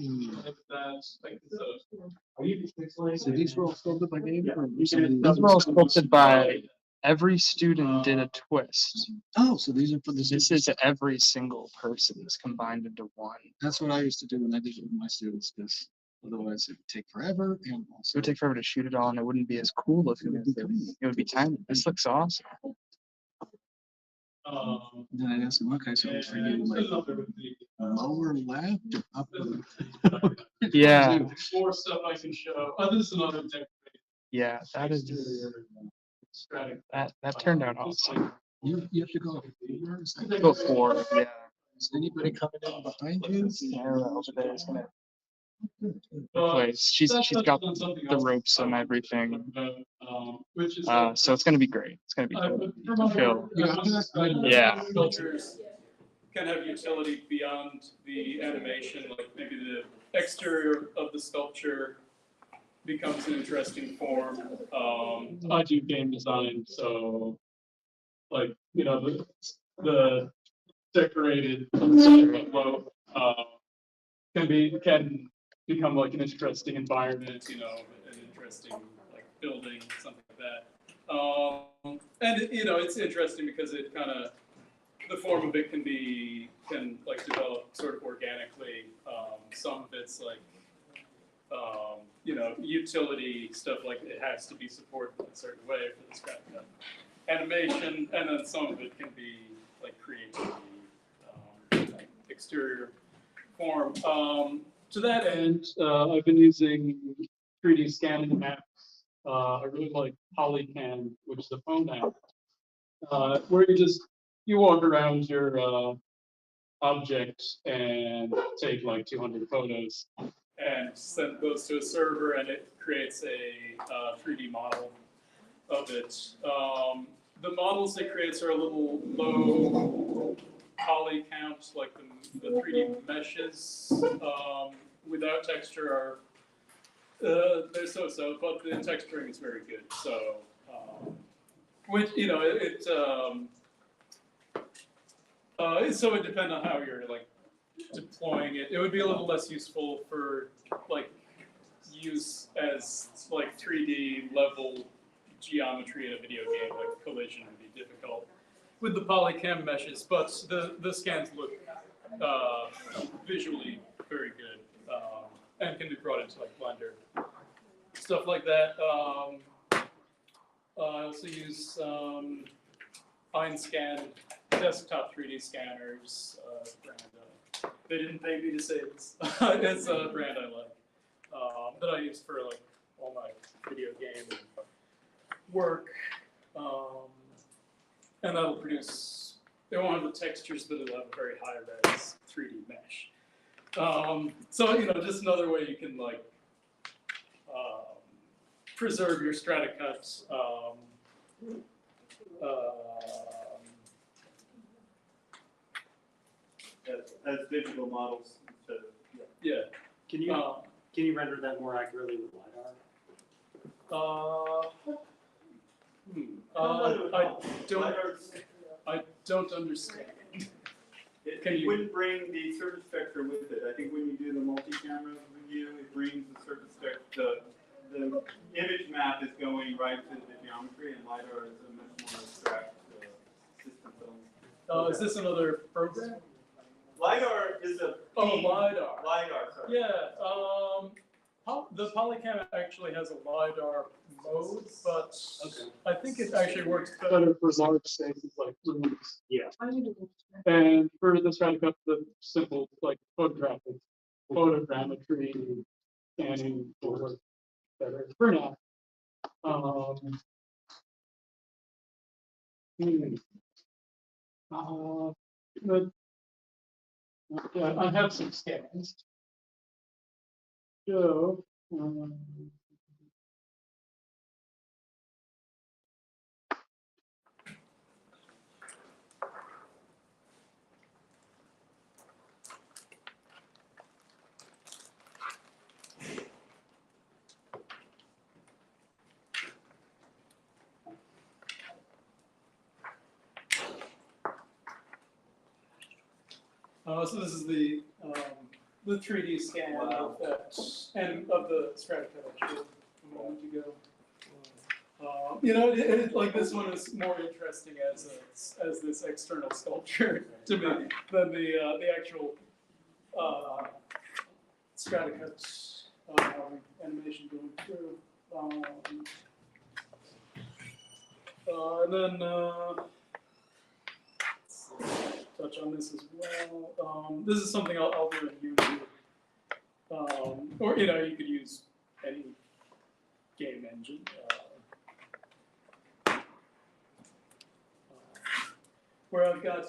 these were all sculpted by Gabe? or These were all sculpted by every student did a twist. Oh, so these are for the. This is every single person's combined into one. That's what I used to do when I did it with my students, because otherwise it would take forever and It also. would take forever to shoot it all, and it wouldn't be as cool looking as it would be tiny. This looks awesome. Then I'd ask them, okay, so for you, lower left or upper? Yeah. More stuff I can show. This is another decoration. Yeah, that is that turned out awesome. You have to go before? Is that- Before, yeah. Is anybody coming in behind you? Sarah over there is gonna replace. She's got the ropes and everything. Which is So it's gonna be great. It's gonna be chill. You got that? Yeah. Sculptures can have utility beyond the animation, like maybe the exterior of the sculpture becomes an interesting form. I do game design, so the decorated low can become like an interesting environment, you know, an interesting like building, something like that. And you know, it's interesting because it kind of, the form of it can like develop sort of organically. Some of it's like, you know, utility stuff, like it has to be supported in a certain way for this kind of animation, and then some of it can be like creativity, like exterior form. To that end, I've been using 3D scanning apps. I really like Polycam, which is a phone app, where you walk around your object and take like 200 photos and send those to a server, and it creates a 3D model of it. The models it creates are a little low poly count, like the 3D meshes without texture are they're so-so, but the texturing is very good. So, which you know, so it depends on how you're like deploying it. It would be a little less useful for like use as like 3D level geometry in a video game. Like collision would be difficult with the Polycam meshes, but the scans look visually very good and can be brought into like Blender, stuff like that. I also use Einscan desktop 3D scanners. Brand, they didn't pay me to say this. It's a brand I like that I use for like all my video game work, and that'll produce. It won't have the textures, but it'll have a very high res 3D mesh. So you know, just another way you can like preserve your Stratcut. As digital models instead of. Yeah. Can you render that more accurately with LiDAR? I don't understand. It wouldn't bring the surface texture with it. I think when you do the multi-camera view, it brings the surface texture. The image map is going right to the geometry, and LiDAR is a much more abstract system. Is this another program? LiDAR is a. LiDAR. LiDAR, sorry. Yeah. The Polycam actually has a LiDAR mode, but I think it actually works better for large spaces like rooms. Yeah. And for the Stratcut, the simple like photogrammetry scanning will work better for now. But, yeah, I have some scans. So, so this is the 3D scan of that, and of the Stratcut I showed a moment ago. You know, like this one is more interesting as this external sculpture to me than the actual Stratcut animation going through. And then touch on this as well. This is something I'll do in Unity, or you know, you could use any game engine. Where I've got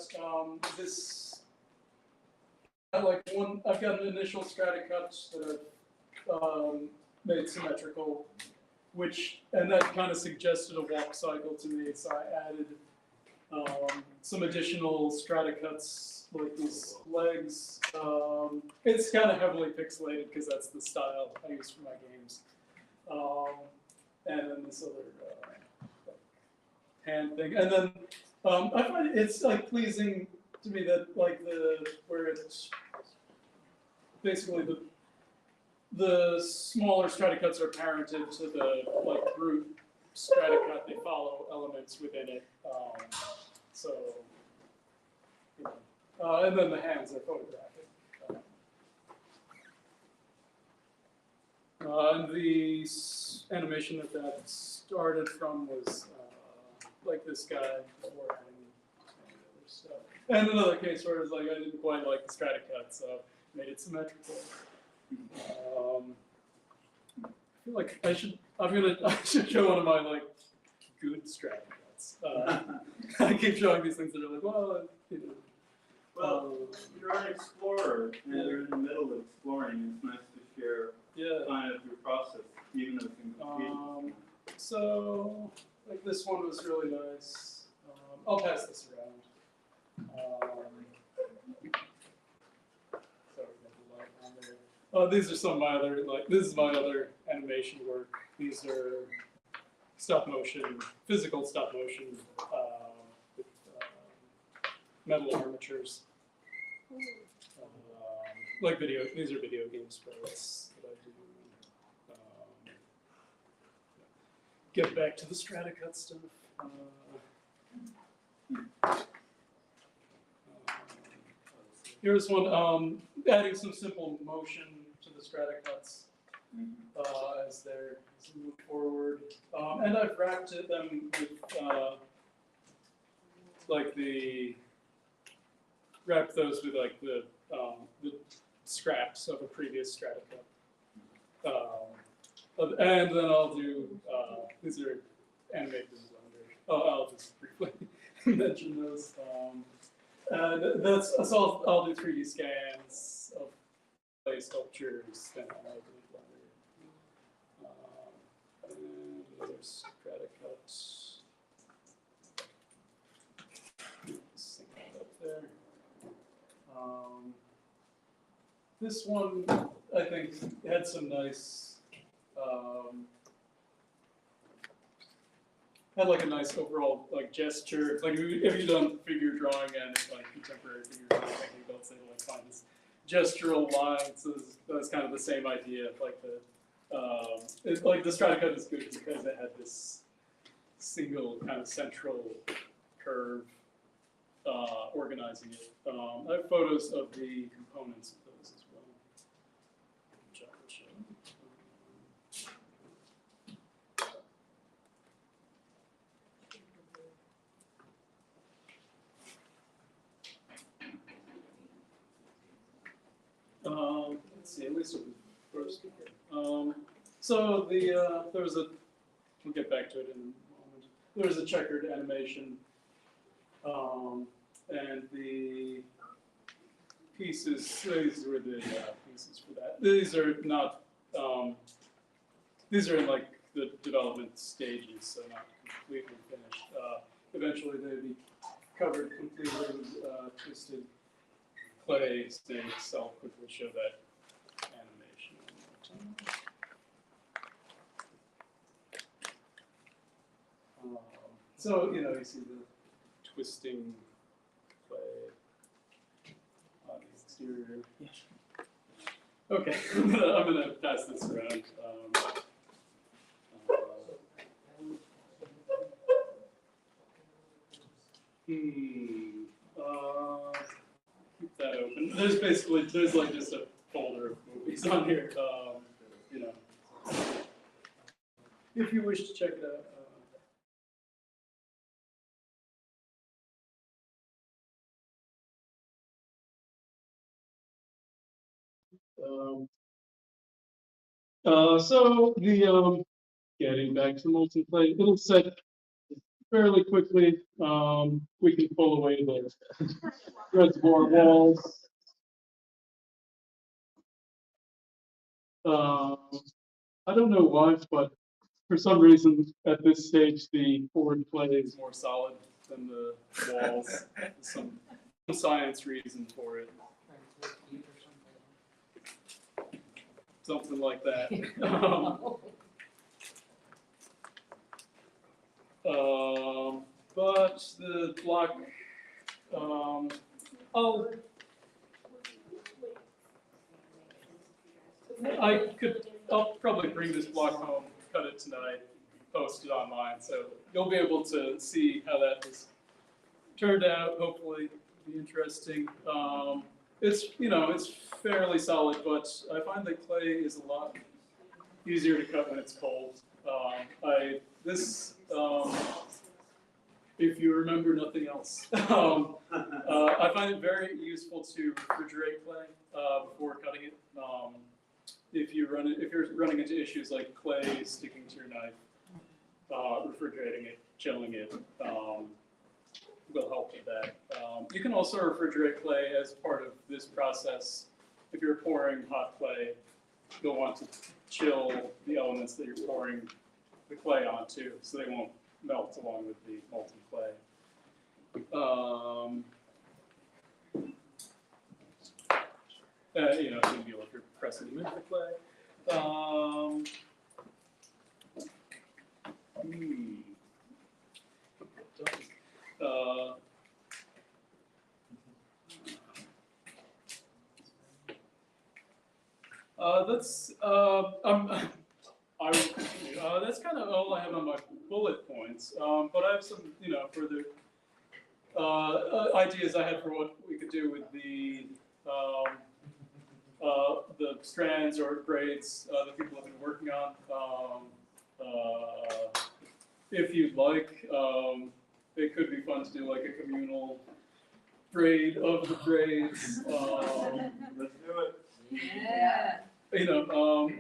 this, I've got an initial Stratcut that I've made symmetrical, and that kind of suggested a walk cycle to me, so I added some additional Stratcuts, like these legs. It's kind of heavily pixelated because that's the style I use for my games. And then this other hand thing, and then I find it's like pleasing to me that like where it's basically the smaller Stratcuts are parented to the like root Stratcut. They follow elements within it. So, you know. And then the hands are photographic. And the animation that started from was like this guy before adding some other stuff. And another case where it's like I didn't quite like the Stratcut, so made it symmetrical. I feel like I should show one of my like good Stratcuts. I keep showing these things that are like, well, you know. Well, you're an explorer, and you're in the middle of exploring. It's nice to share kind of your process, even though it's incomplete. So, like this one was really nice. I'll pass this around. Sorry, the light on there. These are some of my other, like, this is my other animation work. These are stop motion, physical stop motion with metal armatures. Like video, these are video game sprites that I do. Get back to the Stratcut stuff. Here's one, adding some simple motion to the Stratcuts as they move forward. And I've wrapped them with wrapped those with like the scraps of a previous Stratcut. And then I'll do, these are animated in Blender. I'll just briefly mention those. And so I'll do 3D scans of clay sculptures, then I'll do Blender. And another Stratcut. Sync it up there. This one, I think, had some nice, had like a nice overall like gesture. Like if you've done figure drawing and like contemporary figure drawing technique, they'll say like find this gestural line. So that's kind of the same idea. Like like the Stratcut is good because it had this single kind of central curve organizing it. I have photos of the components of those as well, which I will show. Let's see, at least it was first. So there was we'll get back to it in a moment. There was a checkered animation, and the pieces, these were the pieces for that. These are not, these are in like the development stages, so not completely finished. Eventually they'd be covered completely with twisted clay snakes. I'll quickly show that animation one more time. So, you know, you see the twisting clay on the exterior. Okay, I'm gonna pass this around. Keep that open. There's like just a folder of movies on here. You know, if you wish to check it out. So the getting back to multiplayer, it'll set fairly quickly. We can pull away the reservoir walls. I don't know why, but for some reason at this stage the forward play is more solid than the walls. Some science reason for it. Something like that. But the block, I'll probably bring this block home, cut it tonight, post it online, so you'll be able to see how that has turned out, hopefully, be interesting. It's, it's fairly solid, but I find that clay is a lot easier to cut when it's cold. If you remember nothing else, I find it very useful to refrigerate clay before cutting it. If you're running into issues like clay sticking to your knife, refrigerating it, chilling it will help with that. You can also refrigerate clay as part of this process. If you're pouring hot clay, you'll want to chill the elements that you're pouring the clay onto, so they won't melt along with the molten clay. Maybe if you're pressing them into the clay. That's kind of all I have on my bullet points. But I have some, further ideas I had for what we could do with the strands or braids that people have been working on. If you'd like, it could be fun to do like a communal braid of the braids. Let's do it. Yeah.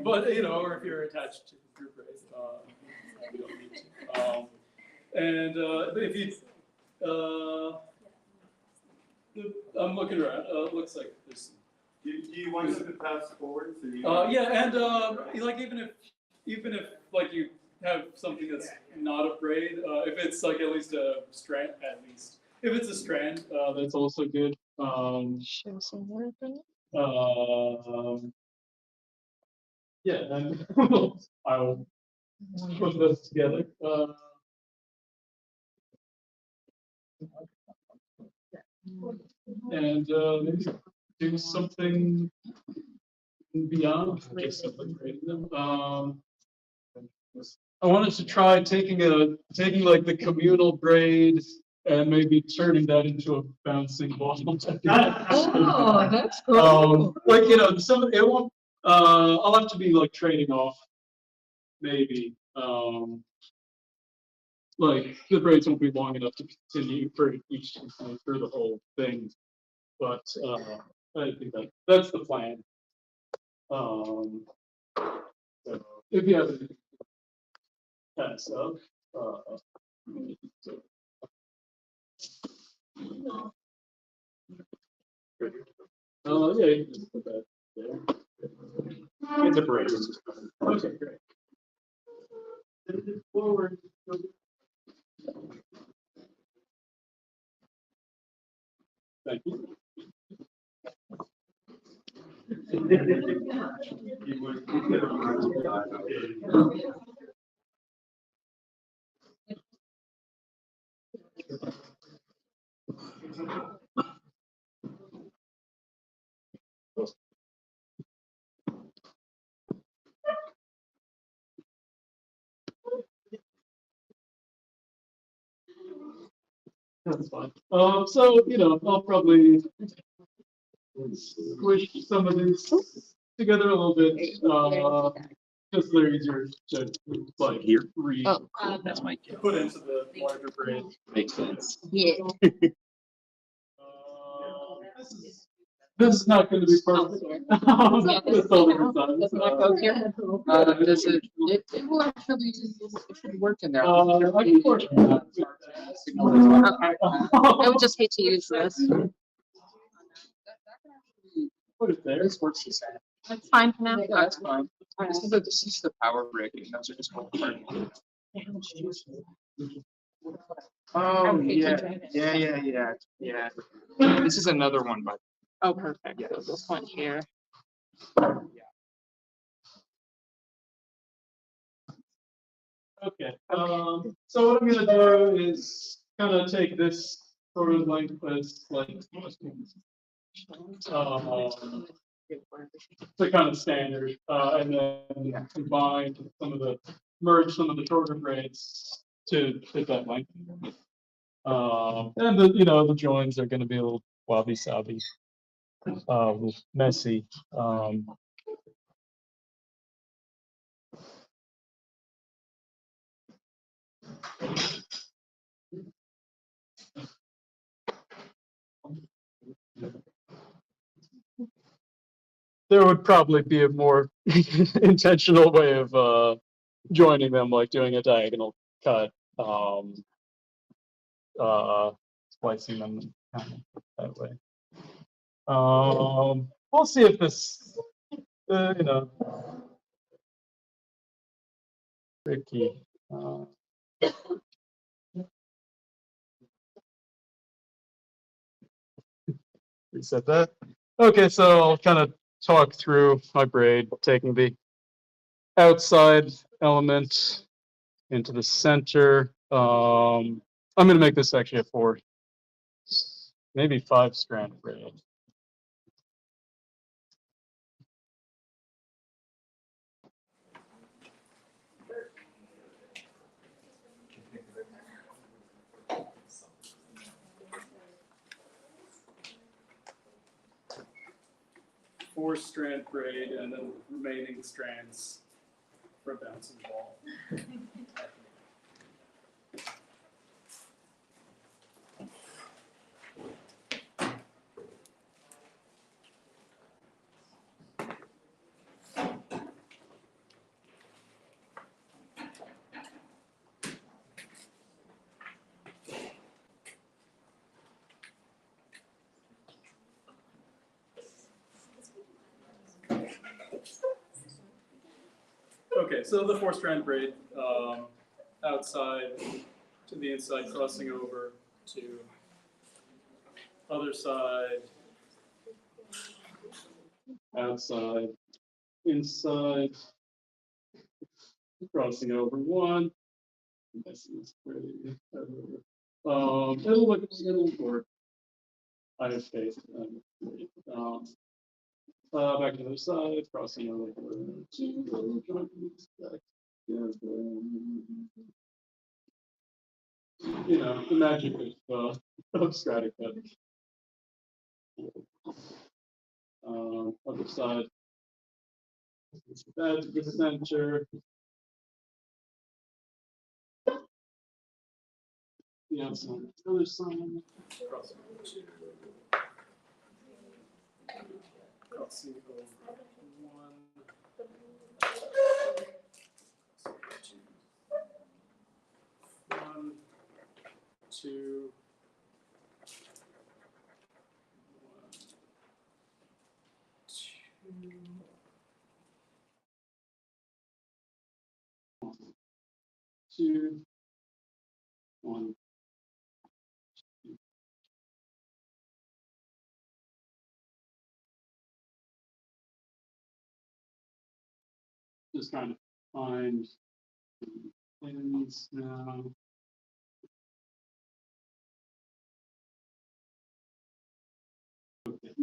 But or if you're attached to the group braid, you don't need to. If you, I'm looking around. It looks like there's. Do you want us to pass forward? So you Yeah, and like even if like you have something that's not a braid, if it's like at least a strand, if it's a strand, that's also good. Show some work on it. Yeah, then I'll put those together. And maybe do something beyond just simply creating them. I wanted to try taking like the communal braid and maybe turning that into a bouncing ball. Oh, that's cool. Like some it won't. I'll have to be like trading off, maybe. Like the braids won't be long enough to continue for each through the whole thing, but I think that's the plan. So if you have any kind of stuff, yeah, you can just put that there. It's a braid. Okay, great. Send it forward. Thank you. That's fine. So I'll probably squish some of these together a little bit, because they're easier to like read. Oh, That's my kid. Put into the larger braid. Makes sense. yeah. This is not going to be perfect. That's all the design. Does it not go here? Does it? It will actually. It should work in there. I can work on that. I would just hate to use this. Put it there. This works the same. That's fine for now. Yeah, that's fine. This is the power brick, and those are just one part. Oh, yeah. This is another one, but Oh, perfect. So this one here. Okay. So what I'm gonna do is kind of take this sort of like this, like the kind of standard, and then combine merge some of the shorter braids to fit that length. And the joins are gonna be a little wabi-sabi, messy. There would probably be a more intentional way of joining them, like doing a diagonal cut, splicing them kind of that way. We'll see if this, tricky. Reset that. Okay, so I'll kind of talk through my braid, taking the outside element into the center. I'm going to make this actually a 4, maybe 5 strand braid. Four-strand braid, and then remaining strands for a bouncing ball. Okay, so the 4-strand braid, outside to the inside, crossing over to other side, outside, inside, crossing over 1. It'll work. I have faith. Back to the other side, crossing over 2, back together. The magic of Stratcut. Other side. Back to the center. The outside, the other side. Crossing over 2. Crossing over 1. 1, 2. 2, 1. Just trying to find things now. Okay.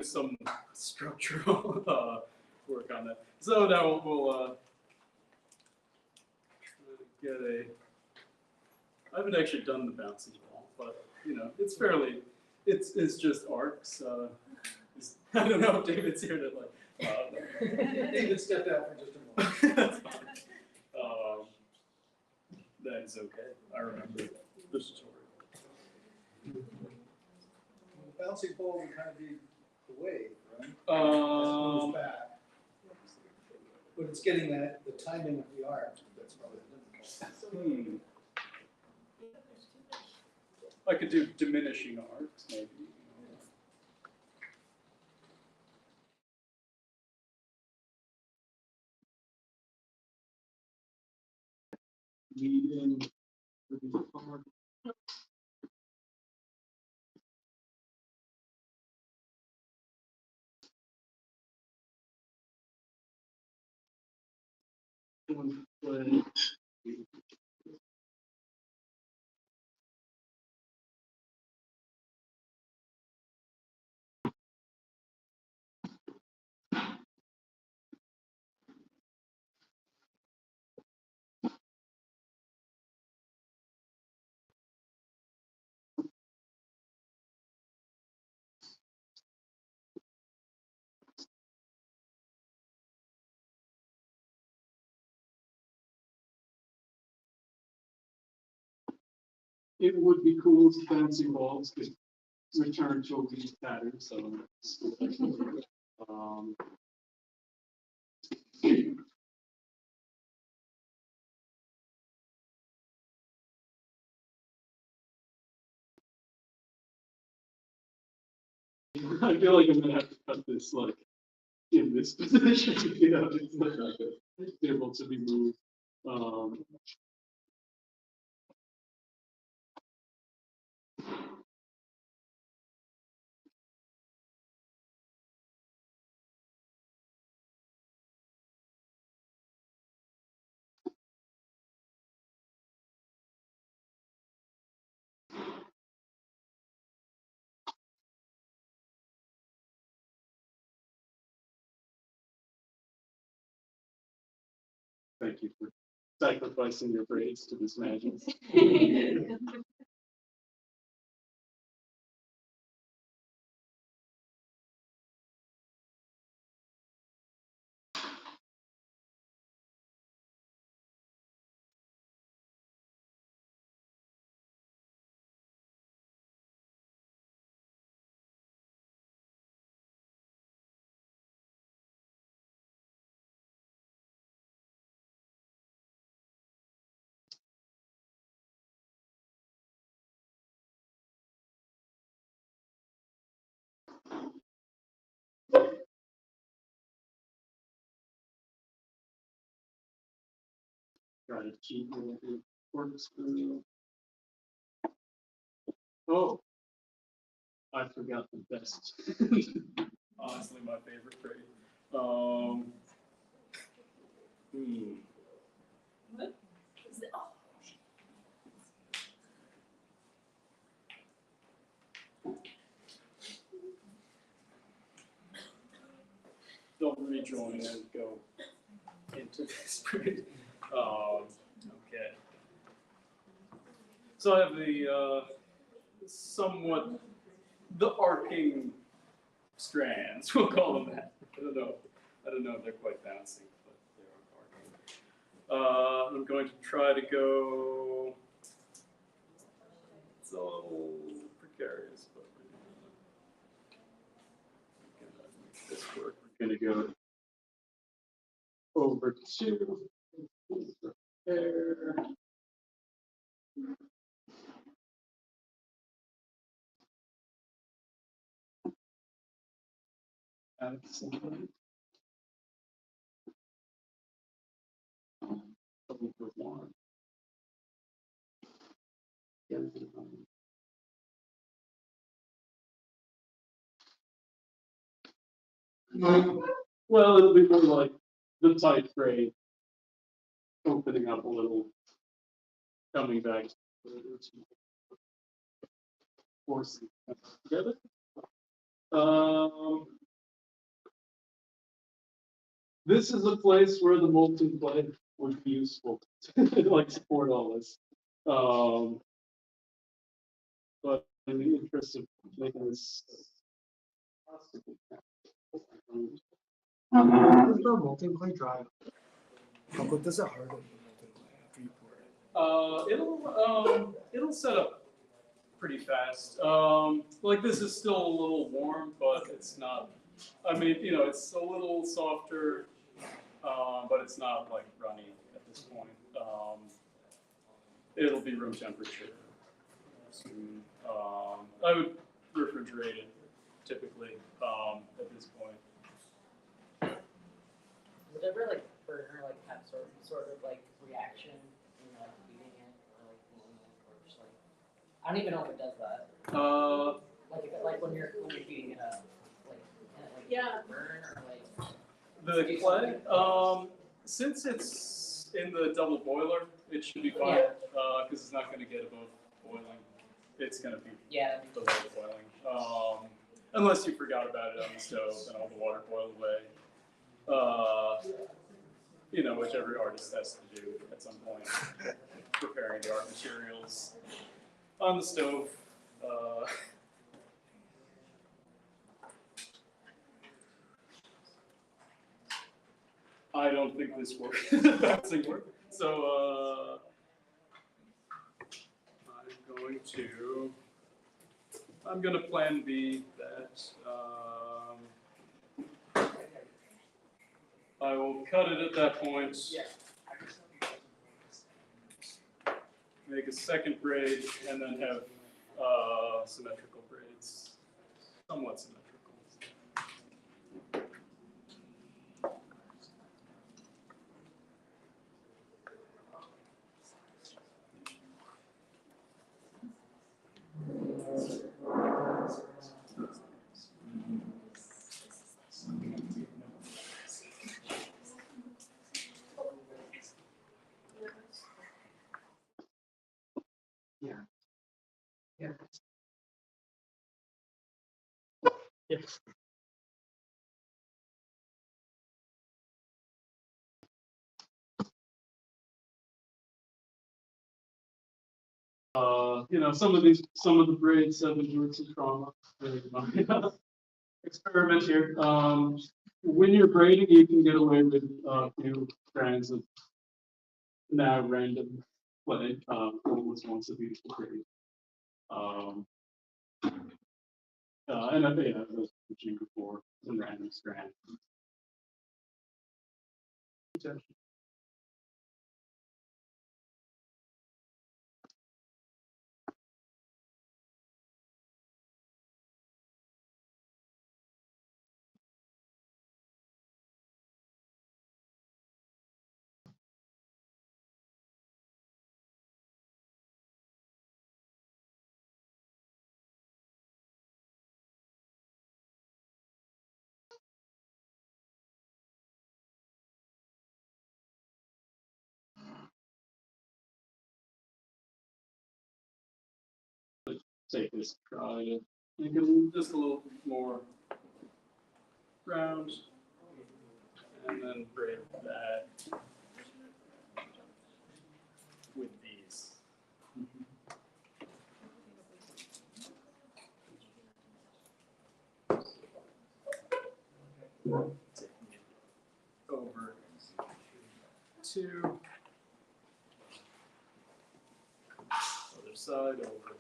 Some structural work on that. So now we'll get a. I haven't actually done the bouncy ball, but it's fairly. It's just arcs. I don't know if David's here to like. David stepped out for just a moment. That's fine. That is okay. I remember the tutorial. The bouncy ball would kind of be the wave, right? It moves back. But it's getting the timing of the arc that's probably difficult. I could do diminishing arcs, maybe. Lead in with the arc. Play. it would be cool if bouncing balls could return to a leaf pattern, so. Um, I feel like I'm gonna have to cut this like in this position, you know, it's not able to be moved. Thank you for sacrificing your braids to this magic. Try to cheat a little bit. Corkscrew. Oh, I forgot the best. Honestly, my favorite braid. Don't rejoin and go into this braid. Okay. So I have the somewhat the arcing strands. We'll call them that. I don't know if they're quite bouncing, but they are arcing. I'm going to try to go. It's a little precarious, but we're gonna make this work. We're gonna go over to there. Excellent. Double for one. Well, it'll be more like the tight braid opening up a little, coming back, forcing it together. This is a place where the molten clay would be useful, like support all this. But in the interest of making this How does the molten clay dry? How quick does it harden the molten clay after you pour it? It'll set up pretty fast. Like this is still a little warm, but it's not. I mean, you know, it's a little softer, but it's not like runny at this point. It'll be room temperature soon. I would refrigerate it typically at this point. Would it ever like burner like have sort of like reaction in like heating it or like cooling it or just like I don't even know if it does that. Like when you're heating it up, like can it like Yeah. burn or like The clay, since it's in the double boiler, it should be fine because it's not going to get above boiling. It's going to be below boiling, unless you forgot about it on the stove and all the water boiled away. You know, which every artist has to do at some point, preparing the art materials on the stove. I don't think this works. Bouncing work. So I'm I'm gonna plan B that, I will cut it at that point. Make a second braid and then have, symmetrical braids, somewhat symmetrical. Yeah. Yeah. Yes. Some of the braids have endured some trauma. Experiment here. When you're braiding, you can get away with a few strands of now random play. What was once a beautiful braid. And I think I was mentioning before, some random strand. Take this, try to make it just a little more round, and then braid that with these. Over two, other side over one.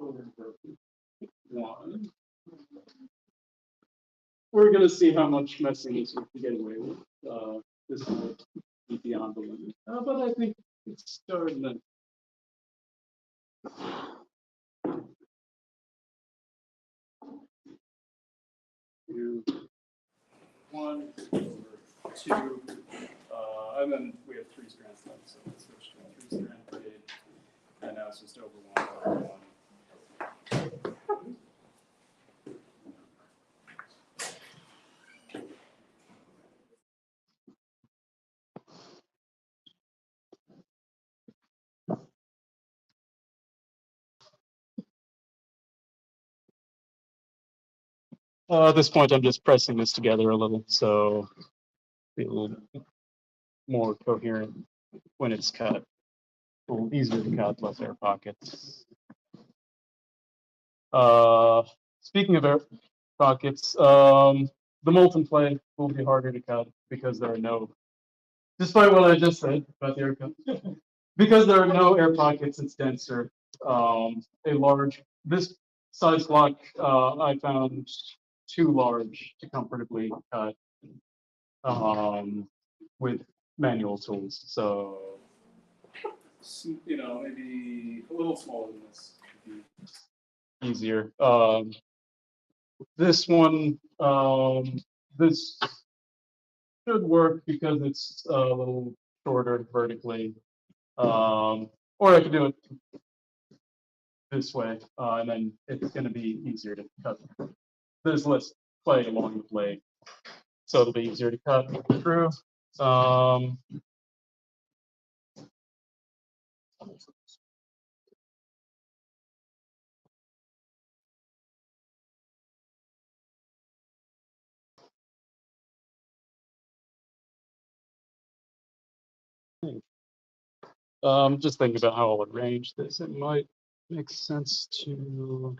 Over one. We're gonna see how much messiness we can get away with. This might be beyond the limit, but I think it's starting to. Two, one, over two, and then we have three strands left, so let's switch to a three-strand braid, and now it's just over one. At this point, I'm just pressing this together a little, so it's a little more coherent when it's cut. A little easier to cut, less air pockets. Speaking of air pockets, the molten clay will be harder to cut because there are no, despite what I just said about the air cut, because there are no air pockets, it's denser. This size block, I found too large to comfortably cut with manual tools. So, maybe a little smaller than this would be easier. This one, this should work because it's a little shorter vertically. Or I could do it this way, and then it's going to be easier to cut. There's less play along the blade, so it'll be easier to cut through. Just thinking about how I'll arrange this. It might makes sense to.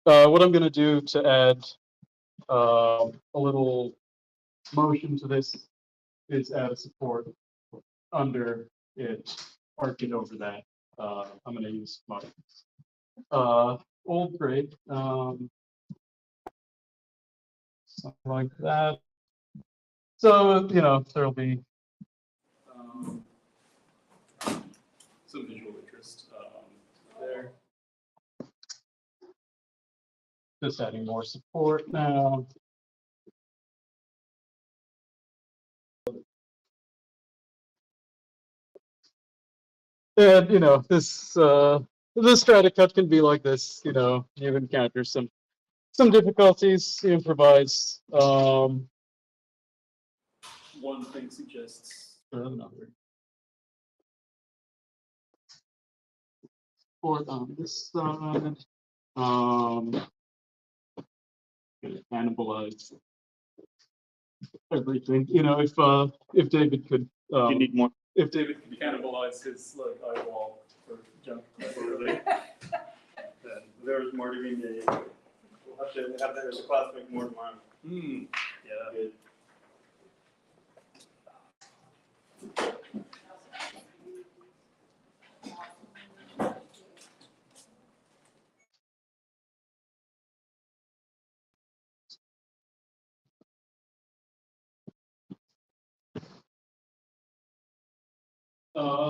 What I'm gonna do to add a little motion to this is add a support under it, arcing over that. I'm gonna use my old grade, something like that. So, you know, there'll be some visual interest there. Just adding more support now. And, you know, this Stratcut can be like this, you know, you encounter some difficulties, you improvise. One thing suggests another. Support on this side. Cannibalize everything. You know, if David could, You need more. if David could cannibalize his like eyeball for junk. Then there's more to be made. We'll have to have that as a class make more tomorrow. Yeah. Good.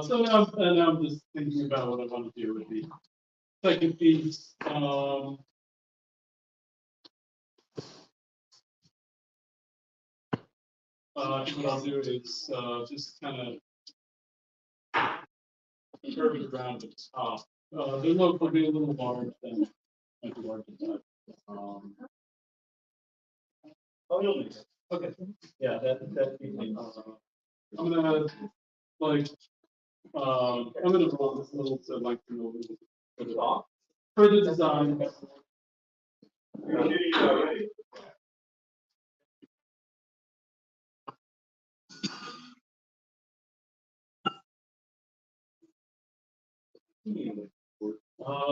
So now, and I'm just thinking about what I want to do with the second piece. What I'll do is just kind of curve it around the top. The look will be a little large than the large side. Oh, you'll need it. Okay. Yeah, that. I'm gonna like I'm gonna roll this little to lengthen over for the top for the design. You're shooting already?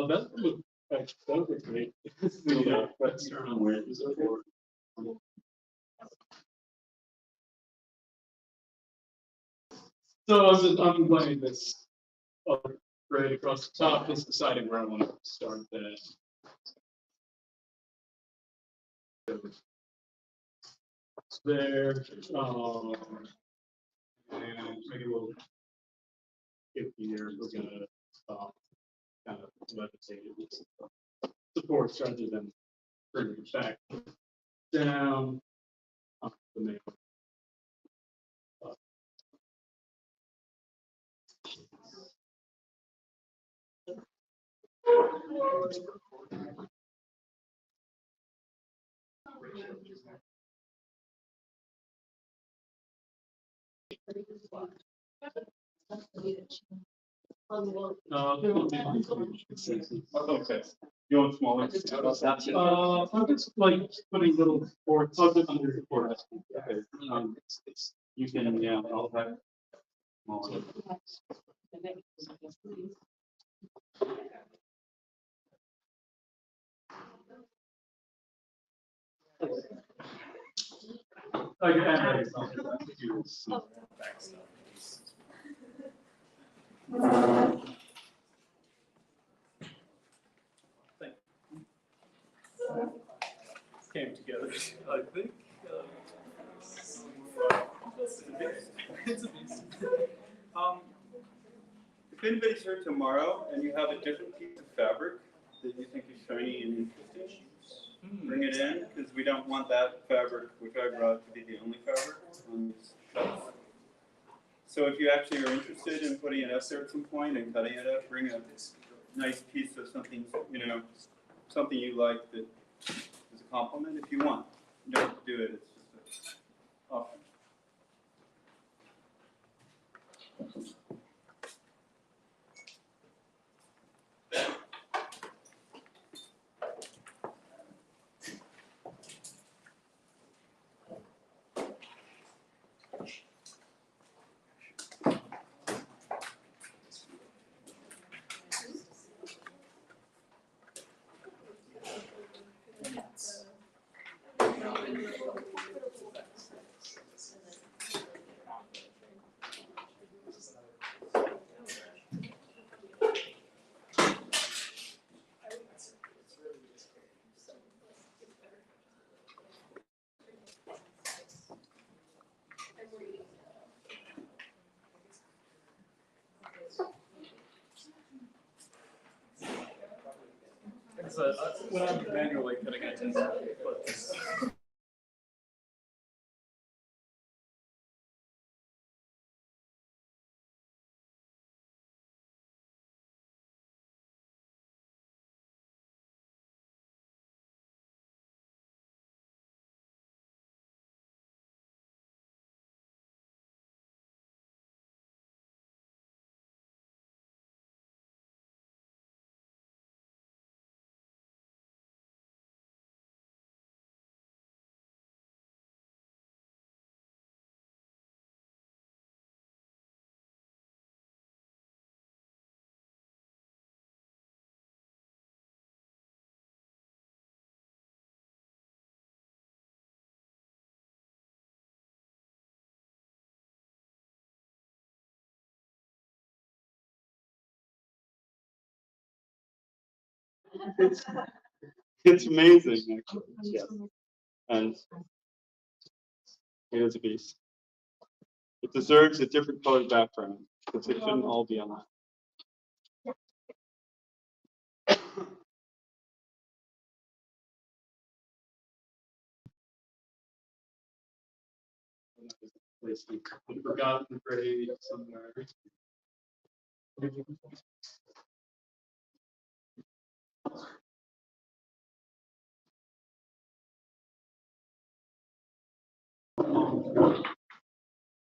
That would look great. The external winds or. So I'm playing this right across the top, just deciding where I want to start that. There, and maybe we'll skip here. We're gonna kind of levitate it with supports rather than bringing it back down up the main. Okay. You want smaller? I'm just like putting little supports under support. Okay. You can, yeah, I'll have. Smaller. I can add something to do some back stuff. Came together, I think. It's a beast. If anybody's here tomorrow and you have a different piece of fabric that you think is shiny and interesting, bring it in, because we don't want that fabric, which I brought, to be the only fabric on this shelf. So if you actually are interested in putting an S there at some point and cutting it up, bring a nice piece of something, you know, something you like that is a compliment if you want. You don't have to do it, it's just an option. because when I'm manually cutting, I tend to, but. It's, it's amazing, actually. Yes. And it is a beast. It deserves a different colored background, because it shouldn't all be on that. Forgotten grade somewhere.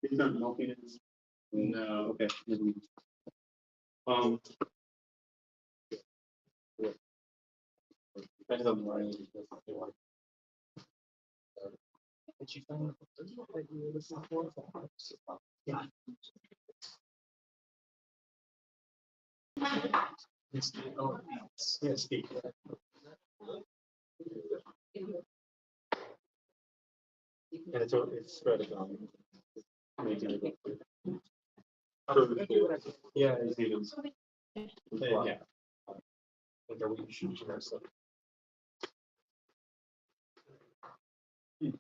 He's not milking it. No, okay. Um. Depends on the line. Did you find that you were listening for? Yeah. Yes, Steve. And it's spread on. Yeah, it's even. Yeah. Like, are we shooting ourselves? You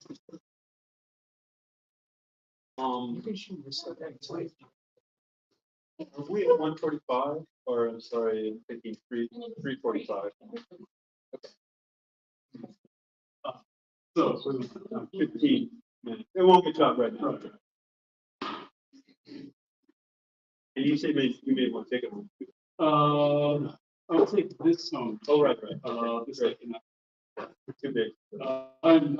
can shoot yourself. Are we at 145? Or I'm sorry, I'm thinking 345. So 15 minutes. It won't be top right now. And you say you made one ticket. I'll take this home. Oh, right. This right. Too big. I'm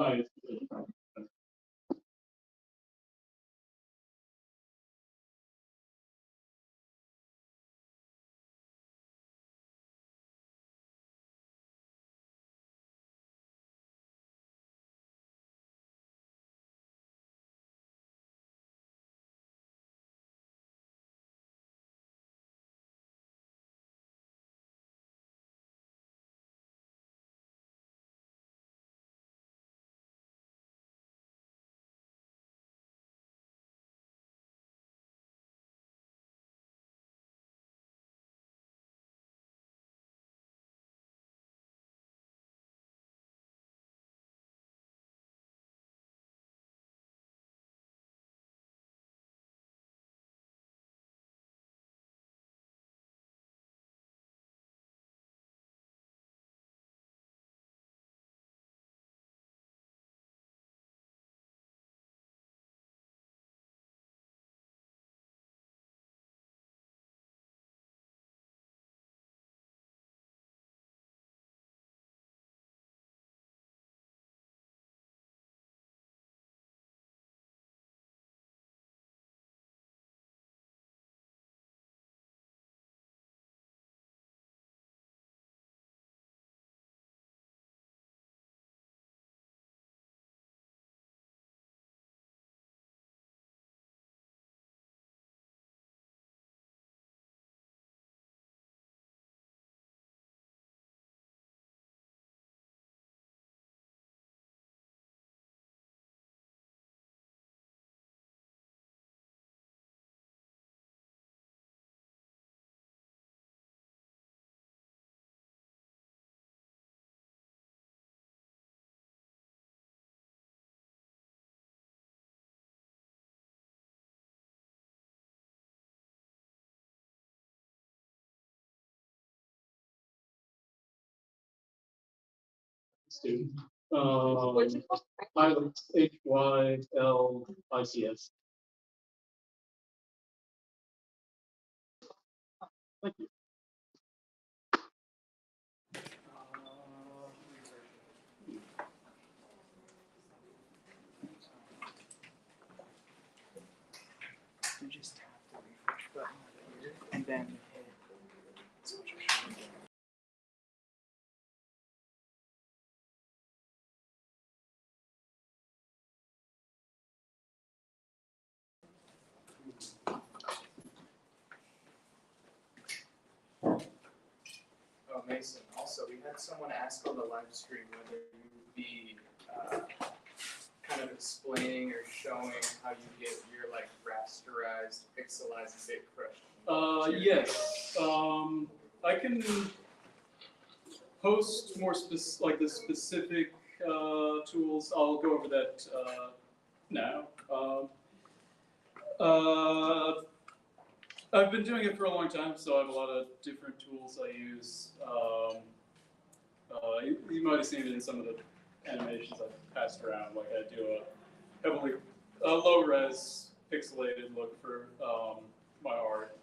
student. HYLICS. Thank you. You just tap the refresh button over here and then hit switch. Oh, Mason, also, we had someone ask on the live stream whether you would be kind of explaining or showing how you get your like rasterized, pixelized bit crush. Yes. I can post more like the specific tools. I'll go over that now. I've been doing it for a long time, so I have a lot of different tools I use. You might have seen it in some of the animations I've passed around. Like I do a heavily low-res pixelated look for my art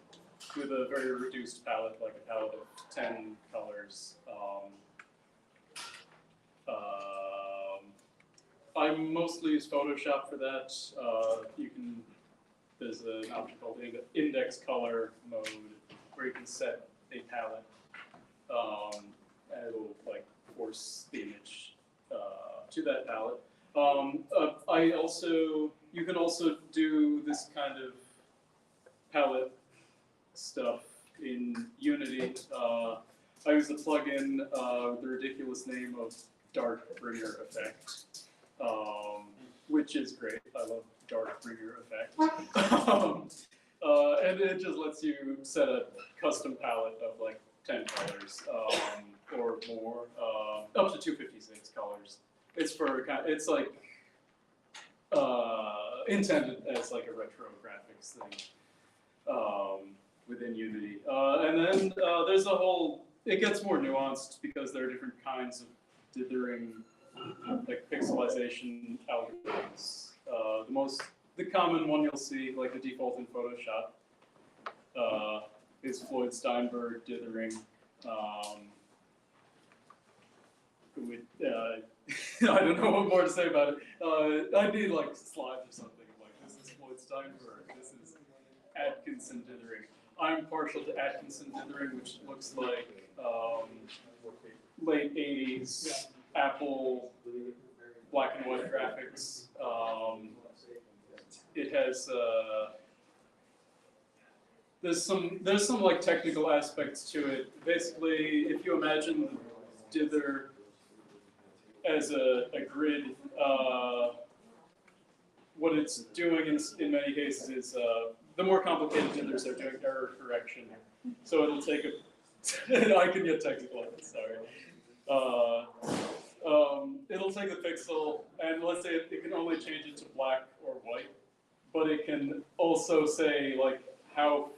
with a very reduced palette, like a palette of 10 colors. I mostly use Photoshop for that. There's an option called index color mode where you can set a palette, and it'll like force the image to that palette. You can also do this kind of palette stuff in Unity. I use the plugin with the ridiculous name of Dark Bringer Effect, which is great. I love Dark Bringer Effect. And it just lets you set a custom palette of like 10 colors or more, up to 256 colors. It's like intended as like a retro graphics thing within Unity. And then there's a whole, it gets more nuanced because there are different kinds of dithering, like pixelization algorithms. The common one you'll see, like the default in Photoshop, is Floyd-Steinberg dithering. I don't know what more to say about it. I need like slides or something. Like this is Floyd-Steinberg. This is Atkinson dithering. I'm partial to Atkinson dithering, which looks like late 80s Apple black and white graphics. It has there's some like technical aspects to it. Basically, if you imagine the dither as a grid, what it's doing in many cases is the more complicated dithers are doing error correction. So it'll take I can get technical on this, sorry. It'll take a pixel, and let's say it can only change it to black or white, but it can also say like how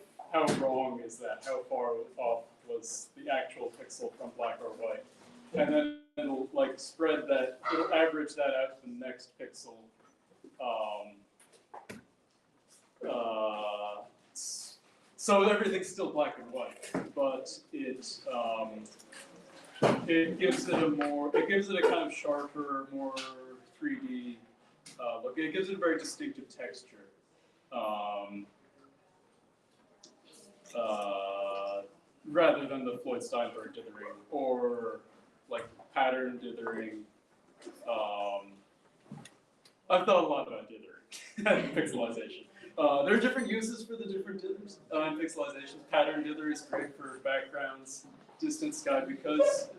wrong is that? How far off was the actual pixel from black or white? And then it'll like spread that, it'll average that out to the next pixel. So everything's still black and white, but it gives it a kind of sharper, more 3D look. It gives it a very distinctive texture. Rather than the Floyd-Steinberg dithering or like pattern dithering. I've thought a lot about dithering and pixelization. There are different uses for the different dithers and pixelizations. Pattern dither is great for backgrounds, distant sky, because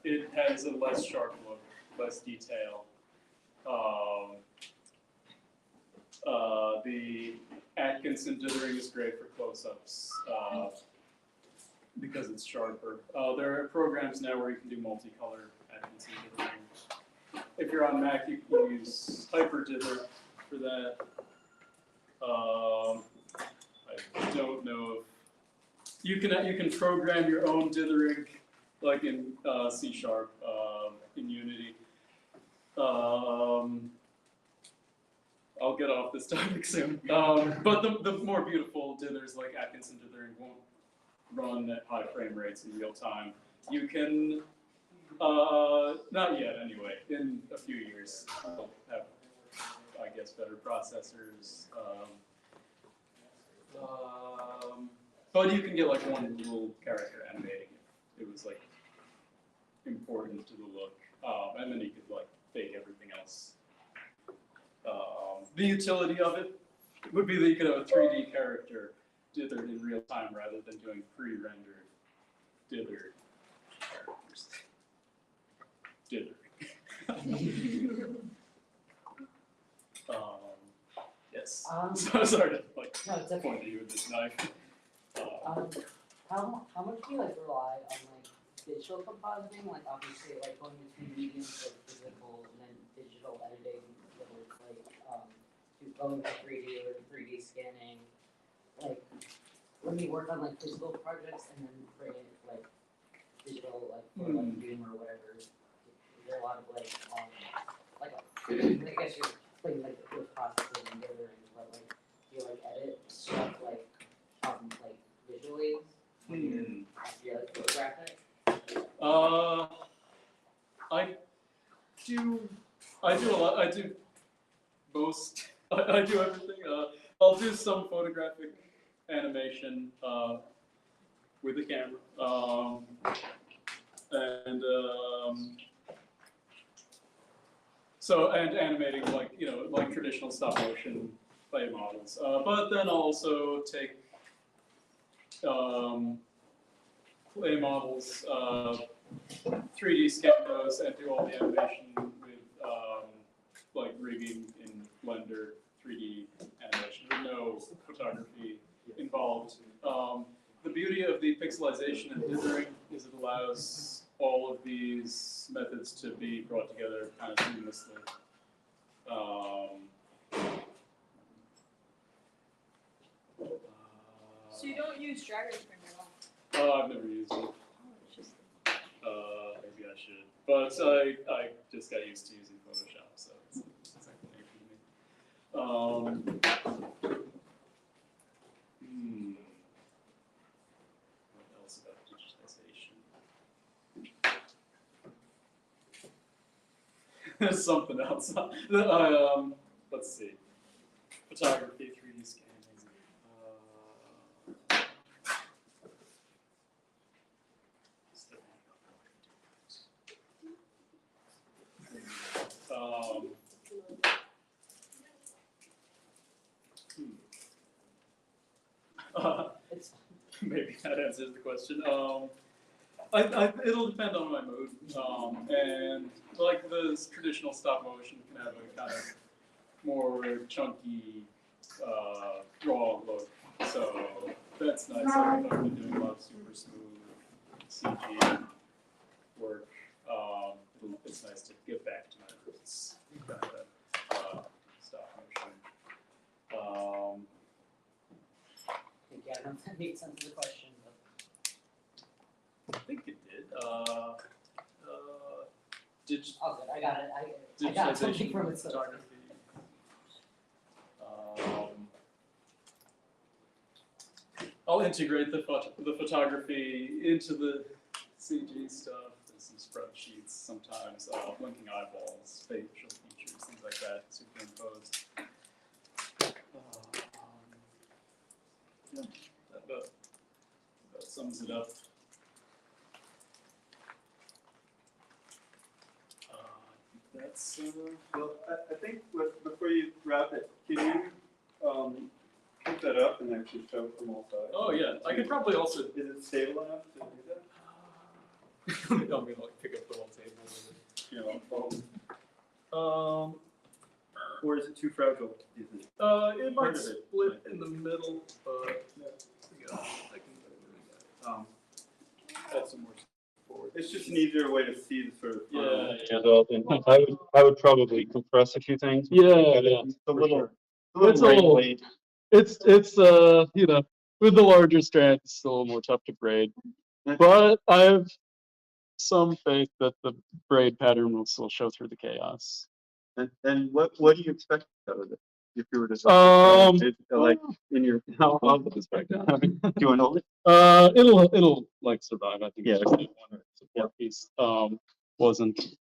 it has a less sharp look, less detail. The Atkinson dithering is great for close-ups because it's sharper. There are programs now where you can do multicolor Atkinson dithering. If you're on Mac, you can use HyperDither for that. I don't know if you can program your own dithering, like in C# in Unity. off this topic soon. But the more beautiful dithers like Atkinson dithering won't run at high frame rates in real time. You can, not yet anyway, in a few years, we'll have, I guess, better processors. But you can get like one little character animating if it was like important to the look, and then you could like fake everything else. The utility of it would be that you could have a 3D character dithered in real time rather than doing pre-rendered dithered characters. Dithered. Yes. So sorry to like No, it's okay. point at you with this knife. How much do you like rely on like digital compositing? Like obviously like going between mediums like physical and then digital editing, whether it's like going to 3D or 3D scanning. Like when you work on like physical projects and then bring it like digital like for like Doom or whatever, is there a lot of like I guess you're playing like the post processing and dithering, but like do you like edit stuff like like visually when you're like photographic? I do a lot. I do most. I do everything. I'll do some photographic animation with the camera, and and animating like like traditional stop motion clay models. But then I'll also take clay models, 3D scan those, and do all the animation with like rigging in Blender 3D animation with no photography involved. The beauty of the pixelization and dithering is it allows all of these methods to be brought together kind of seamlessly. So you don't use Dragon Spring at all? I've never used it. Maybe I should. But I just got used to using Photoshop, so it's like the name for me. What else about digitization? There's something else. Let's see. Photography, 3D scanning. Maybe that answers the question. It'll depend on my mood. And like the traditional stop motion can have a kind of more chunky, raw look. So that's nice. I've been doing a lot of super smooth CG work. It's nice to get back to my roots, kind of stop motion. Yeah, I don't know if that makes sense of the question, but I think it did. oh good, I got it. I got something from it. Photography. I'll integrate the photography into the CG stuff. There's some spreadsheets sometimes, blinking eyeballs, facial features, things like that, superimposed. Yeah, that about sums it up. That's Well, I think before you wrap it, can you pick that up and actually show it from all sides? oh yeah, I could probably also. Is it stable enough to do that? I'm gonna like pick up the whole table with it, on phone. Or is it too fragile, do you think? It might split in the middle, but yeah, I can add some more support. It's just an easier way to see the sort of. Yeah. I would probably compress a few things. Yeah, It's a little, It's a little- weight. It's with the larger strands, it's a little more tough to braid. But I have some faith that the braid pattern will still show through the chaos. And what do you expect out of it? If you were to. Like in your. I'll put this back down. Do you want to hold it? It'll like survive. I think. Yeah. It's just the one support piece wasn't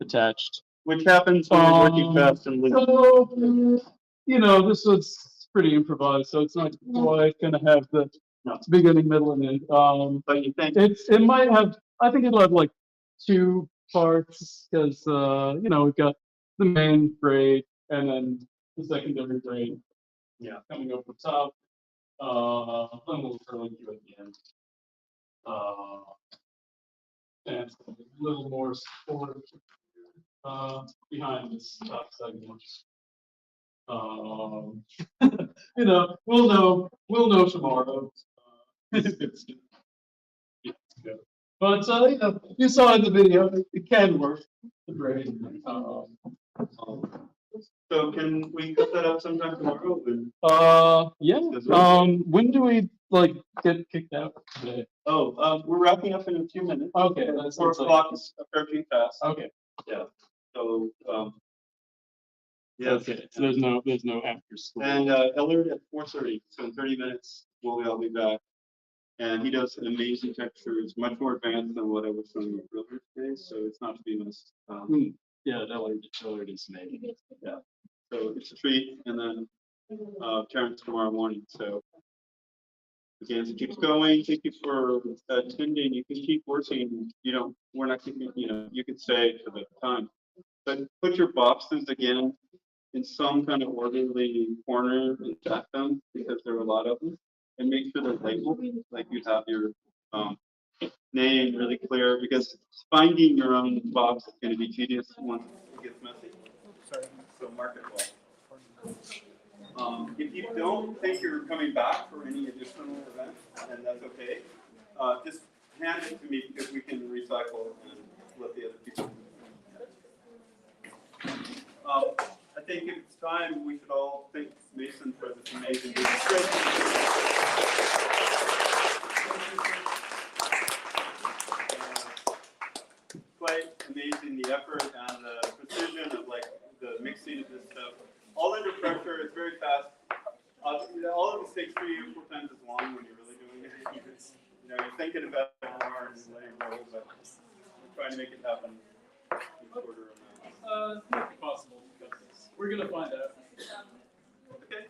attached. Which happens when you're working fast and loose. So, you know, this was pretty improvised, so it's not quite gonna have the beginning, middle, and end. But you think. It might have. I think it'll have like two parts because you know we've got the main grade and then the secondary grade. Yeah. Coming up the top. Then we'll curl you at the end. And a little more support behind this top segment. You know, we'll know tomorrow. If it's good. But you know, you saw in the video, it can work. Great. So can we cut that up sometime tomorrow? Yeah. When do we like get kicked out today? Oh, we're wrapping up in a few minutes. Okay, that 4 sounds like. o'clock is approaching fast. Okay. Yeah. So, yeah. Okay. So there's no after school. And Ellard at 4:30. So in 30 minutes, we'll all be back. And he does amazing textures, much more advanced than what I was showing you earlier today. So it's not to be missed. Yeah, Ellard is amazing. Yeah. So it's a treat. And then Terrence tomorrow morning. So again, it keeps going. Thank you for attending. You can keep working. We're not keeping, you can stay for the time. But put your boxes again in some kind of orderly corner and stack them because there are a lot of them. And make sure they're labeled, like you have your name really clear, because finding your own box is going to be tedious once it gets messy. Sorry. So mark it well. If you don't think you're coming back for any additional events, and that's okay, just hand it to me because we can recycle and let the other people. I think if it's time, we should all thank Mason for this amazing demonstration. Quite amazing, the effort and the precision of like the mixing of this stuff. All under pressure, it's very fast. All of this takes 3 or 4 times as long when you're really doing it. You're thinking about it more and letting go, but we're trying to make it happen in shorter amounts. Might be possible because we're gonna find out. Okay.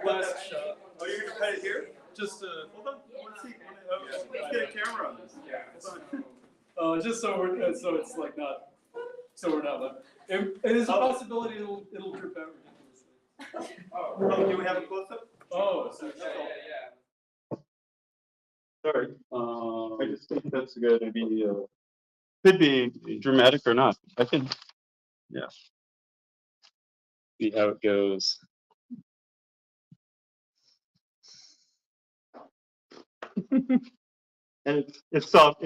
Last shot. Oh, you're gonna cut it here? Just Hold on. Let's see. Let's get a camera on this. Yeah. Just so it's like not. So we're not. It is a possibility it'll drip out ridiculously. Oh, do we have a close up? Oh, yeah. Sorry. I just think that's a good idea. Could be dramatic or not. I can. Yeah. See how it goes. And it's soft,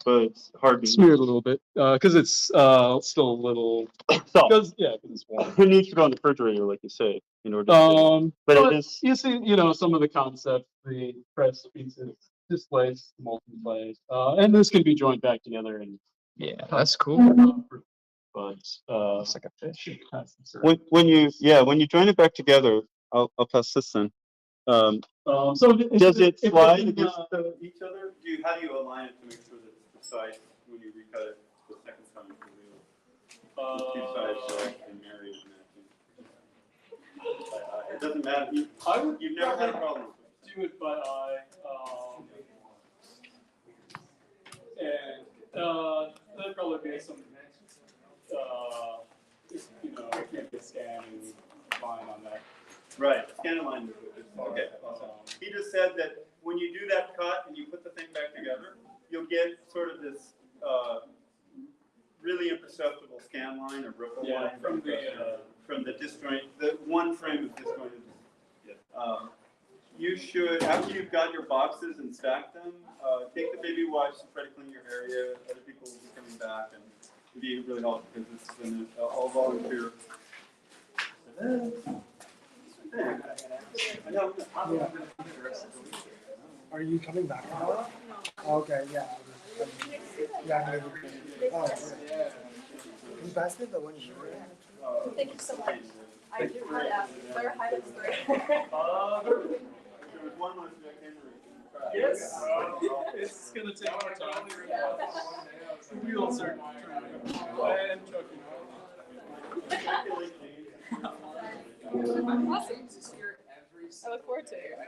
but it's hard to smear it a little bit because it's still a little soft. because it's warm. It needs to go in the refrigerator, like you say, in order to. But it is. You see, some of the concept, the press pieces, displays, molten clay, and this can be joined back together and. Yeah, that's cool. But It's like a fish. When you join it back together, I'll pass this in. So does it slide against each other? How do you align it to make sure that it's precise when you recut it the second time? The 2 sides so it can marry and it doesn't matter. You've never had a problem with it. Do it by eye, and there'd probably be some, I can't get scanning line on that. Right, scan line. Okay. He just said that when you do that cut and you put the thing back together, you'll get sort of this really imperceptible scan line or ripple line from the disjoint, the one frame of disjointed. You should, after you've got your boxes and stacked them, take the baby wipes and try to clean your area. Other people will be coming back and it'll be really helpful because it's an all volunteer. Are you coming back tomorrow? Okay, yeah. Yeah, maybe. Oh, yeah. You passed me the one you were at. Thank you so much. I do want to ask, where high is there? There was one with Jack Henry. Yes, it's gonna take more time. Wheels are turning. And chucking. Awesome. I look forward to it.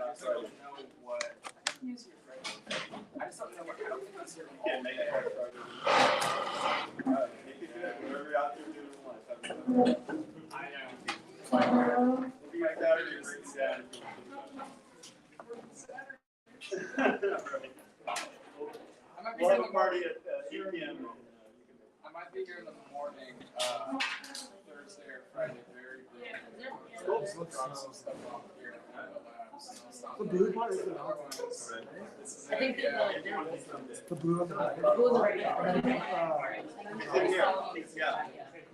Can't make it. You can do it wherever you're out there doing life. Be Saturday, great Saturday. We'll have a party at 8 p.m. I might be here in the morning, Thursday or Friday, very briefly. Drop some stuff off here at the labs. The blue one is the I think the blue on the back. Who's right Sit here. Yeah.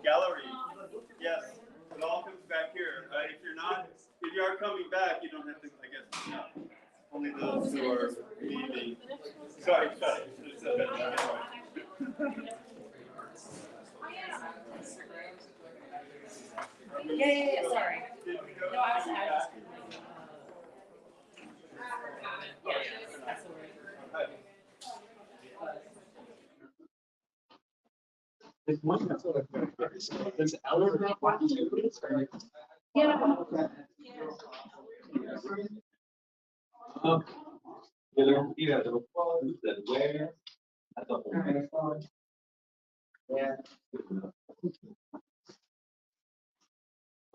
Gallery. Yes. It all comes back here. If you're not, if you are coming back, you don't have to, I guess, no. Only those who are leaving. Sorry. Yeah, sorry. No, I was that's the word. Does Eller have one too? Yeah. Yeah, the where. That's a whole. Yeah.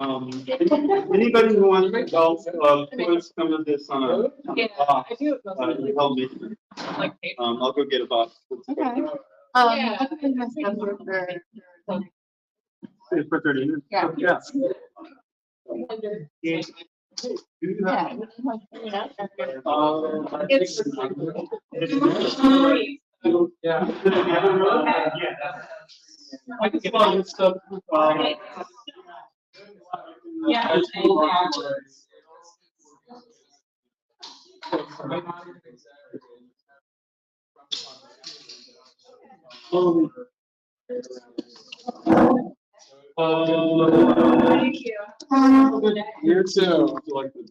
Anybody who wants to help, please come to this on a, Yeah, I do. help me. Like, I'll go get a box. okay. Yeah. I can put my stuff over For 30 minutes. Yeah. Yeah. Yeah. It's. Yeah. I can get all this stuff. Yeah. Thank you. You too. Like the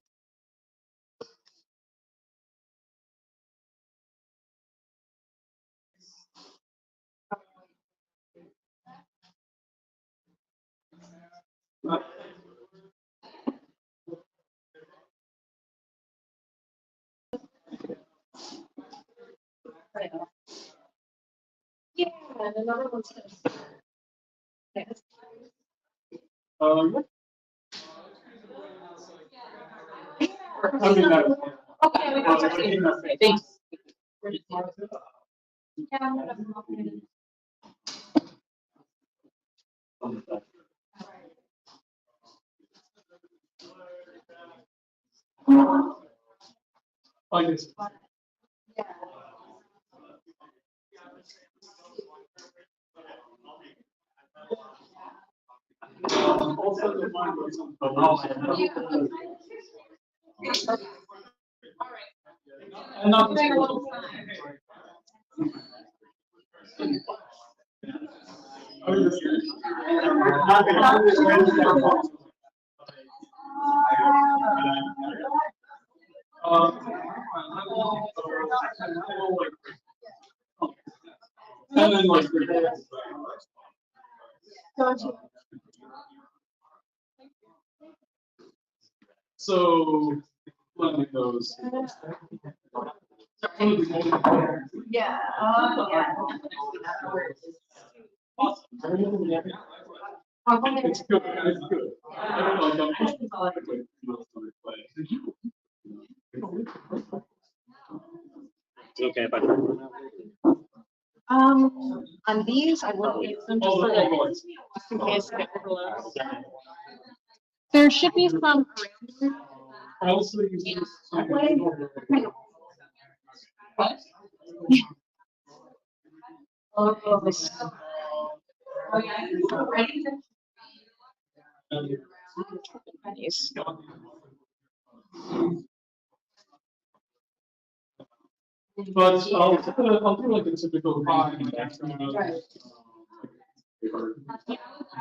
Yeah, and another one's. Yes. I mean, Okay. Thanks. Yeah, I'm gonna- I guess. Also, the one was on the wall. And not Take a little and then like. So, let me those. Yeah, It's good, it's good. I don't know, I'm just okay, but. On these, I wouldn't use them just in case it overloads. There should be some. I also use. What? Oh, this. Oh, yeah. Ready? Nice. But I'll do like a typical. Right.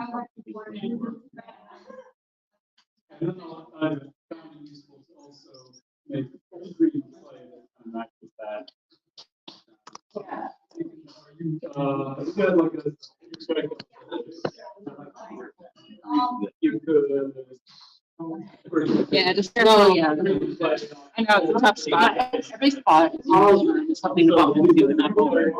And then I found it useful to also make full screen display that kind of matches that. You got like a you could. Yeah, just, oh, yeah. I know, it's a tough spot. Every spot is something about what we do in that folder.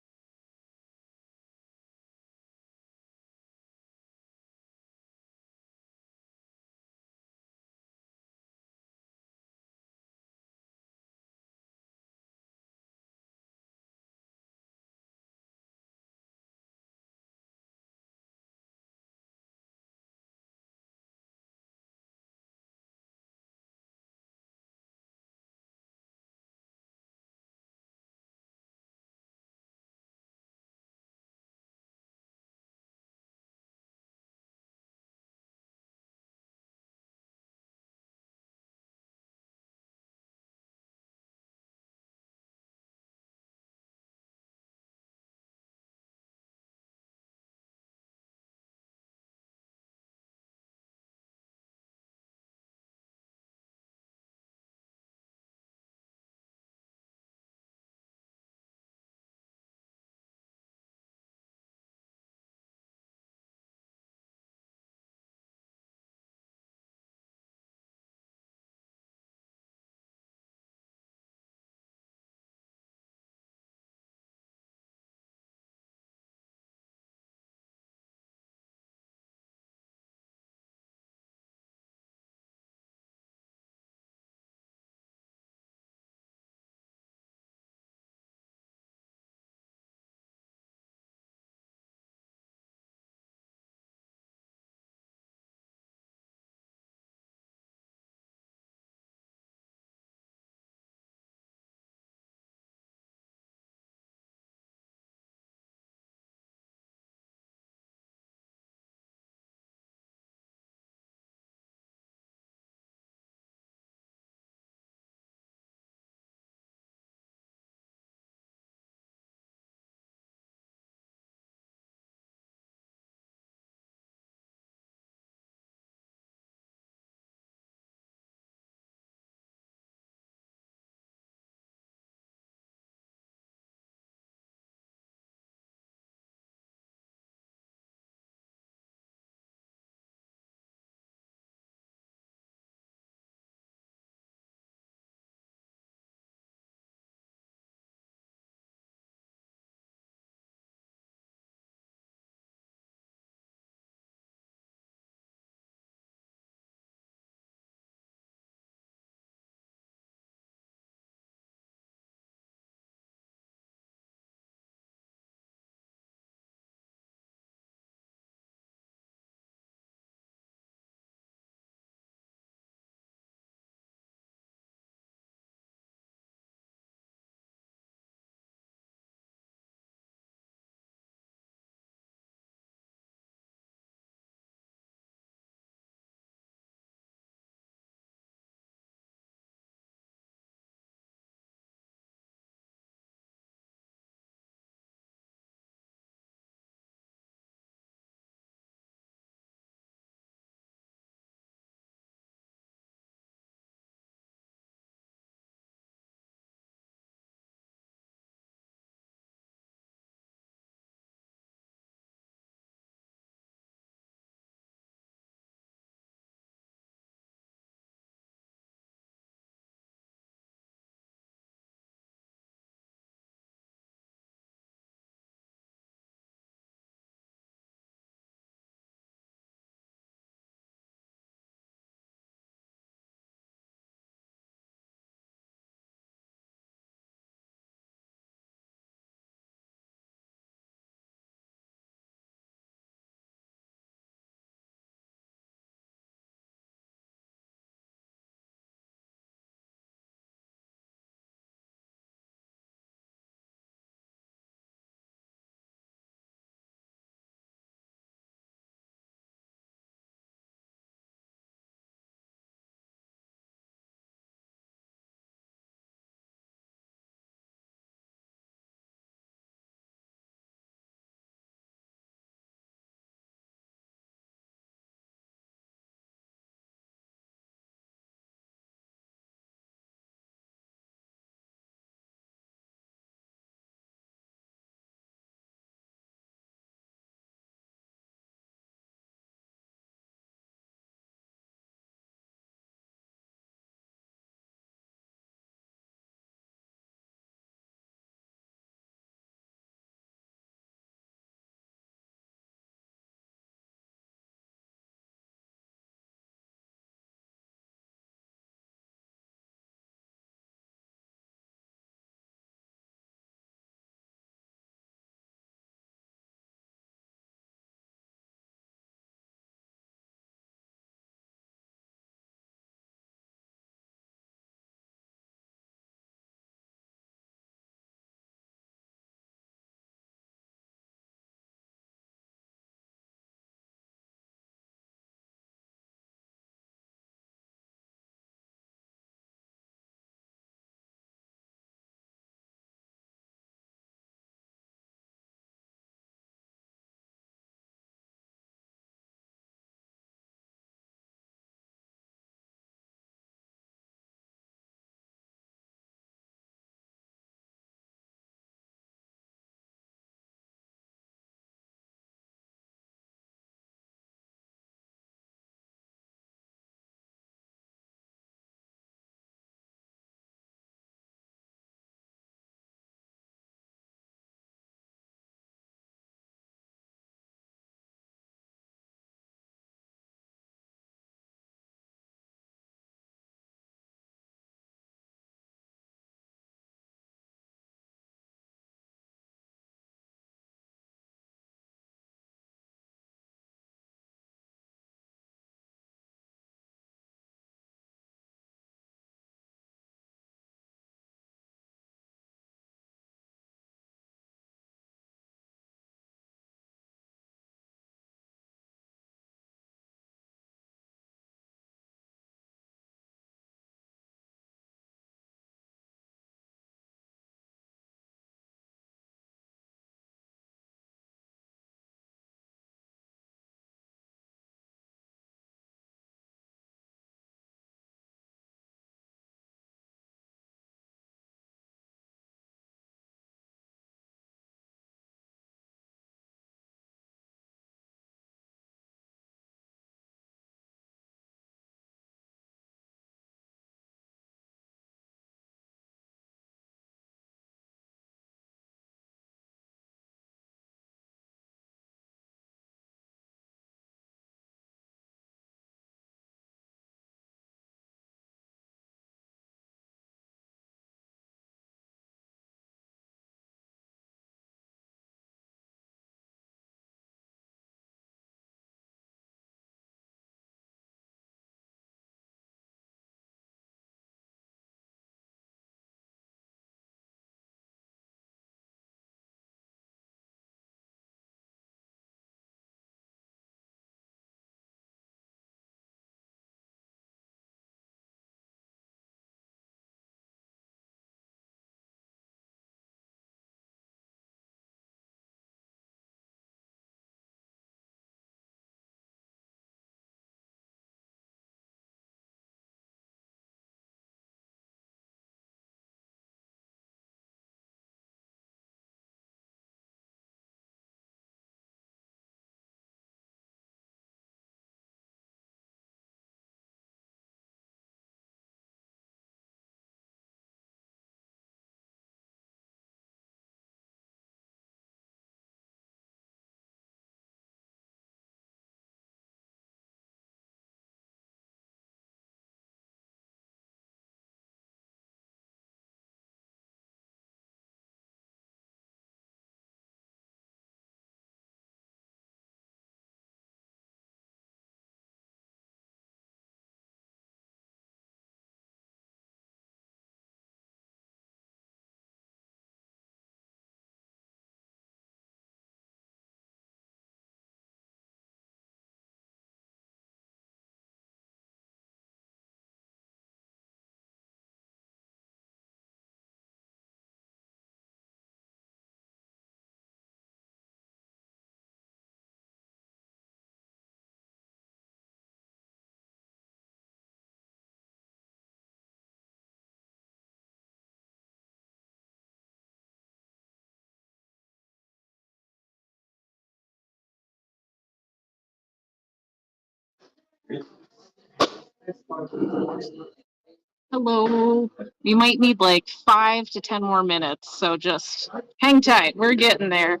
Hello. We might need like 5 to 10 more minutes, so just hang tight. We're getting there.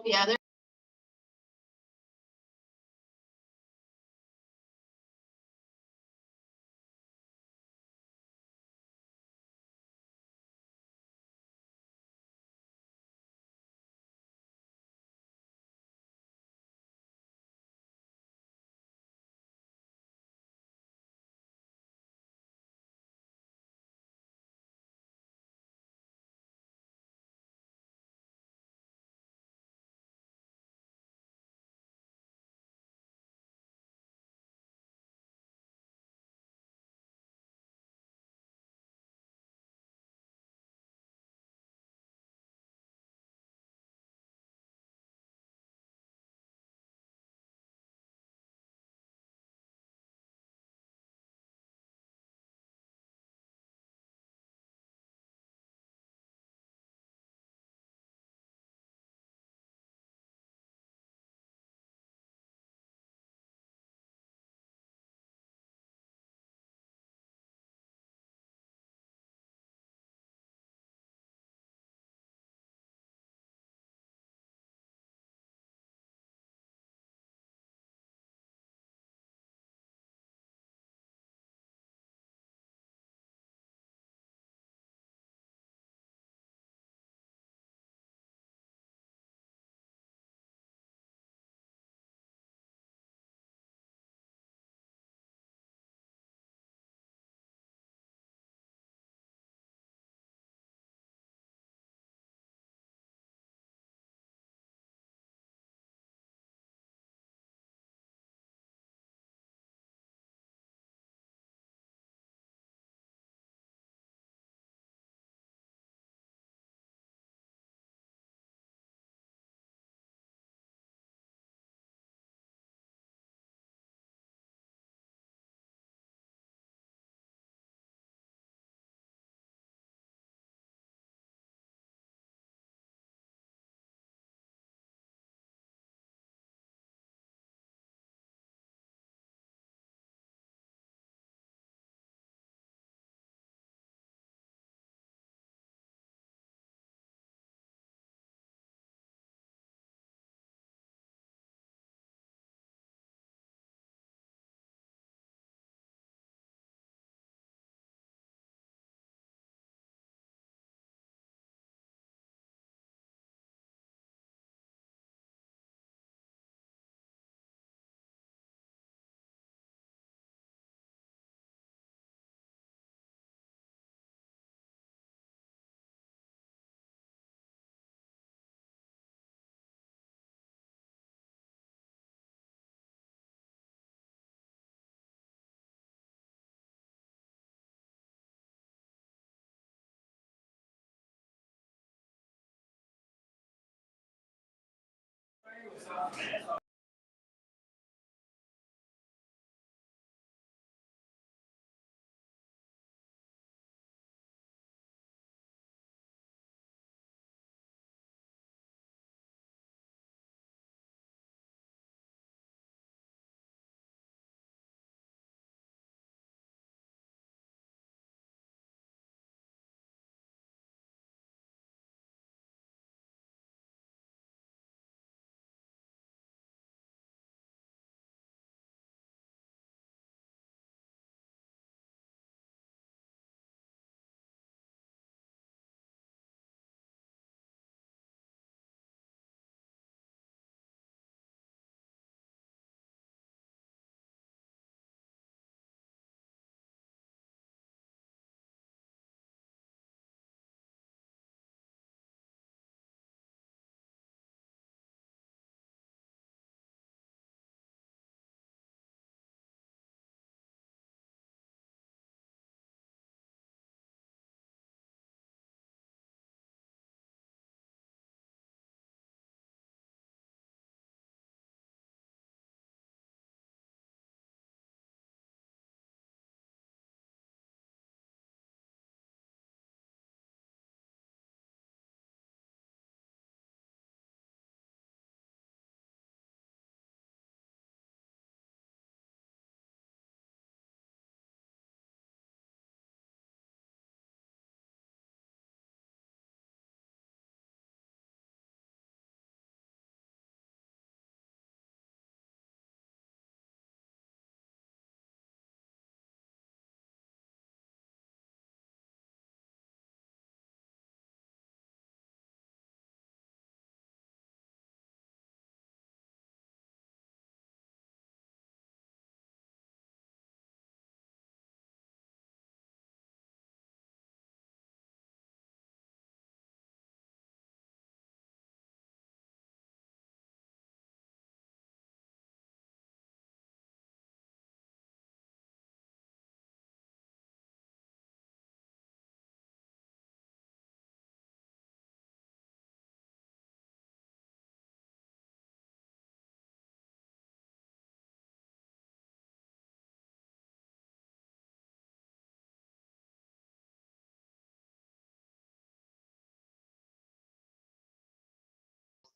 Yeah,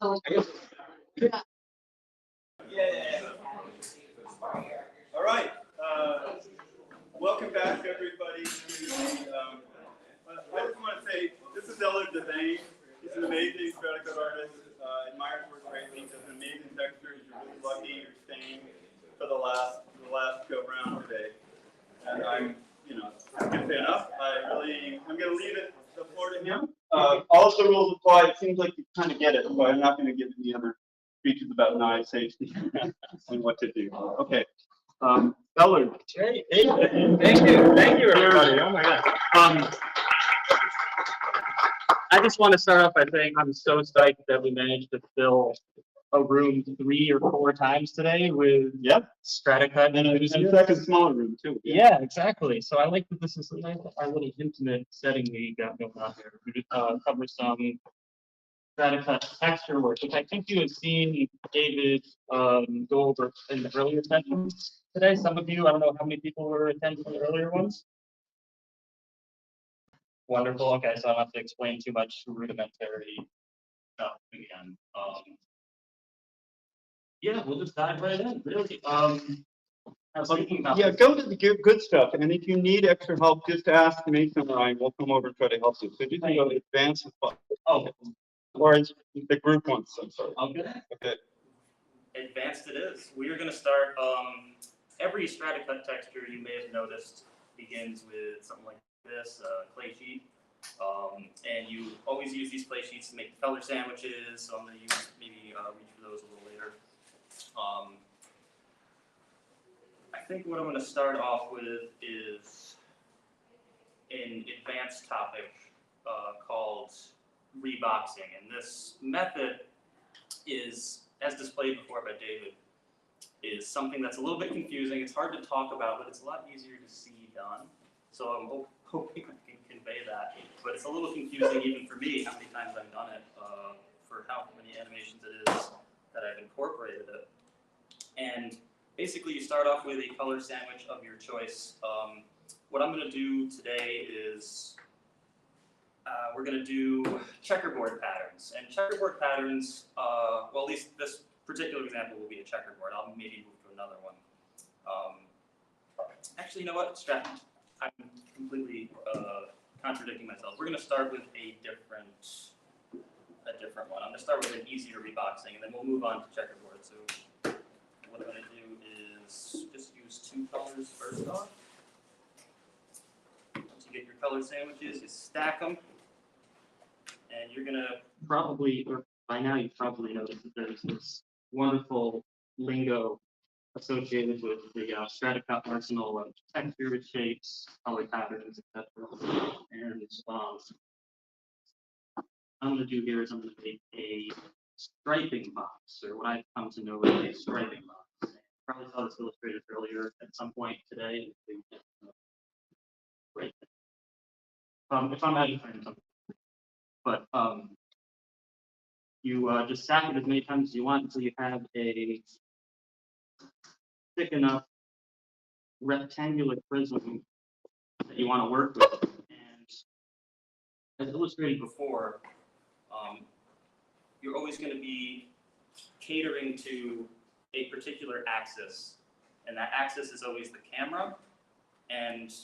Yeah. All right. Welcome back, everybody. I just want to say this is Ellard Devane. He's an amazing Stratcut artist. Admires work greatly. Does an amazing textures. You're really lucky you're staying for the last go round today. And I'm can't say enough. I'm going to leave the floor to him. All of the rules apply. It seems like you kind of get it, but I'm not going to give any other speeches about knife safety and what to do. Okay. Ellard. Hey, thank you, everybody. Oh my God. I just want to start off by saying I'm so psyched that we managed to fill a room 3 or 4 times today with Stratcut. And a second smaller room too. Yeah, exactly. So I like that this is our little intimate setting we got going on here. We cover some Stratcut texture work, which I think you have seen David go over in the earlier sessions today. Some of you, I don't know how many people were attending the earlier ones. Wonderful. Okay, so I don't have to explain too much rudimentary stuff again. Yeah, we'll just dive right in. Really. I was thinking about Go to the good stuff, and if you need extra help, just ask Nathan or I. We'll come over and try to help you. So just go to advanced. Oh, or the group wants. I'm sorry. Okay. Advanced it is. We are going to start. Every Stratcut texture you may have noticed begins with something like this, clay sheet. And you always use these clay sheets to make color sandwiches. So I'm going to maybe reach for those a little later. I think what I'm going to start off with is an advanced topic called reboxing. And this method is, as displayed before by David, is something that's a little bit confusing. It's hard to talk about, but it's a lot easier to see done. So I'm hoping I can convey that. But it's a little confusing even for me how many times I've done it, for how many animations it is that I've incorporated it. And basically you start off with a color sandwich of your choice. What I'm going to do today is we're going to do checkerboard patterns. And checkerboard patterns, well, at least this particular example will be a checkerboard. I'll maybe move to another one. Actually, you know what? I'm completely contradicting myself. We're going to start with a different one. I'm going to start with an easier reboxing, and then we'll move on to checkerboard. So what I'm going to do is just use 2 colors first off. Once you get your color sandwiches, you stack them, and you're going to Probably, or by now you've probably noticed that there's this wonderful lingo associated with the Stratcut arsenal of textures, shapes, color patterns, etc. And I'm going to do here is I'm going to make a striping box, or what I've come to know as a striping box. Probably saw this illustrated earlier at some point today. Right. If I'm adding something, but you just stack it as many times as you want until you have a thick enough rectangular prism that you want to work with. And as illustrated before, you're always going to be catering to a particular axis, and that axis is always the camera, and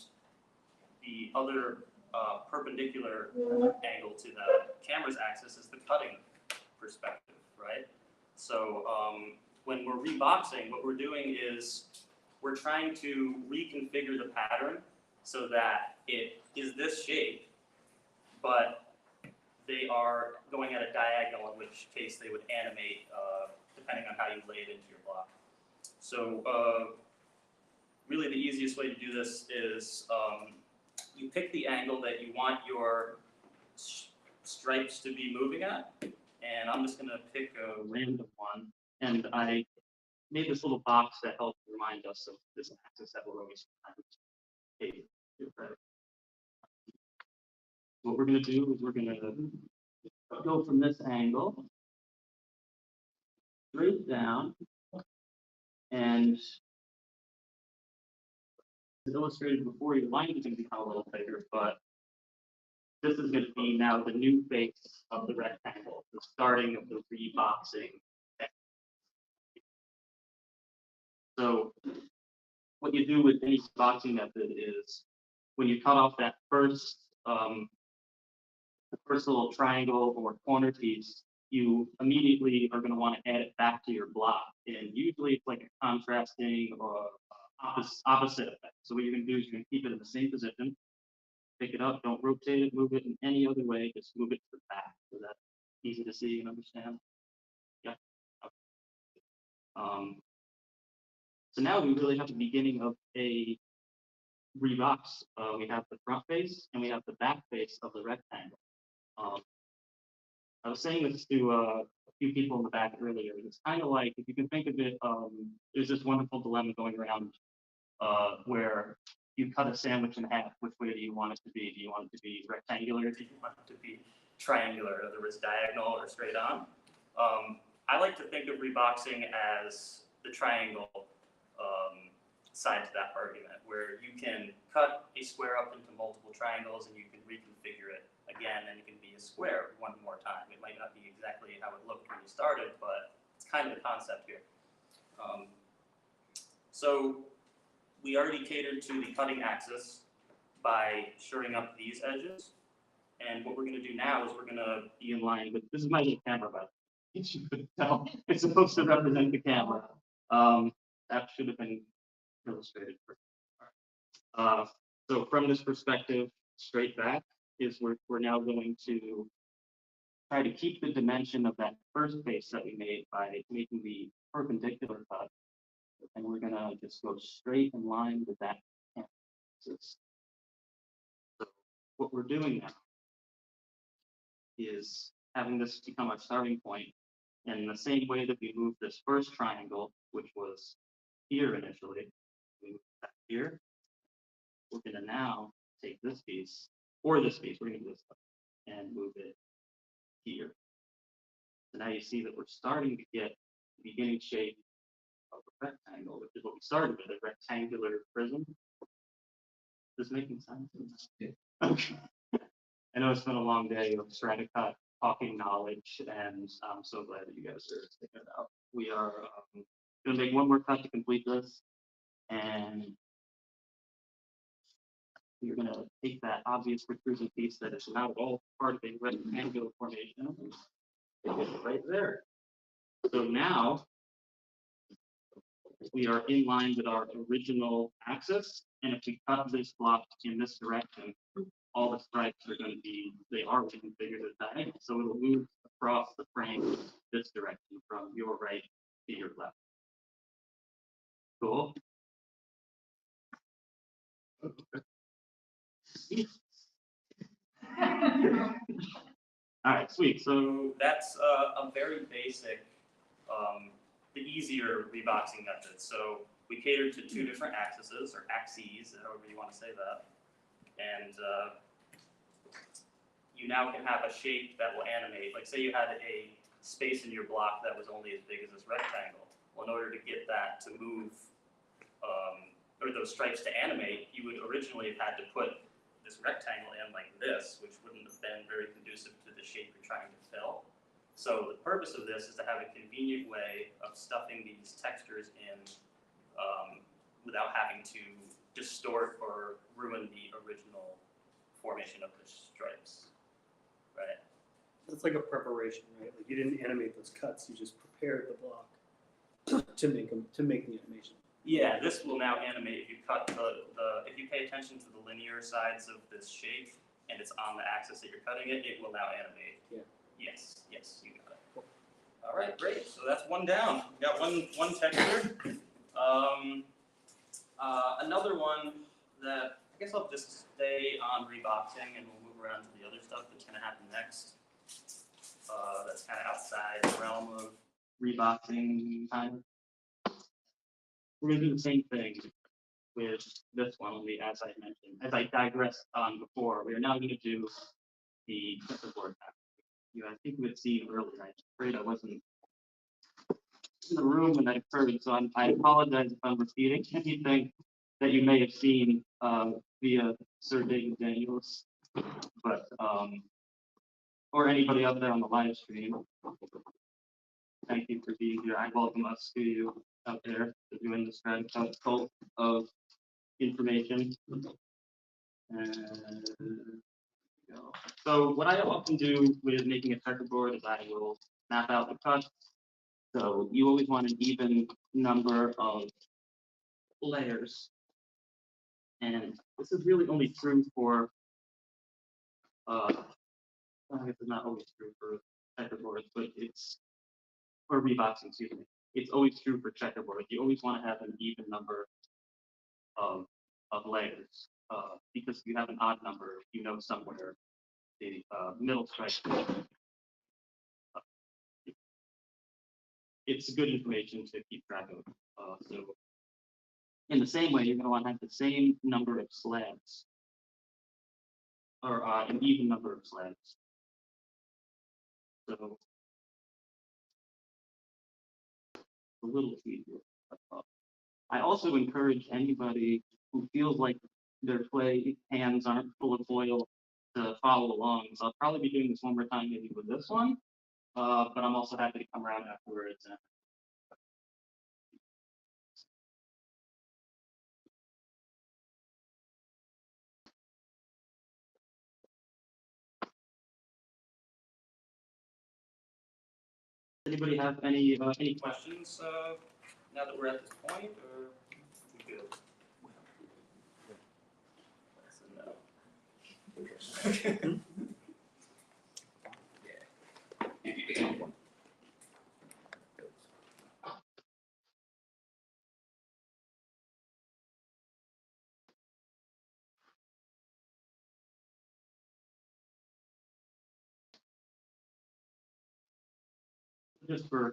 the other perpendicular angle to the camera's axis is the cutting perspective, right? So when we're reboxing, what we're doing is we're trying to reconfigure the pattern so that it is this shape, but they are going at a diagonal, in which case they would animate depending on how you lay it into your block. So really the easiest way to do this is you pick the angle that you want your stripes to be moving at, and I'm just going to pick a random one, and I made this little box that helps remind us of this axis that we're always trying to what we're going to do is we're going to go from this angle straight down, and as illustrated before, your line is going to become a little bigger, but this is going to be now the new face of the rectangle, the starting of the reboxing. So what you do with any boxing method is when you cut off that first the first little triangle or corner piece, you immediately are going to want to add it back to your block. And usually it's like a contrasting or opposite effect. So what you're going to do is you're going to keep it in the same position, pick it up, don't rotate it, move it in any other way, just move it to the back so that's easy to see and understand. Yeah. Okay. So now we really have the beginning of a rebox. We have the front face and we have the back face of the rectangle. I was saying this to a few people in the back earlier. It's kind of like, if you can think of it, there's this wonderful dilemma going around where you cut a sandwich in half. Which way do you want it to be? Do you want it to be rectangular? Do you want it to be triangular, in other words, diagonal or straight on? I like to think of reboxing as the triangle side to that argument, where you can cut a square up into multiple triangles and you can reconfigure it again, and it can be a square one more time. It might not be exactly how it looked when you started, but it's kind of the concept here. So we already catered to the cutting axis by shoring up these edges. And what we're going to do now is we're going to Be in line with, this is my little camera, but you could tell it's supposed to represent the camera. That should have been illustrated. So from this perspective, straight back is we're now going to try to keep the dimension of that first face that we made by making the perpendicular cut. And we're gonna just go straight in line with that axis. So what we're doing now is having this become our starting point. And in the same way that we moved this first triangle, which was here initially, we moved that here. We're gonna now take this piece, or this piece, we're gonna do this and move it here. So now you see that we're starting to get the beginning shape of a rectangle, which is what we started with, a rectangular prism. Is this making sense? Yeah. Okay. I know it's been a long day of Stratcut, talking knowledge, and I'm so glad that you guys are sticking it out. We are going to make one more cut to complete this, and you're going to take that obvious protrusion piece that is not at all part of a rectangular formation, and take it right there. So now we are in line with our original axis, and if we cut this block in this direction, all the stripes are going to be, they are reconfigured as diagonal. So it'll move across the frame this direction from your right to your left. Cool. All right, sweet. So that's a very basic, the easier reboxing method. So we catered to two different axes, or axes, however you want to say that. And you now can have a shape that will animate. Like say you had a space in your block that was only as big as this rectangle. Well, in order to get that to move, or those stripes to animate, you would originally have had to put this rectangle in like this, which wouldn't have been very conducive to the shape you're trying to fill. So the purpose of this is to have a convenient way of stuffing these textures in without having to distort or ruin the original formation of the stripes. Right. It's like a preparation, right? Like you didn't animate those cuts, you just prepared the block to make the animation. Yeah, this will now animate if you cut if you pay attention to the linear sides of this shape and it's on the axis that you're cutting it, it will now animate. Yeah. Yes, you got it. Cool. All right, great. So that's one down. We got one texture. Another one that I guess I'll just stay on reboxing and we'll move around to the other stuff that's going to happen next. That's kind of outside the realm of reboxing time. We're going to do the same thing with this one, only as I mentioned, as I digressed on before. We are now going to do the checkerboard. I think we had seen earlier. I'm afraid I wasn't in the room when that occurred, so I apologize if I'm repeating anything that you may have seen via Sir David Daniels. But, or anybody out there on the live stream, thank you for being here. I welcome us to you out there for doing this Stratcut cult of information. And so what I often do with making a checkerboard is I will map out the cuts. So you always want an even number of layers. And this is really only true for, I guess it's not always true for checkerboards, but it's for reboxing, excuse me. It's always true for checkerboards. You always want to have an even number of layers, because if you have an odd number, you know somewhere the middle strike. It's good information to keep track of. So in the same way, you're going to want to have the same number of slabs, or an even number of slabs. So a little easier. I also encourage anybody who feels like their clay hands aren't full of foil to follow along. So I'll probably be doing this one more time maybe with this one, but I'm also happy to come around afterwards. Anybody have any questions now that we're at this point, or we good? That's a no. Just for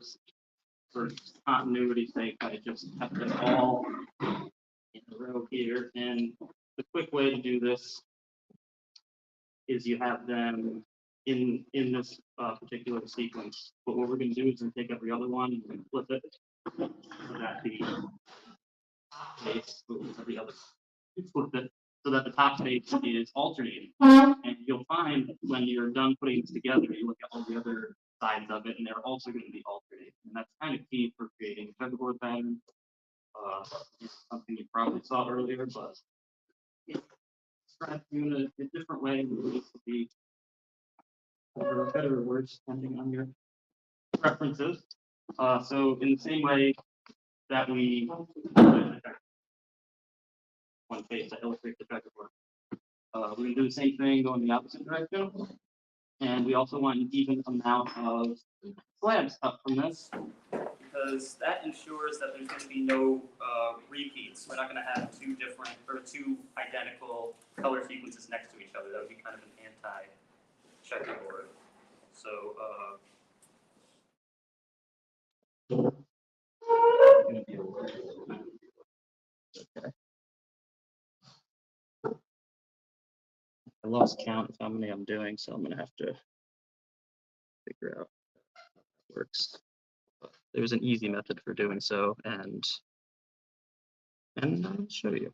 continuity's sake, I just have them all in a row here. And the quick way to do this is you have them in this particular sequence. But what we're going to do is take every other one and flip it so that the face every other flip it so that the top face is alternating. And you'll find when you're done putting this together, you look at all the other sides of it, and they're also going to be alternating. And that's kind of key for creating a checkerboard pattern. Something you probably saw earlier, but it's doing a different way. It needs to be better or worse, depending on your preferences. So in the same way that we one face to illustrate the checkerboard, we're going to do the same thing going the opposite direction. And we also want an even amount of slabs up from this, because that ensures that there's going to be no repeats. We're not going to have two different or two identical color sequences next to each other. That would be kind of an anti-checkerboard. So okay. I lost count of how many I'm doing, so I'm going to have to figure out how that works. But there's an easy method for doing so, and I'll show you.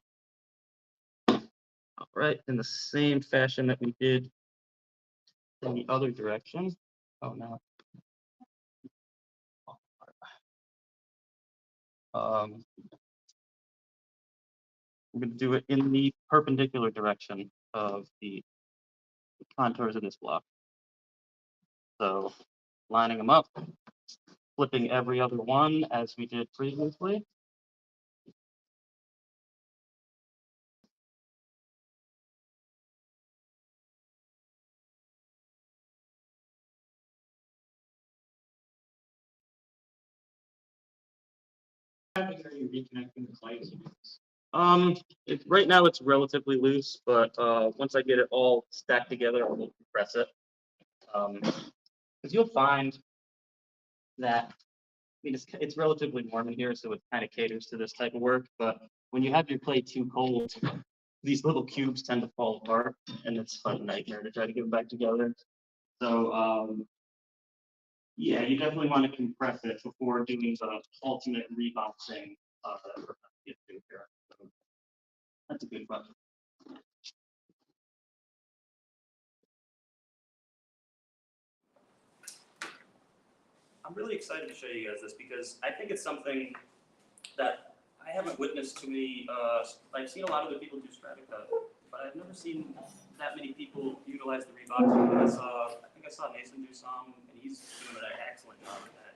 All right, in the same fashion that we did in the other direction. Oh no. We're going to do it in the perpendicular direction of the contours of this block. So lining them up, flipping every other one as we did previously. Are you reconnecting the lights? Right now it's relatively loose, but once I get it all stacked together, I'll compress it. Because you'll find that, I mean, it's relatively warm in here, so it kind of caters to this type of work. But when you have your clay too cold, these little cubes tend to fall apart, and it's a nightmare to try to get them back together. So yeah, you definitely want to compress it before doing the ultimate reboxing that we're going to get to here. So that's a good question. I'm really excited to show you guys this because I think it's something that I haven't witnessed too many, I've seen a lot of other people do Stratcut, but I've never seen that many people utilize the reboxing. I think I saw Mason do some, and he's doing an excellent job at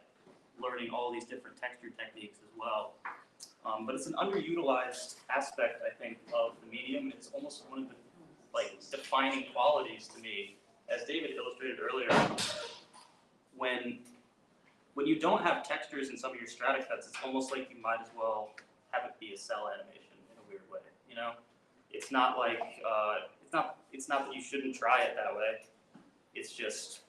learning all these different texture techniques as well. But it's an underutilized aspect, I think, of the medium. It's almost one of the defining qualities to me. As David illustrated earlier, when you don't have textures in some of your Stratcuts, it's almost like you might as well have it be a cell animation in a weird way. You know, it's not like it's not that you shouldn't try it that way. It's just,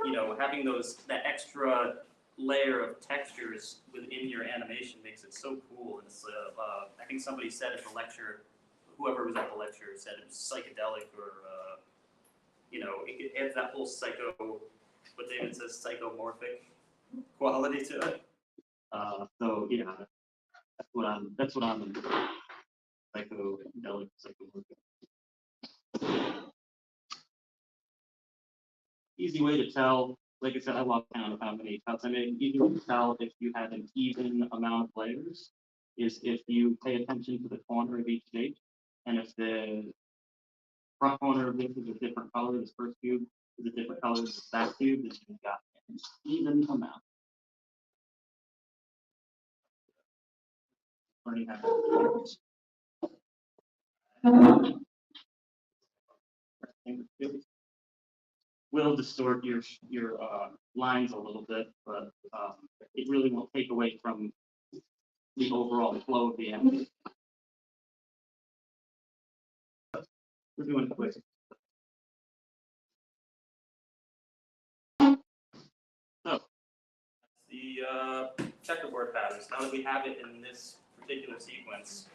you know, having that extra layer of textures within your animation makes it so cool. And it's I think somebody said at the lecture, whoever was at the lecture said it was psychedelic, or you know, it adds that whole what David says, psychomorphic quality to it. So yeah, that's what I'm into. Psychedelic, psychomorphic. Easy way to tell, like I said, I lost count of how many cuts I made. Easy way to tell if you have an even amount of layers is if you pay attention to the corner of each shape, and if the front corner of this is a different color, this first cube is a different color than this back cube, then you've got an even amount. Learning how to will distort your lines a little bit, but it really won't take away from the overall flow of the animation. We're doing it quick. So The checkerboard patterns. Now that we have it in this particular sequence,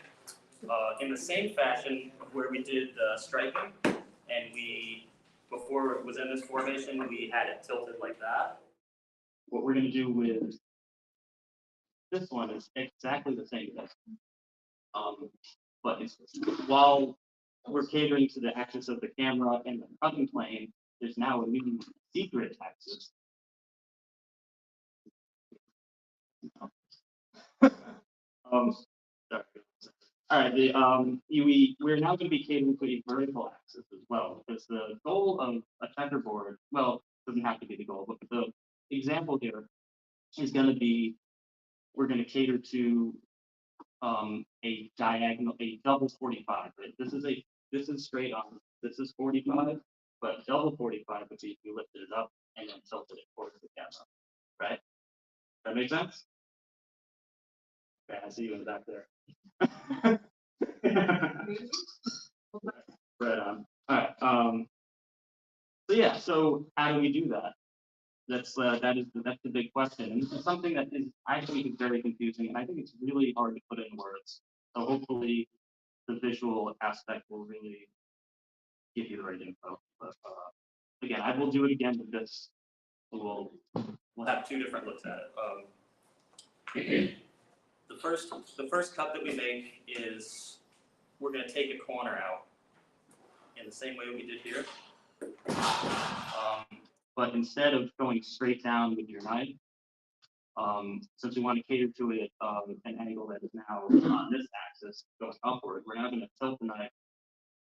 in the same fashion where we did striking, and before it was in this formation, we had it tilted like that. What we're going to do with this one is exactly the same thing. But while we're catering to the axis of the camera and the cutting plane, there's now a new secret axis. Sorry. All right, we're now going to be catering to a vertical axis as well, because the goal of a checkerboard, well, doesn't have to be the goal, but the example here is going to be, we're going to cater to a diagonal, a double 45. Right? This is straight on. This is 45, but double 45 would be if you lifted it up and then tilted it towards the camera, right? That make sense? Okay, I see you in the back there. Right on. All right. So yeah. So how do we do that? That's the big question, and this is something that I think is very confusing, and I think it's really hard to put in words. So hopefully, the visual aspect will really give you the right info. But again, I will do it again with this. We'll have two different looks at it. The first cut that we make is we're going to take a corner out in the same way we did here. But instead of going straight down with your knife, since we want to cater to it an angle that is now on this axis going upward, we're now going to tilt the knife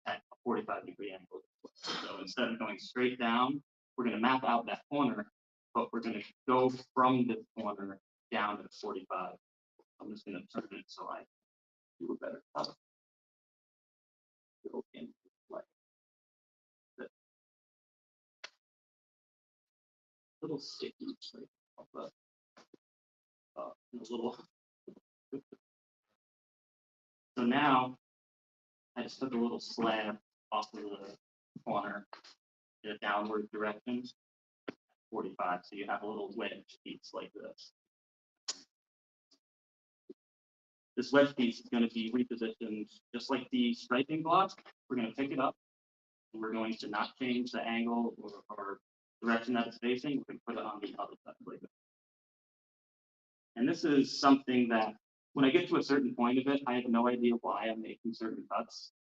at a 45-degree angle. So instead of going straight down, we're going to map out that corner, but we're going to go from this corner down to 45. I'm just going to turn it so I do a better cut. Go in like this. Little sticky, but a little. So now I just took a little slab off of the corner in a downward direction, 45. So you have a little wedge piece like this. This wedge piece is going to be repositioned just like the striping block. We're going to pick it up, and we're going to not change the angle or direction that it's facing. We're going to put it on the other side like this. And this is something that, when I get to a certain point of it, I have no idea why I'm making certain cuts.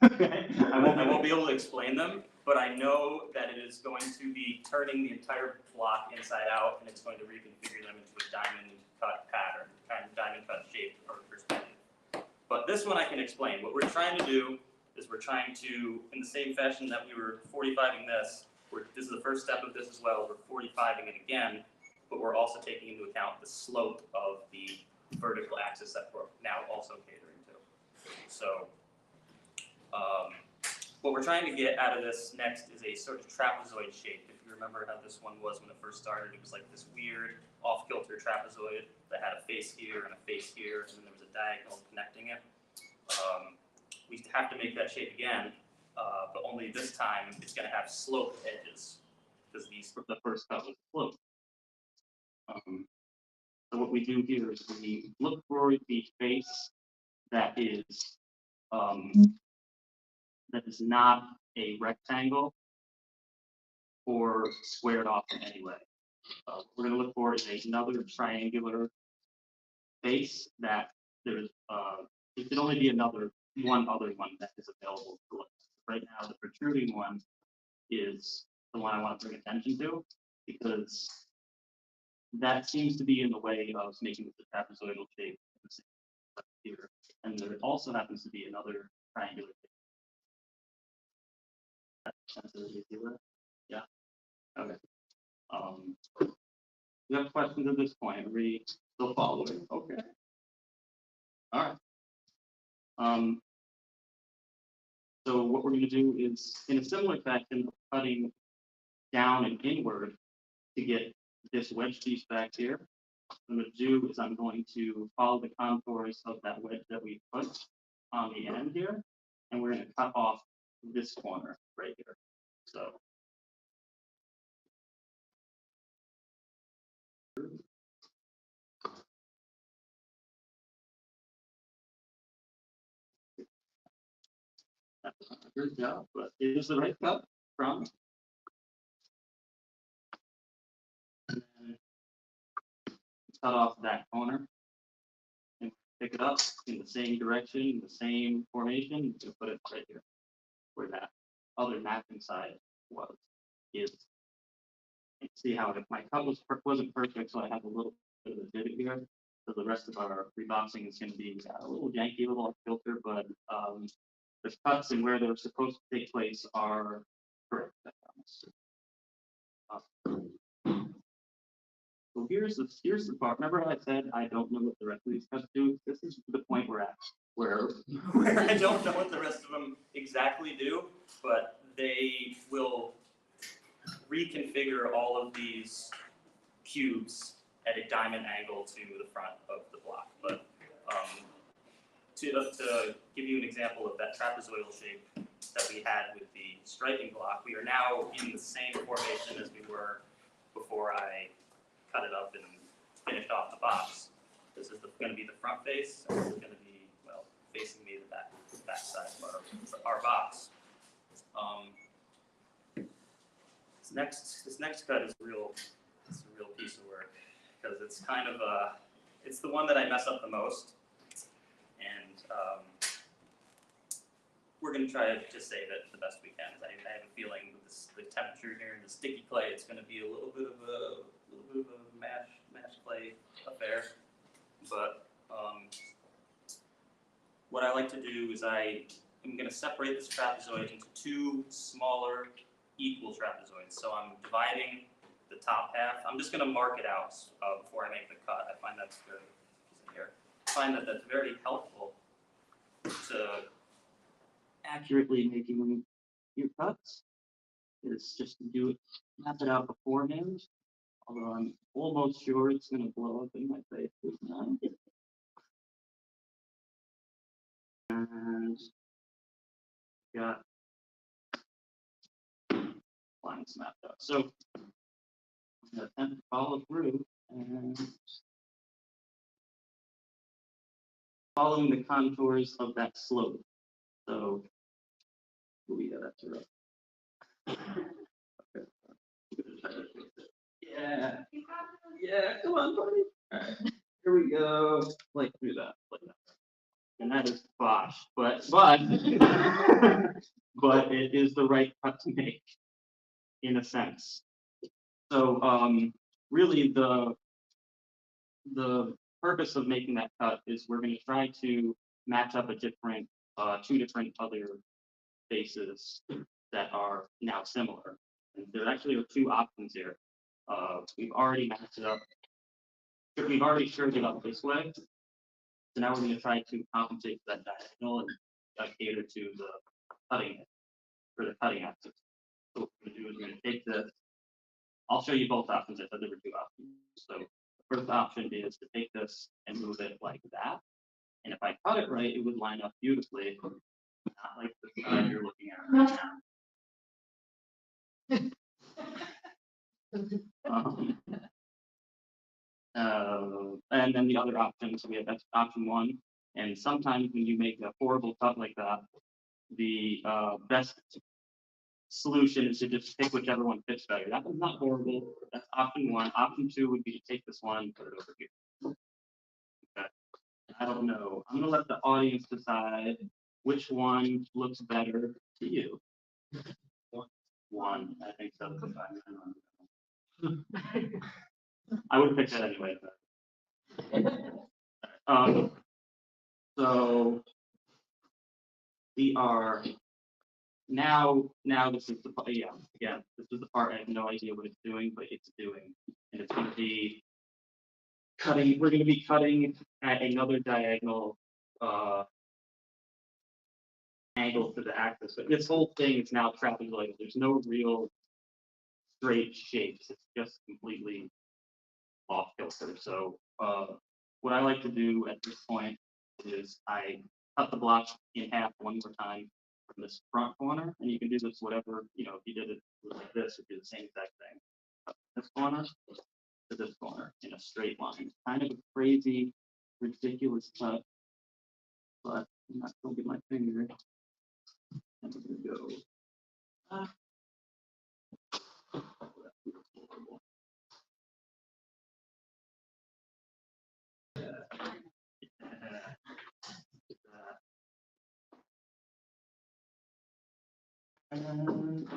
I won't be able to explain them, but I know that it is going to be turning the entire block inside out, and it's going to reconfigure them into a diamond cut pattern, kind of diamond cut shape or perspective. But this one I can explain. What we're trying to do is we're trying to, in the same fashion that we were 45ing this, this is the first step of this as well, we're 45ing it again, but we're also taking into account the slope of the vertical axis that we're now also catering to. So what we're trying to get out of this next is a sort of trapezoid shape. If you remember how this one was when it first started, it was like this weird off-kilter trapezoid that had a face here and a face here, and then there was a diagonal connecting it. We have to make that shape again, but only this time it's going to have sloped edges, because the first cut was sloped. So what we do here is we look for the face that is not a rectangle or squared off in any way. We're going to look for another triangular face that there's it can only be one other one that is available to us. Right now, the protruding one is the one I want to bring attention to, because that seems to be in the way of making the trapezoidal shape here. And there also happens to be another triangular shape. Yeah. Okay. We have questions at this point. Are we still following? Okay. All right. So what we're going to do is, in a similar fashion, cutting down and inward to get this wedge piece back here. What I'm going to do is I'm going to follow the contours of that wedge that we put on the end here, and we're going to cut off this corner right here. So that's not a good job, but it is the right cut from. And then cut off that corner and pick it up in the same direction, the same formation, to put it right here where that other mapping side is. And see how my cut wasn't perfect, so I have a little bit of a divot here. So the rest of our reboxing is going to be a little janky, a little off filter, but the cuts and where they're supposed to take place are correct. I promise. So here's the part. Remember how I said I don't know what the rest of these cuts do? This is the point we're at, where I don't know what the rest of them exactly do, but they will reconfigure all of these cubes at a diamond angle to the front of the block. But to give you an example of that trapezoidal shape that we had with the striking block, we are now in the same formation as we were before I cut it up and finished off the box. This is going to be the front face, and this is going to be, well, facing me the back side of our box. This next cut is a real piece of work, because it's kind of it's the one that I mess up the most, and we're going to try to just save it the best we can. I have a feeling with the temperature here and the sticky clay, it's going to be a little bit of a mash clay affair. But what I like to do is I'm going to separate this trapezoid into two smaller equal trapezoids. So I'm dividing the top half. I'm just going to mark it out before I make the cut. I find that's good. Here, I find that that's very helpful to accurately making your cuts. Is just to do it, map it out beforehand. Although I'm almost sure it's going to blow up in my face. And got lines mapped out. So I'm going to attempt to follow through and following the contours of that slope. So we got that to okay. Yeah. Yeah, come on, buddy. All right. Here we go. Like through that. Like that. And that is bosh. But but it is the right cut to make, in a sense. So really the purpose of making that cut is we're going to try to match up a different two different other faces that are now similar. And there actually are two options here. We've already matched it up. We've already shirred it up this way. So now we're going to try to compensate for that diagonal and cater to the cutting for the cutting axis. So what we're going to do is we're going to take this. I'll show you both options. I said there were two options. So the first option is to take this and move it like that. And if I cut it right, it would line up beautifully, not like the side you're looking at right now. And then the other option, so we have that's option one. And sometimes when you make a horrible cut like that, the best solution is to just pick whichever one fits better. That one's not horrible. That's option one. Option two would be to take this one and put it over here. Okay. I don't know. I'm gonna let the audience decide which one looks better to you. One, I think so. I would pick that anyway. So we are now this is the part, yeah, again, this is the part I have no idea what it's doing, but it's doing. And it's going to be cutting, we're going to be cutting at another diagonal angle to the axis. But this whole thing is now trapezoidal. There's no real straight shapes. It's just completely off kilter. So what I like to do at this point is I cut the block in half one more time from this front corner, and you can do this whatever, you know, if you did it like this, it'd be the same exact thing. Cut this corner to this corner in a straight line. Kind of a crazy, ridiculous cut, but I'm not gonna get my finger. And we're gonna go. And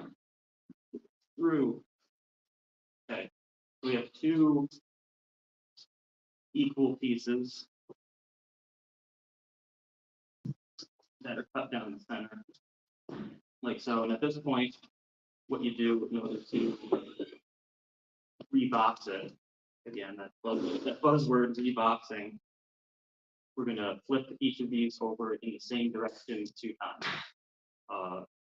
through. Okay, we have two equal pieces that are cut down the center, like so. And at this point, what you do in order to rebox it, again, that buzzword reboxing, we're going to flip each of these over in the same direction 2 times.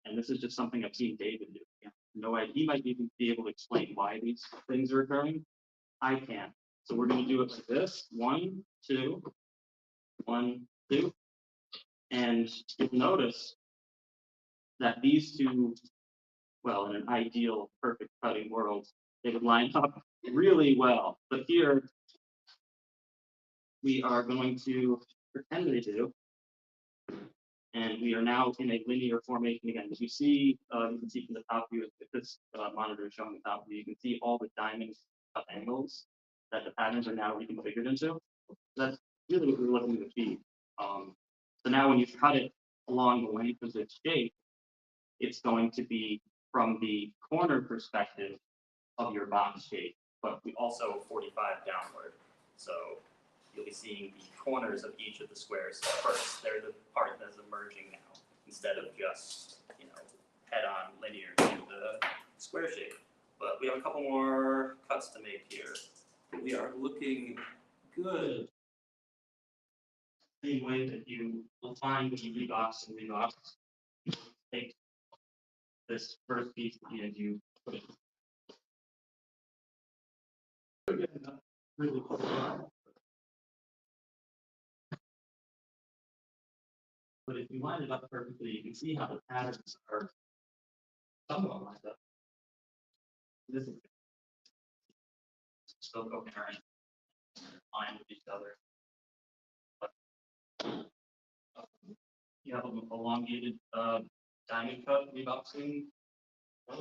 And this is just something I've seen David do. Yeah, no idea. He might even be able to explain why these things are occurring. I can't. So we're going to do it like this: 1, 2, 1, 2. And you'll notice that these two, well, in an ideal, perfect cutting world, they would line up really well. But here, we are going to pretend they do. And we are now in a linear formation again. As you see, you can see from the top view, if this monitor is showing the top view, you can see all the diamond cut angles that the patterns are now reconfigured into. That's really what we're looking to achieve. So now when you cut it along the length of its shape, it's going to be from the corner perspective of your box shape, but we Also 45 downward. So you'll be seeing the corners of each of the squares first. They're the part that's emerging now, instead of just, you know, head-on linear to the square shape. But we have a couple more cuts to make here. We are looking good. Same way that you will find when you rebox and rebox, take this first piece and you put it really close. But if you line it up perfectly, you can see how the patterns are somewhat lined up. This is still coherent, line with each other. But you have an elongated diamond cut reboxing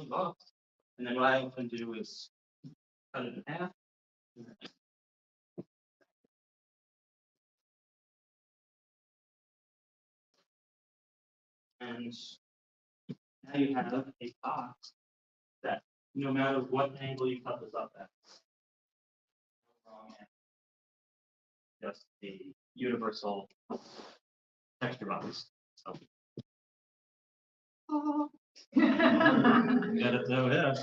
box. And then what I often do is cut it in half. And now you have a box that no matter what angle you cut this up at, wrong angle, just the universal texture box. So. Got it, so yeah,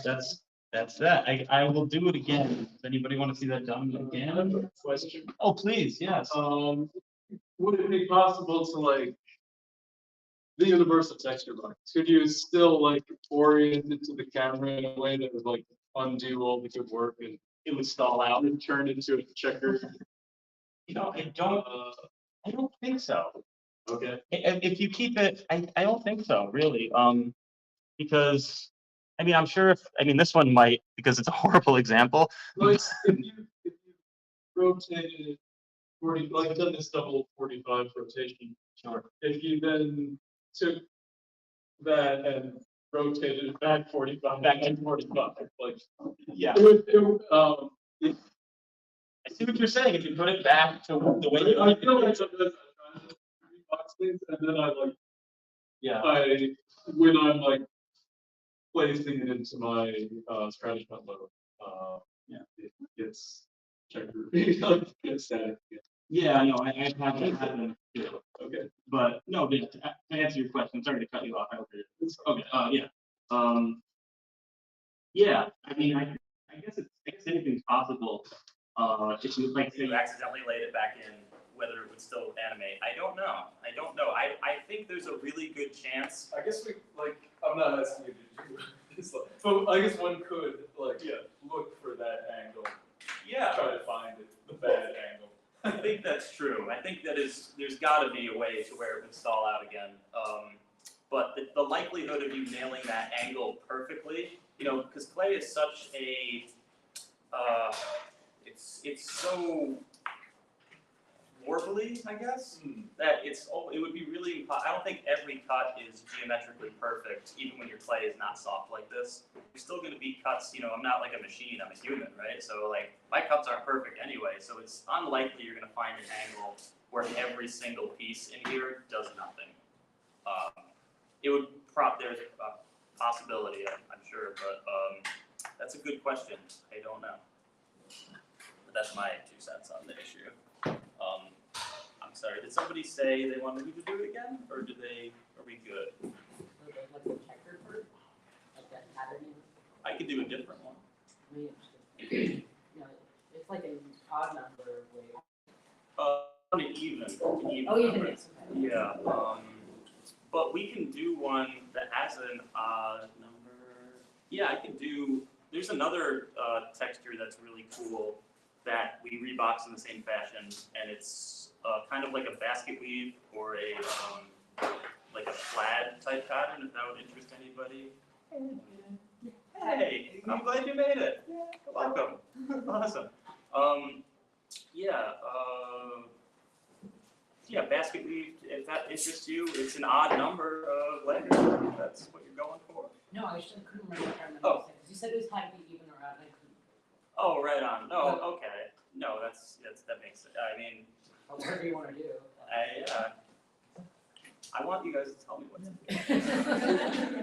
that's that. I will do it again. Does anybody want to see that done again? Question. Oh, please, yes. Would it be possible to like the universal texture box? Could you still like orient it to the camera in a way that would like undo all the good work and It would stall out. and turn into a checker? You know, I don't think so. Okay. If you keep it, I don't think so, really. Because I mean, I'm sure I mean, this one might, because it's a horrible example. Like if you rotated 40, like done this double 45 rotation. Sure. If you then took that and rotated it back 45, back and 45, like Yeah. It, I see what you're saying. If you put it back to the way you I feel like sometimes I'm trying to box things, and then I like yeah. when I'm like placing it into my Stratcut mode, it gets checker gets static. Yeah, I know. I've had that happen too. Okay. But no, to answer your question, sorry to cut you off. Okay. Yeah. Yeah. I mean, I guess anything's possible. If you like, If you accidentally laid it back in, whether it would still animate, I don't know. I think there's a really good chance. I guess we like. I'm not asking you to do this, but I guess one could like look for that angle. Yeah. Try to find it, the bad angle. I think that's true. I think there's got to be a way to where it would stall out again. But the likelihood of you nailing that angle perfectly, you know, because clay is such a, it's so warbly, I guess, that it would be really. I don't think every cut is geometrically perfect, even when your clay is not soft like this. There's still going to be cuts. You know, I'm not like a machine. I'm a human, right? So like my cuts aren't perfect anyway. So it's unlikely you're going to find an angle where every single piece in here does nothing. It would there's a possibility, I'm sure, but that's a good question. I don't know. But that's my 2 cents on the issue. I'm sorry, did somebody say they wanted me to do it again, or are we good? Like the checkered part, like that pattern. I could do a different one. I mean, you know, it's like an odd number way. An even Oh, number. even is, okay. Yeah, but we can do one that has an odd number. Yeah, I can do, there's another texture that's really cool that we rebox in the same fashion, and it's kind of like a basket weave or like a plaid type pattern, if that would interest anybody. Hey, I'm glad you made it. Welcome. Awesome. Yeah, basket weave, if that interests you, it's an odd number of letters, if that's what you're going for. No, I couldn't remember what Oh. because you said it was had to be even or odd, and I couldn't. Oh, right on. No, okay. No, that makes it. I mean, Whatever you want to do. I want you guys to tell me what to do.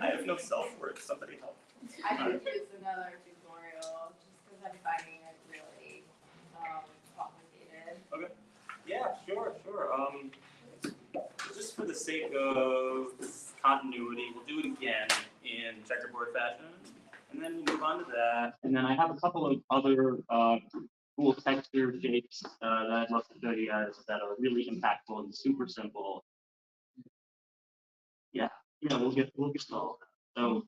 I have no self-worth. Somebody help. I could use another tutorial just because I'm finding it really complicated. Okay. Yeah, sure. Just for the sake of continuity, we'll do it again in checkerboard fashion, and then we'll move on to that. And then I have a couple of other cool texture shapes that I'd love to show you guys that are really impactful and super simple. Yeah, we'll get to all of that. So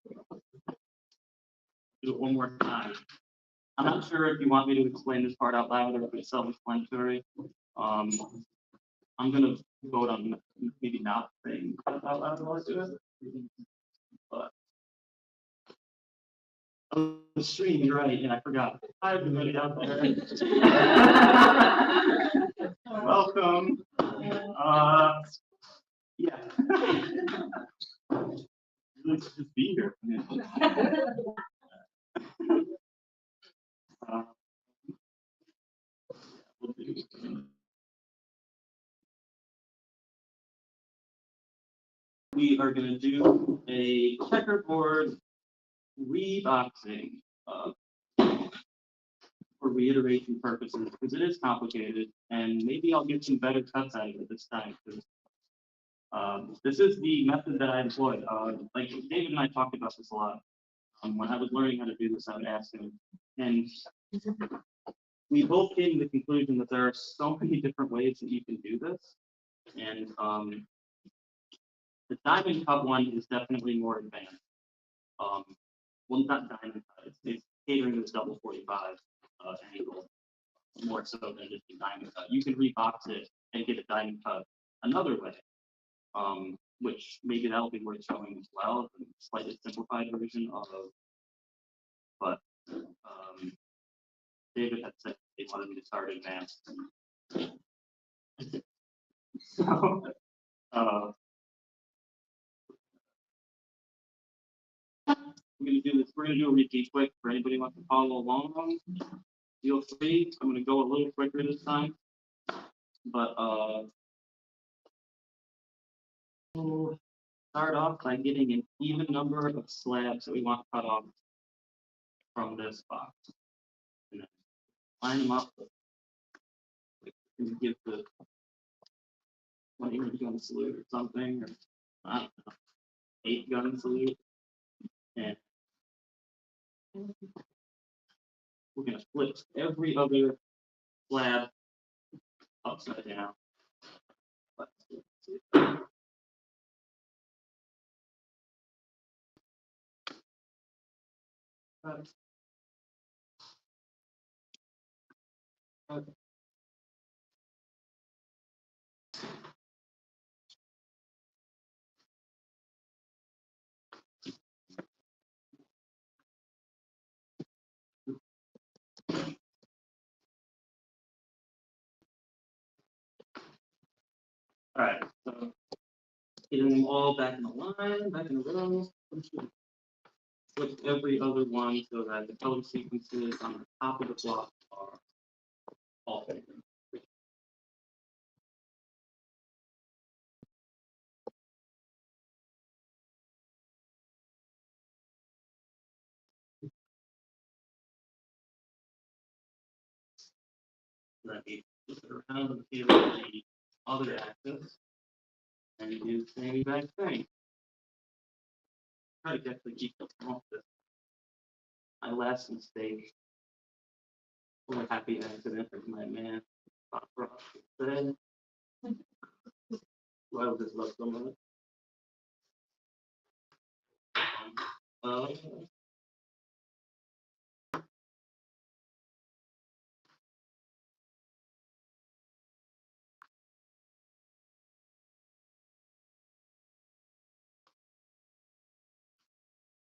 do it one more time. I'm not sure if you want me to explain this part out loud or if it's self-explanatory. I'm gonna vote on maybe not saying out loud while I do it. But the stream, you're right, and I forgot. Hi everybody out there. Welcome. Yeah. Let's just be here. We are gonna do a checkerboard reboxing, for reiteration purposes, because it is complicated, and maybe I'll get some better cuts out of it this time, because this is the method that I employ. Like David and I talked about this a lot. When I was learning how to do this, I would ask him, and we both came to the conclusion that there are so many different ways that you can do this, and the diamond cut one is definitely more advanced. Well, not diamond cut, it's catering this double 45 angle, more so than just a diamond cut. You can rebox it and get a diamond cut another way, which maybe that'll be worth showing as well, a slightly simplified version of, but David had said they wanted me to start advanced. So, we're gonna do this. We're gonna do a repeat quick for anybody who wants to follow along. Feel free. I'm gonna go a little quicker this time, but we'll start off by getting an even number of slabs that we want cut off from this box, and then line them up. And give the 20 gun salute or something, or I don't know, 8 gun salute, and we're gonna flip every other slab upside down. All right, so getting them all back in the line, back in the row. Flip every other one so that the color sequences on the top of the block are all favored. Then we flip it around here on the other axis and do the same exact thing. Try to definitely keep off this. My last mistake, or a happy accident, as my man Bob Ross said. Why would this look so much?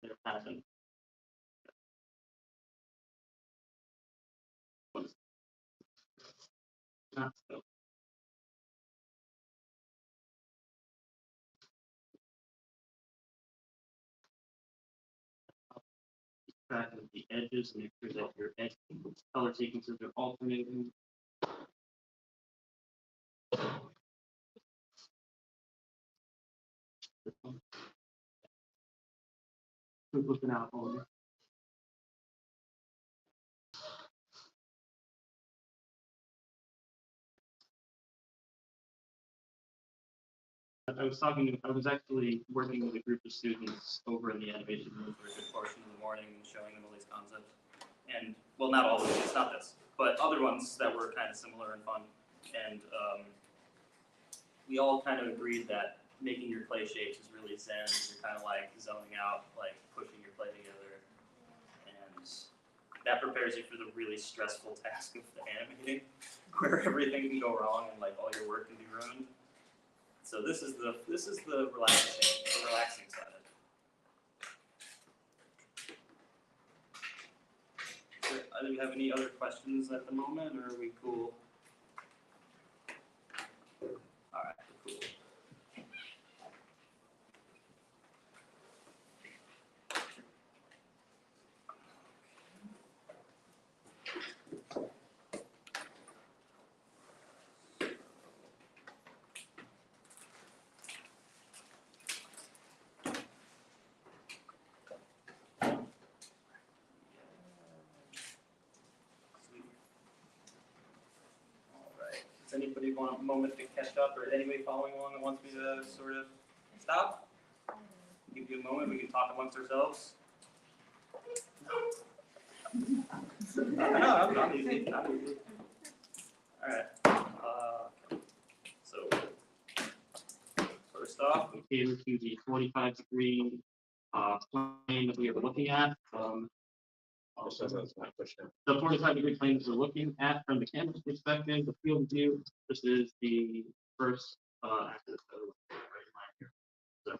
It happened. Not so. Track of the edges, make sure that your edge color sequences are alternating. Who's looking out for you? I was actually working with a group of students over in the animation room for a good portion of the morning, showing them all these concepts. And, well, not all of them, it's not this, but other ones that were kind of similar and fun. And we all kind of agreed that making your clay shapes is really zen. You're kind of like zoning out, like pushing your clay together. And that prepares you for the really stressful task of the animating, where everything can go wrong and like all your work can be ruined. So this is the relaxing side. Do you have any other questions at the moment, or are we cool? All right, cool. do you want a moment to catch up, or is anybody following along that wants me to sort of stop? Give you a moment, we can talk amongst ourselves. No, I'm easy. All right. So first off, Cater to the 45-degree plane that we are looking at. The 45-degree plane that we're looking at from the camera's perspective, the field view, this is the first axis that we're right in line here. So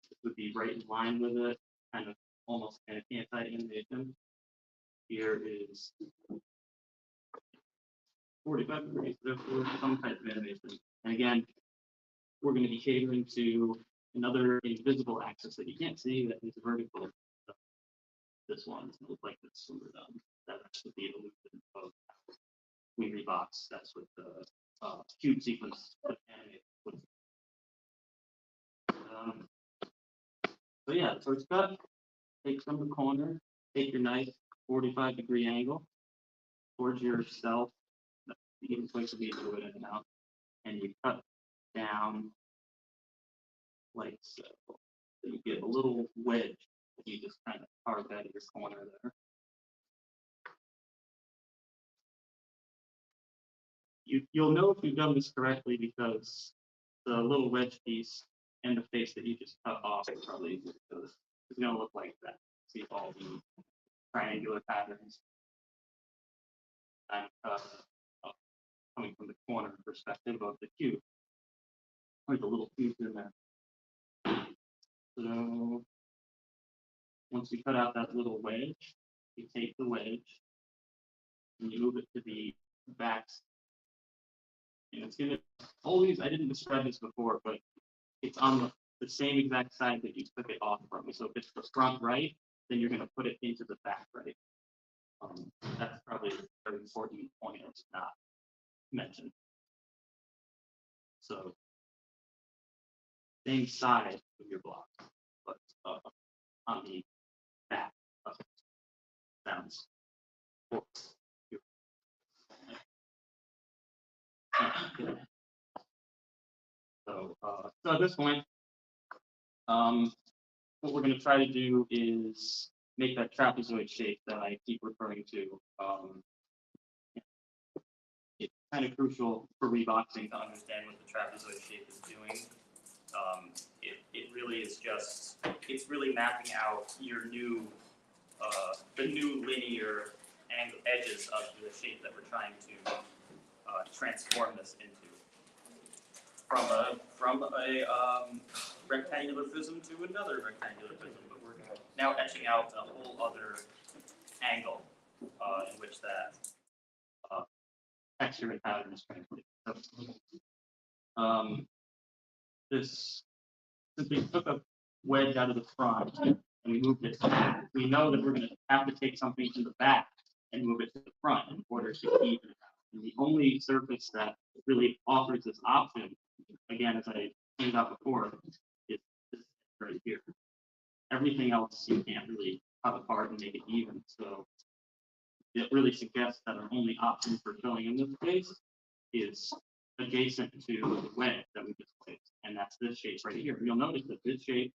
this would be right in line with it, kind of almost an anti-animation. Here is 45 degrees, therefore some type of animation. And again, we're going to be catering to another invisible axis that you can't see that is vertical. So this one doesn't look like this when we're done. That's what the illusion of Weavy box. That's what the cube sequence would animate. So yeah, the first cut, take from the corner, take your nice 45-degree angle towards yourself. That's the easiest way to be able to do it in and out. And you cut down like so. So you get a little wedge that you just kind of carve out of your corner there. You'll know if you've done this correctly because the little wedge piece and the face that you just cut off is probably because it's going to look like that. See all the triangular patterns and coming from the corner perspective of the cube. There's a little piece in there. So once you cut out that little wedge, you take the wedge and you move it to the back. And it's gonna always, I didn't describe this before, but it's on the same exact side that you took it off from. So if it's the front right, then you're gonna put it into the back right. That's probably a very important point to not mention. So same side of your block, but on the back of it. Sounds so at this point, what we're going to try to do is make that trapezoid shape that I keep referring to. It's kind of crucial for reboxing to understand what the trapezoid shape is doing. It really is just, it's really mapping out your new, the new linear edges of the shape that we're trying to transform this into. From a rectangular prism to another rectangular prism, but we're now etching out a whole other angle in which that texture and pattern is translated. This, since we took a wedge out of the front and we moved it, we know that we're going to have to take something to the back and move it to the front in order to even it out. And the only surface that really offers this option, again, as I pointed out before, is this right here. Everything else you can't really cut apart and make it even. So it really suggests that our only option for filling in this space is adjacent to the wedge that we just placed. And that's this shape right here. You'll notice that this shape,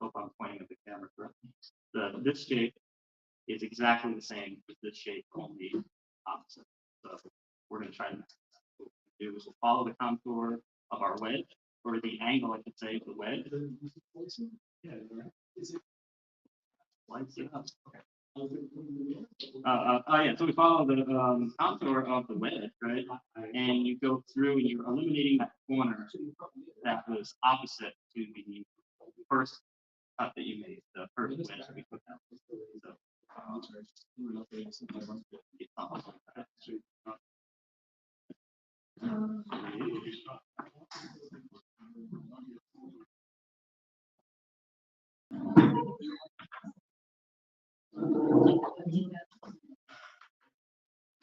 hope I'm pointing at the camera correctly, this shape is exactly the same as this shape, only opposite. So we're going to try to match that. What we'll do is we'll follow the contour of our wedge, or the angle, I could say, of the wedge. Yeah, is it lights it up? Okay. Yeah, so we follow the contour of the wedge, right? And you go through and you're eliminating that corner that was opposite to the first cut that you made, the first wedge that we put out. So,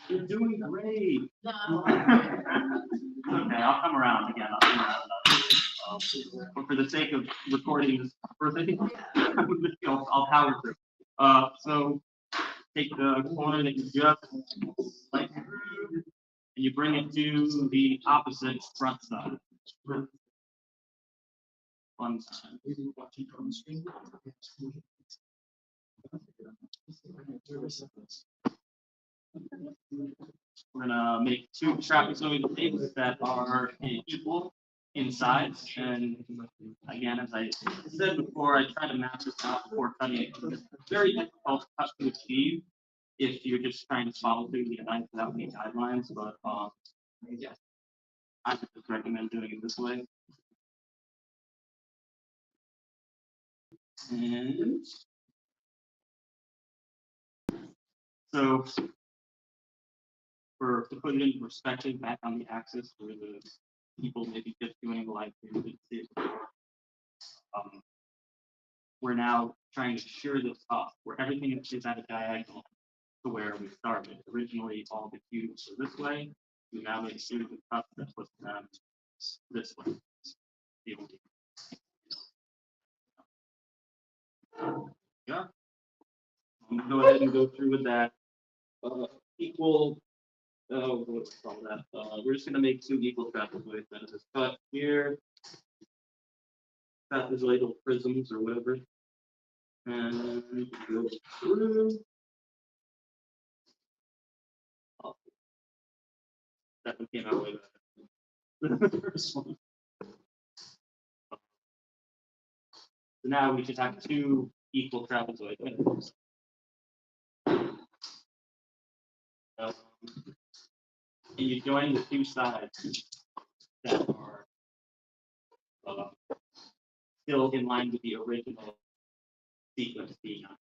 you're doing great. Okay, I'll come around again. But for the sake of recording this first, I think I'll power through. So take the corner that you just sliced through and you bring it to the opposite front side. One side. We're gonna make two trapezoid things that are equal in size, and again, as I said before, I try to map this out before cutting it. It's very difficult to cut to achieve if you're just trying to follow through the design without any guidelines, but yeah, I would just recommend doing it this way. And so to put it into perspective, back on the axis where the people maybe just doing the live stream didn't see it before, we're now trying to shear this up where everything is at a diagonal to where we started. Originally, all the cubes were this way. We now make a series of cuts that puts them this way. Yeah. I'm gonna go ahead and go through with that. Equal. What do we call that? We're just gonna make two equal trapezoids. That is a cut here. Trapezoidal prisms or whatever. And we can go through. Oh, that one came out way better. The first one. So now we should have two equal trapezoids. And you join the two sides that are still in line with the original sequence being on.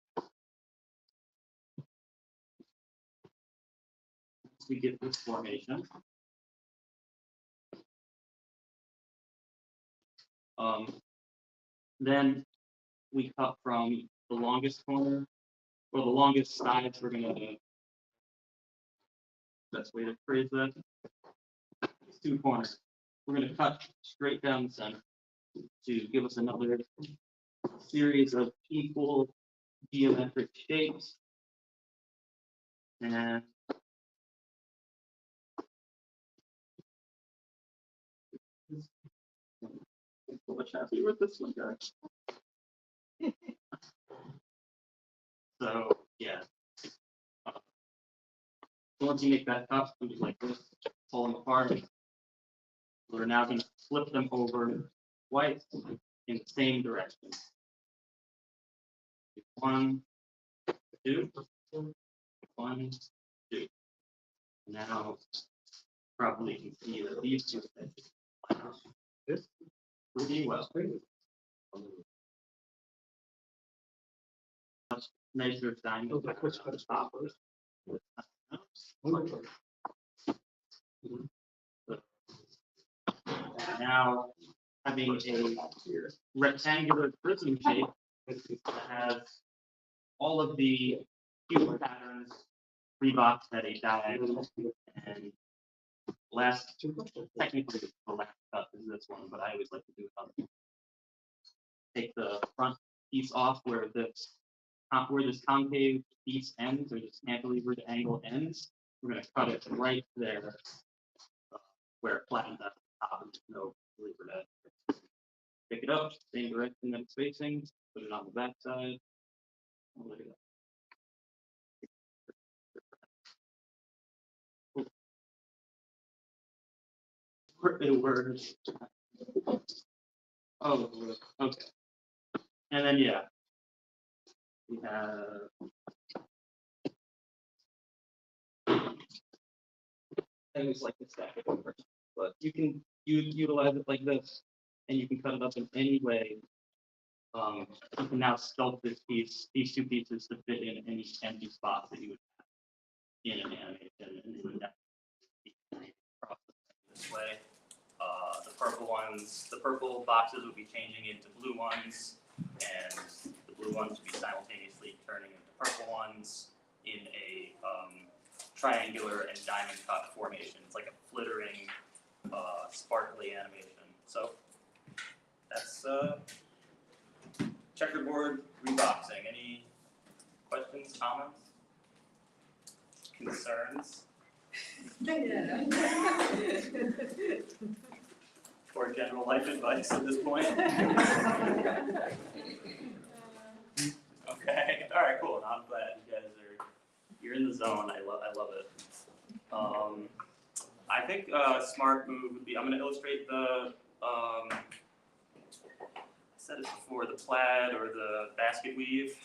We get this formation. Then we cut from the longest corner, or the longest sides. We're gonna best way to phrase that. It's two corners. We're gonna cut straight down the center to give us another series of equal geometric shapes. And so much happier with this one, guys. So yeah. Once you make that cut, something like this, falling apart. We're now going to flip them over twice in the same direction. 1, 2, 1, 2. Now, probably you can see that these two things this pretty well. Much nicer diamond. Which stoppers? Now, having a rectangular prism shape that has all of the cube patterns reboxed at a diagonal. And technically the last cut is this one, but I always like to do it on. Take the front piece off where this concave piece ends, or this cantilevered angle ends. We're going to cut it right there where it flattens at the top. No lever edge. Pick it up, same direction that it's facing, put it on the back side. Oh, look at that. It works. Oh, okay. And then yeah, we have things like this stack it over, but you can utilize it like this, and you can cut it up in any way. You can now sculpt this piece, these two pieces, to fit in any empty spots that you would have in an animation, and you would have This way. The purple boxes would be changing into blue ones, and the blue ones would be simultaneously turning into purple ones in a triangular and diamond cut formation. It's like a flittering, sparkly animation. So that's checkerboard reboxing. Any questions, comments, concerns? Or general life advice at this point. Okay, all right, cool. I'm glad you guys you're in the zone. I love it. I think a smart move would be, I'm going to illustrate the, I said it before, the plaid or the basket weave.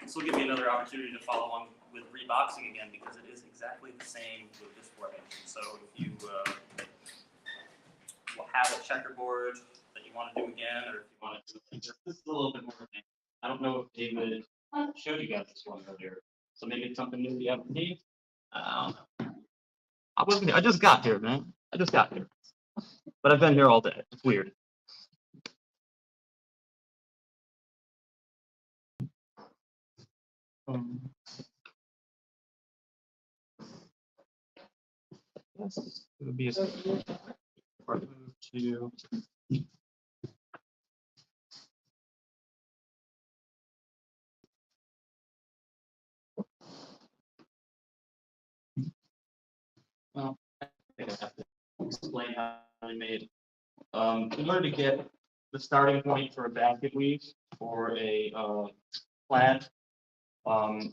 This will give me another opportunity to follow on with reboxing again because it is exactly the same with this formation. So if you will have a checkerboard that you want to do again, or if you want to do This is a little bit more thing. I don't know if David showed you guys this one earlier, so maybe it's something new you haven't seen. I just got here, man. I just got here. But I've been here all day. It's weird. Yes, it would be a part to well, I think I have to explain how I made it. In order to get the starting point for a basket weave or a plaid,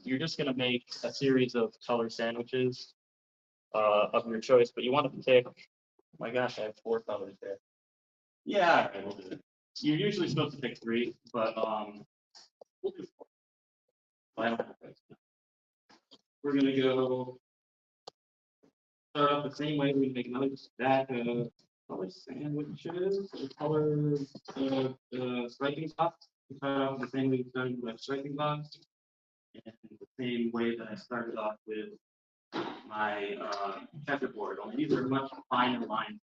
you're just going to make a series of color sandwiches of your choice, but you want to pick, oh my gosh, I have 4 colors there. Yeah, okay, we'll do it. You're usually supposed to pick 3, but we'll do 4. I don't have to. We're going to go start off the same way. We make another stack of color sandwiches, color striking box. We start off the same way we started with striking box, and the same way that I started off with my checkerboard. Only these are much finer lines.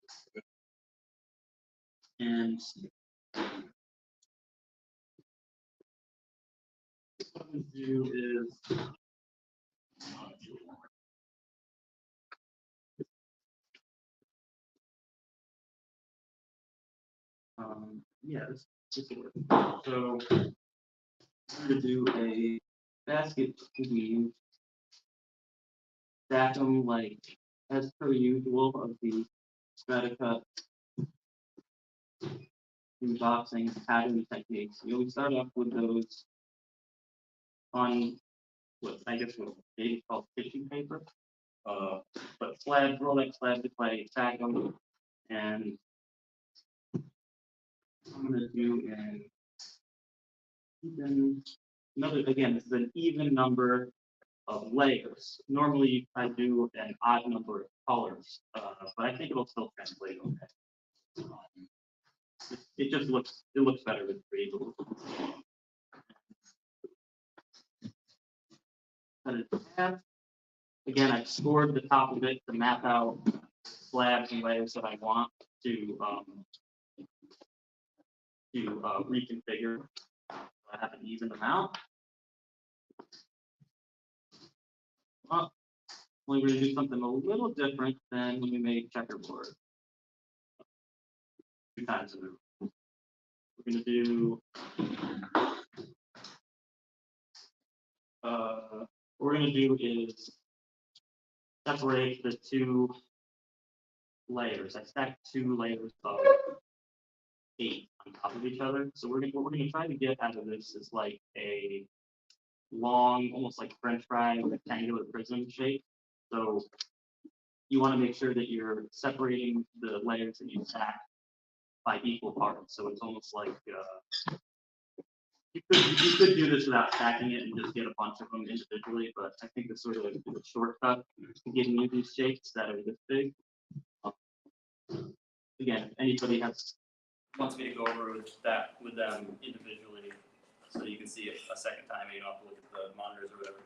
And what I'm going to do is yeah, this will work. So I'm going to do a basket weave, stack them like as per usual of the Stratcut boxing pattern techniques. You always start off with those on what I guess what they call tissue paper. But slab, roll that slab to play, stack them, and I'm gonna do an even another again. This is an even number of layers. Normally I do an odd number of colors, but I think it'll still translate okay. It just looks better with 3. Cut it in half. Again, I've scored the top of it to map out slabs and layers that I want to reconfigure. I have an even amount. Well, we're going to do something a little different than when we made checkerboard. 2 times in a row. We're going to do what we're going to do is separate the 2 layers. I stacked 2 layers of 8 on top of each other. So what we're going to try to get out of this is like a long, almost like French fry rectangular prism shape. So you want to make sure that you're separating the layers that you stack by equal parts. So it's almost like you could do this without stacking it and just get a bunch of them individually, but I think it's sort of like a shortcut to getting you these shapes that are this big. Again, if anybody wants me to go over with them individually, so you can see it a second time, and you don't have to look at the monitors or whatever,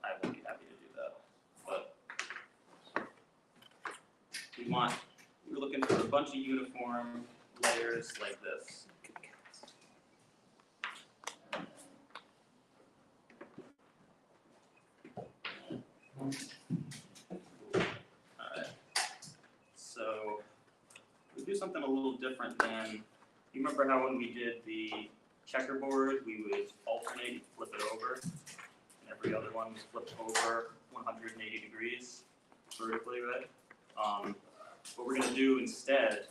I will be happy to do that. But we're looking for a bunch of uniform layers like this. Alright. So we do something a little different than, you remember how when we did the checkerboard, we would alternate and flip it over, and every other one was flipped over 180 degrees. vertically, right? What we're gonna do instead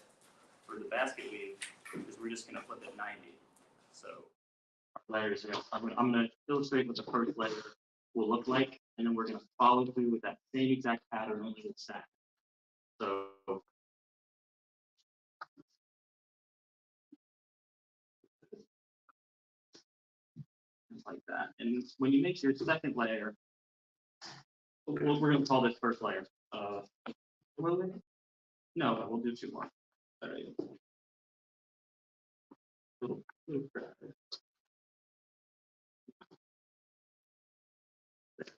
for the basket weave is we're just gonna flip it 90. So layers. Yeah. I'm gonna illustrate what the first layer will look like, and then we're gonna follow through with that same exact pattern only with stack. So just like that. And when you make your second layer, we're gonna call this first layer. No, we'll do two more. All right. Little cracker.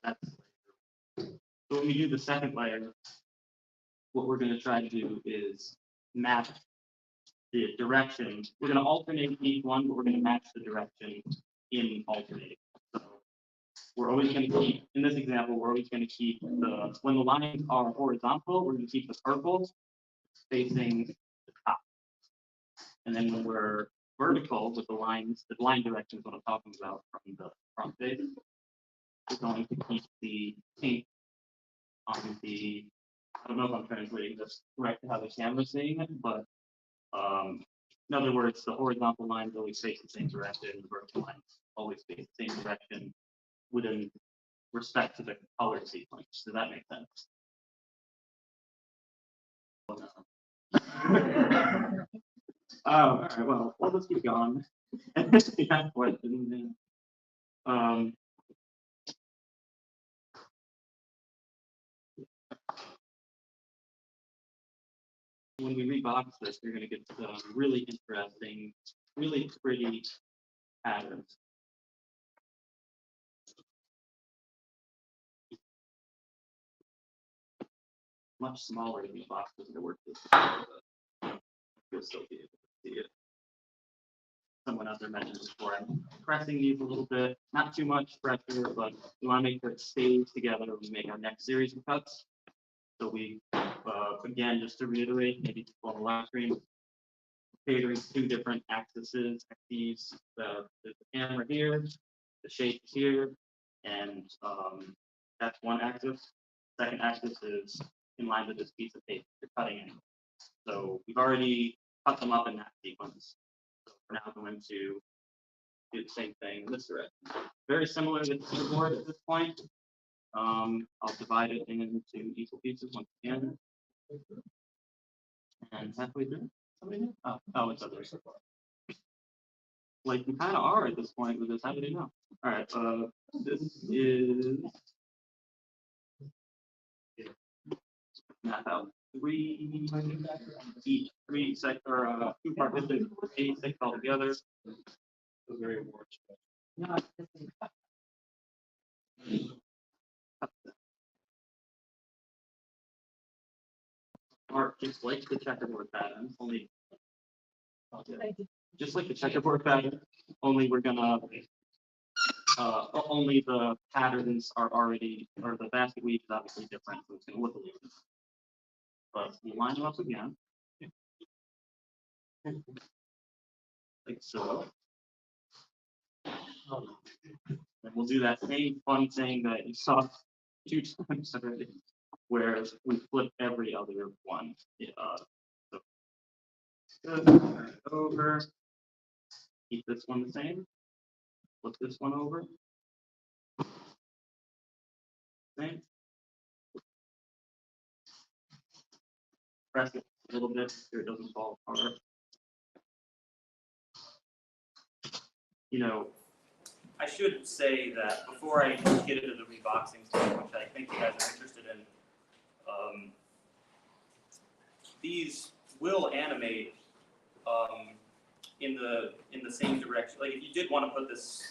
That's so when we do the second layer, what we're going to try to do is map the direction. We're going to alternate each one, but we're going to match the direction in alternating. So we're always going to keep, in this example, we're always going to keep the, when the lines are horizontal, we're going to keep the purple facing the top. And then when we're vertical with the lines, the line direction is what I'm talking about from the front face. We're going to keep the pink on the, I don't know if I'm translating this correct to how the camera's seeing it, but in other words, the horizontal lines always face the same direction, the vertical lines always face the same direction within respect to the color sequence. Does that make sense? Oh, all right, well, we'll just keep going. Yeah, question. When we rebox this, you're going to get some really interesting, really pretty patterns. Much smaller than the boxes that work this, but you'll still be able to see it. Someone out there mentioned before, I'm pressing these a little bit, not too much pressure, but we want to make sure it stays together when we make our next series of cuts. So we, again, just to reiterate, maybe on the live stream, catering two different axes, the camera here, the shape here, and that's one axis. Second axis is in line with this piece of tape you're cutting in. So we've already cut them up in that sequence. So we're now going to do the same thing in this direction. Very similar to the keyboard at this point. I'll divide it into equal pieces once again. And halfway through. Somebody knew? Oh, it's other. Like we kind of are at this point with this. How do you know? All right. This is map out three each, two partitions, 86 altogether. Very important. No, or just like the checkerboard pattern, only just like the checkerboard pattern, only we're gonna only the patterns are already, or the basket weave is obviously different, so it's gonna look a little different. But we line them up again. Like so. And we'll do that same fun thing that you saw 2 times already, where we flip every other one. So over. Keep this one the same. Flip this one over. Same. Press it a little bit so it doesn't fall apart. You know, I should say that before I get into the reboxing stuff, which I think you guys are interested in, these will animate in the same direction. Like if you did want to put this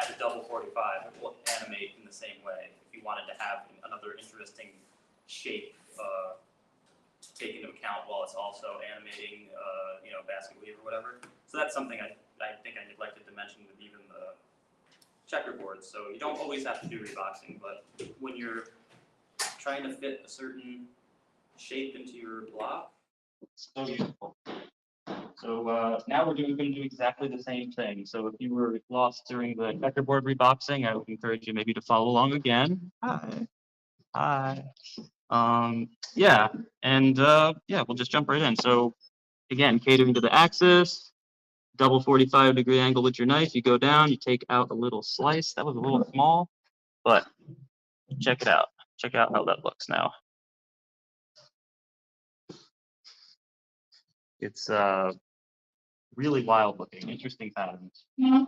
at a double 45, it will animate in the same way. If you wanted to have another interesting shape to take into account while it's also animating, basket weave or whatever. So that's something I think I neglected to mention with even the checkerboard. So you don't always have to do reboxing, but when you're trying to fit a certain shape into your block. So beautiful. So now we're going to do exactly the same thing. So if you were lost during the checkerboard reboxing, I would encourage you maybe to follow along again. Hi. Hi. Yeah, and yeah, we'll just jump right in. So again, catering to the axis, double 45-degree angle with your knife. You go down, you take out a little slice. That was a little small, but check it out. Check out how that looks now. It's really wild looking, interesting patterns. So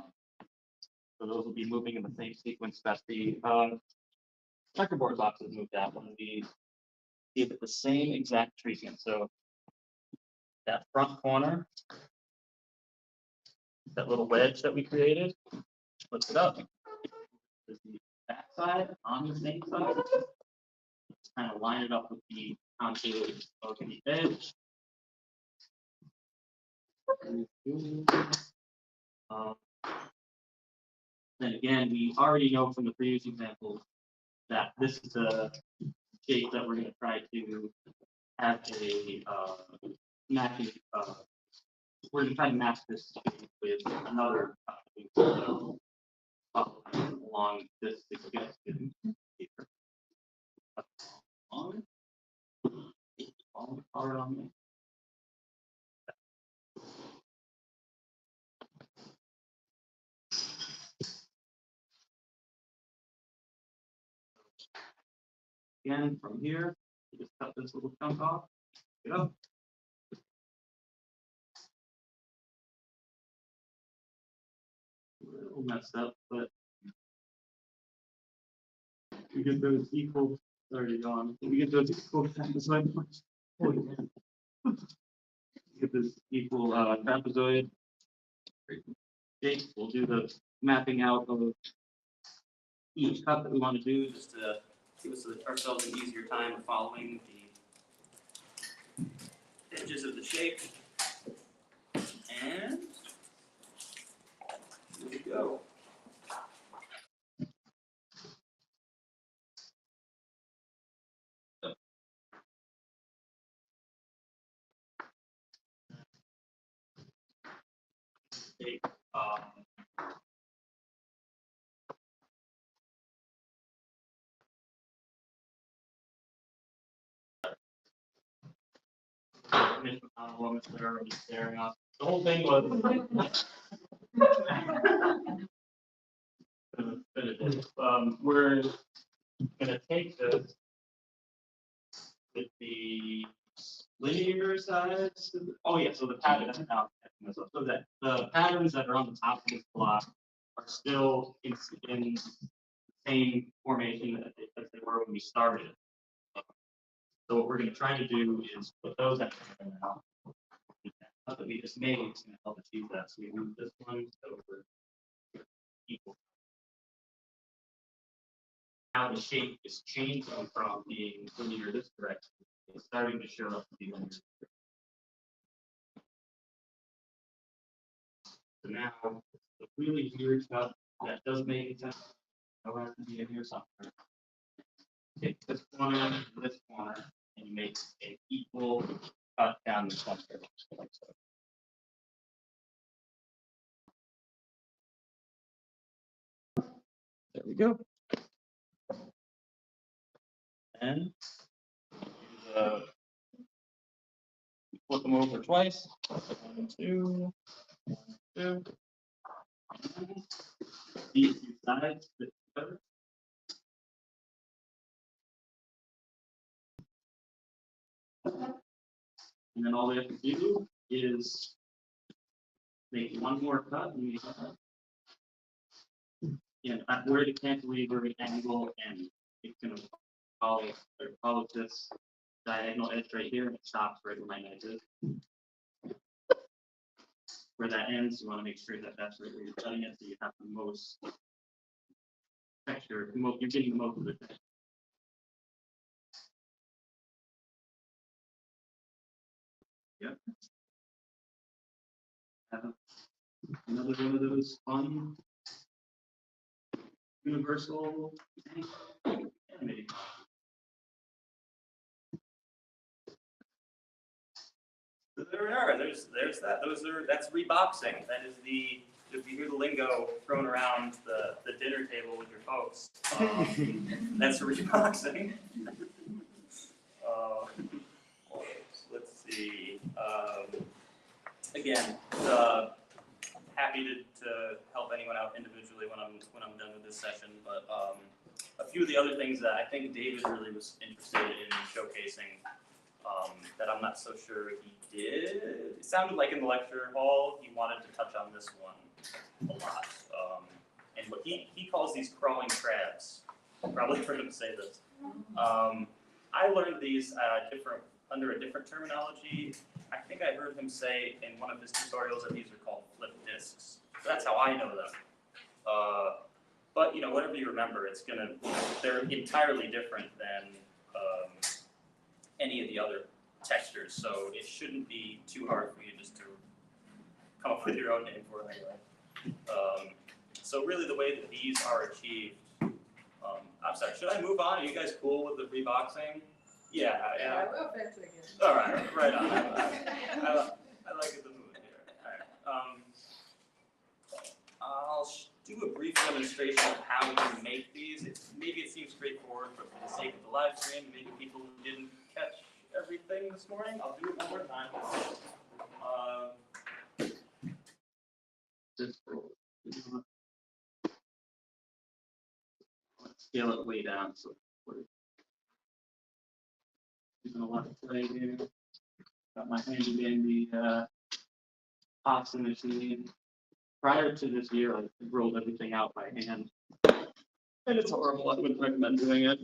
those will be moving in the same sequence that the checkerboard boxes moved out when we give it the same exact treatment. So that front corner, that little wedge that we created, flip it up. There's the back side on the same side. Just kind of line it up with the contour of the edge. Then again, we already know from the previous example that this is a shape that we're going to try to have a matching. We're going to try to match this shape with another along this suggested paper. Hard on me. Again, from here, you just cut this little chunk off. Get up. A little messed up, but we get those equal. Already gone. We get those equal trapezoid. Get this equal trapezoid shape. We'll do the mapping out of each cut that we want to do, just to give ourselves an easier time of following the edges of the shape. And here we go. They're already staring off. The whole thing was we're gonna take this with the linear sides. Oh yeah, so the pattern so that the patterns that are on the top of this block are still in the same formation as they were when we started. So what we're going to try to do is put those at now. That we just made is going to help achieve that. So we move this one over equal. Now the shape is changing from being linear this direction. It's starting to show up to be linear. So now the really weird stuff that does make sense. I'll have to be in here somewhere. Take this corner and this corner, and you make an equal cut down the center. There we go. And flip them over twice. 1, 2, 1, 2. These two sides fit together. And then all we have to do is make one more cut and we at where the cantilever angle and it's going to follow this diagonal edge right here and it stops right where my knife is. Where that ends, you want to make sure that that's right where you're cutting it, so you have the most texture, you're getting the most of it. Yep. Another one of those fun universal animating. So there we are. There's that. That's reboxing. That is the, if you hear the lingo thrown around the dinner table with your folks, that's reboxing. again, happy to help anyone out individually when I'm done with this session. But a few of the other things that I think David really was interested in showcasing that I'm not so sure he did. It sounded like in the lecture hall he wanted to touch on this one a lot. And what he calls these crawling crabs. Probably heard him say this. I learned these under a different terminology. I think I heard him say in one of his tutorials that these are called flip disks. So that's how I know them. But you know, whatever you remember, they're entirely different than any of the other textures. So it shouldn't be too hard for you just to come up with your own name for it anyway. So really the way that these are achieved, I'm sorry, should I move on? Are you guys cool with the reboxing? Yeah. I will fix it again. All right, right on. I like it, the mood here. All right. I'll do a brief demonstration of how you make these. Maybe it seems straightforward, but for the sake of the live stream, maybe people who didn't catch everything this morning, I'll do it one more time. Let's scale it way down so we're using a lot of play here. Got my handy dandy Opsa machine. Prior to this year, I rolled everything out by hand. And it's horrible. I wouldn't recommend doing it.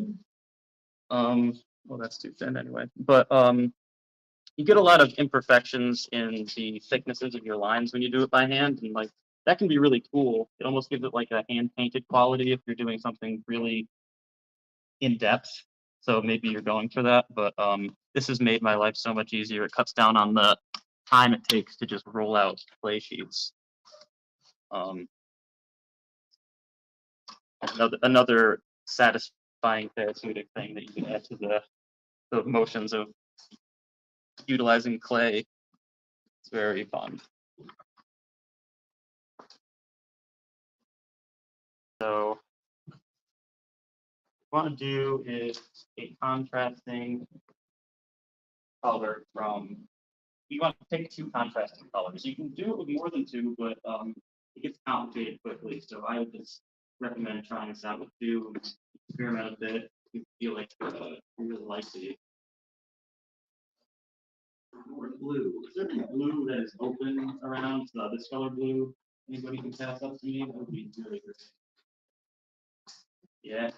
Well, that's too thin anyway. But you get a lot of imperfections in the thicknesses of your lines when you do it by hand, and like that can be really cool. It almost gives it like a hand painted quality if you're doing something really in depth. So maybe you're going for that, but this has made my life so much easier. It cuts down on the time it takes to just roll out play sheets. Another satisfying therapeutic thing that you can add to the motions of utilizing clay. It's very fun. So what I want to do is a contrasting color from, you want to pick two contrasting colors. You can do it with more than two, but it gets complicated quickly. So I would just recommend trying this out with two, experiment a bit. You feel like you really like the more blue. Is there any blue that is open around this color blue? Anybody can pass up to me? That would be really great. Yeah.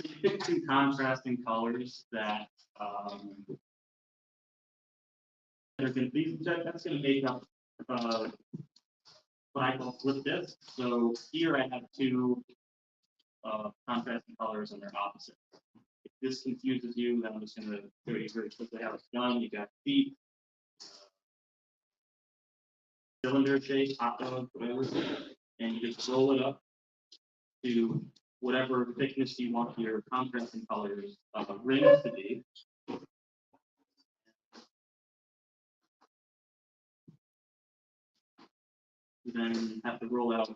You pick two contrasting colors that that's going to make up what I call flip discs. So here I have two contrasting colors and they're opposite. If this confuses you, then I'm just going to show you very quickly how it's done. You got feet, cylinder shape, hot dog, whatever, and you just roll it up to whatever thickness you want your contrasting colors rings to be. You then have to roll out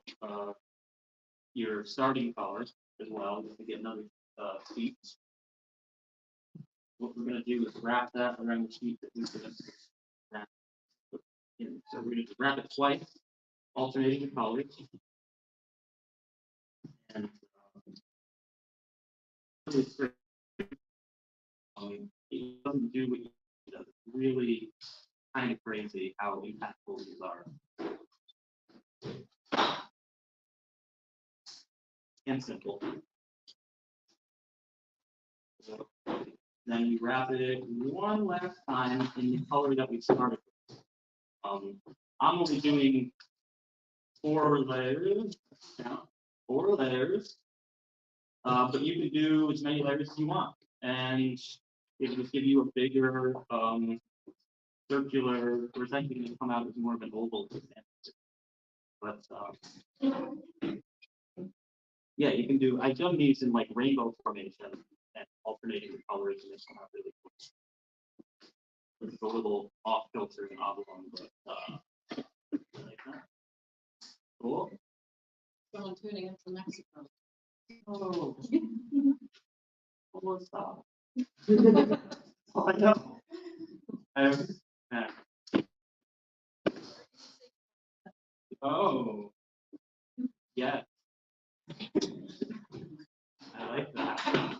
your starting colors as well just to get another sheet. What we're going to do is wrap that around the sheet that we're going to wrap in. So we're going to wrap it twice, alternating the colors. And it doesn't do what you do. It's really kind of crazy how impactful these are. And simple. So then you wrap it one last time in the color that we started with. I'm only doing 4 layers. Count 4 layers. But you can do as many layers as you want, and it will give you a bigger circular, or it's actually going to come out as more of an oval. But yeah, you can do. I've done these in like rainbow formation and alternating the colors, and it's not really cool. It's a little off kilter and oblong, but like that. Cool. Someone tuning in from Mexico. Oh. Almost stop. Oh, I know. Yeah. Oh, yeah. I like that.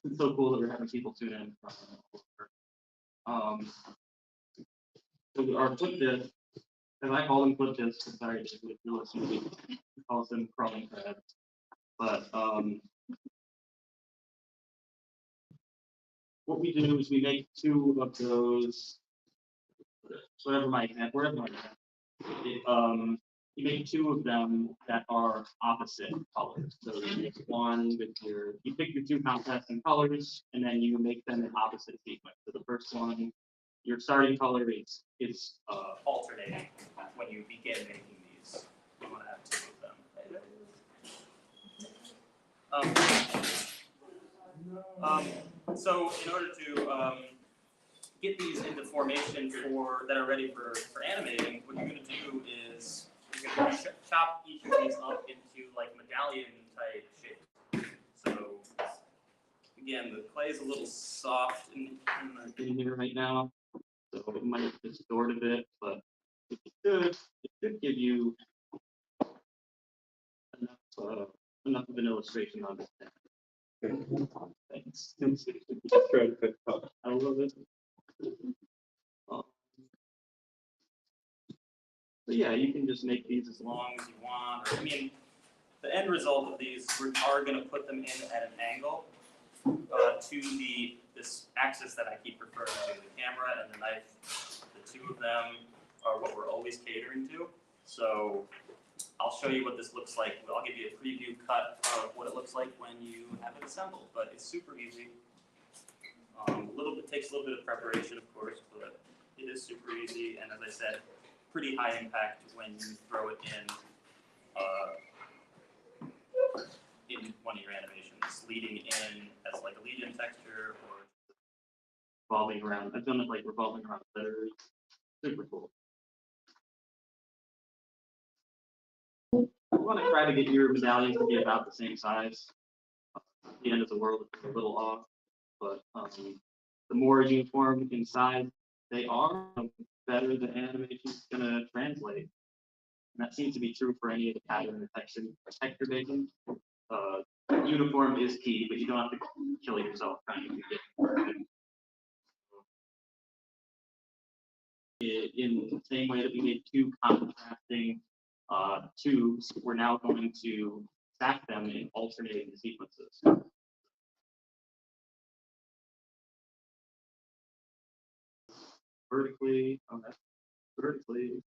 It's so cool that we're having people tune in from all over. So our flip disk, and I call them flip disks, sorry if you're listening, we call them crawling crabs. But what we do is we make two of those, whatever my example, you make two of them that are opposite colors. So you make one with you pick your two contrasting colors, and then you make them in opposite sequence. So the first one, your starting color is alternating when you begin making these. You want to have two of them. So in order to get these into formation that are ready for animating, what you're going to do is you're going to chop each of these up into like medallion type shapes. So again, the clay is a little soft in here right now, so it might distort a bit, but it should give you enough of an illustration on this. Thanks. I love it. So yeah, you can just make these as long as you want. Or, I mean, the end result of these, we are going to put them in at an angle to this axis that I keep referring to, the camera and the knife. The two of them are what we're always catering to. So I'll show you what this looks like. I'll give you a preview cut of what it looks like when you have it assembled, but it's super easy. Takes a little bit of preparation, of course, but it is super easy. And as I said, pretty high impact when you throw it in one of your animations, leading in as like a lead-in texture or revolving around. I've done it like revolving around letters. Super cool. You want to try to get your medallions to be about the same size. At the end of the world, it's a little off, but the more uniform in size they are, the better the animation is going to translate. And that seems to be true for any of the pattern or texture making. Uniform is key, but you don't have to kill yourself trying to get perfect. In the same way that we made two contrasting tubes, we're now going to stack them in alternating sequences. Vertically, vertically.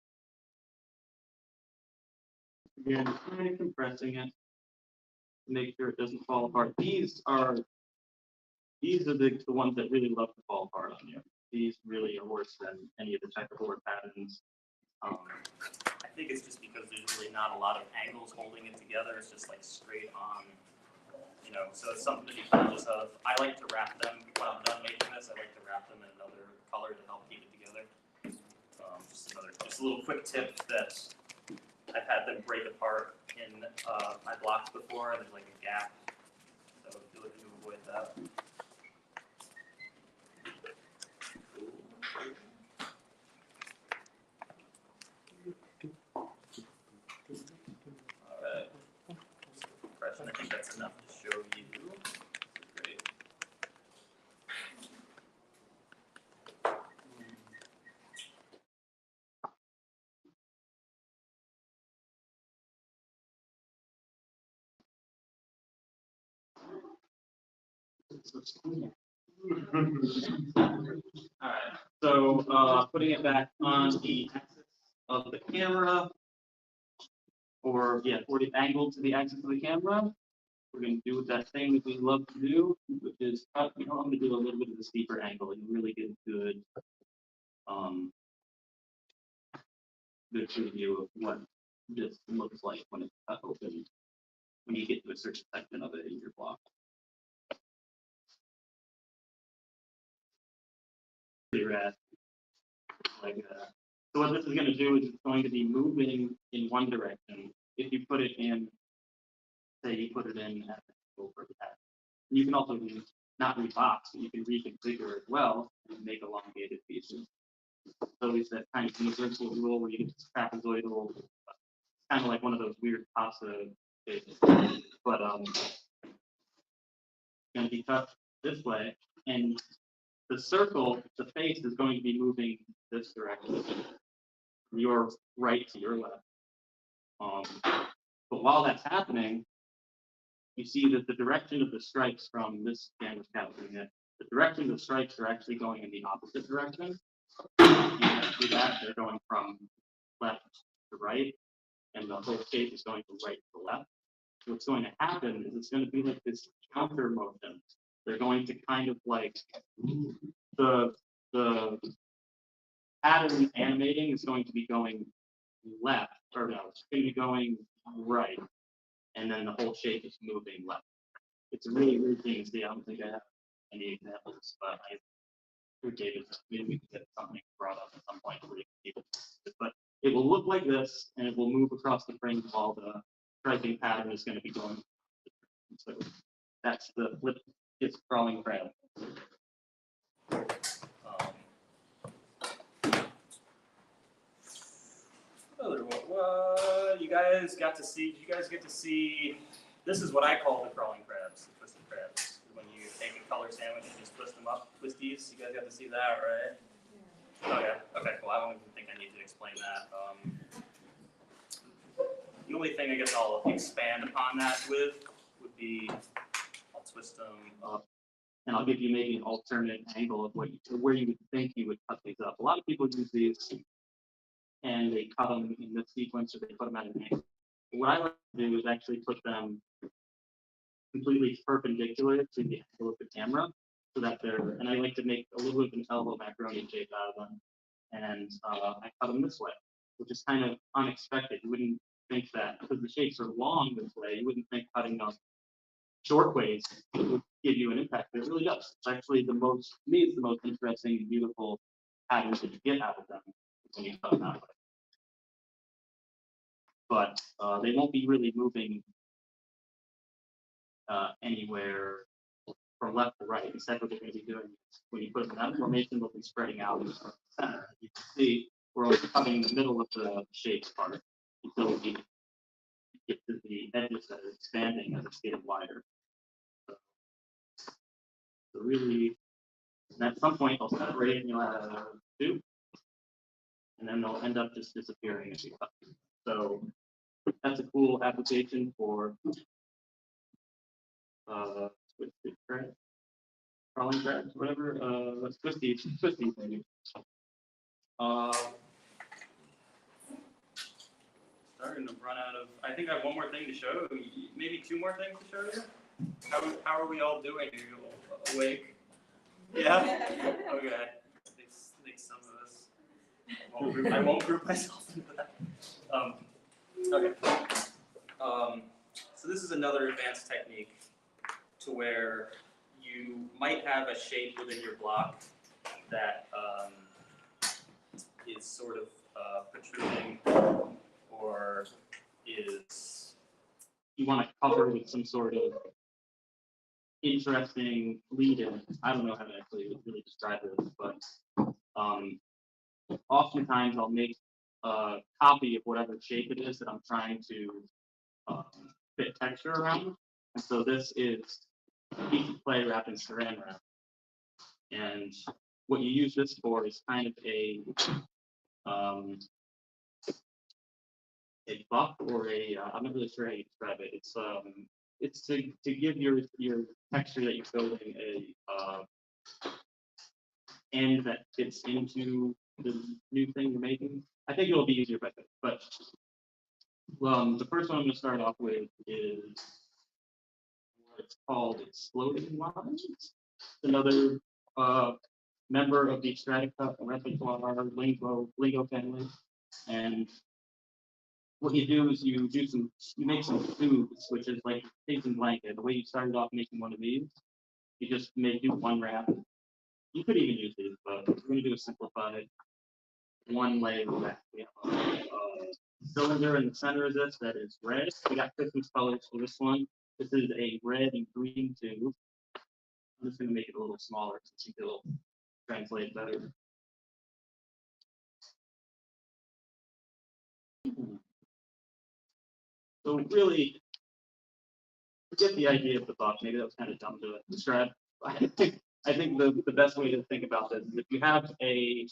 Again, kind of compressing it to make sure it doesn't fall apart. These are the ones that really love to fall apart on you. These really are worse than any of the checkerboard patterns. I think it's just because there's really not a lot of angles holding it together. It's just like straight on, so it's something to be conscious of. I like to wrap them, when I'm done making this, I like to wrap them in another color to help keep it together. Just a little quick tip that I've had them break apart in my blocks before, and there's like a gap. So if you're looking to avoid that. Alright. I think that's enough to show you. Great. Alright, so putting it back on the axis of the camera, or yeah, 40 angle to the axis of the camera. We're going to do that thing that we love to do, which is I'm going to do a little bit of a steeper angle and really get a good view of what this looks like when it's cut open, when you get to a certain section of it in your block. Pretty rad. Like so what this is going to do is it's going to be moving in one direction. If you put it in, say you put it in at the angle for that, You can also not rebox, but you can reconfigure as well and make elongated pieces. So it's that kind of universal rule where you get this trapezoidal, kind of like one of those weird pasta shapes. But going to be cut this way, and the circle, the face is going to be moving this direction, from your right to your left. But while that's happening, you see that the direction of the stripes from this canvas capturing it, the direction of the stripes are actually going in the opposite direction. You can see that they're going from left to right, and the whole shape is going from right to left. So what's going to happen is it's going to be like this counter motion. They're going to kind of like the pattern animating is going to be going left, or no, it's going to be going right, and then the whole shape is moving left. It's a really weird thing to see. I don't think I have any examples, but I gave it. Maybe we can get something brought up at some point where you can see it. But it will look like this, and it will move across the frame while the striping pattern is going to be going. So that's the flip. It's crawling crab. Other one. You guys got to see? Did you guys get to see? This is what I call the crawling crabs, the twisted crabs. When you take a color sandwich and just twist them up, twisties. You guys got to see that, right? Oh yeah. Okay. Well, I don't even think I need to explain that. The only thing I guess I'll expand upon that with would be I'll twist them up. And I'll give you maybe an alternate angle of where you would think you would cut these up. A lot of people use these and they cut them in this sequence or they put them at an angle. What I like to do is actually put them completely perpendicular to the angle of the camera so that and I like to make a little bit of an elbow macaroni shape out of them. And I cut them this way, which is kind of unexpected. You wouldn't think that because the shapes are long this way, you wouldn't think cutting them short ways would give you an impact, but it really does. It's actually to me, it's the most interesting and beautiful patterns that you get out of them when you cut them that way. But they won't be really moving anywhere from left to right. Instead, what they're going to be doing is when you put them in that formation, they'll be spreading out in the center. You can see we're only cutting the middle of the shape part until we get to the edges that are expanding as it's getting wider. So really, and at some point, they'll separate and you'll have two, and then they'll end up just disappearing as you cut. So that's a cool application for twisted crab, crawling crabs, whatever. Twisty maybe. Starting to run out of. I think I have one more thing to show. Maybe two more things to show you. How are we all doing? Are you all awake? Yeah. Okay. Make some of this. I won't group myself into that. Okay. So this is another advanced technique to where you might have a shape within your block that is sort of protruding or is. You want to cover with some sort of interesting lead-in. I don't know how to actually really describe this, but oftentimes I'll make a copy of whatever shape it is that I'm trying to fit texture around. And so this is a piece of clay wrapped in saran wrap. And what you use this for is kind of a buff or I'm not really sure how you describe it. It's to give your texture that you're building a end that fits into the new thing you're making. I think it'll be easier by that. But the first one I'm going to start off with is what it's called exploding lines. Another member of the Stratcut repertoire lingo family, and what you do is you make some tubes, which is like painting blanket. The way you started off making one of these, you just do one wrap. You could even use these, but we're going to do a simplified one layer wrap. We have a cylinder in the center of this that is red. We got Christmas colors for this one. This is a red and green tube. I'm just gonna make it a little smaller so you it'll translate better. So really, get the idea of the box. Maybe that was kind of dumb to describe. I think the best way to think about this is if you have a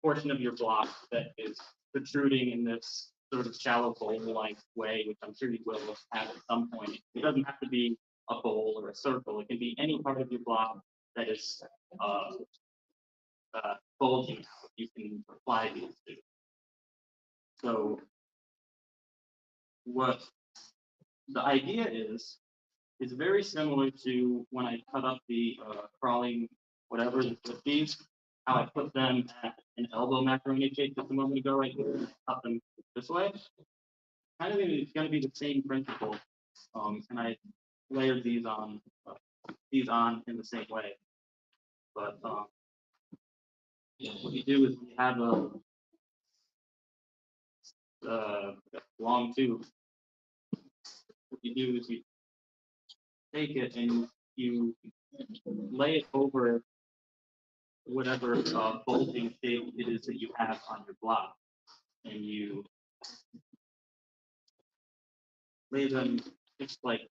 portion of your block that is protruding in this sort of shallow bowl-like way, which I'm sure you will have at some point. It doesn't have to be a bowl or a circle. It can be any part of your block that is bulging out. You can apply these to. So what the idea is very similar to when I cut up the crawling whatever with these, how I put them at an elbow macaroni shape just a moment ago right here, cut them this way. Kind of it's going to be the same principle, and I layered these on in the same way. But what you do is you have a long tube. What you do is you take it and you lay it over whatever bulging shape it is that you have on your block, and you lay them just like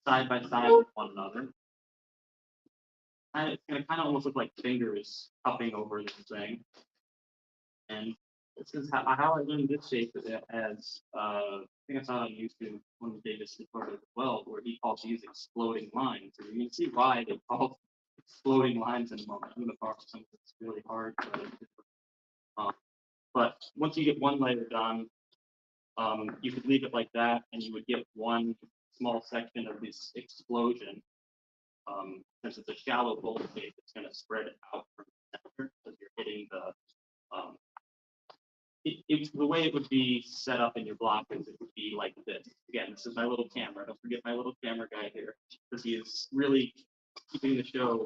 side by side with one another. And it's going to kind of almost look like fingers cupping over this thing. And this is how I learned this shape as I think I saw it on YouTube, one of Davis recorded as well, where he calls these exploding lines. And you can see why they call exploding lines in a moment. I'm going to borrow some of this really hard. But once you get one layer done, you could leave it like that, and you would get one small section of this explosion. Since it's a shallow bowl shape, it's going to spread out from the center because you're hitting the. The way it would be set up in your block is it would be like this. Again, this is my little camera. Don't forget my little camera guy here, because he is really keeping the show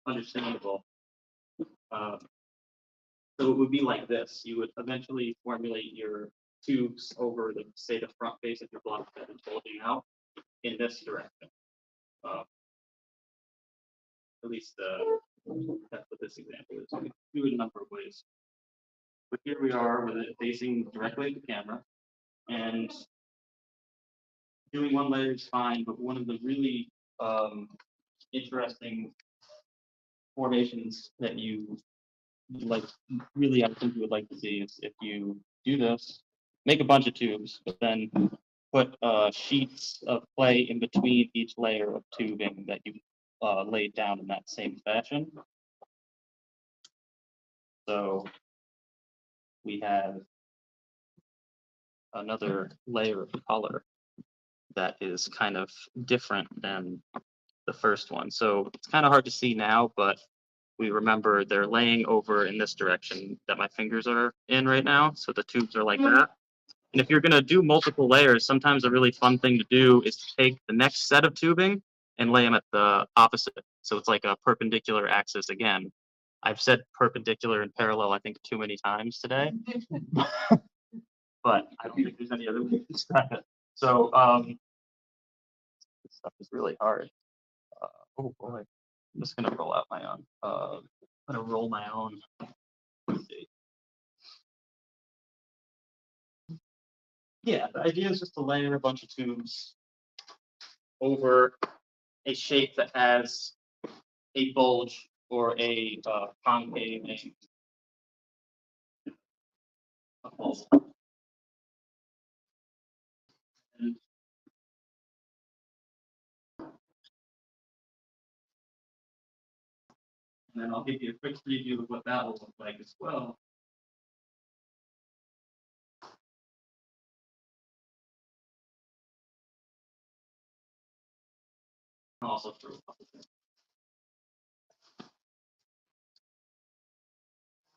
understandable. So it would be like this. You would eventually formulate your tubes over the, say, the front face of your block that is bulging out in this direction. At least that's what this example is. You can do it a number of ways. But here we are with it facing directly at the camera, and doing one layer is fine, but one of the really interesting formations that you like, really, I think you would like to see is if you do this, make a bunch of tubes, but then put sheets of clay in between each layer of tubing that you laid down in that same fashion. So we have another layer of color that is kind of different than the first one. So it's kind of hard to see now, but we remember they're laying over in this direction that my fingers are in right now. So the tubes are like that. And if you're going to do multiple layers, sometimes a really fun thing to do is to take the next set of tubing and lay them at the opposite. So it's like a perpendicular axis again. I've said perpendicular and parallel, I think, too many times today. But I don't think there's any other way to describe it. So this stuff is really hard. Oh boy, I'm just gonna roll out my own. I'm gonna roll my own. Let's see. Yeah, the idea is just to layer a bunch of tubes over a shape that has a bulge or a concave a bulge. And then I'll give you a quick preview of what that will look like as well. Also through a couple things.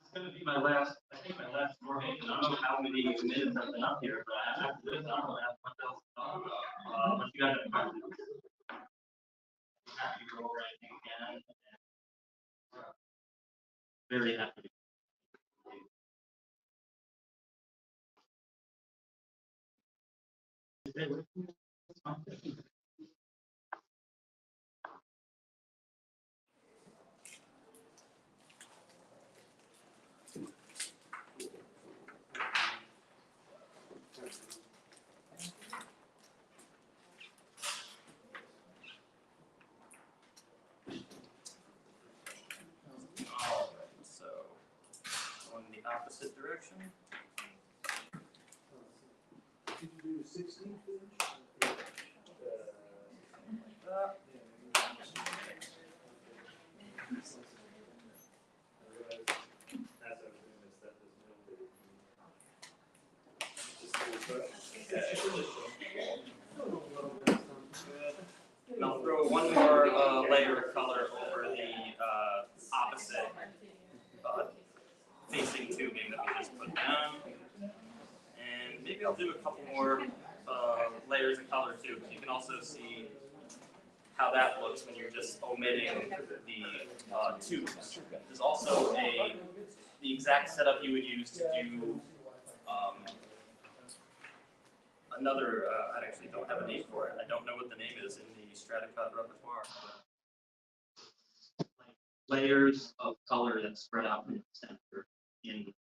It's going to be my last, I think my last formation. I don't know how many minutes I've been up here, but after this, I don't have much else to talk about. Unless you guys have questions. I'm happy to go over anything again. Very happy. opposite direction. Did you do 16 finish? And I'll throw one more layer of color over the opposite facing tubing that we just put down. And maybe I'll do a couple more layers of color too, because you can also see how that looks when you're just omitting the tubes. There's also the exact setup you would use to do another, I actually don't have a name for it. I don't know what the name is in the Stratcut repertoire. Layers of color that spread out in the center in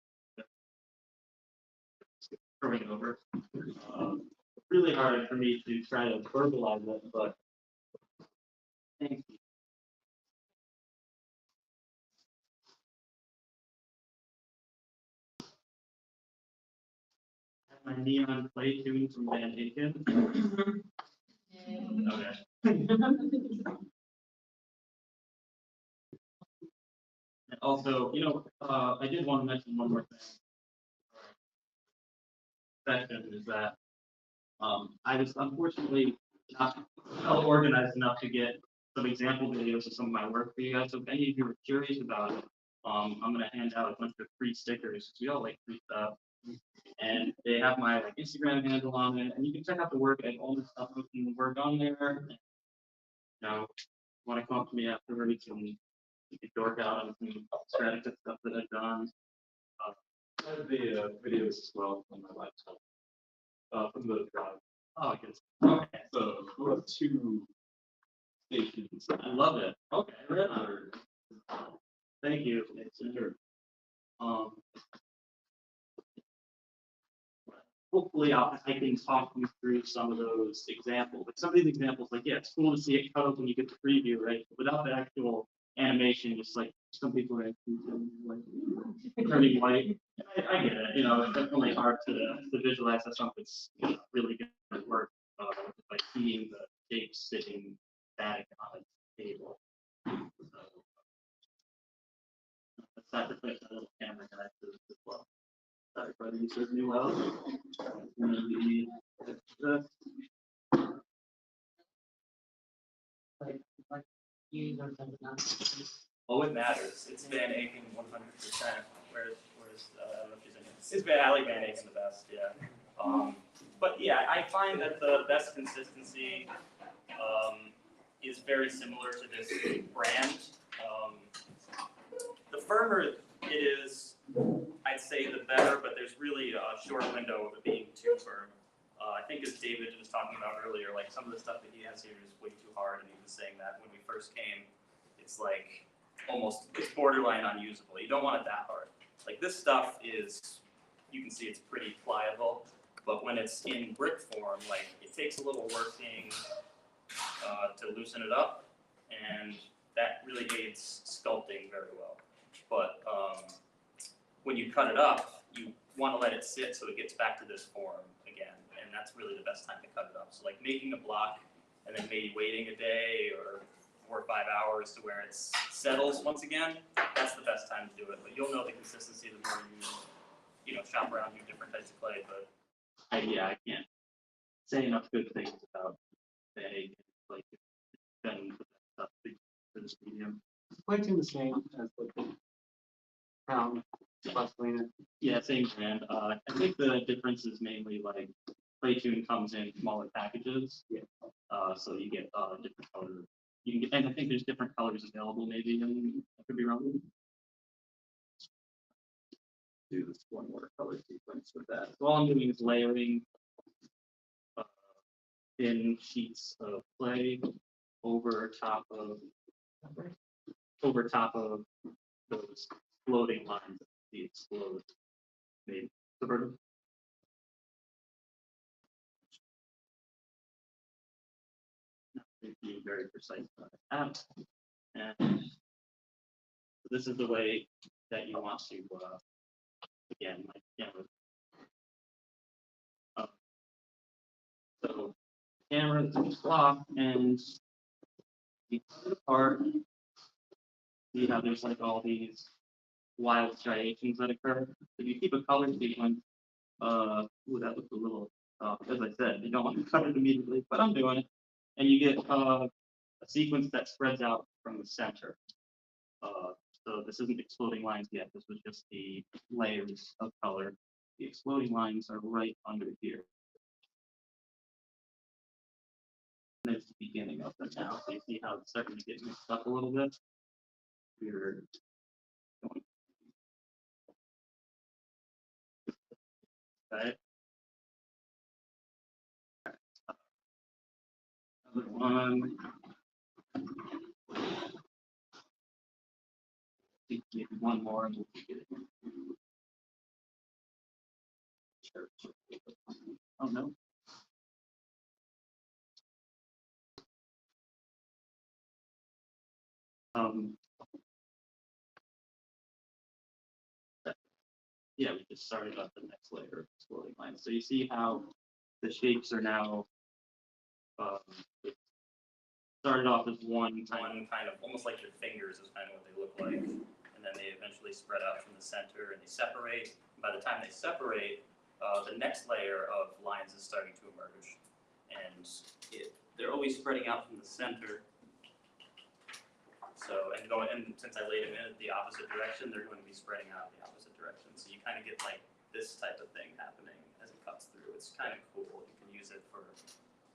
curving over. Really hard for me to try to verbalize it, but thank you. My neon play tune from Van Aiken. Okay. And also, I did want to mention one more thing. Section is that I was unfortunately not well organized enough to get some example videos of some of my work for you guys. So if any of you are curious about it, I'm gonna hand out a bunch of free stickers. We all like free stuff. And they have my Instagram handle on it, and you can check out the work and all the stuff we can work on there. Want to come up to me afterwards and you can dork out on some Stratcut stuff that I've done. I have the videos as well on my laptop. From the drive. Oh, I guess. Okay. So we'll have 2 stations. I love it. Okay. Thank you. Sure. Hopefully I can talk you through some of those examples. Like some of these examples, yeah, it's cool to see it cut up when you get the preview, right? Without the actual animation, just like some people are turning white. I get it. It's definitely hard to visualize that something's really good at work by seeing the shapes sitting static on a table. So, let's sacrifice that little camera guy to this as well. Sorry for the use of new well. Oh, it matters. It's Van Aiken 100%. Where's I don't know if she's in here. It's Van, I like Van Aiken the best, yeah. But yeah, I find that the best consistency is very similar to this brand. The firmer it is, I'd say the better, but there's really a short window of it being too firm. I think as David was talking about earlier, some of the stuff that he has here is way too hard, and he was saying that when we first came, it's it's borderline unusable. You don't want it that hard. This stuff is, you can see it's pretty pliable, but when it's in brick form, it takes a little working to loosen it up, and that really aids sculpting very well. But when you cut it up, you want to let it sit so it gets back to this form again, and that's really the best time to cut it up. So making a block and then maybe waiting a day or 4 or 5 hours to where it settles once again, that's the best time to do it. But you'll know the consistency the more you shop around, do different types of clay. But I can't say enough good things about the egg. It's been the best stuff for this medium. Quite the same as the pound Vaseline. Yeah, same brand. I think the difference is mainly Playtune comes in smaller packages. Yeah. So you get different colors. You can get, and I think there's different colors available. Maybe I could be wrong. Do this one more color sequence with that. So all I'm doing is layering thin sheets of clay over top of those floating lines that the explode made. Subverted. Be very precise about that. And this is the way that you want to again, my camera. So camera is just block and you put it apart. See how there's like all these wild striations that occur. If you keep a color sequence, ooh, that looks a little, as I said, you don't want to cut it immediately, but I'm doing it. And you get a sequence that spreads out from the center. So this isn't exploding lines yet. This was just the layers of color. The exploding lines are right under here. There's the beginning of them now. So you see how it's starting to get mixed up a little bit. We're going. Okay. Another one. Maybe one more and we'll get it. Sure. Oh no. Yeah, we just started up the next layer of exploding lines. So you see how the shapes are now it started off as one kind of almost like your fingers is kind of what they look like, and then they eventually spread out from the center and they separate. By the time they separate, the next layer of lines is starting to emerge, and they're always spreading out from the center. So and since I laid them in the opposite direction, they're going to be spreading out the opposite direction. So you kind of get like this type of thing happening as it cuts through. It's kind of cool. You can use it for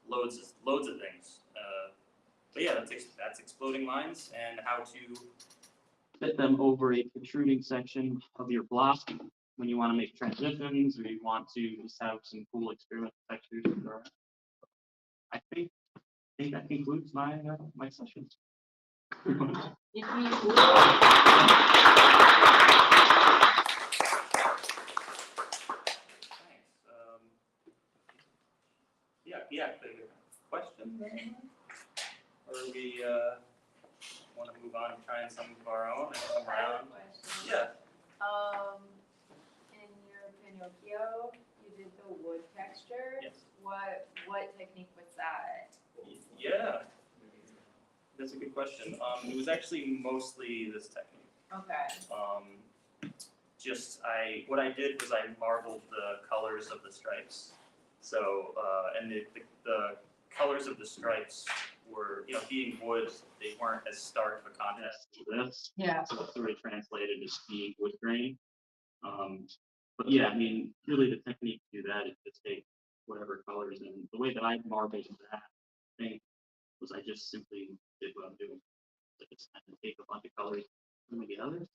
loads of things. But yeah, that's exploding lines and how to fit them over a protruding section of your block when you want to make transitions or you want to just have some cool experimental textures. I think that concludes my my session. Thanks. Yeah. Questions? Or we want to move on to trying some of our own and come around? Yeah. In your Pinocchio, you did the wood texture. Yes. What technique was that? Yeah. That's a good question. It was actually mostly this technique. Okay. What I did was I marbled the colors of the stripes. So, and the colors of the stripes were, being wood, they weren't as stark of a contrast to this. Yeah. So it's already translated as being wood grain. But yeah, I mean, really the technique to do that is just take whatever colors, and the way that I marbled that thing was I just simply did what I'm doing. I just had to take a bunch of colors from the others,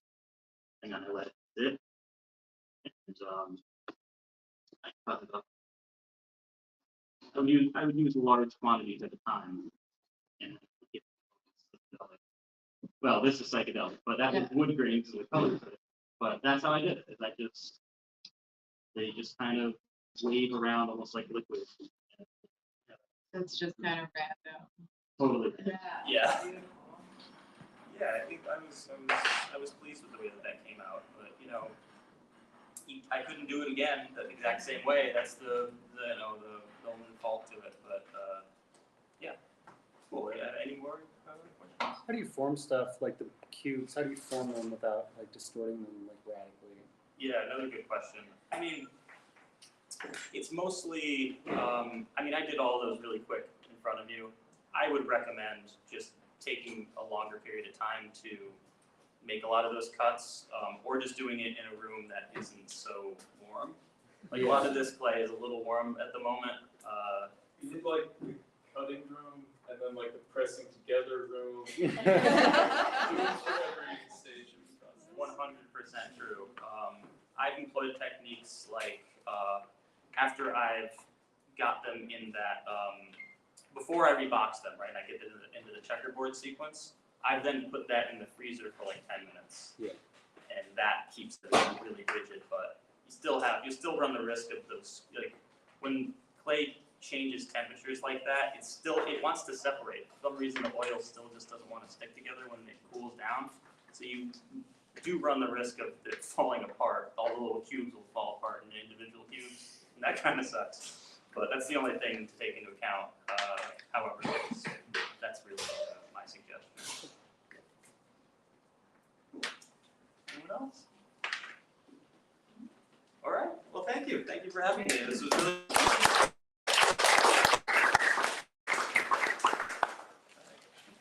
and then I let it sit, and I cut it up. I would use large quantities at a time, and well, this is psychedelic, but that was wood grain, so the colors. But that's how I did it. Is they just kind of wave around almost like liquid. It's just kind of random. Totally. Yeah. Yeah, I think I was pleased with the way that came out, but I couldn't do it again the exact same way. That's the only fault to it. But yeah, cool. Any more questions? How do you form stuff like the cubes? How do you form them without like distorting them like radically? Yeah, another good question. I mean, it's mostly. I did all those really quick in front of you. I would recommend just taking a longer period of time to make a lot of those cuts, or just doing it in a room that isn't so warm. Like a lot of this clay is a little warm at the moment. You did like the cutting room and then like the pressing together room. 100% true. I've employed techniques like after I've got them in that, before I rebox them, right, and I get into the checkerboard sequence, I then put that in the freezer for like 10 minutes. Yeah. And that keeps them really rigid, but you still run the risk of those, like when clay changes temperatures like that, it wants to separate. For some reason the oil still just doesn't want to stick together when it cools down. So do run the risk of it falling apart. All the little cubes will fall apart into individual cubes, and that kind of sucks. But that's the only thing to take into account. However, that's really my suggestion. Anyone else? All right. Well, thank you. Thank you for having me. This was really.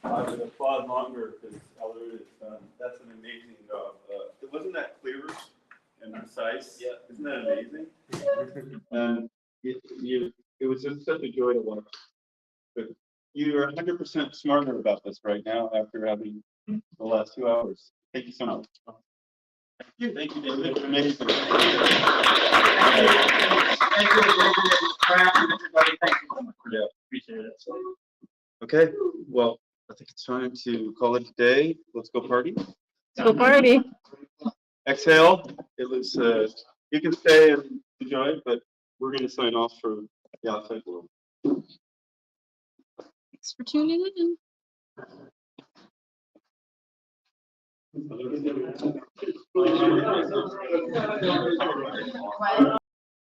I would applaud longer because Elder has done, that's an amazing job. Wasn't that clear and precise? Yeah. Isn't that amazing? And it was just such a joy to watch. But you're 100% smarter about this right now after having the last 2 hours. Thank you so much. Thank you, David. Amazing. Thank you, everybody. Thank you so much. Yeah. Appreciate it. Okay, well, I think it's time to call it a day. Let's go party. Go party. Exhale. It was, you can stay and enjoy, but we're going to sign off for the outside world. Thanks for tuning in.